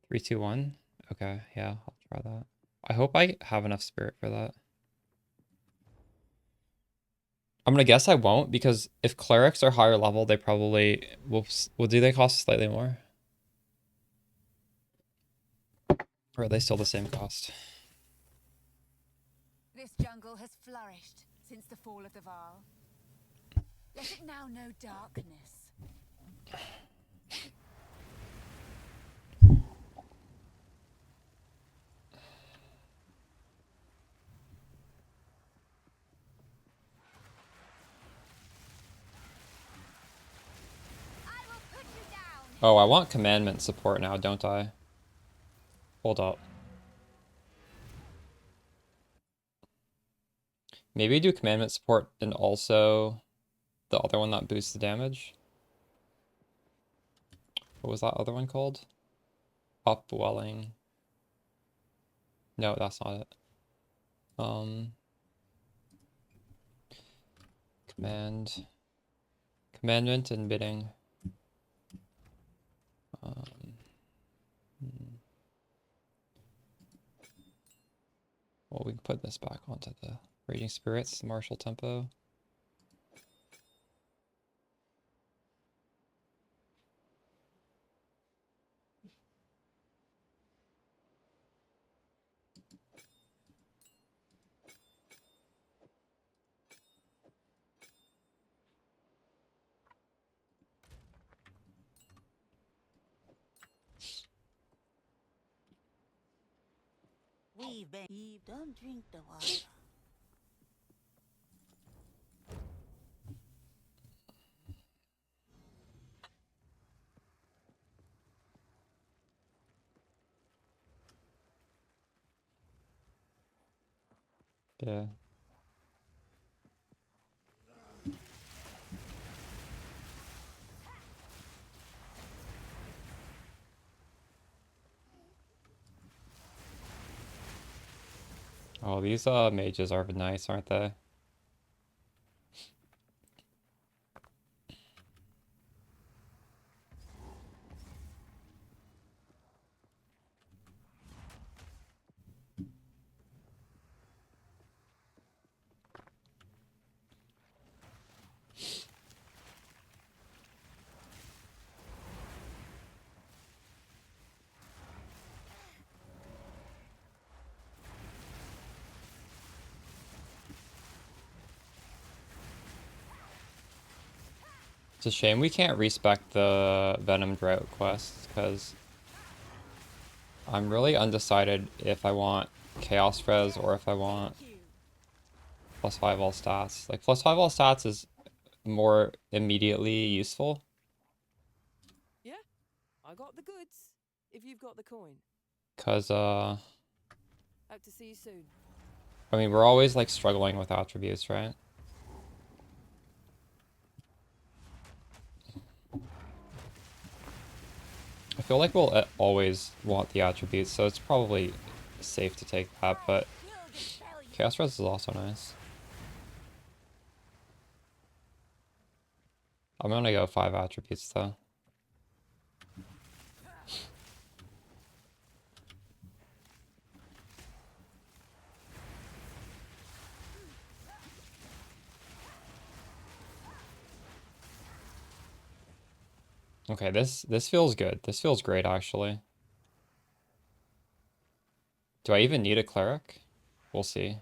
3, 2, 1. Okay, yeah, I'll try that. I hope I have enough spirit for that. I'm gonna guess I won't, because if clerics are higher level, they probably will do they cost slightly more? Or are they still the same cost? This jungle has flourished since the fall of the Varl. Let it now know darkness. Oh, I want commandment support now, don't I? Hold up. Maybe do commandment support and also the other one that boosts the damage. What was that other one called? Upwelling. No, that's not it. Commandment and bidding. Well, we can put this back onto the Raging Spirits, the martial tempo. We've been. Eve, don't drink the water. Yeah. Oh, these mages are nice, aren't they? It's a shame we can't respec the Venom Drought quests, because I'm really undecided if I want Chaos Res or if I want +5 all stats. Like, +5 all stats is more immediately useful. Yeah, I got the goods, if you've got the coin. Because, Hope to see you soon. I mean, we're always, like, struggling with attributes, right? I feel like we'll always want the attributes, so it's probably safe to take that, but Chaos Res is also nice. I'm gonna go 5 attributes, though. Okay, this feels good. This feels great, actually. Do I even need a cleric? We'll see.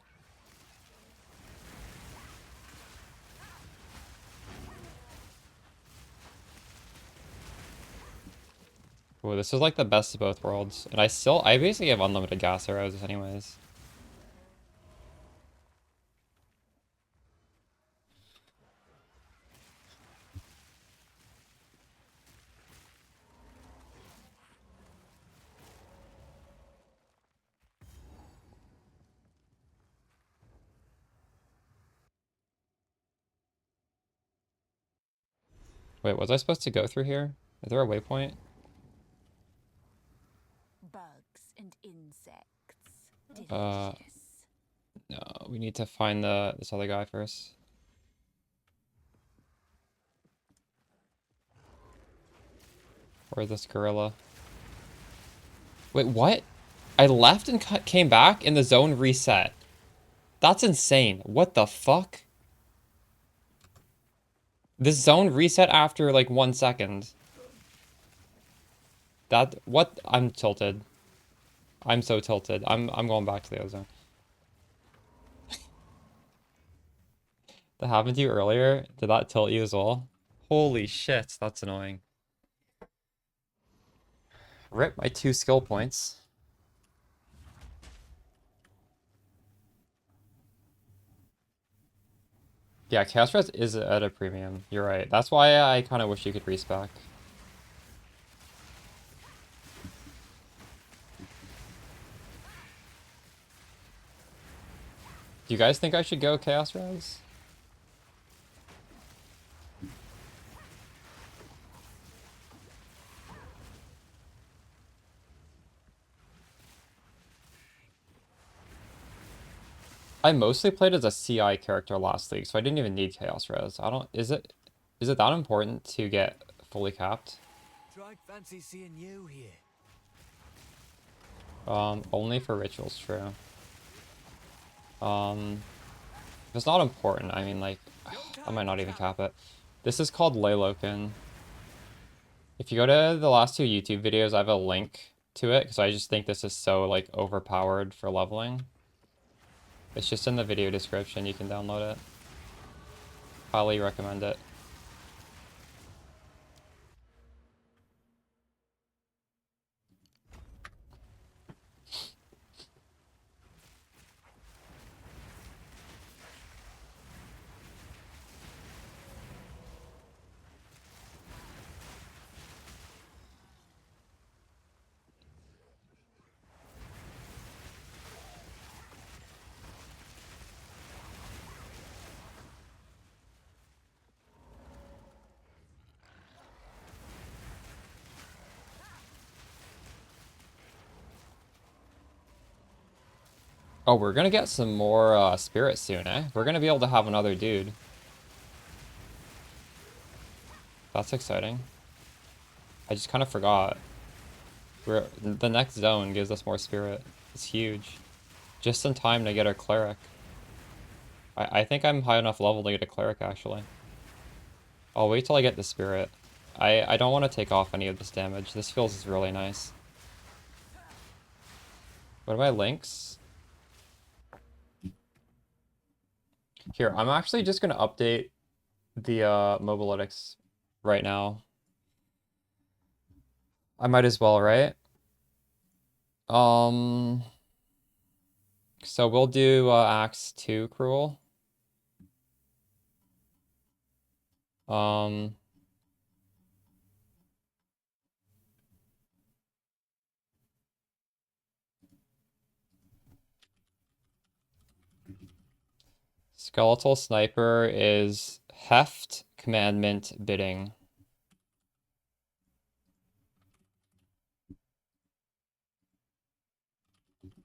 Oh, this is like the best of both worlds. And I basically have unlimited gas arrows anyways. Wait, was I supposed to go through here? Is there a waypoint? Bugs and insects. No, we need to find this other guy first. Where's this gorilla? Wait, what? I left and came back and the zone reset. That's insane. What the fuck? This zone reset after like 1 second. What? I'm tilted. I'm so tilted. I'm going back to the other zone. That happened to you earlier? Did that tilt you as well? Holy shit, that's annoying. Rip my 2 skill points. Yeah, Chaos Res is at a premium. You're right. That's why I kind of wish you could respec. Do you guys think I should go Chaos Res? I mostly played as a CI character last league, so I didn't even need Chaos Res. Is it that important to get fully capped? Tried fancy seeing you here. Only for rituals, true. If it's not important, I mean, like, I might not even cap it. This is called Laylokin. If you go to the last 2 YouTube videos, I have a link to it, because I just think this is so, like, overpowered for leveling. It's just in the video description, you can download it. Highly recommend it. Oh, we're gonna get some more spirit soon, eh? We're gonna be able to have another dude. That's exciting. I just kind of forgot. The next zone gives us more spirit. It's huge. Just in time to get our cleric. I think I'm high enough level to get a cleric, actually. I'll wait till I get the spirit. I don't want to take off any of this damage. This feels really nice. What are my links? Here, I'm actually just going to update the mobalytics right now. I might as well, right? So we'll do Axe 2 Cruel. Skeletal Sniper is Heft, Commandment, Bidding.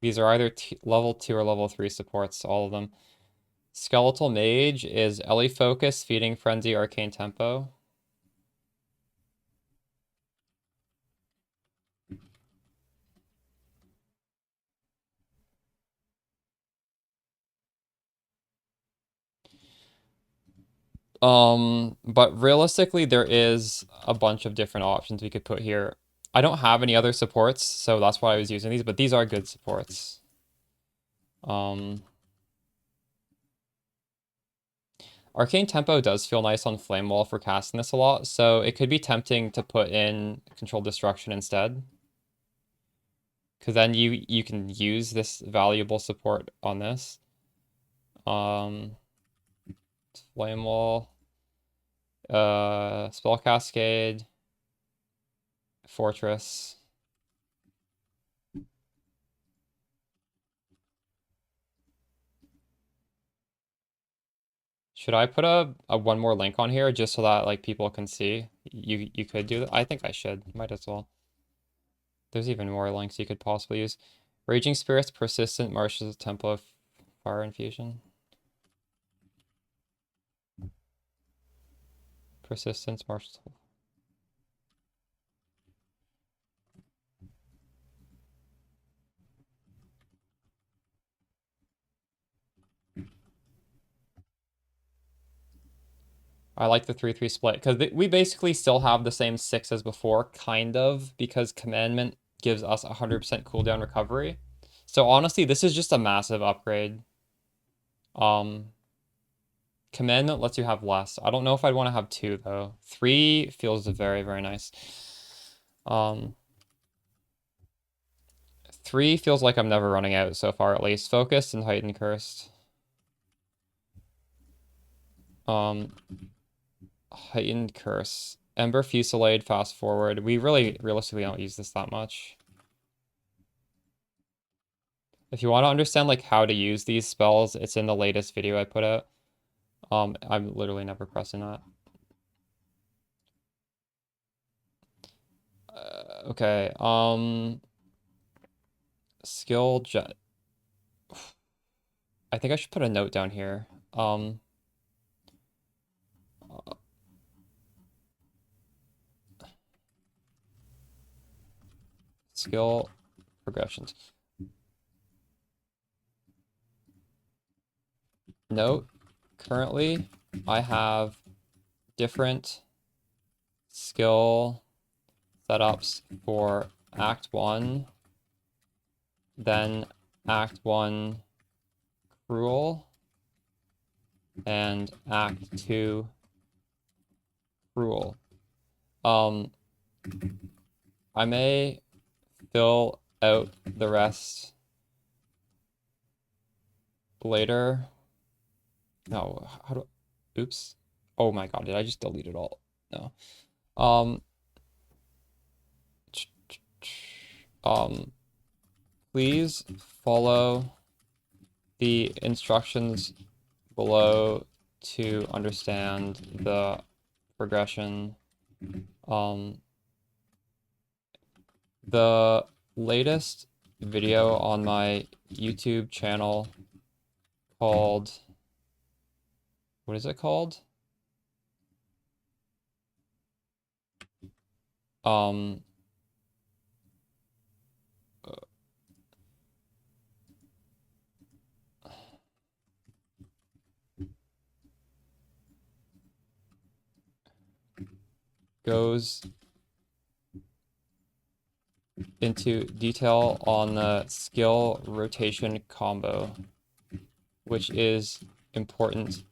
These are either level 2 or level 3 supports, all of them. Skeletal Mage is Ellie Focus, Feeding Frenzy, Arcane Tempo. But realistically, there is a bunch of different options we could put here. I don't have any other supports, so that's why I was using these, but these are good supports. Arcane Tempo does feel nice on Flame Wall for casting this a lot, so it could be tempting to put in Controlled Destruction instead. Because then you can use this valuable support on this. Flame Wall. Spell Cascade. Fortress. Should I put a one more link on here just so that like people can see? You could do that. I think I should. Might as well. There's even more links you could possibly use. Raging Spirits, Persistent, Marshal's Tempo, Fire Infusion. Persistence, Marshal's. I like the 3-3 split because we basically still have the same 6 as before, kind of, because Commandment gives us 100% cooldown recovery. So honestly, this is just a massive upgrade. Commandment lets you have less. I don't know if I'd want to have 2 though. 3 feels very, very nice. 3 feels like I'm never running out so far, at least. Focused and Heightened Cursed. Heightened Curse. Ember Fusillade, Fast Forward. We really, realistically don't use this that much. If you want to understand like how to use these spells, it's in the latest video I put out. I'm literally never pressing that. Okay, skill jet. I think I should put a note down here. Skill progressions. Note, currently I have different skill setups for Act 1, then Act 1 Cruel, and Act 2 Cruel. I may fill out the rest later. No, how do... Oops. Oh my god, did I just delete it all? No. Please follow the instructions below to understand the progression. The latest video on my YouTube channel called, what is it called? Goes into detail on the skill rotation combo, which is important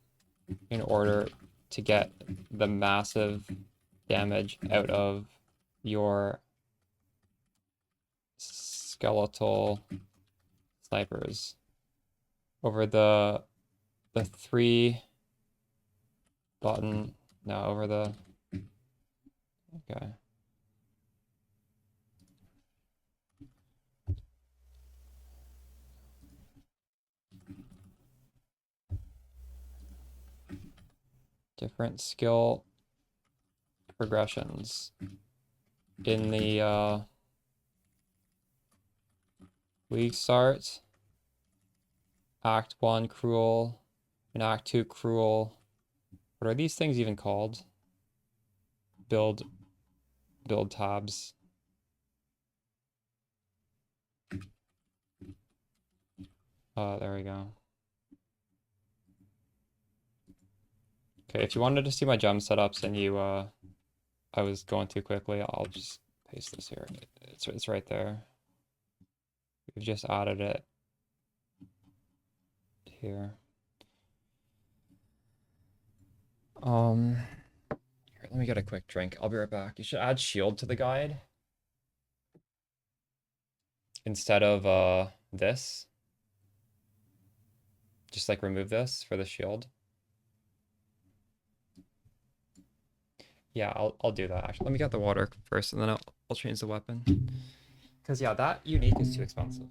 in order to get the massive damage out of your skeletal snipers. Over the 3 button, no, over the, okay. Different skill progressions in the League start, Act 1 Cruel, and Act 2 Cruel. What are these things even called? Build tabs. There we go. Okay, if you wanted to see my gem setups and you, I was going too quickly, I'll just paste this here. It's right there. We've just added it here. Here, let me get a quick drink. I'll be right back. You should add shield to the guide instead of this. Just like remove this for the shield. Yeah, I'll do that. Actually, let me get the water first, and then I'll change the weapon. Because yeah, that unique is too expensive.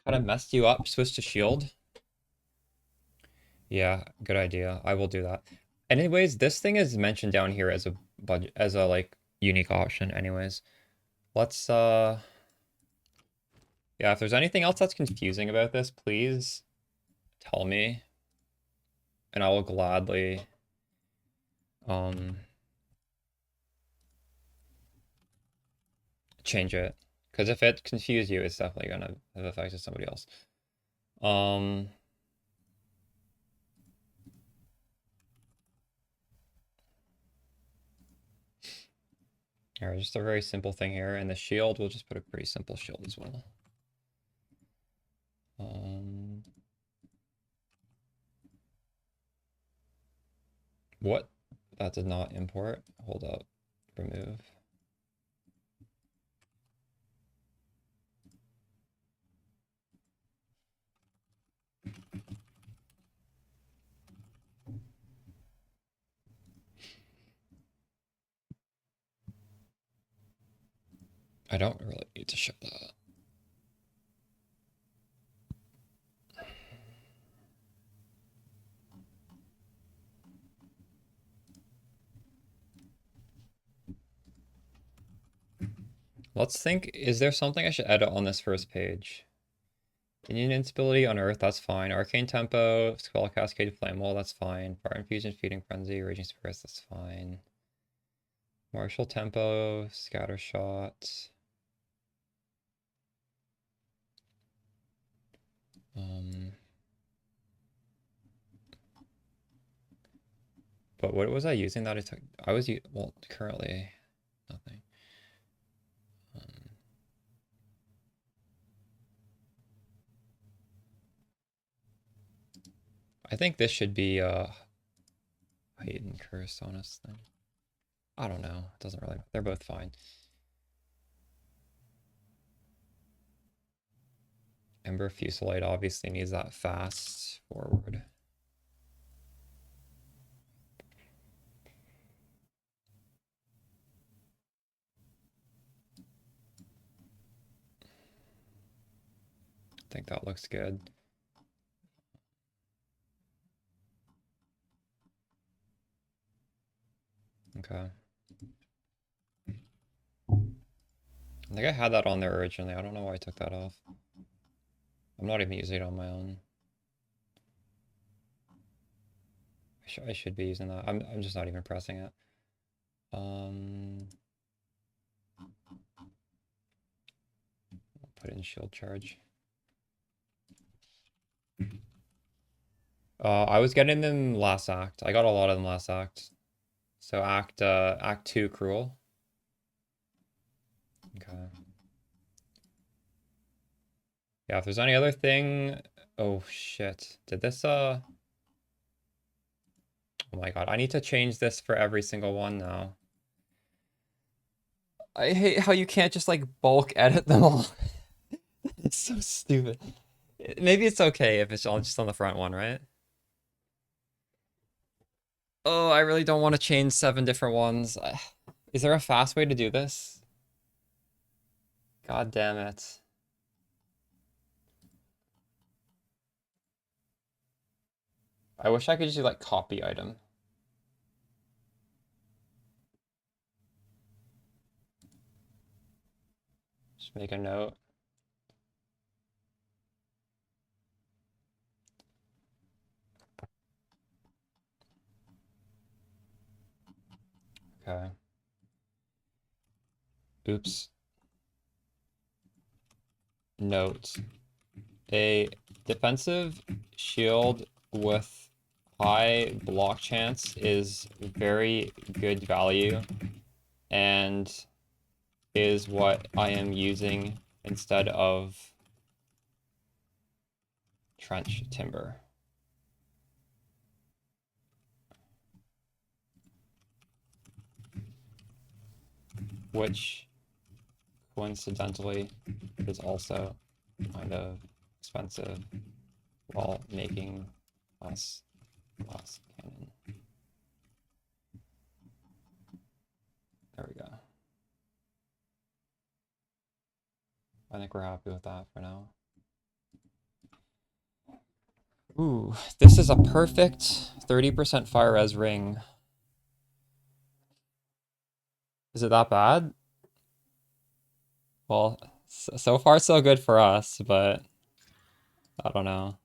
Kind of messed you up. Switch to shield. Yeah, good idea. I will do that. Anyways, this thing is mentioned down here as a budget, as a like unique option. Anyways, let's yeah, if there's anything else that's confusing about this, please tell me, and I will gladly change it. Because if it confused you, it's definitely gonna have affected somebody else. Alright, just a very simple thing here, and the shield, we'll just put a pretty simple shield as well. What? That did not import. Hold up. Remove. I don't really need to show that. Let's think, is there something I should edit on this first page? Indian instability on Earth, that's fine. Arcane Tempo, Spell Cascade, Flame Wall, that's fine. Fire Infusion, Feeding Frenzy, Raging Spirits, that's fine. Martial Tempo, Scatter Shot. But what was I using that I took? I was, well, currently, nothing. I think this should be Hate and Curse, honestly. I don't know. It doesn't really. They're both fine. Ember Fusillade obviously needs that fast forward. I think that looks good. Okay. I think I had that on there originally. I don't know why I took that off. I'm not even using it on my own. I should be using that. I'm just not even pressing it. Put in shield charge. I was getting them last act. I got a lot of them last act. So act 2 Cruel. Okay. Yeah, if there's any other thing. Oh shit. Did this Oh my god, I need to change this for every single one now. I hate how you can't just like bulk edit them all. It's so stupid. Maybe it's okay if it's all just on the front one, right? Oh, I really don't want to change 7 different ones. Is there a fast way to do this? God damn it. I wish I could just do like copy item. Just make a note. Okay. Oops. Note. A defensive shield with high block chance is very good value and is what I am using instead of trench timber. Which coincidentally is also kind of expensive while making less glass cannon. There we go. I think we're happy with that for now. Ooh, this is a perfect 30% fire res ring. Is it that bad? Well, so far so good for us, but I don't know.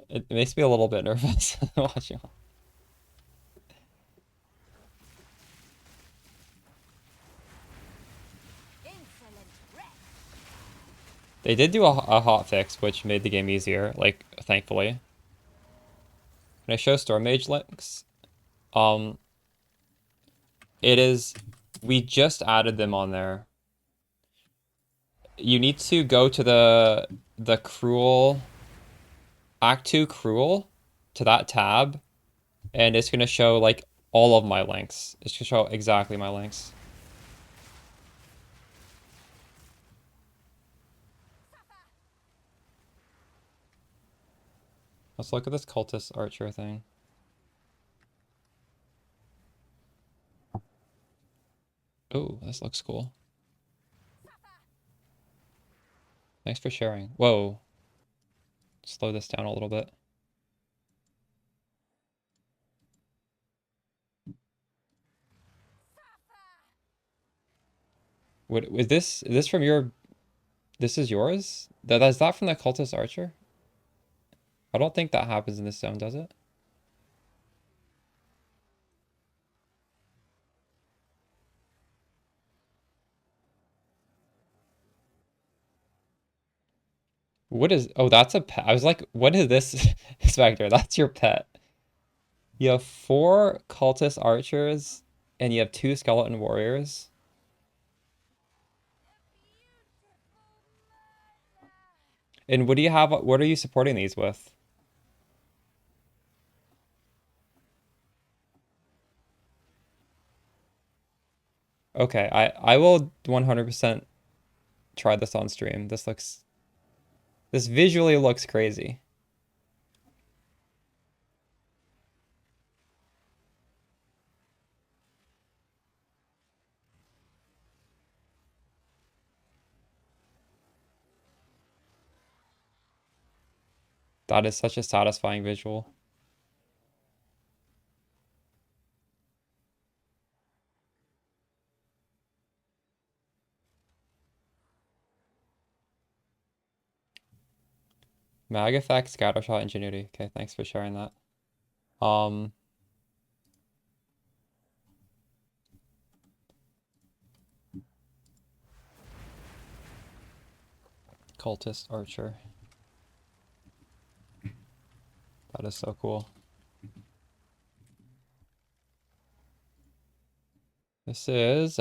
It makes me a little bit nervous watching. They did do a hot fix, which made the game easier, like, thankfully. Can I show Storm Mage links? We just added them on there. You need to go to the Cruel, Act 2 Cruel, to that tab, and it's gonna show, like, all of my links. It's gonna show exactly my links. Let's look at this cultist archer thing. Oh, this looks cool. Thanks for sharing. Whoa. Slow this down a little bit. What is this? Is this from your? This is yours? Is that from the cultist archer? I don't think that happens in this zone, does it? What is? Oh, that's a pet. I was like, what is this, Spectre? That's your pet. You have 4 cultist archers, and you have 2 skeleton warriors. And what do you have? What are you supporting these with? Okay, I will 100% try this on stream. This visually looks crazy. That is such a satisfying visual. Mag effect, scattershot, ingenuity. Okay, thanks for sharing that. Cultist archer. That is so cool. This is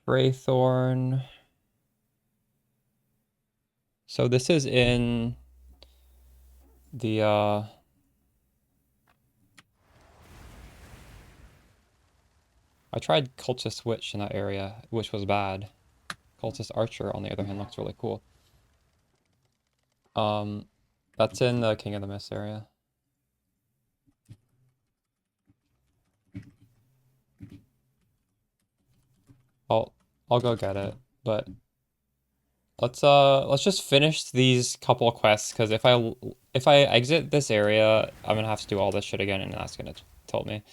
Fraythorn. So this is in the I tried Cultist Witch in that area, which was bad. Cultist Archer, on the other hand, looks really cool. That's in the King of the Mist area. I'll go get it, but let's just finish these couple of quests, because if I exit this area, I'm gonna have to do all this shit again, and that's gonna tilt me.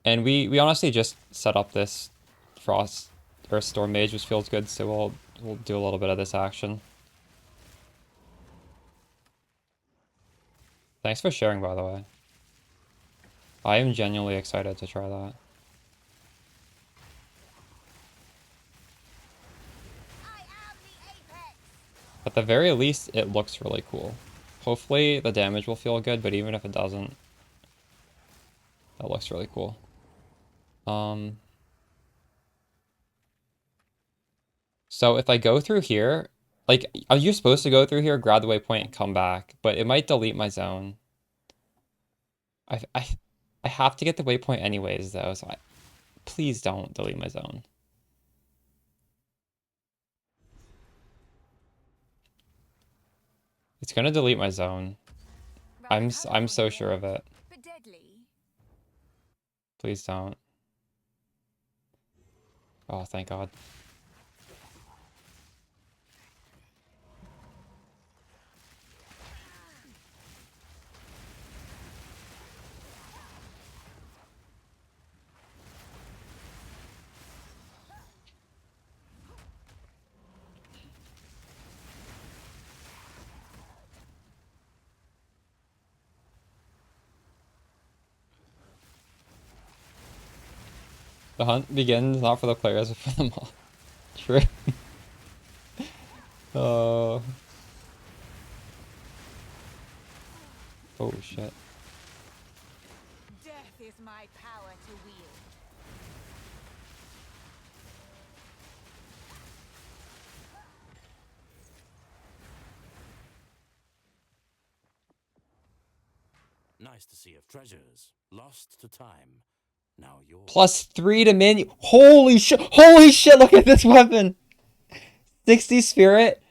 And we honestly just set up this Frost or Storm Mage, which feels good, so we'll do a little bit of this action. Thanks for sharing, by the way. I am genuinely excited to try that. At the very least, it looks really cool. Hopefully the damage will feel good, but even if it doesn't, that looks really cool. So if I go through here, like, are you supposed to go through here, grab the waypoint, and come back? But it might delete my zone. I have to get the waypoint anyways, though, so please don't delete my zone. It's gonna delete my zone. I'm so sure of it. Please don't. Oh, thank God. The hunt begins not for the players, but for the mob. True. Oh shit. Death is my power to wield. Nice to see of treasures lost to time. Now you're +3 to minion. Holy shit! Holy shit! Look at this weapon. 60 spirit,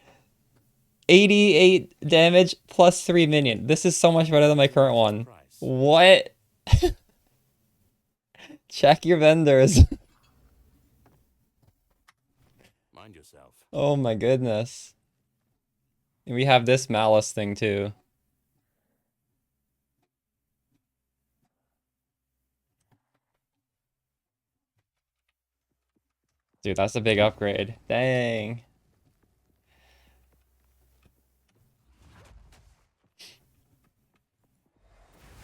88 damage, +3 minion. This is so much better than my current one. What? Check your vendors. Mind yourself. Oh my goodness. And we have this malice thing too. Dude, that's a big upgrade. Dang.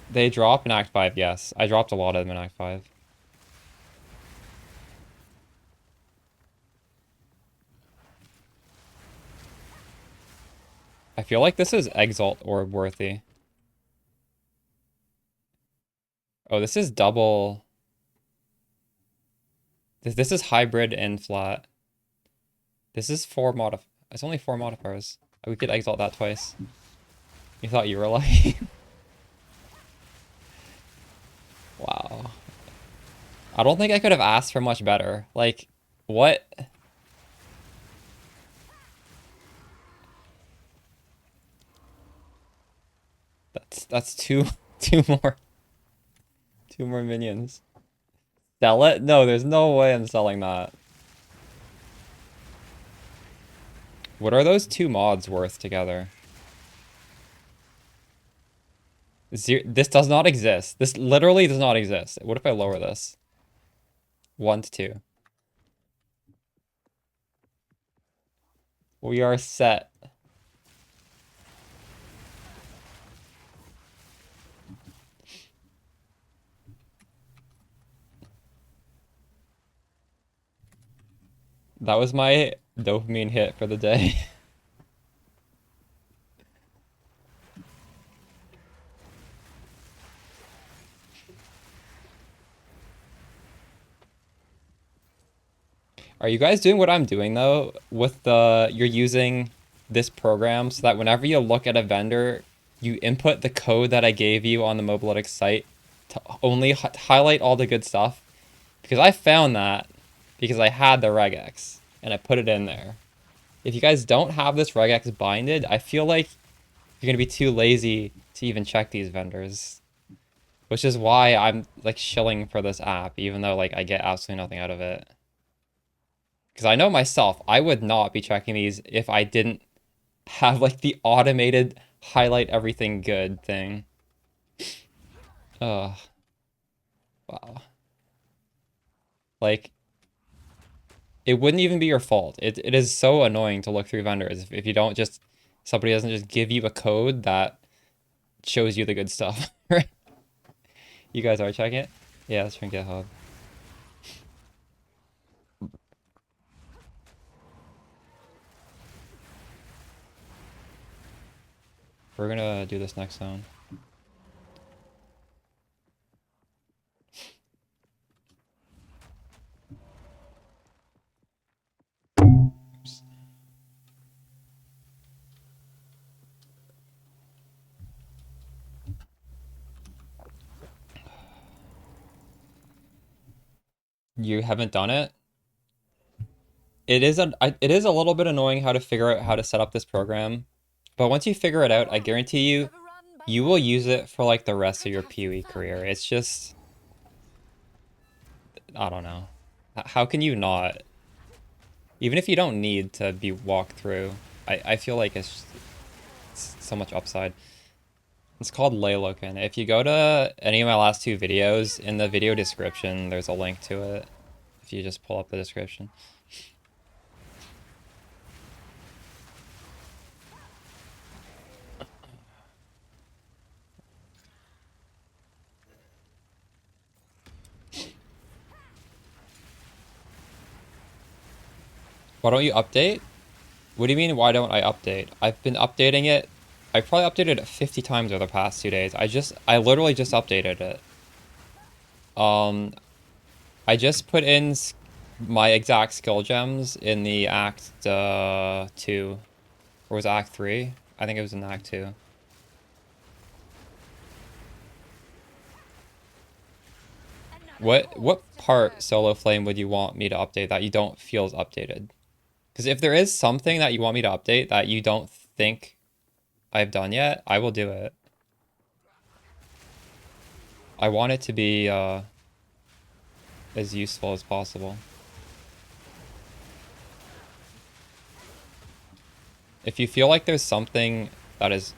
They drop in Act 5, yes. I dropped a lot of them in Act 5. I feel like this is Exalt or worthy. Oh, this is double. This is hybrid and flat. This is 4 It's only 4 modifiers. We could Exalt that twice. You thought you were lucky? Wow. I don't think I could have asked for much better. Like, what? That's two more minions. Sell it? No, there's no way I'm selling that. What are those 2 mods worth together? This does not exist. This literally does not exist. What if I lower this? 1 to 2. We are set. That was my dopamine hit for the day. Are you guys doing what I'm doing though? With you're using this program so that whenever you look at a vendor, you input the code that I gave you on the Mobalytics site to only highlight all the good stuff. Because I found that because I had the regex and I put it in there. If you guys don't have this regex binded, I feel like you're going to be too lazy to even check these vendors. Which is why I'm like shilling for this app, even though like I get absolutely nothing out of it. Because I know myself, I would not be checking these if I didn't have like the automated highlight everything good thing. Ugh. Wow. Like, it wouldn't even be your fault. It is so annoying to look through vendors if you don't just, somebody doesn't just give you a code that shows you the good stuff, right? You guys are checking it? Yeah, let's try and get GitHub. We're gonna do this next zone. Oops. You haven't done it? It is a little bit annoying how to figure out how to set up this program. But once you figure it out, I guarantee you, you will use it for like the rest of your PoE career. It's just, I don't know. How can you not? Even if you don't need to be walked through, I feel like it's so much upside. It's called Laylokin. If you go to any of my last 2 videos, in the video description, there's a link to it. If you just pull up the description. Why don't you update? What do you mean, why don't I update? I've been updating it. I've probably updated it 50 times over the past 2 days. I literally just updated it. I just put in my exact skill gems in the Act 2. Or was it Act 3? I think it was in Act 2. What part, Solo Flame, would you want me to update that you don't feel is updated? Because if there is something that you want me to update that you don't think I've done yet, I will do it. I want it to be as useful as possible. If you feel like there's something that is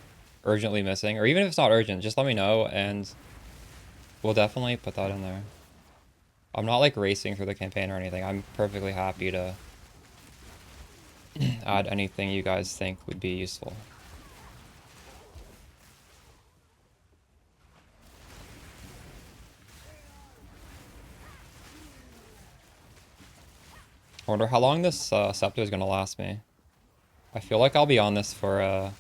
urgently missing, or even if it's not urgent, just let me know and we'll definitely put that in there. I'm not like racing for the campaign or anything. I'm perfectly happy to add anything you guys think would be useful. I wonder how long this scepter is going to last me. I feel like I'll be on this for at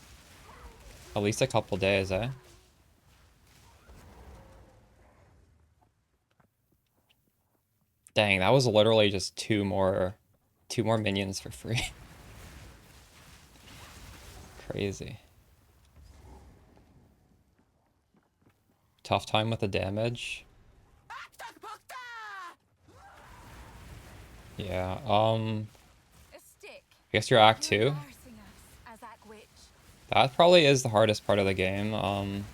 least a couple days, eh? Dang, that was literally just two more minions for free. Crazy. Tough time with the damage. Yeah, I guess you're Act 2. That probably is the hardest part of the game.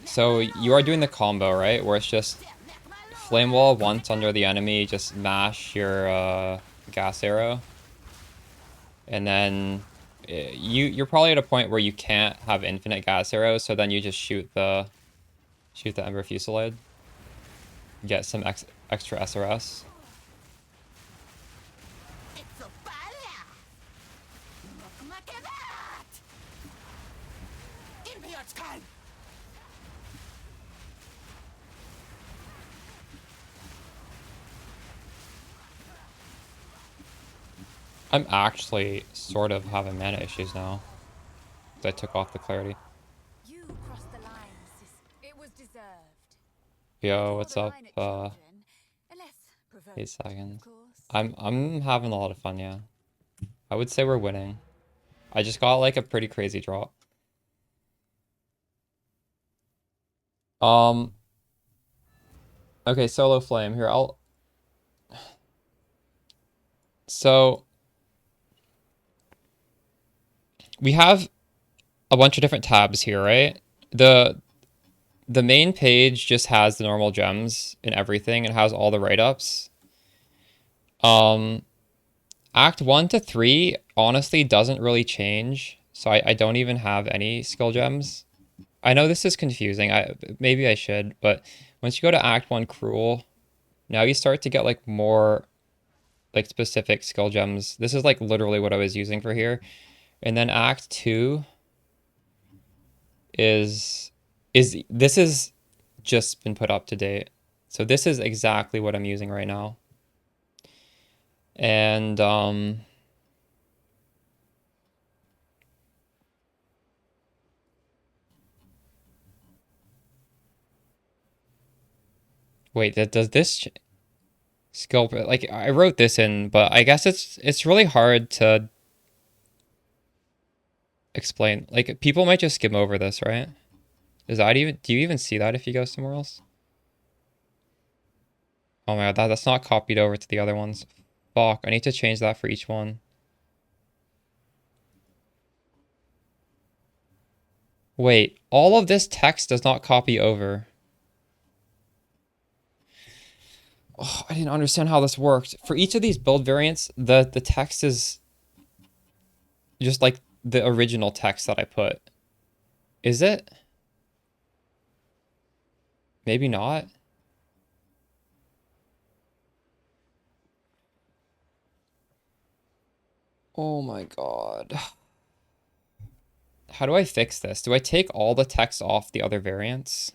So you are doing the combo, right? Where it's just flame wall once under the enemy, just mash your gas arrow. And then you're probably at a point where you can't have infinite gas arrows, so then you just shoot the Ember Fusillade. Get some extra SRS. I'm actually sort of having mana issues now. I took off the clarity. You crossed the line, sis. It was deserved. Yo, what's up? 8 seconds. I'm having a lot of fun, yeah. I would say we're winning. I just got like a pretty crazy drop. Okay, solo flame here. So we have a bunch of different tabs here, right? The main page just has the normal gems and everything. It has all the write-ups. Act 1 to 3 honestly doesn't really change. So I don't even have any skill gems. I know this is confusing. Maybe I should, but once you go to Act 1 Cruel, now you start to get like more like specific skill gems. This is like literally what I was using for here. And then Act 2 is this is just been put up to date. So this is exactly what I'm using right now. And wait, does this skill, like I wrote this in, but I guess it's really hard to explain. Like people might just skim over this, right? Do you even see that if you go somewhere else? Oh my god, that's not copied over to the other ones. Fuck, I need to change that for each one. Wait, all of this text does not copy over. Oh, I didn't understand how this worked. For each of these build variants, the text is just like the original text that I put. Is it? Maybe not. Oh my god. How do I fix this? Do I take all the text off the other variants?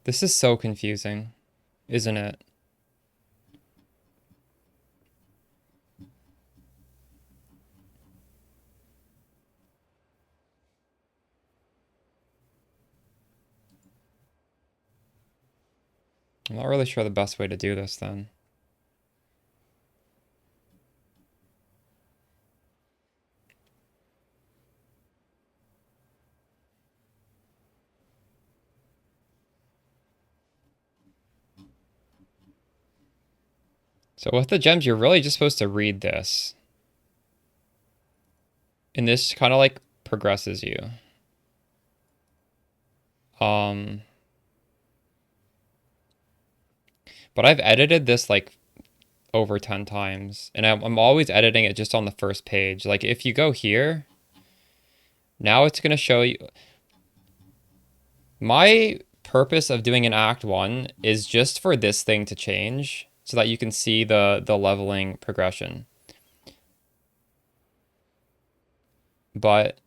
This is so confusing, isn't it? I'm not really sure the best way to do this then. So with the gems, you're really just supposed to read this. And this kind of like progresses you. But I've edited this like over 10 times, and I'm always editing it just on the first page. Like if you go here, now it's going to show you. My purpose of doing an Act 1 is just for this thing to change so that you can see the leveling progression. But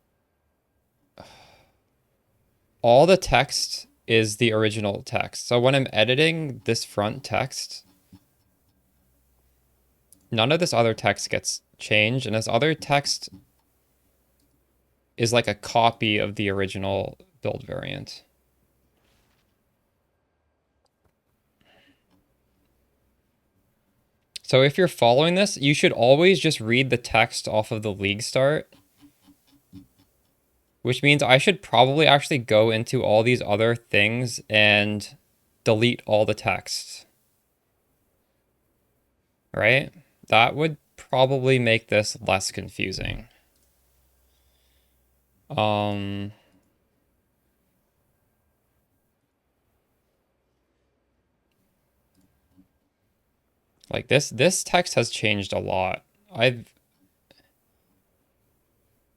all the text is the original text. So when I'm editing this front text, none of this other text gets changed, and this other text is like a copy of the original build variant. So if you're following this, you should always just read the text off of the league start, which means I should probably actually go into all these other things and delete all the text. Right? That would probably make this less confusing. Like this text has changed a lot.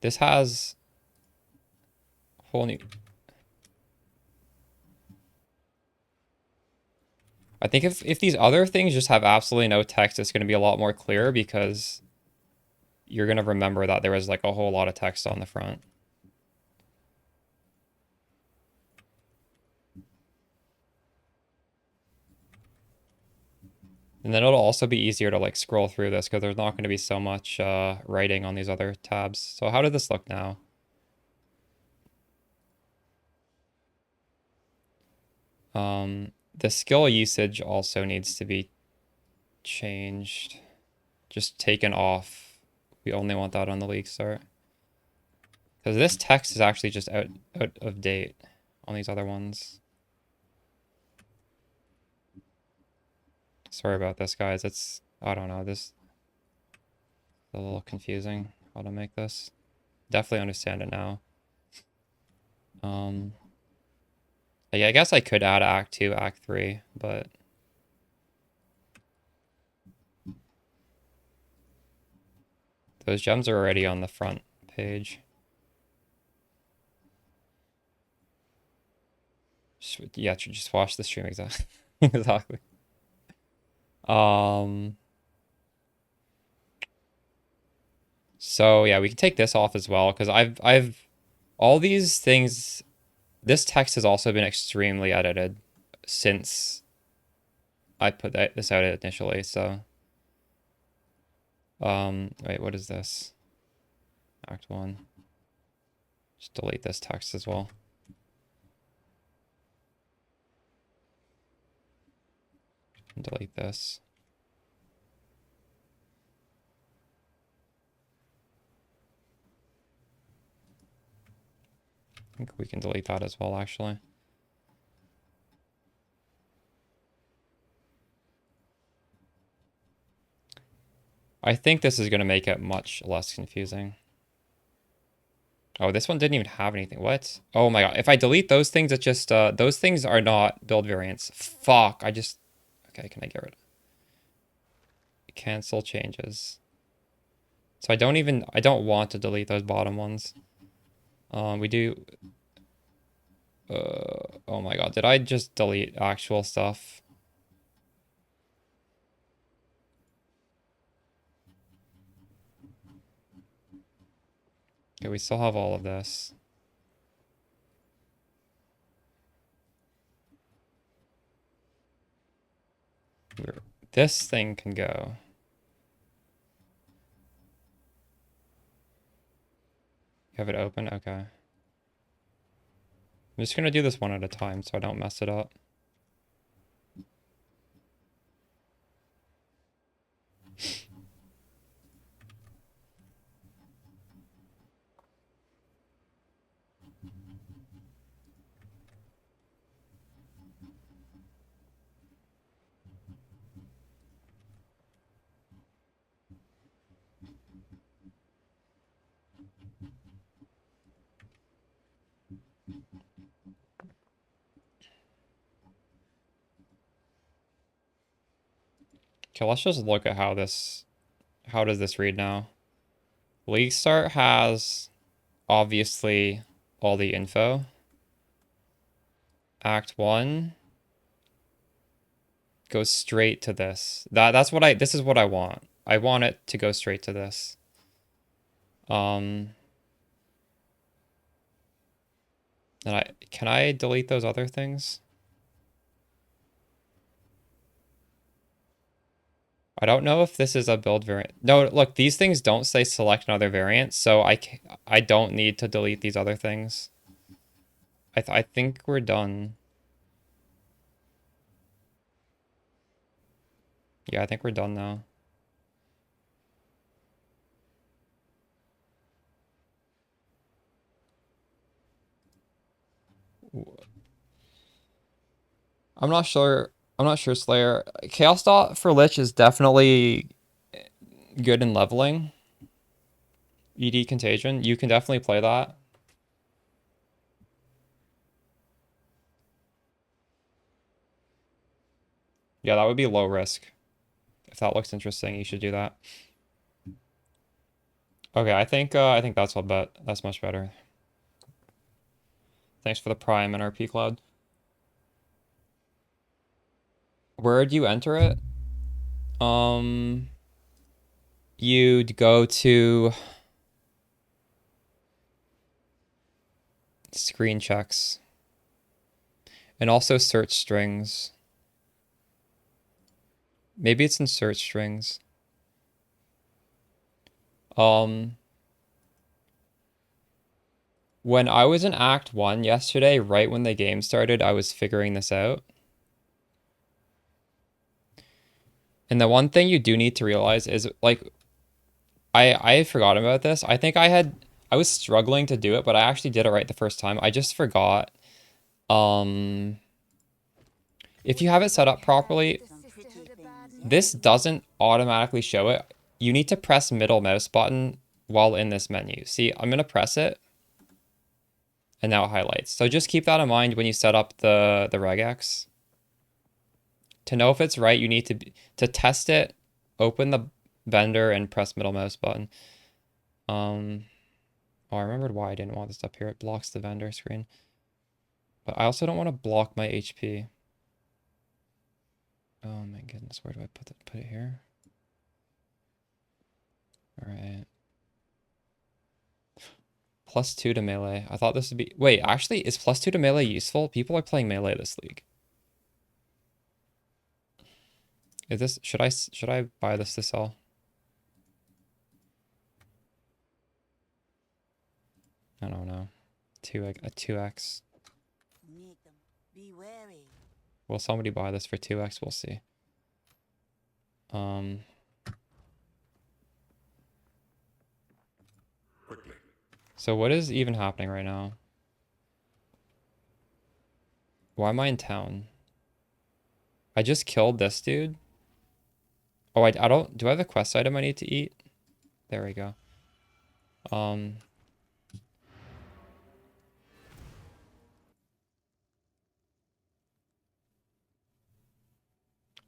This has whole new. I think if these other things just have absolutely no text, it's going to be a lot more clear because you're going to remember that there was like a whole lot of text on the front. And then it'll also be easier to like scroll through this because there's not going to be so much writing on these other tabs. So how did this look now? The skill usage also needs to be changed. Just taken off. We only want that on the league start. Because this text is actually just out of date on these other ones. Sorry about this, guys. It's, I don't know, this is a little confusing how to make this. Definitely understand it now. Yeah, I guess I could add Act 2, Act 3, but those gems are already on the front page. Yeah, just watch the stream exactly. Exactly. So yeah, we can take this off as well because I've all these things. This text has also been extremely edited since I put this out initially. So wait, what is this? Act 1. Just delete this text as well. Delete this. I think we can delete that as well, actually. I think this is going to make it much less confusing. Oh, this one didn't even have anything. What? Oh my god. If I delete those things, it just, those things are not build variants. Fuck. Okay, can I get rid of it? Cancel changes. So I don't want to delete those bottom ones. We do, oh my god. Did I just delete actual stuff? Okay, we still have all of this. This thing can go. You have it open? Okay. I'm just gonna do this one at a time so I don't mess it up. Okay, let's just look at how does this read now? League Start has obviously all the info. Act 1 goes straight to this. This is what I want. I want it to go straight to this. And can I delete those other things? I don't know if this is a build variant. No, look, these things don't say select another variant, so I don't need to delete these other things. I think we're done. Yeah, I think we're done now. I'm not sure, Slayer. Chaos Dot for Lich is definitely good in leveling. ED Contagion, you can definitely play that. Yeah, that would be low risk. If that looks interesting, you should do that. Okay, I think that's that's much better. Thanks for the Prime and RP Cloud. Where'd you enter it? You'd go to screen checks and also search strings. Maybe it's in search strings. When I was in Act 1 yesterday, right when the game started, I was figuring this out. And the one thing you do need to realize is, like, I had forgotten about this. I think I was struggling to do it, but I actually did it right the first time. I just forgot. If you have it set up properly, this doesn't automatically show it. You need to press middle mouse button while in this menu. See, I'm going to press it. And now it highlights. So just keep that in mind when you set up the regex. To know if it's right, you need to test it, open the vendor and press middle mouse button. Oh, I remembered why I didn't want this up here. It blocks the vendor screen. But I also don't want to block my HP. Oh my goodness, where do I put it here? All right. +2 to melee. I thought this would be... Wait, actually, is +2 to melee useful? People are playing melee this league. Is this... Should I buy this to sell? I don't know. A 2x. Be wary. Will somebody buy this for 2x? We'll see. So what is even happening right now? Why am I in town? I just killed this dude. Oh, I don't... Do I have a quest item I need to eat? There we go.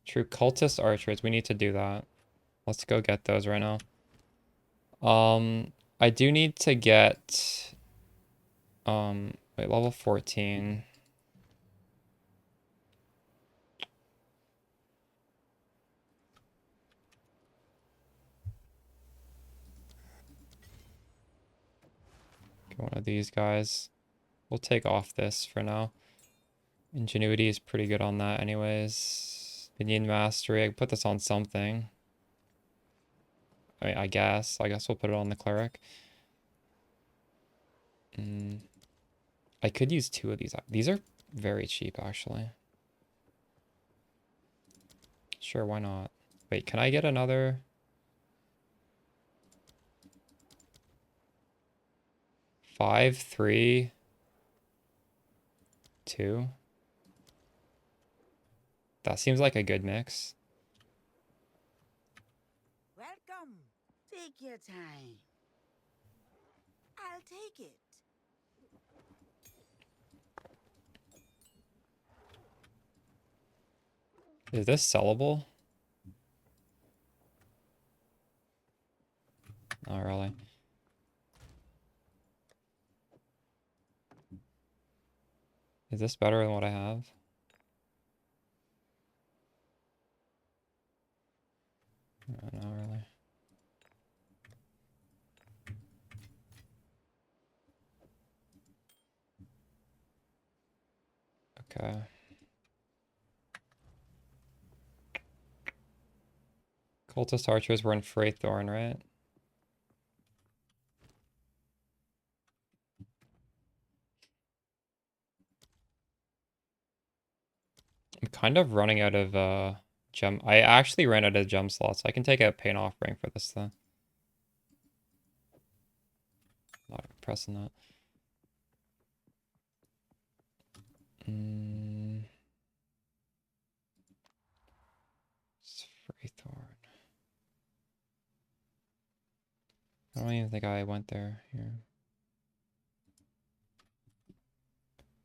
True cultist archers. We need to do that. Let's go get those right now. I do need to get... wait, level 14. Get one of these guys. We'll take off this for now. Ingenuity is pretty good on that anyways. Minion Mastery. I can put this on something. I mean, I guess we'll put it on the Cleric. I could use 2 of these. These are very cheap, actually. Sure, why not? Wait, can I get another... 5, 3, 2. That seems like a good mix. Welcome. Take your time. I'll take it. Is this sellable? this better than what I have? Not really. Okay. Cultist archers were in Freythorn, right? I'm kind of running out of gem. I actually ran out of gem slots. I can take a paint offering for this though. Not pressing that. It's Freythorn. I don't even think I went there here.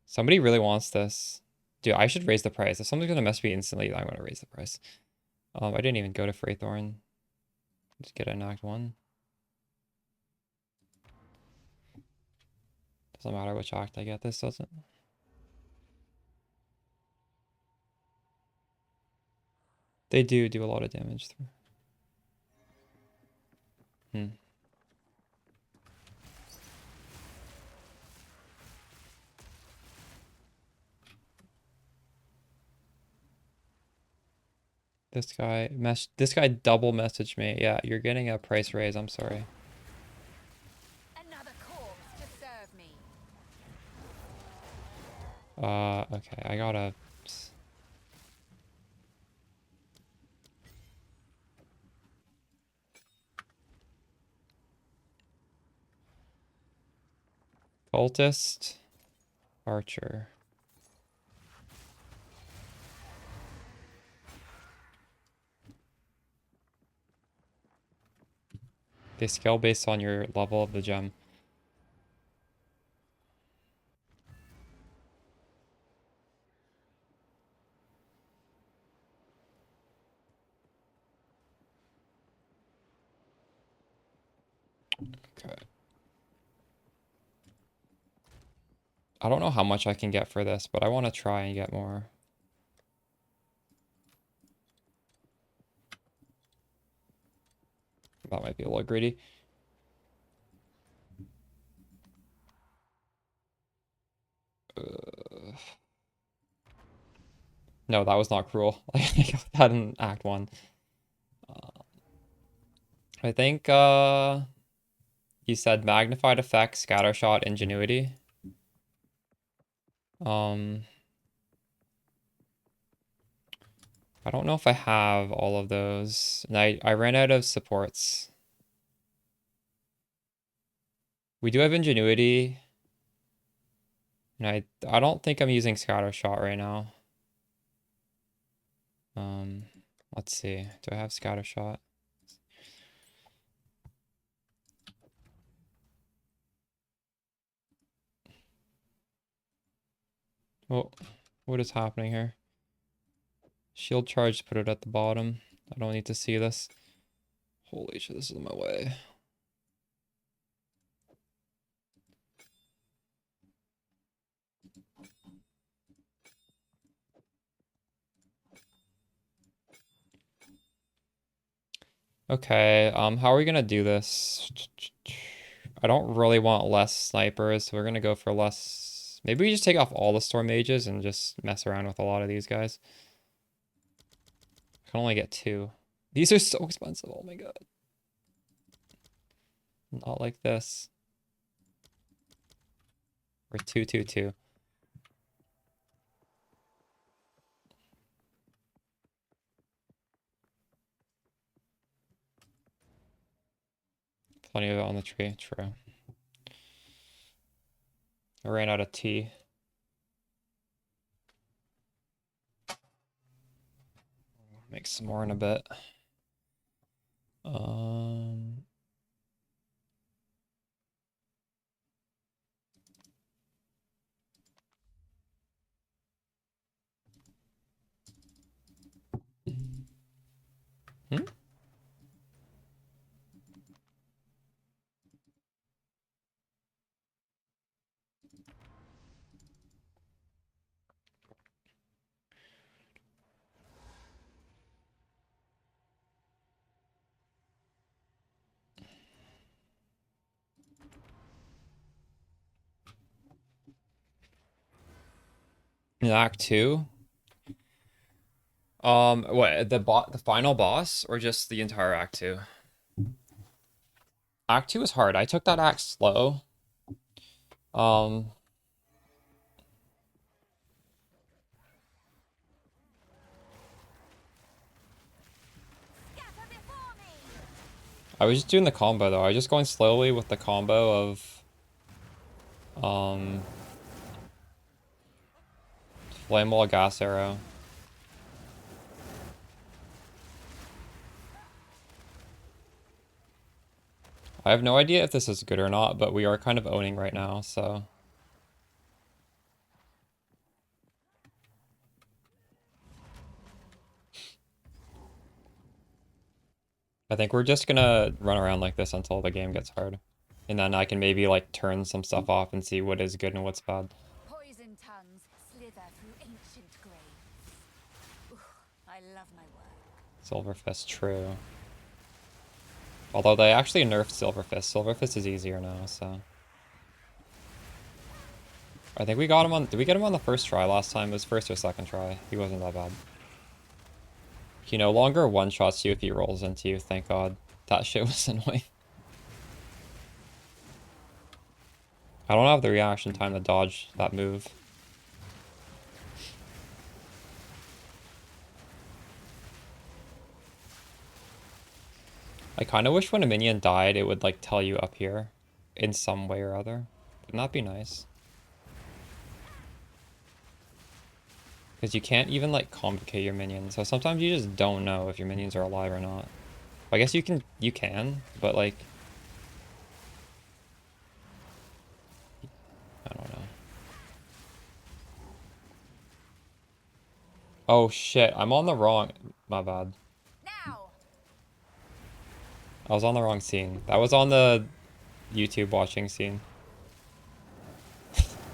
Somebody really wants this. Dude, I should raise the price. If something's gonna mess me instantly, I'm gonna raise the price. I didn't even go to Freythorn. Just get an Act 1. Doesn't matter which act I get, this doesn't. They do a lot of damage through. This guy double messaged me. Yeah, you're getting a price raise. I'm sorry. Another corpse to serve me. Okay, I gotta. Cultist, archer. They scale based on your level of the gem. Okay. I don't know how much I can get for this, but I want to try and get more. That might be a little greedy. No, that was not cruel. I got that in Act 1. I think you said magnified effect, scattershot, ingenuity. I don't know if I have all of those. And I ran out of supports. We do have ingenuity. And I don't think I'm using scattershot right now. Let's see. Do I have scattershot? Oh, what is happening here? Shield charge, put it at the bottom. I don't need to see this. Holy shit, this is in my way. Okay, how are we gonna do this? I don't really want less snipers, so we're gonna go for less. Maybe we just take off all the storm mages and just mess around with a lot of these guys. I can only get 2. These are so expensive, oh my god. Not like this. Or 2, 2, 2. Plenty of it on the tree, true. I ran out of tea. Make some more in a bit. In Act 2? What, the final boss or just the entire Act 2? Act 2 is hard. I took that act slow. I was just doing the combo though. I was just going slowly with the combo of Flame Wall, Gas Arrow. I have no idea if this is good or not, but we are kind of owning right now, so. I think we're just gonna run around like this until the game gets hard. And then I can maybe like turn some stuff off and see what is good and what's bad. Poison tongues slither through ancient graves. Ooh, I love my work. Silver Fist, true. Although they actually nerfed Silver Fist. Silver Fist is easier now, so. I think we got him on, did we get him on the first try last time? It was first or second try. He wasn't that bad. He no longer one-shots you if he rolls into you, thank god. That shit was annoying. I don't have the reaction time to dodge that move. I kind of wish when a minion died, it would like tell you up here in some way or other. Wouldn't that be nice? Because you can't even like complicate your minions, so sometimes you just don't know if your minions are alive or not. I guess you can, but like, I don't know. Oh shit, I'm on the wrong, my bad. I was on the wrong scene. That was on the YouTube watching scene.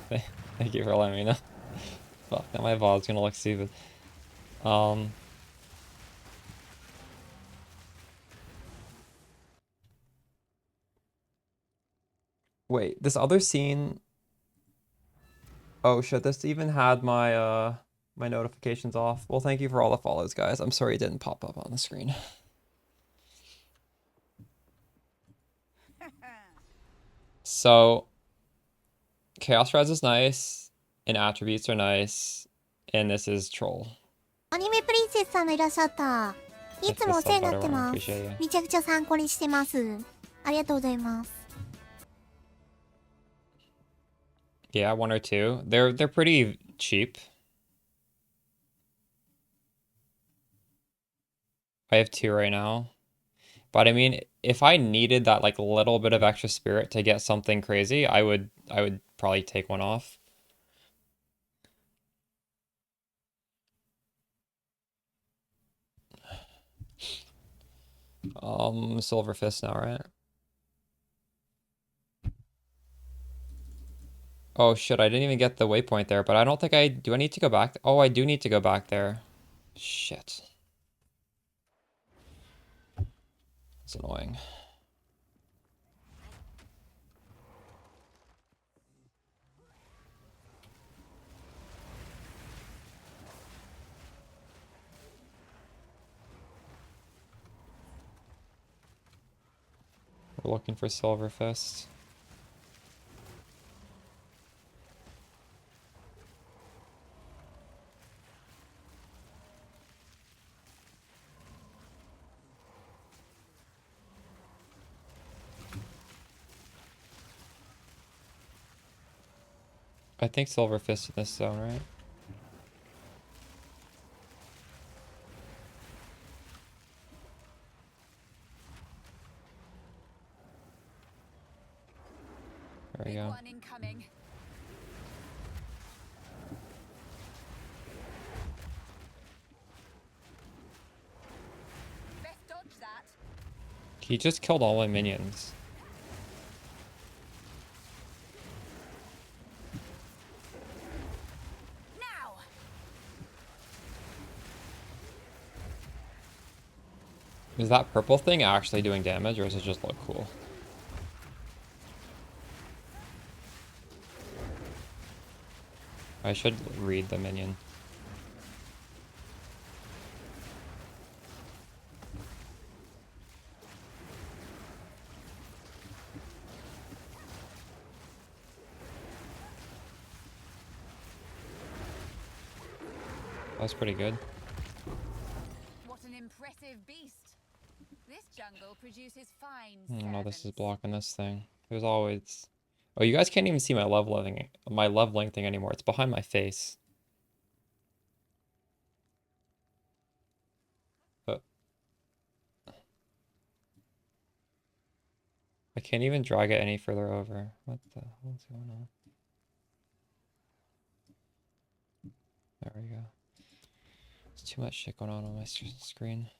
Thank you for letting me know. Fuck, now my VOD's gonna look stupid. Wait, this other scene... Oh shit, this even had my, my notifications off. Well, thank you for all the follows, guys. I'm sorry it didn't pop up on the screen. So, Chaos Res is nice, and attributes are nice, and this is Troll. アニメプリンセスさんがいらっしゃった。いつもお世話になってます。めちゃくちゃ参考にしてます。ありがとうございます。Yeah, 1 or 2. They're pretty cheap. I have 2 right now. But I mean, if I needed that like little bit of extra spirit to get something crazy, I would probably take 1 off. Silver Fist now, right? Oh shit, I didn't even get the waypoint there, but I don't think do I need to go back? Oh, I do need to go back there. Shit. It's annoying. We're looking for Silver Fist. I think Silver Fist in this zone, right? There we go. He just killed all my minions. Is that purple thing actually doing damage, or does it just look cool? I should read the minion. That was pretty good. What an impressive beast. This jungle produces fine No, this is blocking this thing. There's always... Oh, you guys can't even see my leveling thing anymore. It's behind my face. But I can't even drag it any further over. What the hell is going on? There we go. There's too much shit going on my screen.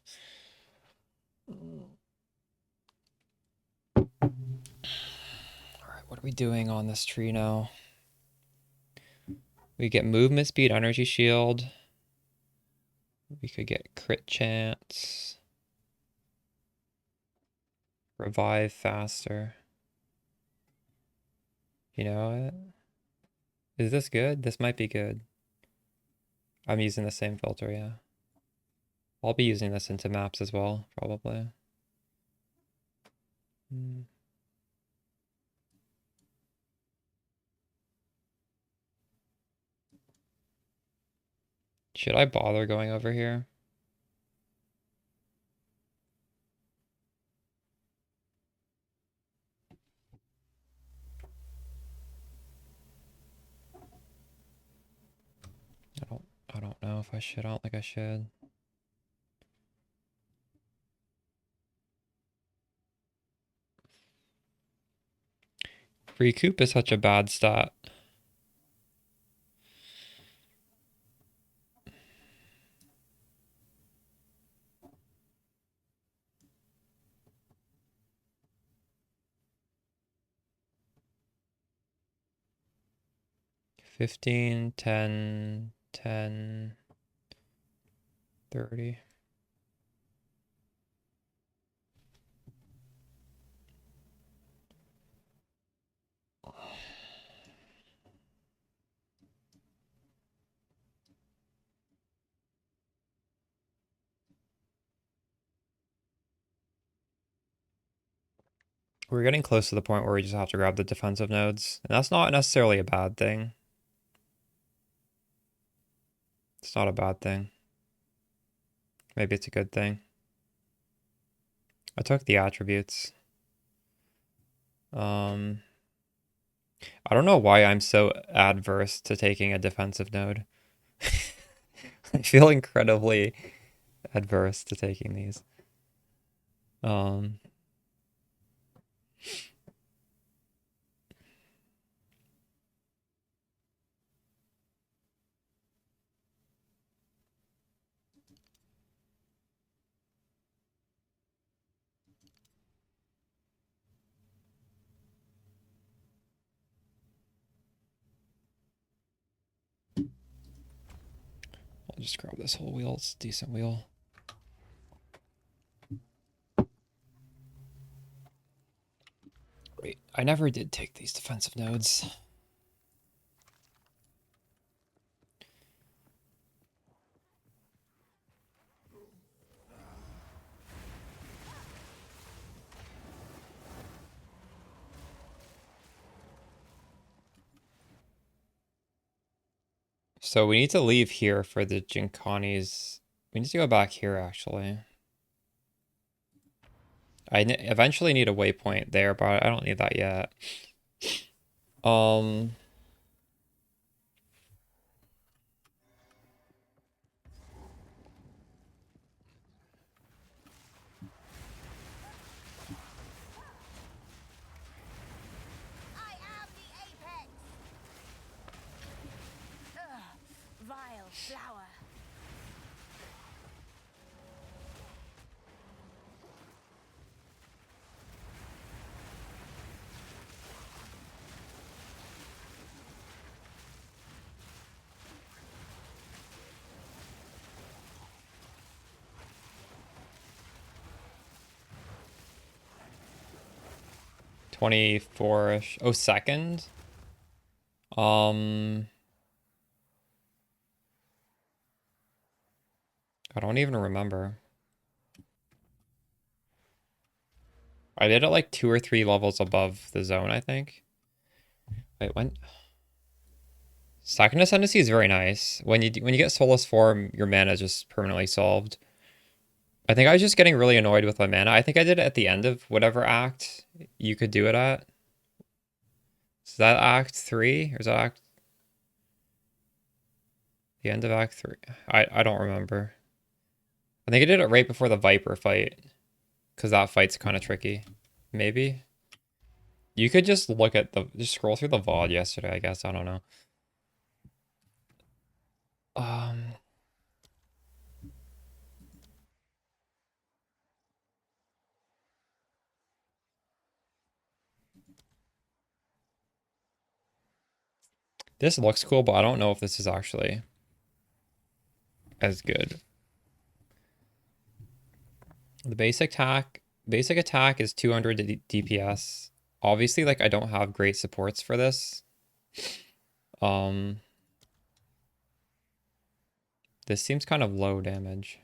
Alright, what are we doing on this tree now? We get movement speed, energy shield. We could get crit chance. Revive faster. You know what? Is this good? This might be good. I'm using the same filter, yeah. I'll be using this into maps as well, probably. Should I bother going over here? I don't know if I should. I don't think I should. Recoup is such a bad stat. $15, $10, $10, $30. We're getting close to the point where we just have to grab the defensive nodes. And that's not necessarily a bad thing. It's not a bad thing. Maybe it's a good thing. I took the attributes. I don't know why I'm so adverse to taking a defensive node. I feel incredibly adverse to taking these. I'll just grab this whole wheel. It's a decent wheel. Wait, I never did take these defensive nodes. So we need to leave here for the Jinkanis. We need to go back here, actually. I eventually need a waypoint there, but I don't need that yet. 24-ish. Oh, second? I don't even remember. I did it like 2 or 3 levels above the zone, I think. Wait, when? Second Ascendancy is very nice. When you get Soulless Form, your mana is just permanently solved. I think I was just getting really annoyed with my mana. I think I did it at the end of whatever act you could do it at. Is that Act 3? Or is that Act... The end of Act 3? I don't remember. I think I did it right before the Viper fight. Because that fight's kind of tricky. Maybe? You could just look at the... Just scroll through the VOD yesterday, I guess. I don't know. This looks cool, but I don't know if this is actually as good. The basic attack is 200 DPS. Obviously, like, I don't have great supports for this. This seems kind of low damage.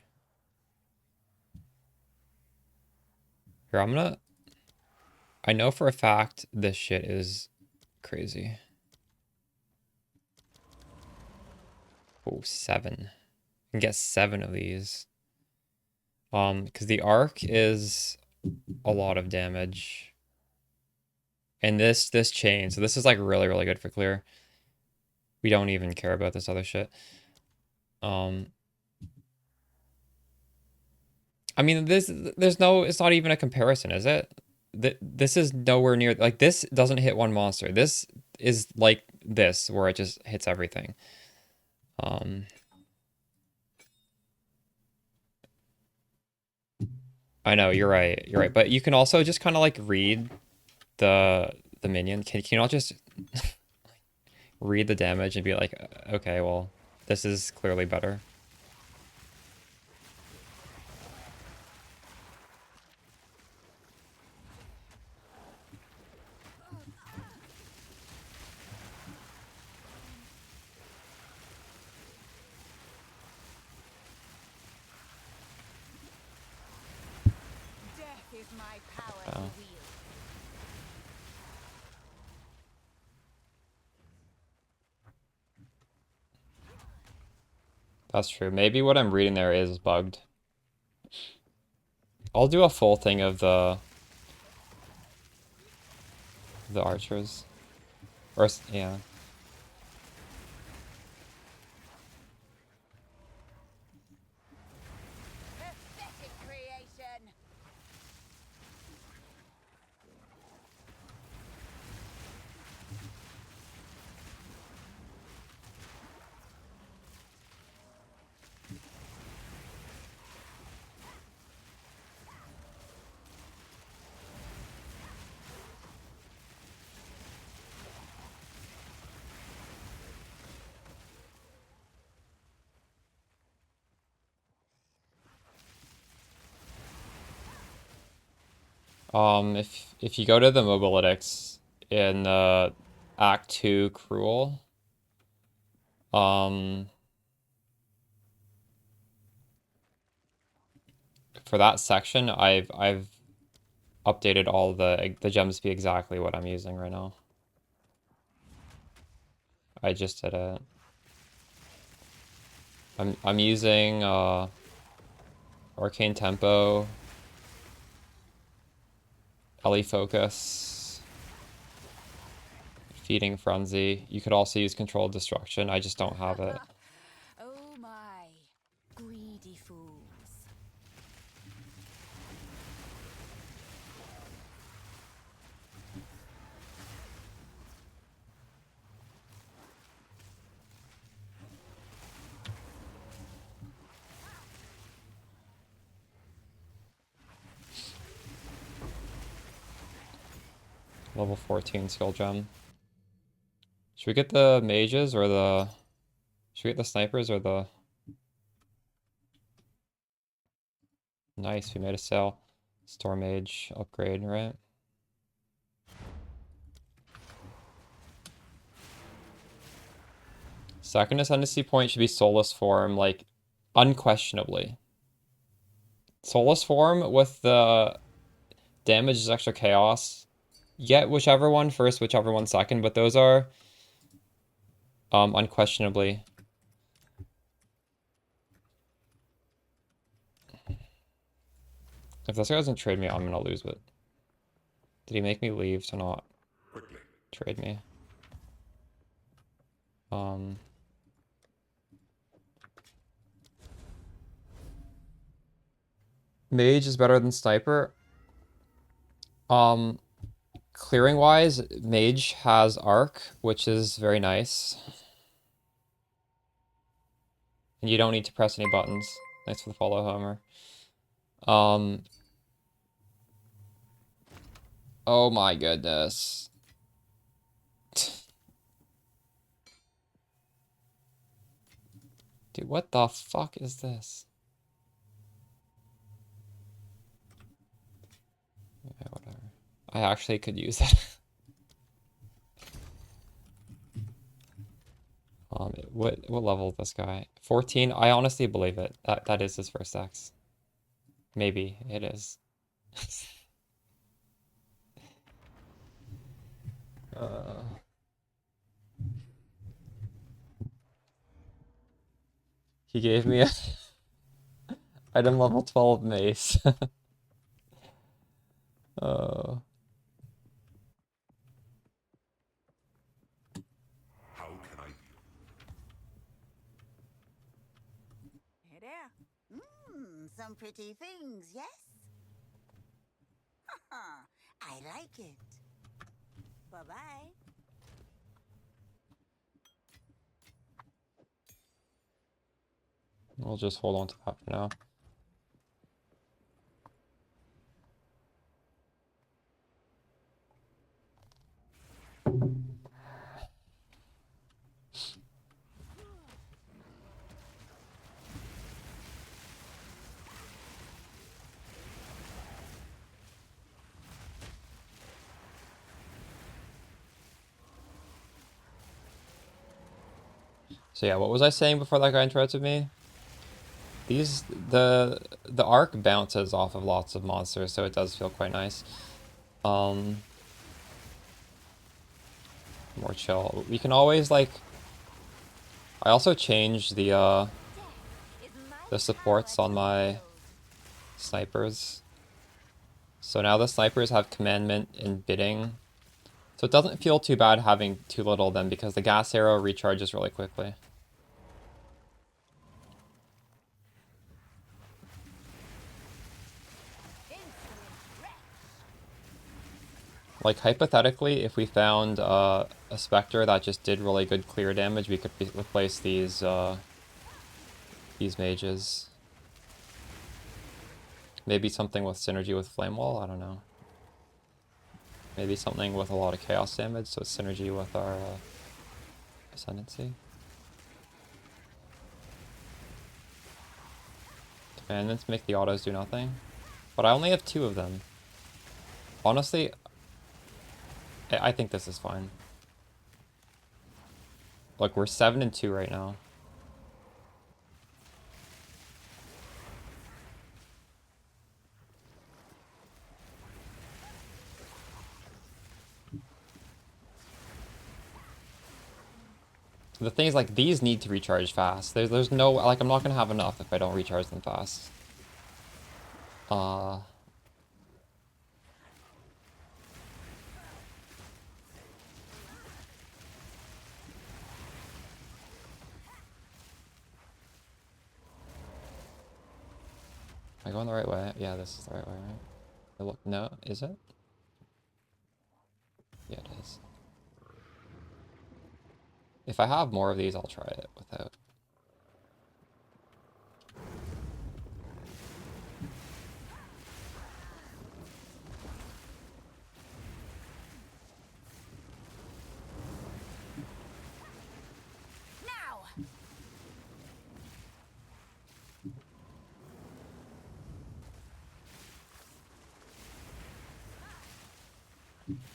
Here, I know for a fact this shit is crazy. Oh, 7. You can get 7 of these. Because the arc is a lot of damage. And this chain, so this is like really, really good for clear. We don't even care about this other shit. I mean, it's not even a comparison, is it? This is nowhere near, like, this doesn't hit one monster. This is like this, where it just hits everything. I know, you're right, but you can also just kind of like read the minion. Can you not just read the damage and be like, okay, well, this is clearly better. Death is my power Oh. to wield. That's true. Maybe what I'm reading there is bugged. I'll do a full thing of the archers. Or, yeah. Pathetic creation. If you go to the mobilytics in Act 2 Cruel, for that section, I've updated all the gems to be exactly what I'm using right now. I just did it. I'm using Arcane Tempo, Ellie Focus, Feeding Frenzy. You could also use Controlled Destruction. I just don't have it. Oh my, greedy fools. Level 14 skill gem. Should we get the mages or the... Should we get the snipers or the... Nice, we made a sale. Storm Mage upgrade, right? Second Ascendancy point should be Soulless Form, like, unquestionably. Soulless form with the damage is extra chaos. Get whichever one first, whichever one second, but those are unquestionably. If this guy doesn't trade me, I'm gonna lose it. Did he make me leave to not trade me? Mage is better than sniper. Clearing wise, mage has arc, which is very nice. And you don't need to press any buttons. Thanks for the follow, Homer. Oh my goodness. Dude, what the fuck is this? Yeah, whatever. I actually could use that. What level is this guy? 14? I honestly believe it. That is his first X. Maybe it is. He gave me a item level 12 mace. How can I be? Hey there. Some pretty things, yes? I like it. Bye-bye. We'll just hold on to that for now. So yeah, what was I saying before that guy interrupted me? The arc bounces off of lots of monsters, so it does feel quite nice. More chill. We can always like. I also changed the supports on my snipers. So now the snipers have commandment and bidding. So it doesn't feel too bad having too little of them because the gas arrow recharges really quickly. Like, hypothetically, if we found a Spectre that just did really good clear damage, we could replace these mages. Maybe something with synergy with Flame Wall, I don't know. Maybe something with a lot of chaos damage, so synergy with our Ascendancy. Commandments make the autos do nothing. But I only have 2 of them. Honestly, I think this is fine. Look, we're 7 and 2 right now. The thing is, like, these need to recharge fast. There's no, like, I'm not gonna have enough if I don't recharge them fast. Am I going the right way? Yeah, this is the right way, right? Look, no, is it? Yeah, it is. If I have more of these, I'll try it without.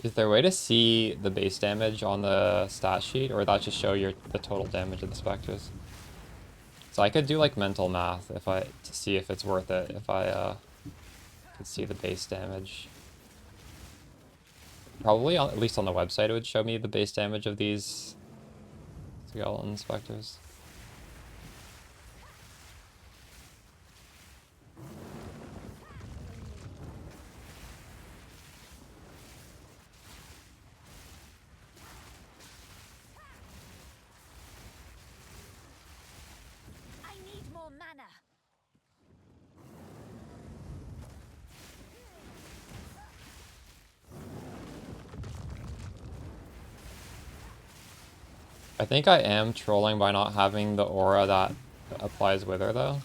Is there a way to see the base damage on the stat sheet, or that just show the total damage of the Spectres? So I could do like mental math to see if it's worth it if I could see the base damage. Probably at least on the website it would show me the base damage of these skeleton specters. I need more mana. I think I am trolling by not having the aura that applies Wither though.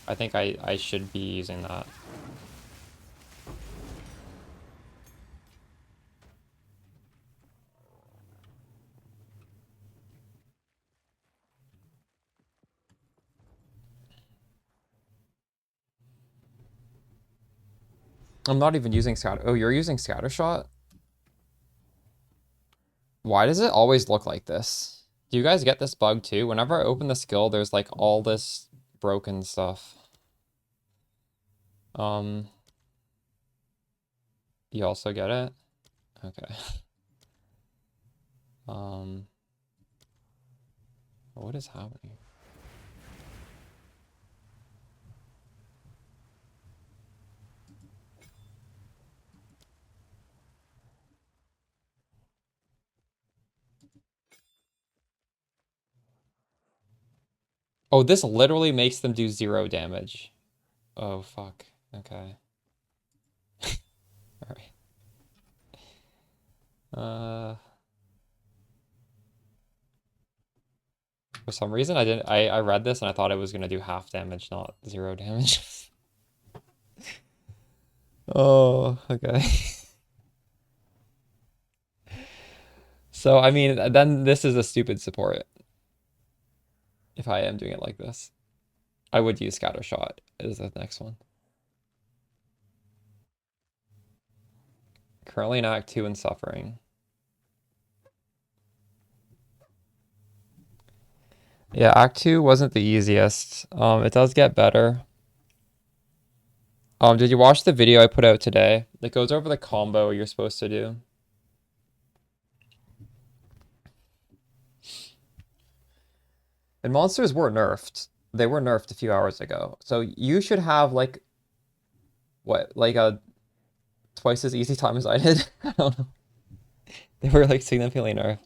I think I should be using that. I'm not even using scatter. Oh, you're using scattershot? Why does it always look like this? Do you guys get this bug too? Whenever I open the skill, there's like all this broken stuff. You also get it? Okay. What is happening? Oh, this literally makes them do 0 damage. Oh, fuck. Okay. Alright. For some reason I read this and I thought it was gonna do half damage, not 0 damage. Oh, okay. So, I mean, then this is a stupid support. If I am doing it like this. I would use Scattershot as the next one. Currently in Act 2 and Suffering. Yeah, Act 2 wasn't the easiest. It does get better. Did you watch the video I put out today? It goes over the combo you're supposed to do. And monsters were nerfed. They were nerfed a few hours ago. So you should have like what, like a twice as easy time as I did? I don't know. They were like significantly nerfed.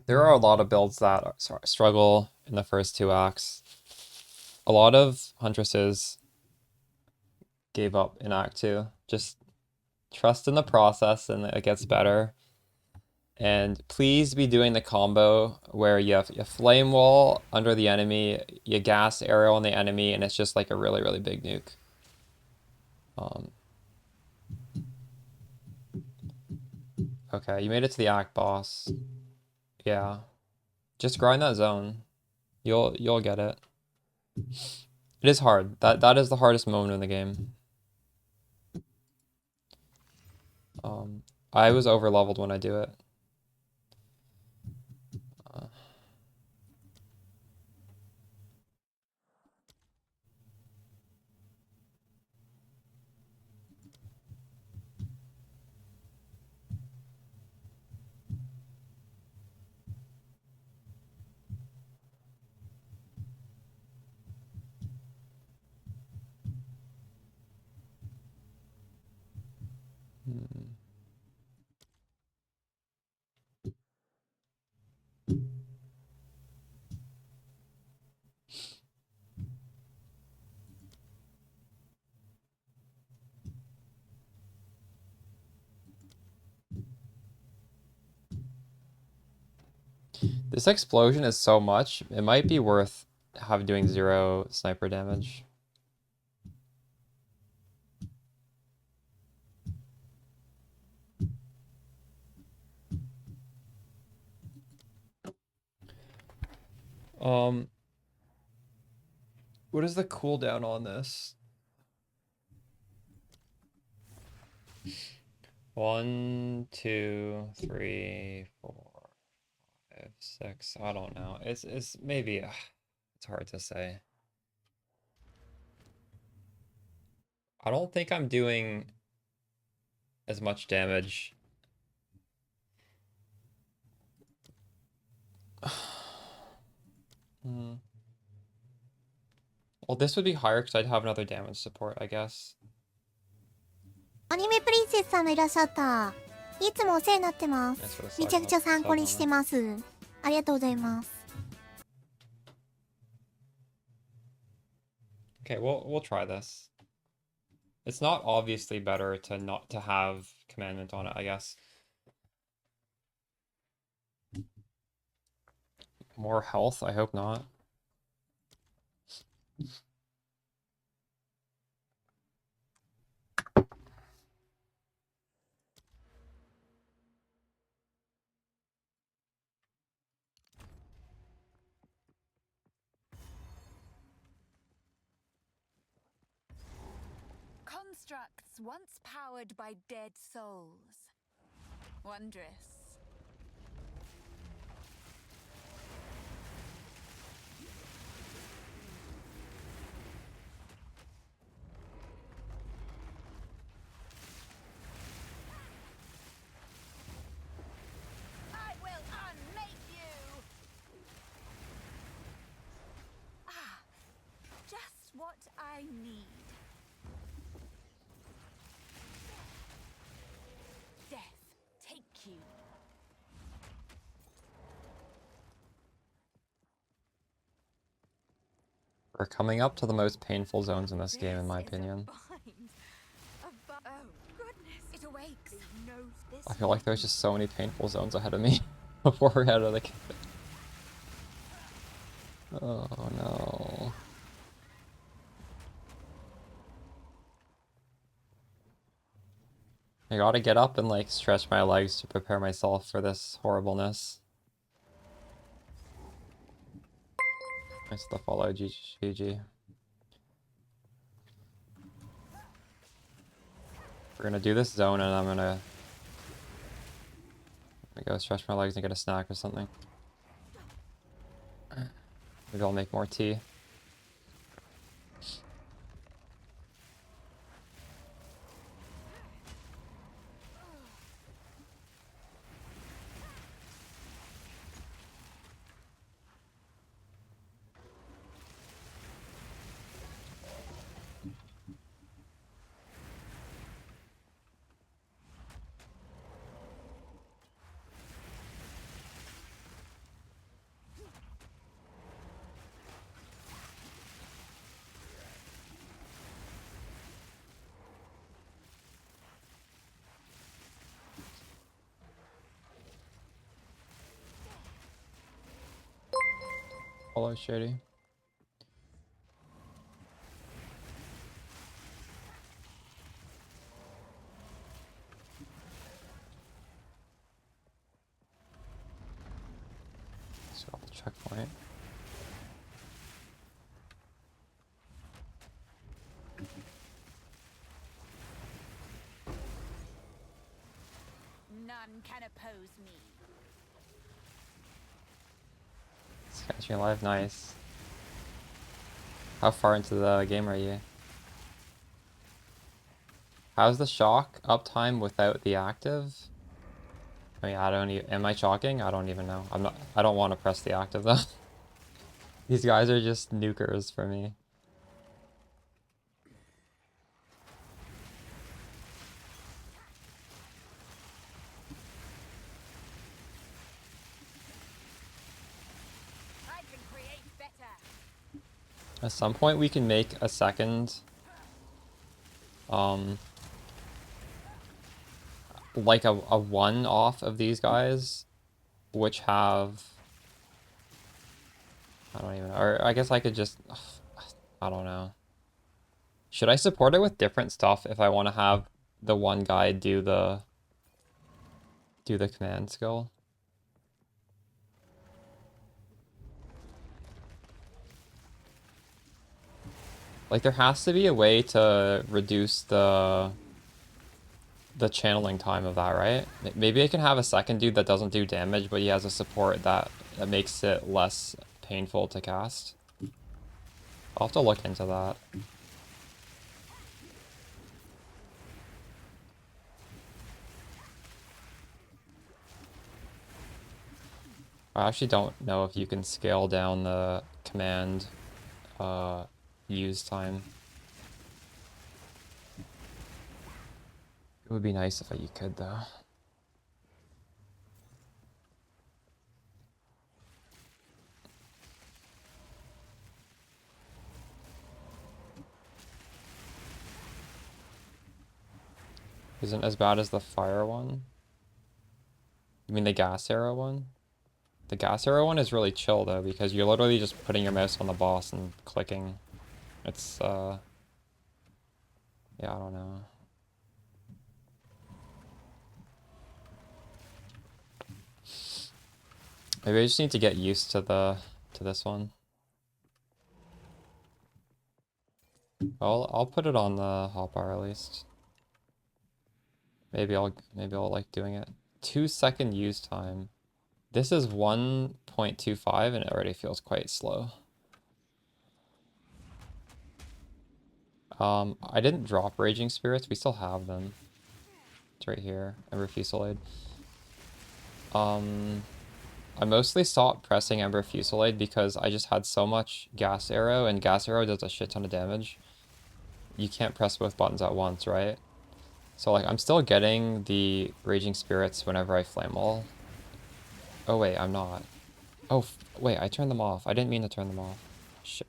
There are a lot of builds that struggle in the first 2 acts. A lot of Huntresses gave up in Act 2. Just trust in the process and it gets better. And please be doing the combo where you have a flame wall under the enemy, you gas arrow on the enemy, and it's just like a really, really big nuke. Okay, you made it to the Act boss. Yeah. Just grind that zone. You'll get it. It is hard. That is the hardest moment in the game. I was over leveled when I do it. This explosion is so much, it might be worth doing 0 sniper damage. What is the cooldown on this? 1, 2, 3, 4, 5, 6. I don't know. It's maybe it's hard to say. I don't think I'm doing as much damage. Well, this would be higher because I'd have another damage support, I guess. アニメプリンセスさんがいらっしゃった。いつもお世話になってます。めちゃくちゃ参考にしてます。ありがとうございます。Okay, we'll try this. It's not obviously better to not to have commandment on it, I guess. More health? I hope not. Constructs once powered by dead souls. Wondrous. I will unmake you! Ah, just what I need. Death, take you. We're coming up to the most painful zones in this game, in my opinion. I feel like there's just so many painful zones ahead of me before we're out of the game. Oh no. I gotta get up and like stretch my legs to prepare myself for this horribleness. Nice to follow, GG. We're gonna do this zone and I'm gonna go stretch my legs and get a snack or something. Maybe I'll make more tea. Follow Shady. Let's go off the checkpoint. None can oppose me. It's catching alive, nice. How far into the game are you? How's the shock uptime without the active? I mean, I don't even, am I shocking? I don't even know. I don't want to press the active though. These guys are just nukers for me. I can create better. At some point we can make a second like a one-off of these guys which have, I don't even know, or I guess I could just, I don't know. Should I support it with different stuff if I want to have the one guy do the command skill? Like there has to be a way to reduce the the channeling time of that, right? Maybe I can have a second dude that doesn't do damage, but he has a support that makes it less painful to cast. I'll have to look into that. I actually don't know if you can scale down the command use time. It would be nice if you could, though. Isn't as bad as the fire one? You mean the gas arrow one? The gas arrow one is really chill though, because you're literally just putting your mouse on the boss and clicking. It's yeah, I don't know. Maybe I just need to get used to this one. I'll put it on the hotbar at least. Maybe I'll like doing it. 2-second use time. This is 1.25 and it already feels quite slow. I didn't drop Raging Spirits. We still have them. It's right here. Ember Fusillade. I mostly stopped pressing Ember Fusillade because I just had so much Gas Arrow, and Gas Arrow does a shit ton of damage. You can't press both buttons at once, right? So like, I'm still getting the Raging Spirits whenever I Flame Wall. Oh wait, I'm not. Oh, wait, I turned them off. I didn't mean to turn them off. Shit,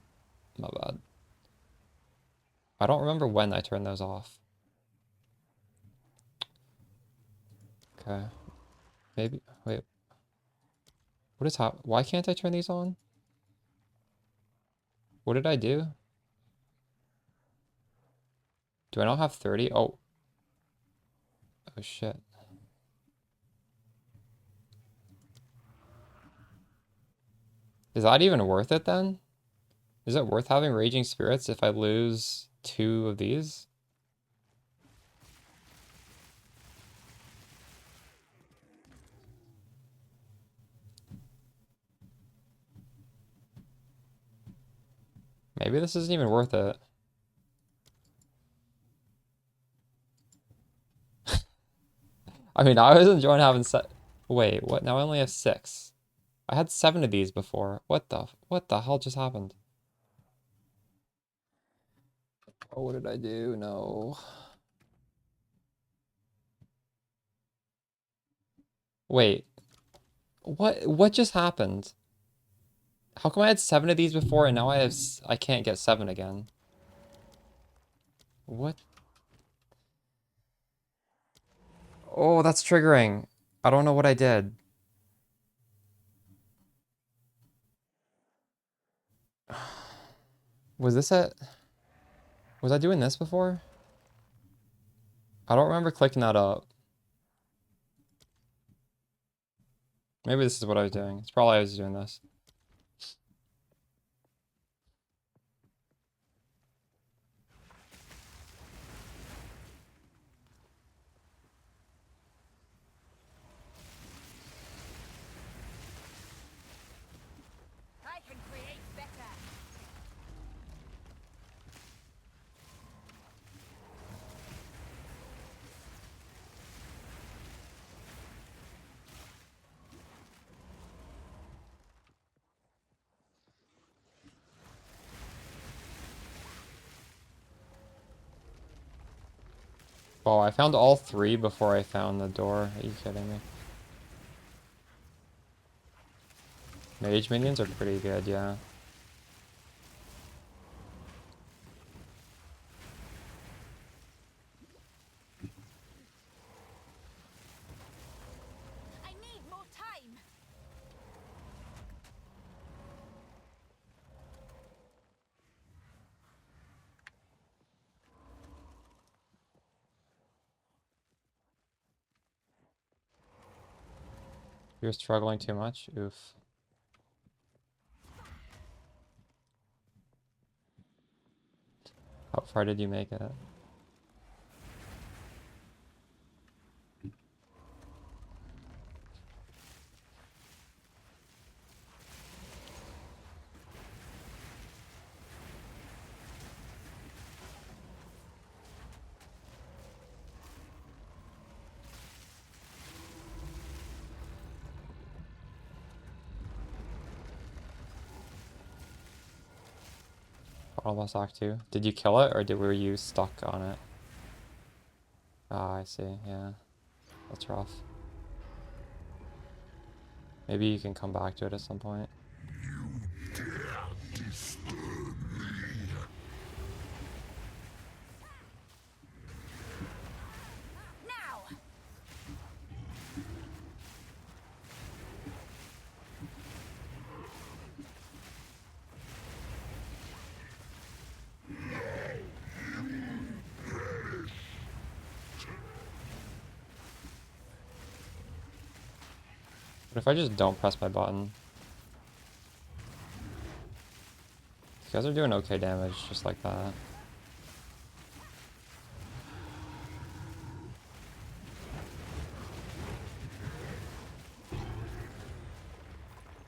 my bad. I don't remember when I turned those off. Okay. Maybe, wait. What is happening? Why can't I turn these on? What did I do? Do I not have 30? Oh. Oh shit. Is that even worth it then? Is it worth having Raging Spirits if I lose 2 of these? Maybe this isn't even worth it. I mean, I was enjoying having Wait, what? Now I only have 6. I had 7 of these before. What the hell just happened? Oh, what did I do? No. Wait. What just happened? How come I had 7 of these before and now I can't get 7 again? What? Oh, that's triggering. I don't know what I did. Was I doing this before? I don't remember clicking that up. Maybe this is what I was doing. It's probably I was doing this. I can create better. Oh, I found all 3 before I found the door. Are you kidding me? Mage minions are pretty good, yeah. I need more time. You're struggling too much? Oof. How far did you make it? Almost Act 2. Did you kill it, or were you stuck on it? Ah, I see, yeah. That's rough. Maybe you can come back to it at some point. What if I just don't press my button? You guys are doing okay damage, just like that.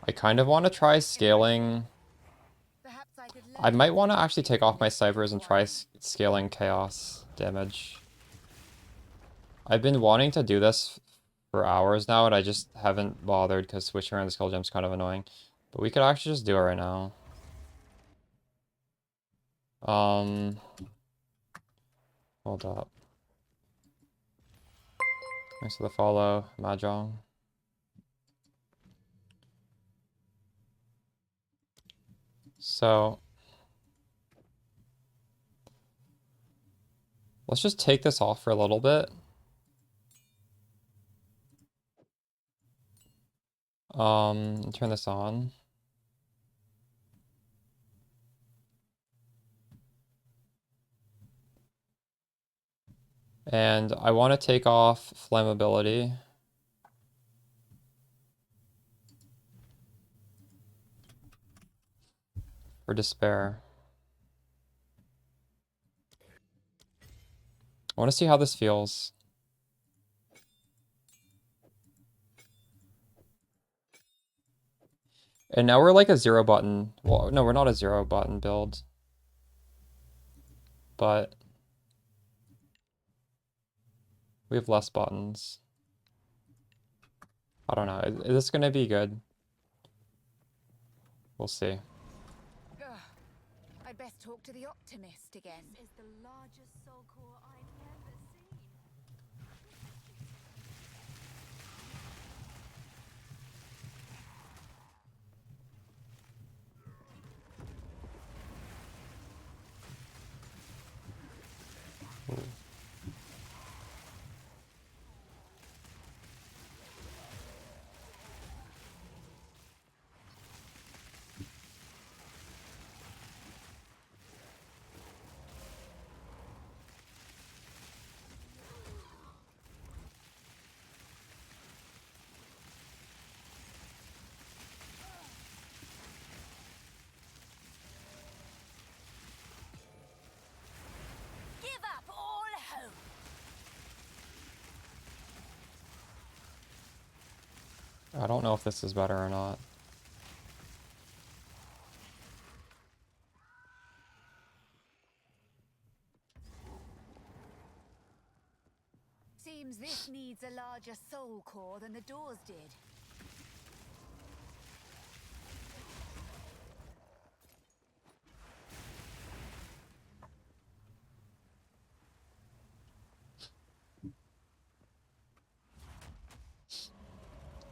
I kind of want to try scaling. I might want to actually take off my ciphers and try scaling chaos damage. I've been wanting to do this for hours now, and I just haven't bothered because switching around the skill gem's kind of annoying. But we could actually just do it right now. Hold up. Thanks for the follow, Mahjong. So let's just take this off for a little bit. Turn this on. And I want to take off flammability. For despair. I want to see how this feels. And now we're like a 0 button. Well, no, we're not a 0 button build. But we have less buttons. I don't know. Is this going to be good? We'll see. I'd best talk to the optimist again. This is the largest soul core I've ever seen. Give up all hope. I don't know if this is better or not. Seems this needs a larger soul core than the doors did.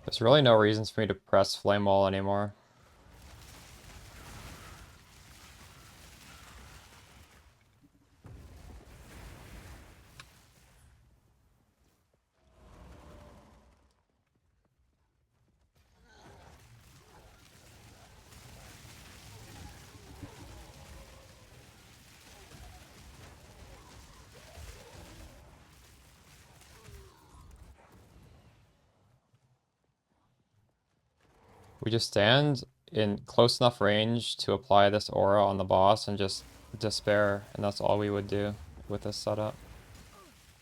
There's really no reasons for me to press flame wall anymore. We just stand in close enough range to apply this aura on the boss and just despair, and that's all we would do with this setup.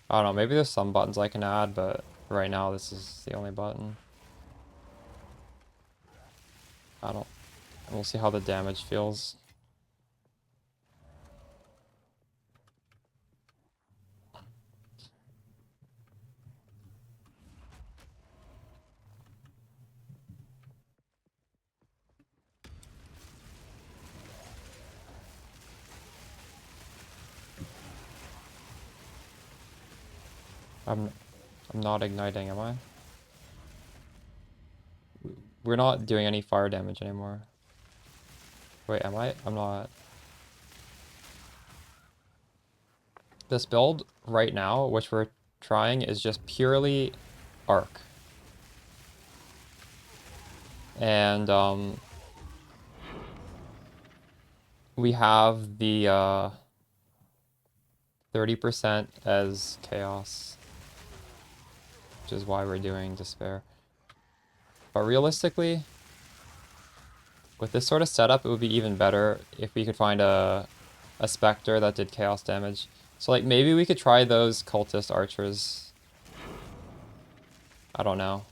I don't know, maybe there's some buttons I can add, but right now this is the only button. We'll see how the damage feels. I'm not igniting, am I? We're not doing any fire damage anymore. Wait, am I? I'm not. This build right now, which we're trying, is just purely arc. And we have the 30% as chaos, which is why we're doing despair. But realistically, with this sort of setup, it would be even better if we could find a spectre that did chaos damage. So like maybe we could try those cultist archers. I don't know.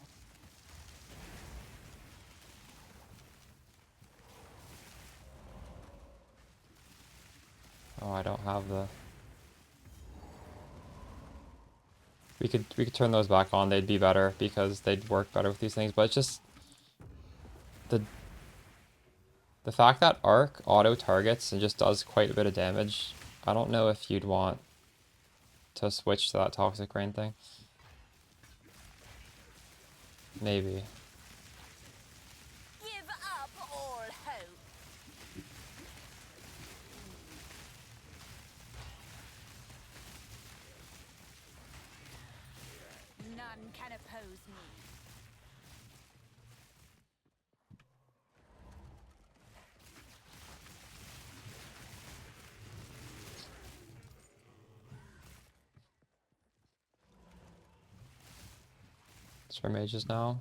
Oh, I don't have the... We could turn those back on. They'd be better because they'd work better with these things. But it's just the fact that arc auto targets and just does quite a bit of damage. I don't know if you'd want to switch to that toxic rain thing. Maybe. Give up all hope. None can oppose me. It's for mages now.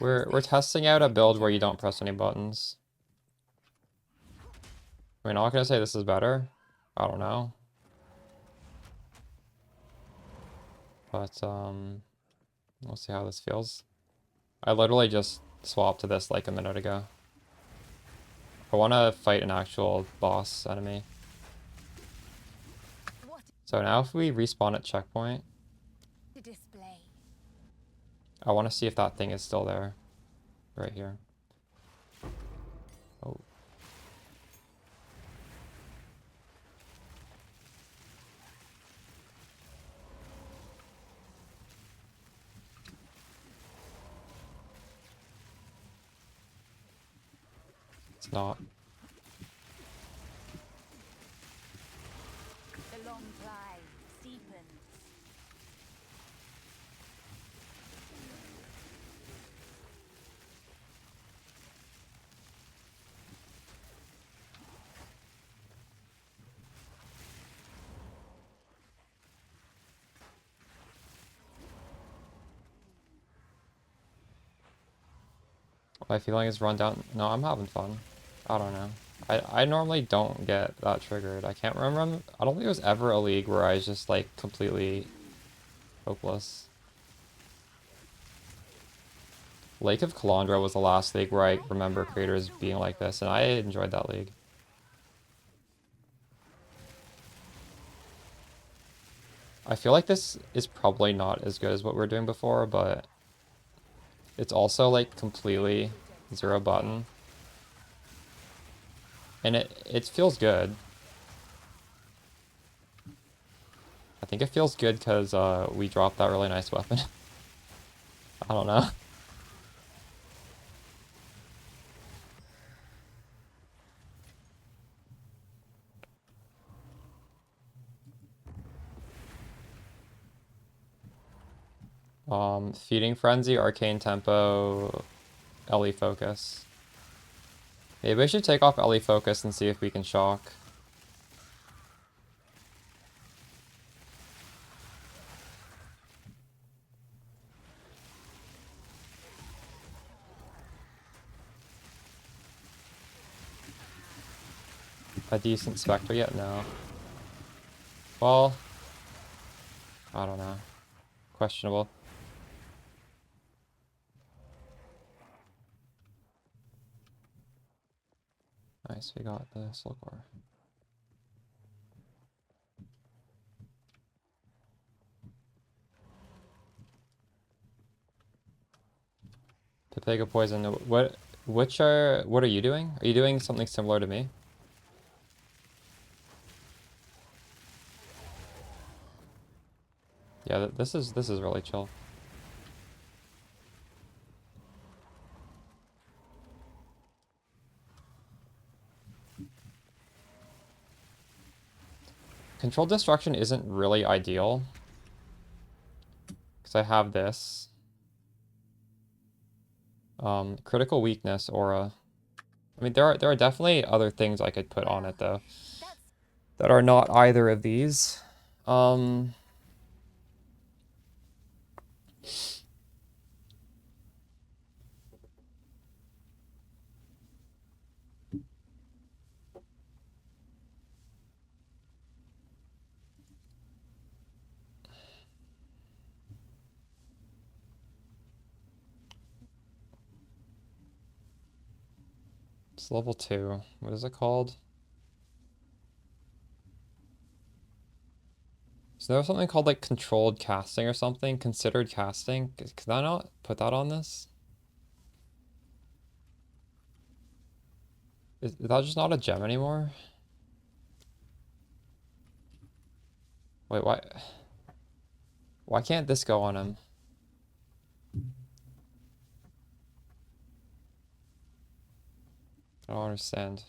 We're testing out a build where you don't press any buttons. We're not gonna say this is better. I don't know. But we'll see how this feels. I literally just swapped to this like a minute ago. I want to fight an actual boss enemy. So now if we respawn at checkpoint, I want to see if that thing is still there. Right here. Oh. It's not. The long climb steepens. My feeling is run down. No, I'm having fun. I don't know. I normally don't get that triggered. I can't remember. I don't think there was ever a league where I was just like completely hopeless. Lake of Calandra was the last league where I remember creators being like this, and I enjoyed that league. I feel like this is probably not as good as what we were doing before, but it's also like completely zero button. And it feels good. I think it feels good because we dropped that really nice weapon. I don't know. Feeding Frenzy, Arcane Tempo, LE Focus. Maybe I should take off LE Focus and see if we can shock. A decent Spectre yet? No. Well, I don't know. Questionable. Nice, we got the slow core. Pepega Poison. What are you doing? Are you doing something similar to me? Yeah, this is really chill. Controlled destruction isn't really ideal. Because I have this. Critical weakness, aura. I mean, there are definitely other things I could put on it, though. That are not either of these. It's level 2. What is it called? Is there something called like controlled casting or something? Considered casting? Can I not put that on this? Is that just not a gem anymore? Wait, why? Why can't this go on him? I don't understand.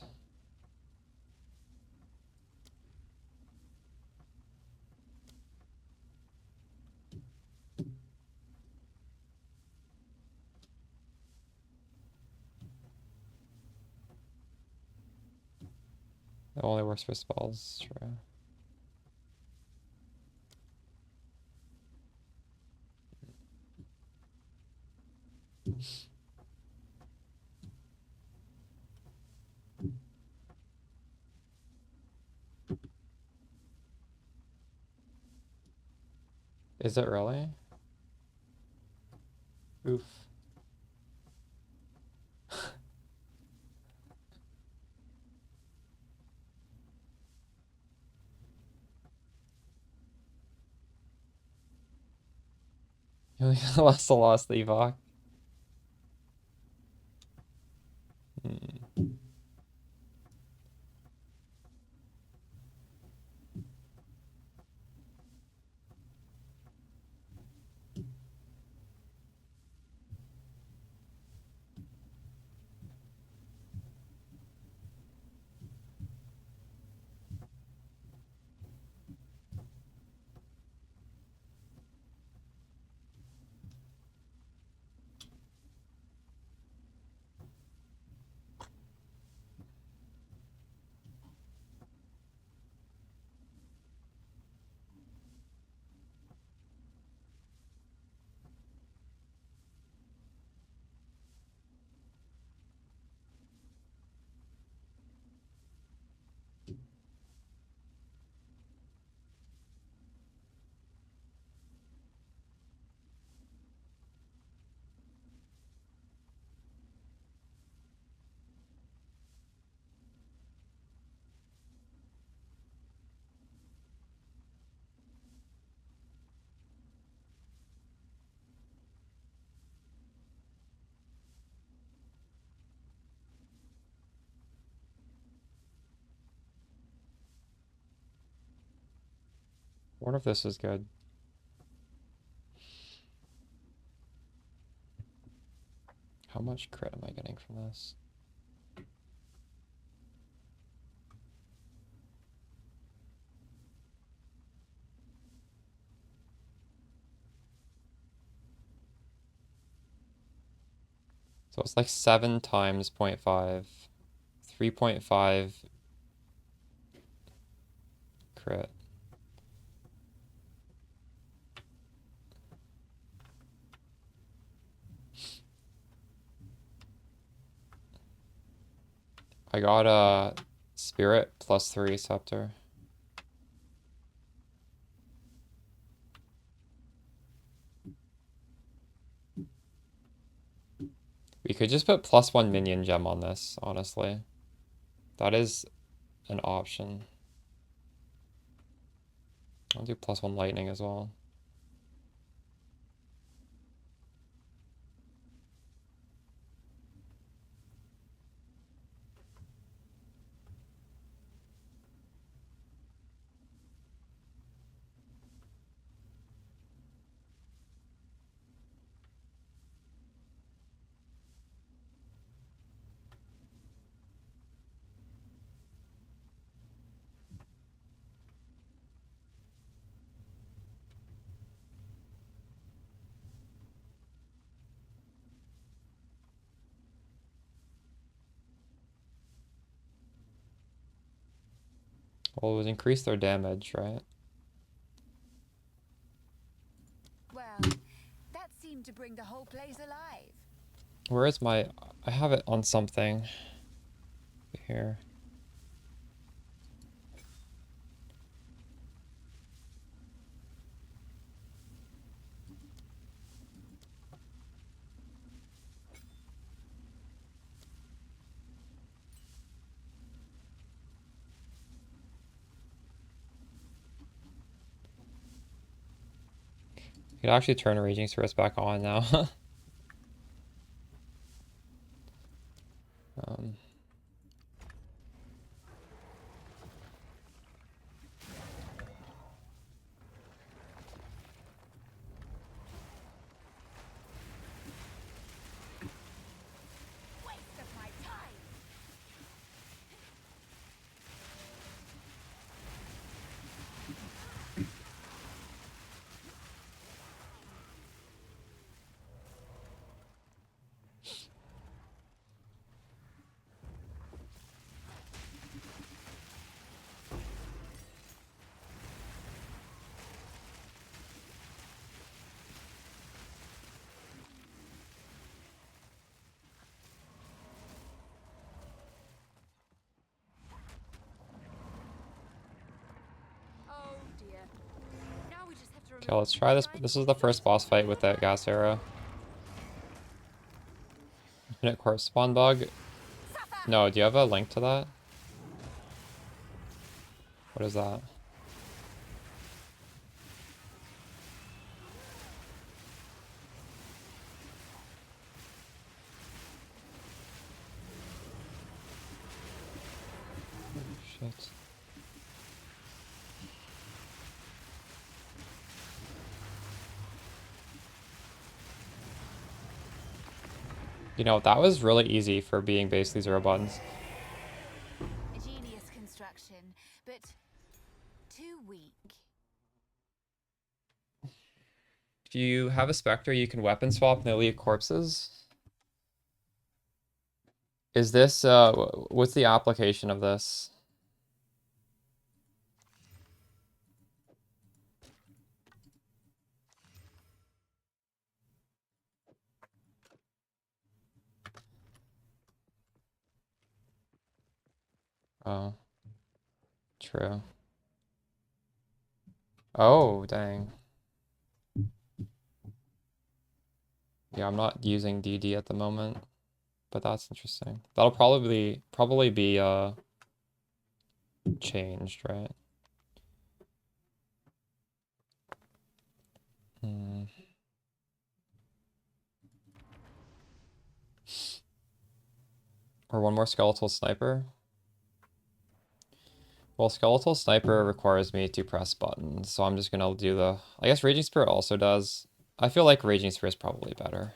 It only works for spells, true. Is it really? Oof. You only lost the last evoc. I wonder if this is good. How much crit am I getting from this? So it's like 7 times 0.5. 3.5 crit. I got a spirit +3 scepter. We could just put +1 minion gem on this, honestly. That is an option. I'll do +1 lightning as well. Well, it would increase their damage, right? Well, that seemed to bring the whole place alive. Where is my... I have it on something. Here. You could actually turn Raging Spirits back on now. Waste of my time. Oh dear. Now we just have to Okay, let's try this. This is the first boss fight with that gas arrow. Infinite corpse spawn bug. No, do you have a link to that? What is that? Shit. You know, that was really easy for being basically 0 buttons. A genius construction, but too weak. If you have a Spectre, you can weapon swap and they leave corpses. Is this, what's the application of this? Oh. True. Oh, dang. Yeah, I'm not using DD at the moment, but that's interesting. That'll probably be changed, right? Or one more skeletal sniper. Well, skeletal sniper requires me to press buttons, so I'm just gonna do the... I guess Raging Spirit also does. I feel like Raging Spirit is probably better.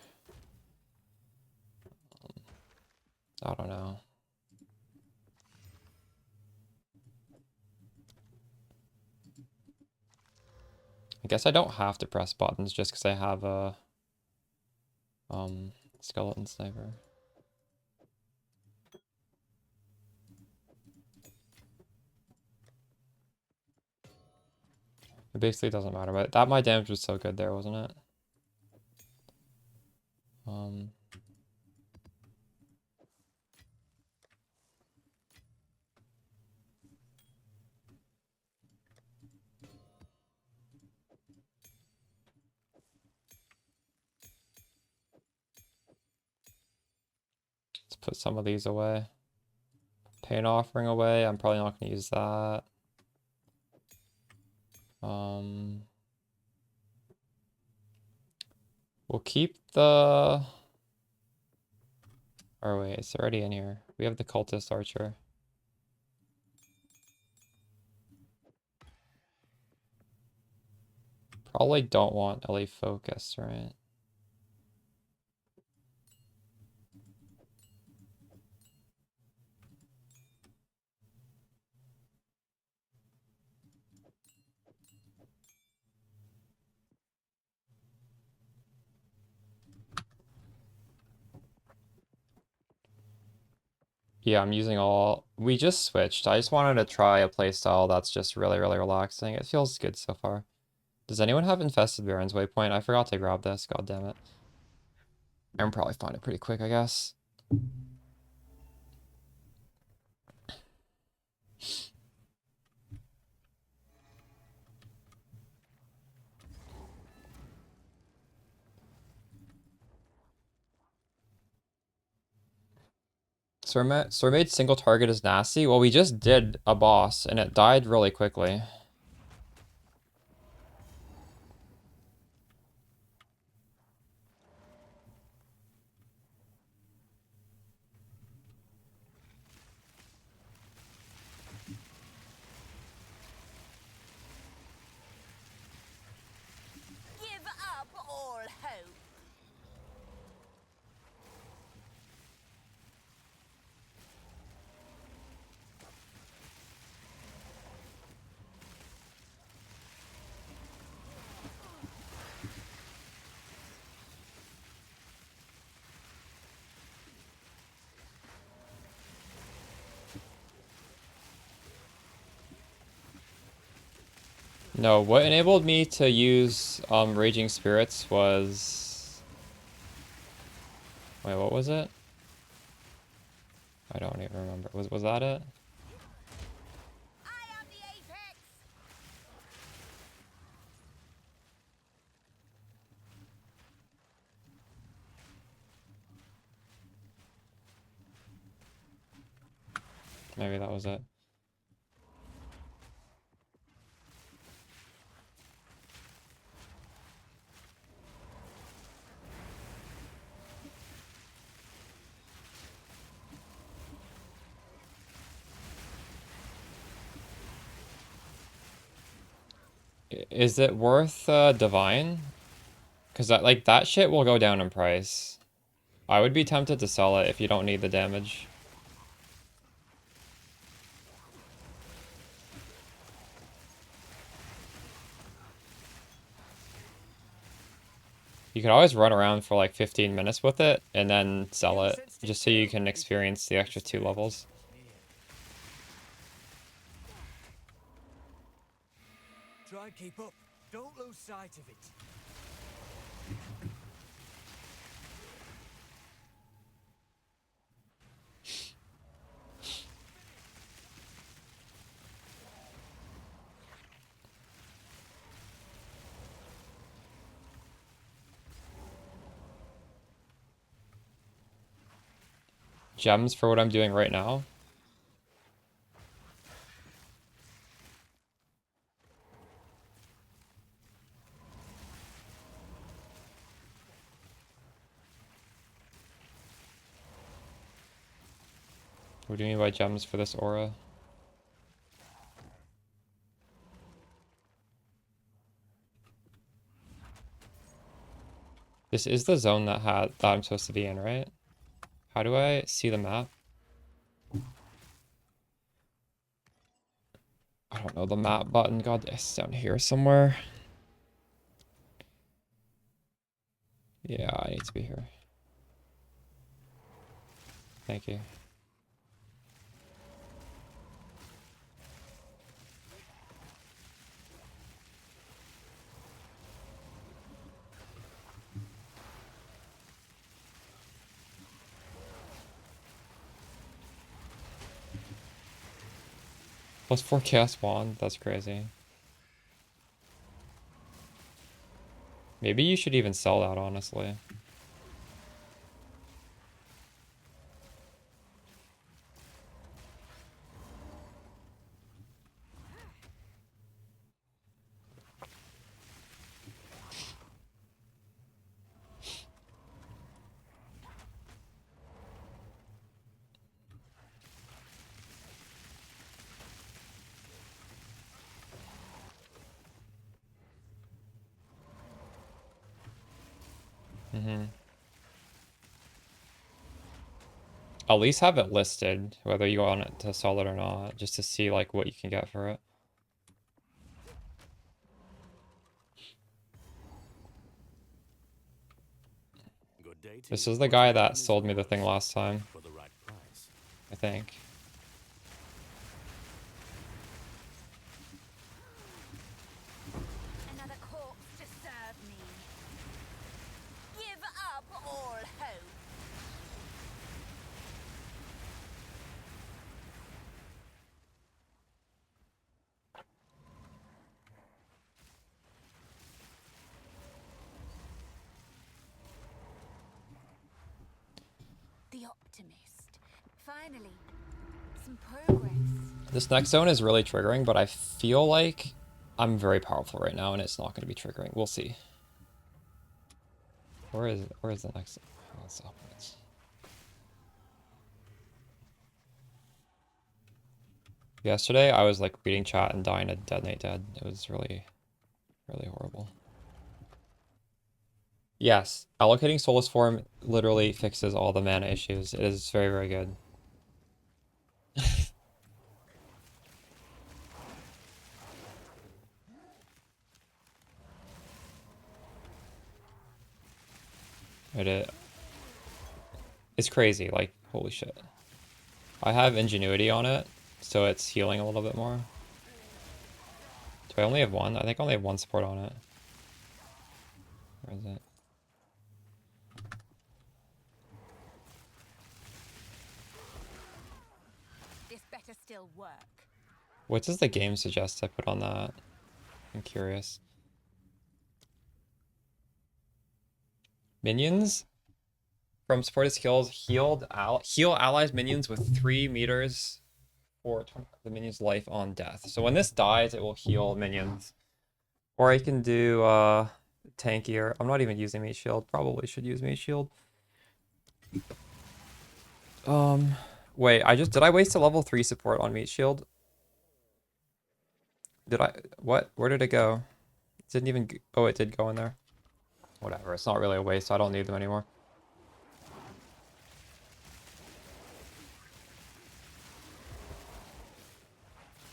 I don't know. I guess I don't have to press buttons just because I have a skeleton sniper. It basically doesn't matter, but that my damage was so good there, wasn't it? Let's put some of these away. Pain offering away. I'm probably not going to use that. We'll keep the... Or wait, it's already in here. We have the cultist archer. Probably don't want LA focus, right? Yeah, I'm using all... We just switched. I just wanted to try a playstyle that's just really, really relaxing. It feels good so far. Does anyone have Infested Baron's Waypoint? I forgot to grab this. God damn it. I can probably find it pretty quick, I guess. Mermaid single target is nasty. Well, we just did a boss and it died really quickly. Give up all hope. No, what enabled me to use Raging Spirits was... Wait, what was it? I don't even remember. Was that it? Maybe that was it. Is it worth Divine? Because that shit will go down in price. I would be tempted to sell it if you don't need the damage. You could always run around for like 15 minutes with it and then sell it, just so you can experience the extra 2 levels. Try and keep up. Don't lose sight of it. Gems for what I'm doing right now. What do you mean by gems for this aura? This is the zone that I'm supposed to be in, right? How do I see the map? I don't know the map button. God, it's down here somewhere. Yeah, I need to be here. Thank you. Plus 4 Chaos Wand, that's crazy. Maybe you should even sell that, honestly. At least have it listed, whether you want it to sell it or not, just to see like what you can get for it. This is the guy that sold me the thing last time. For the right price. I think. Another corpse to serve me. Give up all hope. The optimist. Finally, some progress. This next zone is really triggering, but I feel like I'm very powerful right now and it's not going to be triggering. We'll see. Where is the next? Oh, it's upwards. Yesterday, I was like reading chat and dying to detonate dead. It was really, really horrible. Yes, allocating Soulless Form literally fixes all the mana issues. It is very, very good. It's crazy, like, holy shit. I have Ingenuity on it, so it's healing a little bit more. Do I only have one? I think I only have one support on it. Where is it? This better still work. What does the game suggest I put on that? I'm curious. Minions? From supported skills, heal allies minions with 3 meters for the minion's life on death. So when this dies, it will heal minions. Or I can do tankier. I'm not even using Meat Shield. Probably should use Meat Shield. Wait, did I waste a level 3 support on Meat Shield? What? Where did it go? It didn't even, oh, it did go in there. Whatever, it's not really a waste, so I don't need them anymore.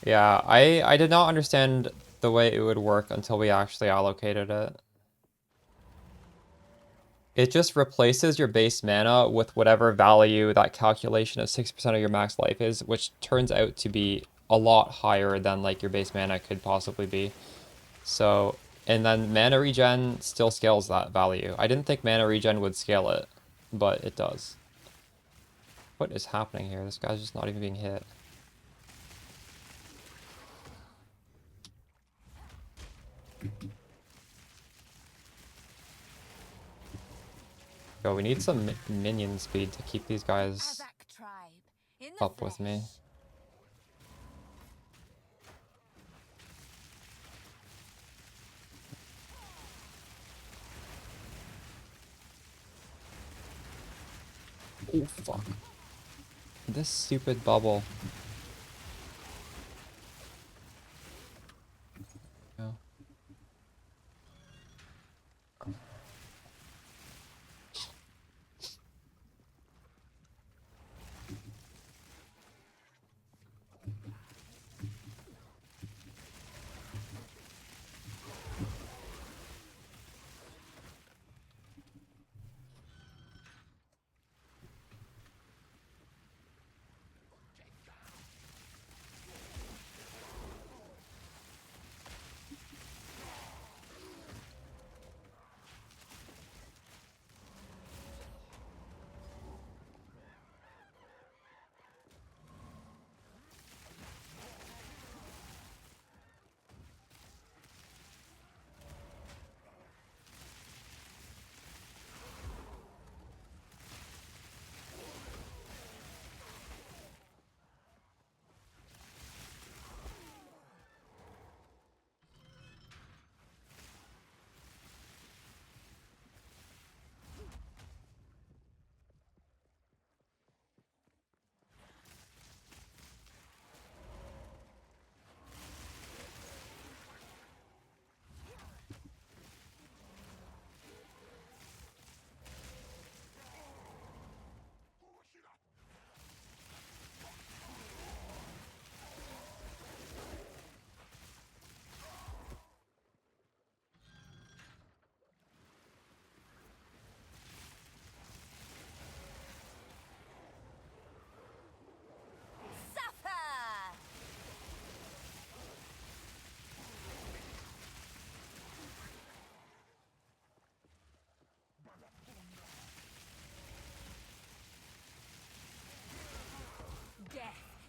Yeah, I did not understand the way it would work until we actually allocated it. It just replaces your base mana with whatever value that calculation of 6% of your max life is, which turns out to be a lot higher than like your base mana could possibly be. So, and then mana regen still scales that value. I didn't think mana regen would scale it, but it does. What is happening here? This guy's just not even being hit. Yo, we need some minion speed to keep these guys up with me. Oh, fuck. This stupid bubble. No.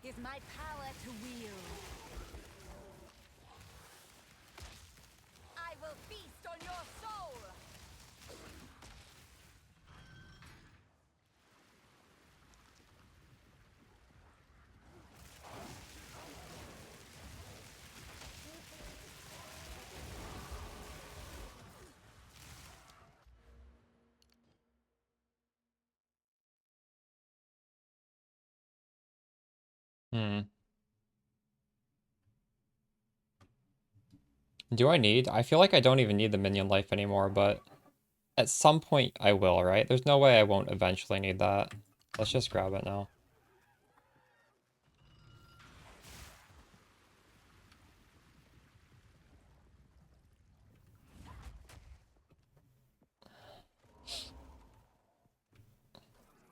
is my power to wield. I will feast on your soul. Do I need? I feel like I don't even need the minion life anymore, but at some point I will, right? There's no way I won't eventually need that. Let's just grab it now.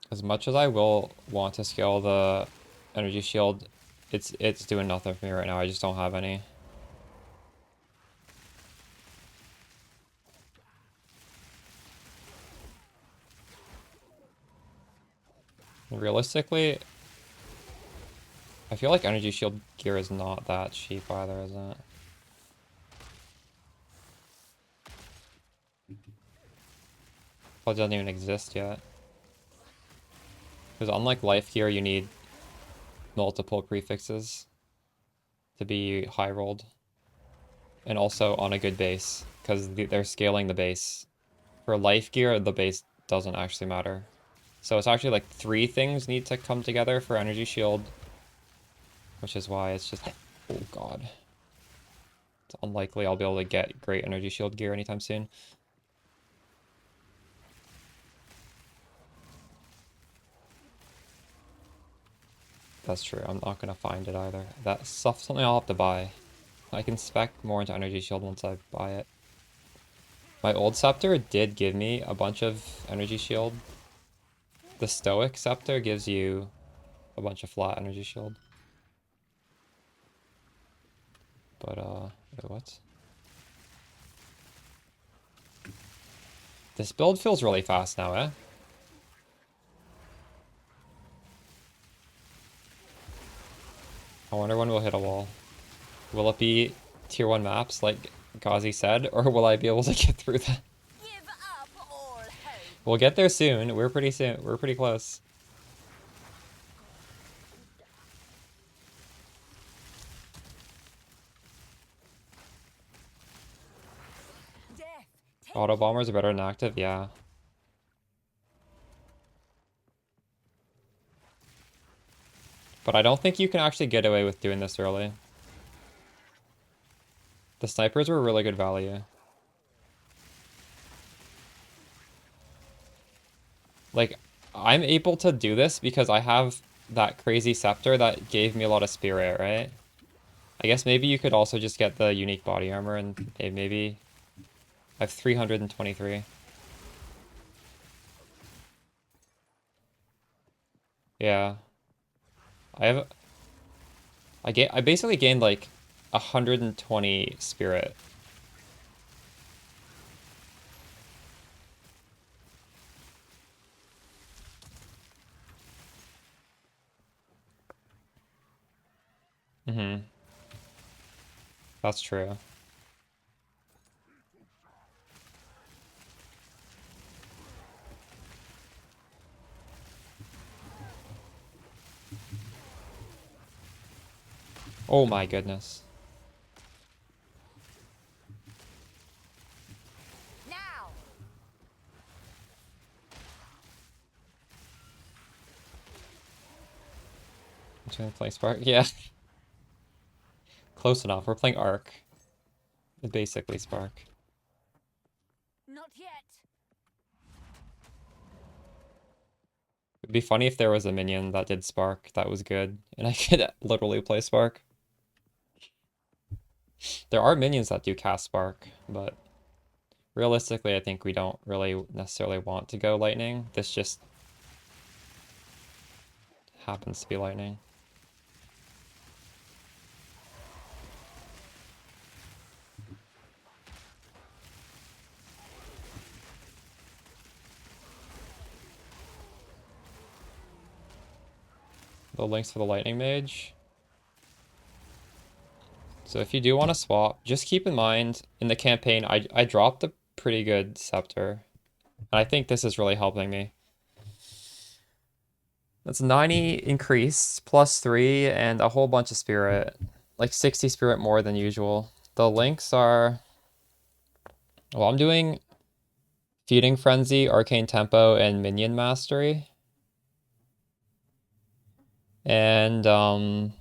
As much as I will want to scale the energy shield, it's doing nothing for me right now. I just don't have any. Realistically, I feel like energy shield gear is not that cheap either, is it? Probably doesn't even exist yet. Because unlike life gear, you need multiple prefixes to be high rolled. And also on a good base, because they're scaling the base. For life gear, the base doesn't actually matter. So it's actually like 3 things need to come together for energy shield. Which is why it's just... Oh god. It's unlikely I'll be able to get great energy shield gear anytime soon. That's true, I'm not gonna find it either. That's something I'll have to buy. I can spec more into energy shield once I buy it. My old scepter did give me a bunch of energy shield. The stoic scepter gives you a bunch of flat energy shield. But, wait, what? This build feels really fast now, eh? I wonder when we'll hit a wall. Will it be tier 1 maps like Ghazi said, or will I be able to get through that? We'll get there soon. We're pretty close. Auto bombers are better than active, yeah. But I don't think you can actually get away with doing this early. The snipers were really good value. Like, I'm able to do this because I have that crazy scepter that gave me a lot of spirit, right? I guess maybe you could also just get the unique body armor and maybe... I have 323. Yeah. I basically gained like 120 spirit. That's true. Oh my goodness. Now. I'm trying to play Spark. Yeah. Close enough. We're playing Arc. It's basically Spark. Not yet. It'd be funny if there was a minion that did Spark that was good, and I could literally play Spark. There are minions that do cast Spark, but realistically, I think we don't really necessarily want to go Lightning. This just happens to be Lightning. the links for the lightning mage. So if you do want to swap, just keep in mind in the campaign I dropped a pretty good scepter. And I think this is really helping me. That's 90 increase, plus 3, and a whole bunch of spirit. Like 60 spirit more than usual. The links are... Well, I'm doing Feeding Frenzy, Arcane Tempo, and Minion Mastery. And I'm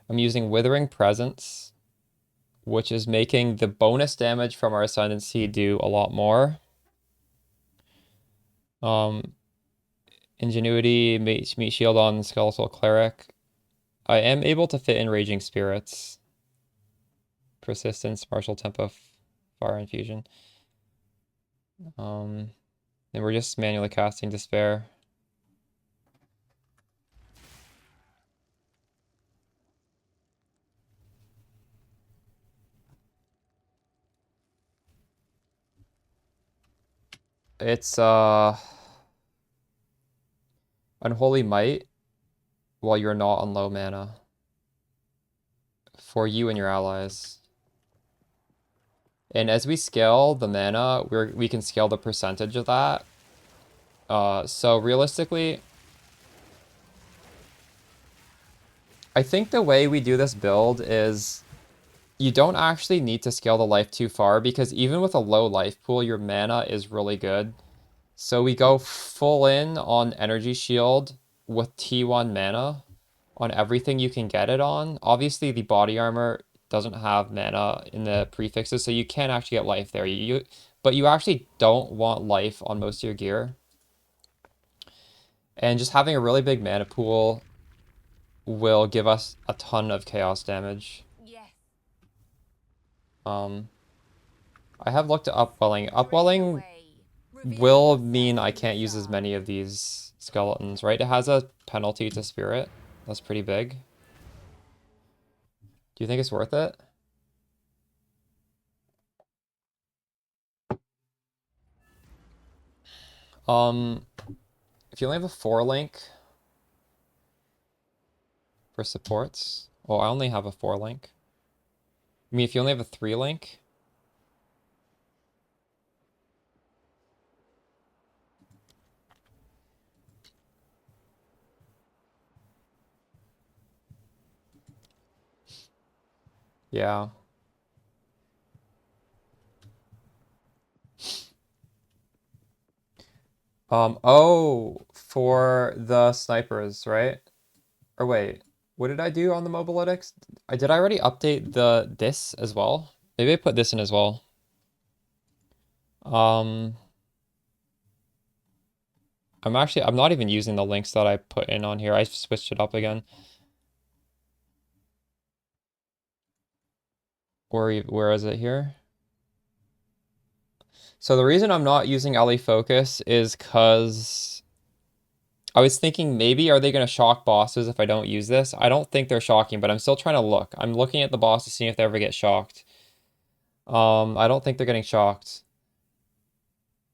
using Withering Presence, which is making the bonus damage from our Ascendancy do a lot more. Ingenuity, Meat Shield on Skeletal Cleric. I am able to fit in Raging Spirits. Persistence, Martial Tempo, Fire Infusion. And we're just manually casting Despair. It's Unholy Might while you're not on low mana. For you and your allies. And as we scale the mana, we can scale the percentage of that. So realistically, I think the way we do this build is you don't actually need to scale the life too far because even with a low life pool, your mana is really good. So we go full in on Energy Shield with T1 mana on everything you can get it on. Obviously, the body armor doesn't have mana in the prefixes, so you can't actually get life there. But you actually don't want life on most of your gear. And just having a really big mana pool will give us a ton of chaos damage. Yes. I have looked at upwelling. Upwelling will mean I can't use as many of these skeletons, right? It has a penalty to spirit. That's pretty big. Do you think it's worth it? If you only have a 4 link for supports, well, I only have a 4 link. I mean, if you only have a 3 link, yeah. Oh, for the snipers, right? Or wait, what did I do on the mobalytics? Did I already update this as well? Maybe I put this in as well. I'm not even using the links that I put in on here. I switched it up again. Where is it here? So the reason I'm not using LE Focus is because I was thinking maybe are they going to shock bosses if I don't use this? I don't think they're shocking, but I'm still trying to look. I'm looking at the bosses, seeing if they ever get shocked. I don't think they're getting shocked.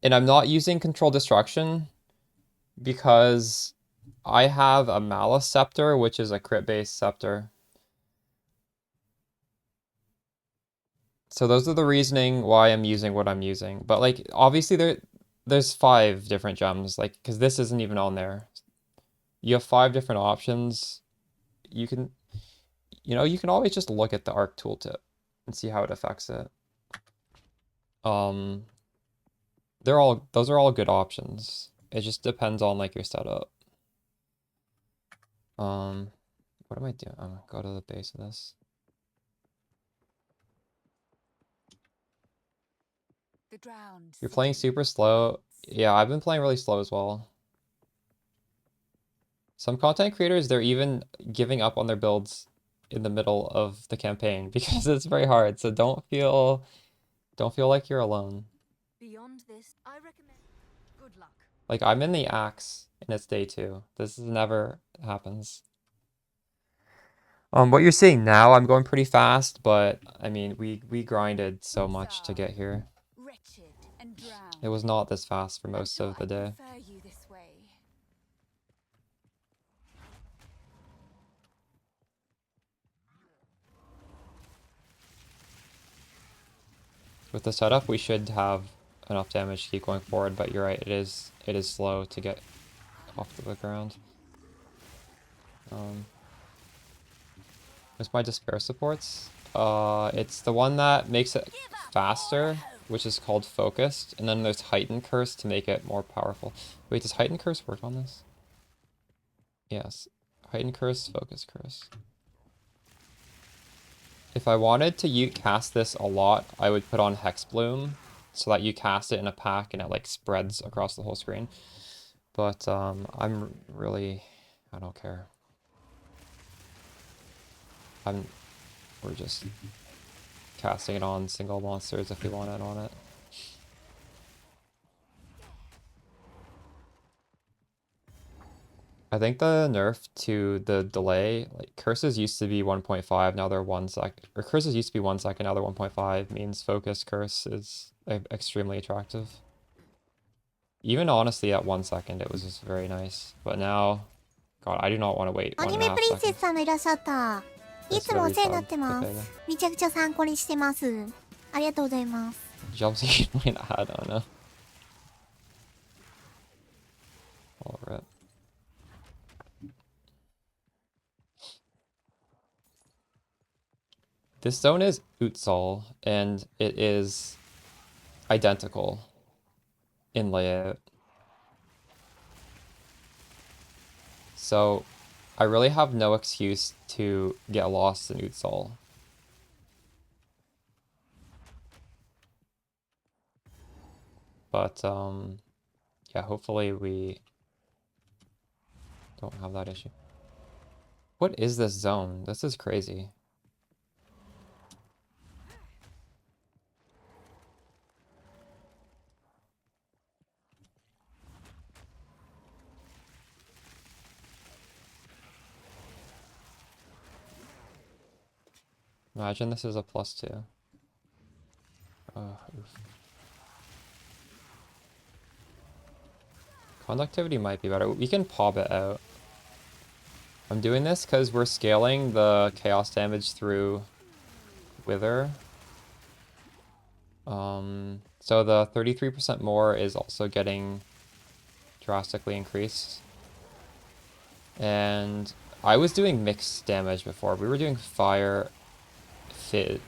And I'm not using Control Destruction because I have a Malice Scepter, which is a crit-based scepter. So those are the reasoning why I'm using what I'm using. But like, obviously there's 5 different gems, like, because this isn't even on there. You have 5 different options. You can always just look at the arc tooltip and see how it affects it. Those are all good options. It just depends on like your setup. What am I doing? I'm gonna go to the base of this. The drowned. You're playing super slow. Yeah, I've been playing really slow as well. Some content creators, they're even giving up on their builds in the middle of the campaign because it's very hard. So don't feel like you're alone. Beyond this, I recommend good luck. Like I'm in the axe and it's day 2. This never happens. What you're seeing now, I'm going pretty fast, but I mean, we grinded so much to get here. Wretched and drowned. It was not this fast for most of the day. I prefer you this way. With the setup, we should have enough damage to keep going forward, but you're right, it is slow to get off to the ground. What's my despair supports? It's the one that makes it faster, which is called focused, and then there's heightened curse to make it more powerful. Wait, does heightened curse work on this? Yes. Heightened curse, focus curse. If I wanted to cast this a lot, I would put on Hex Bloom, so that you cast it in a pack and it like spreads across the whole screen. But I'm really, I don't care. We're just casting it on single monsters if we want it on it. I think the nerf to the delay, like curses used to be 1.5, now they're 1 second. Or curses used to be 1 second, now they're 1.5, means focus curse is extremely attractive. Even honestly at 1 second it was just very nice. But now, God, I do not want to wait 1.5 seconds. アニメプリンセスさんがいらっしゃった。いつもお世話になってます。めちゃくちゃ参考にしてます。ありがとうございます。Jobs you might not have, I don't know. Alright. This zone is Utsal, and it is identical in layout. So I really have no excuse to get lost in Utsal. But yeah, hopefully we don't have that issue. What is this zone? This is crazy. Imagine this is a +2. Oof. Conductivity might be better. We can pop it out. I'm doing this because we're scaling the chaos damage through Wither. So the 33% more is also getting drastically increased. And I was doing mixed damage before. We were doing fire, fizz,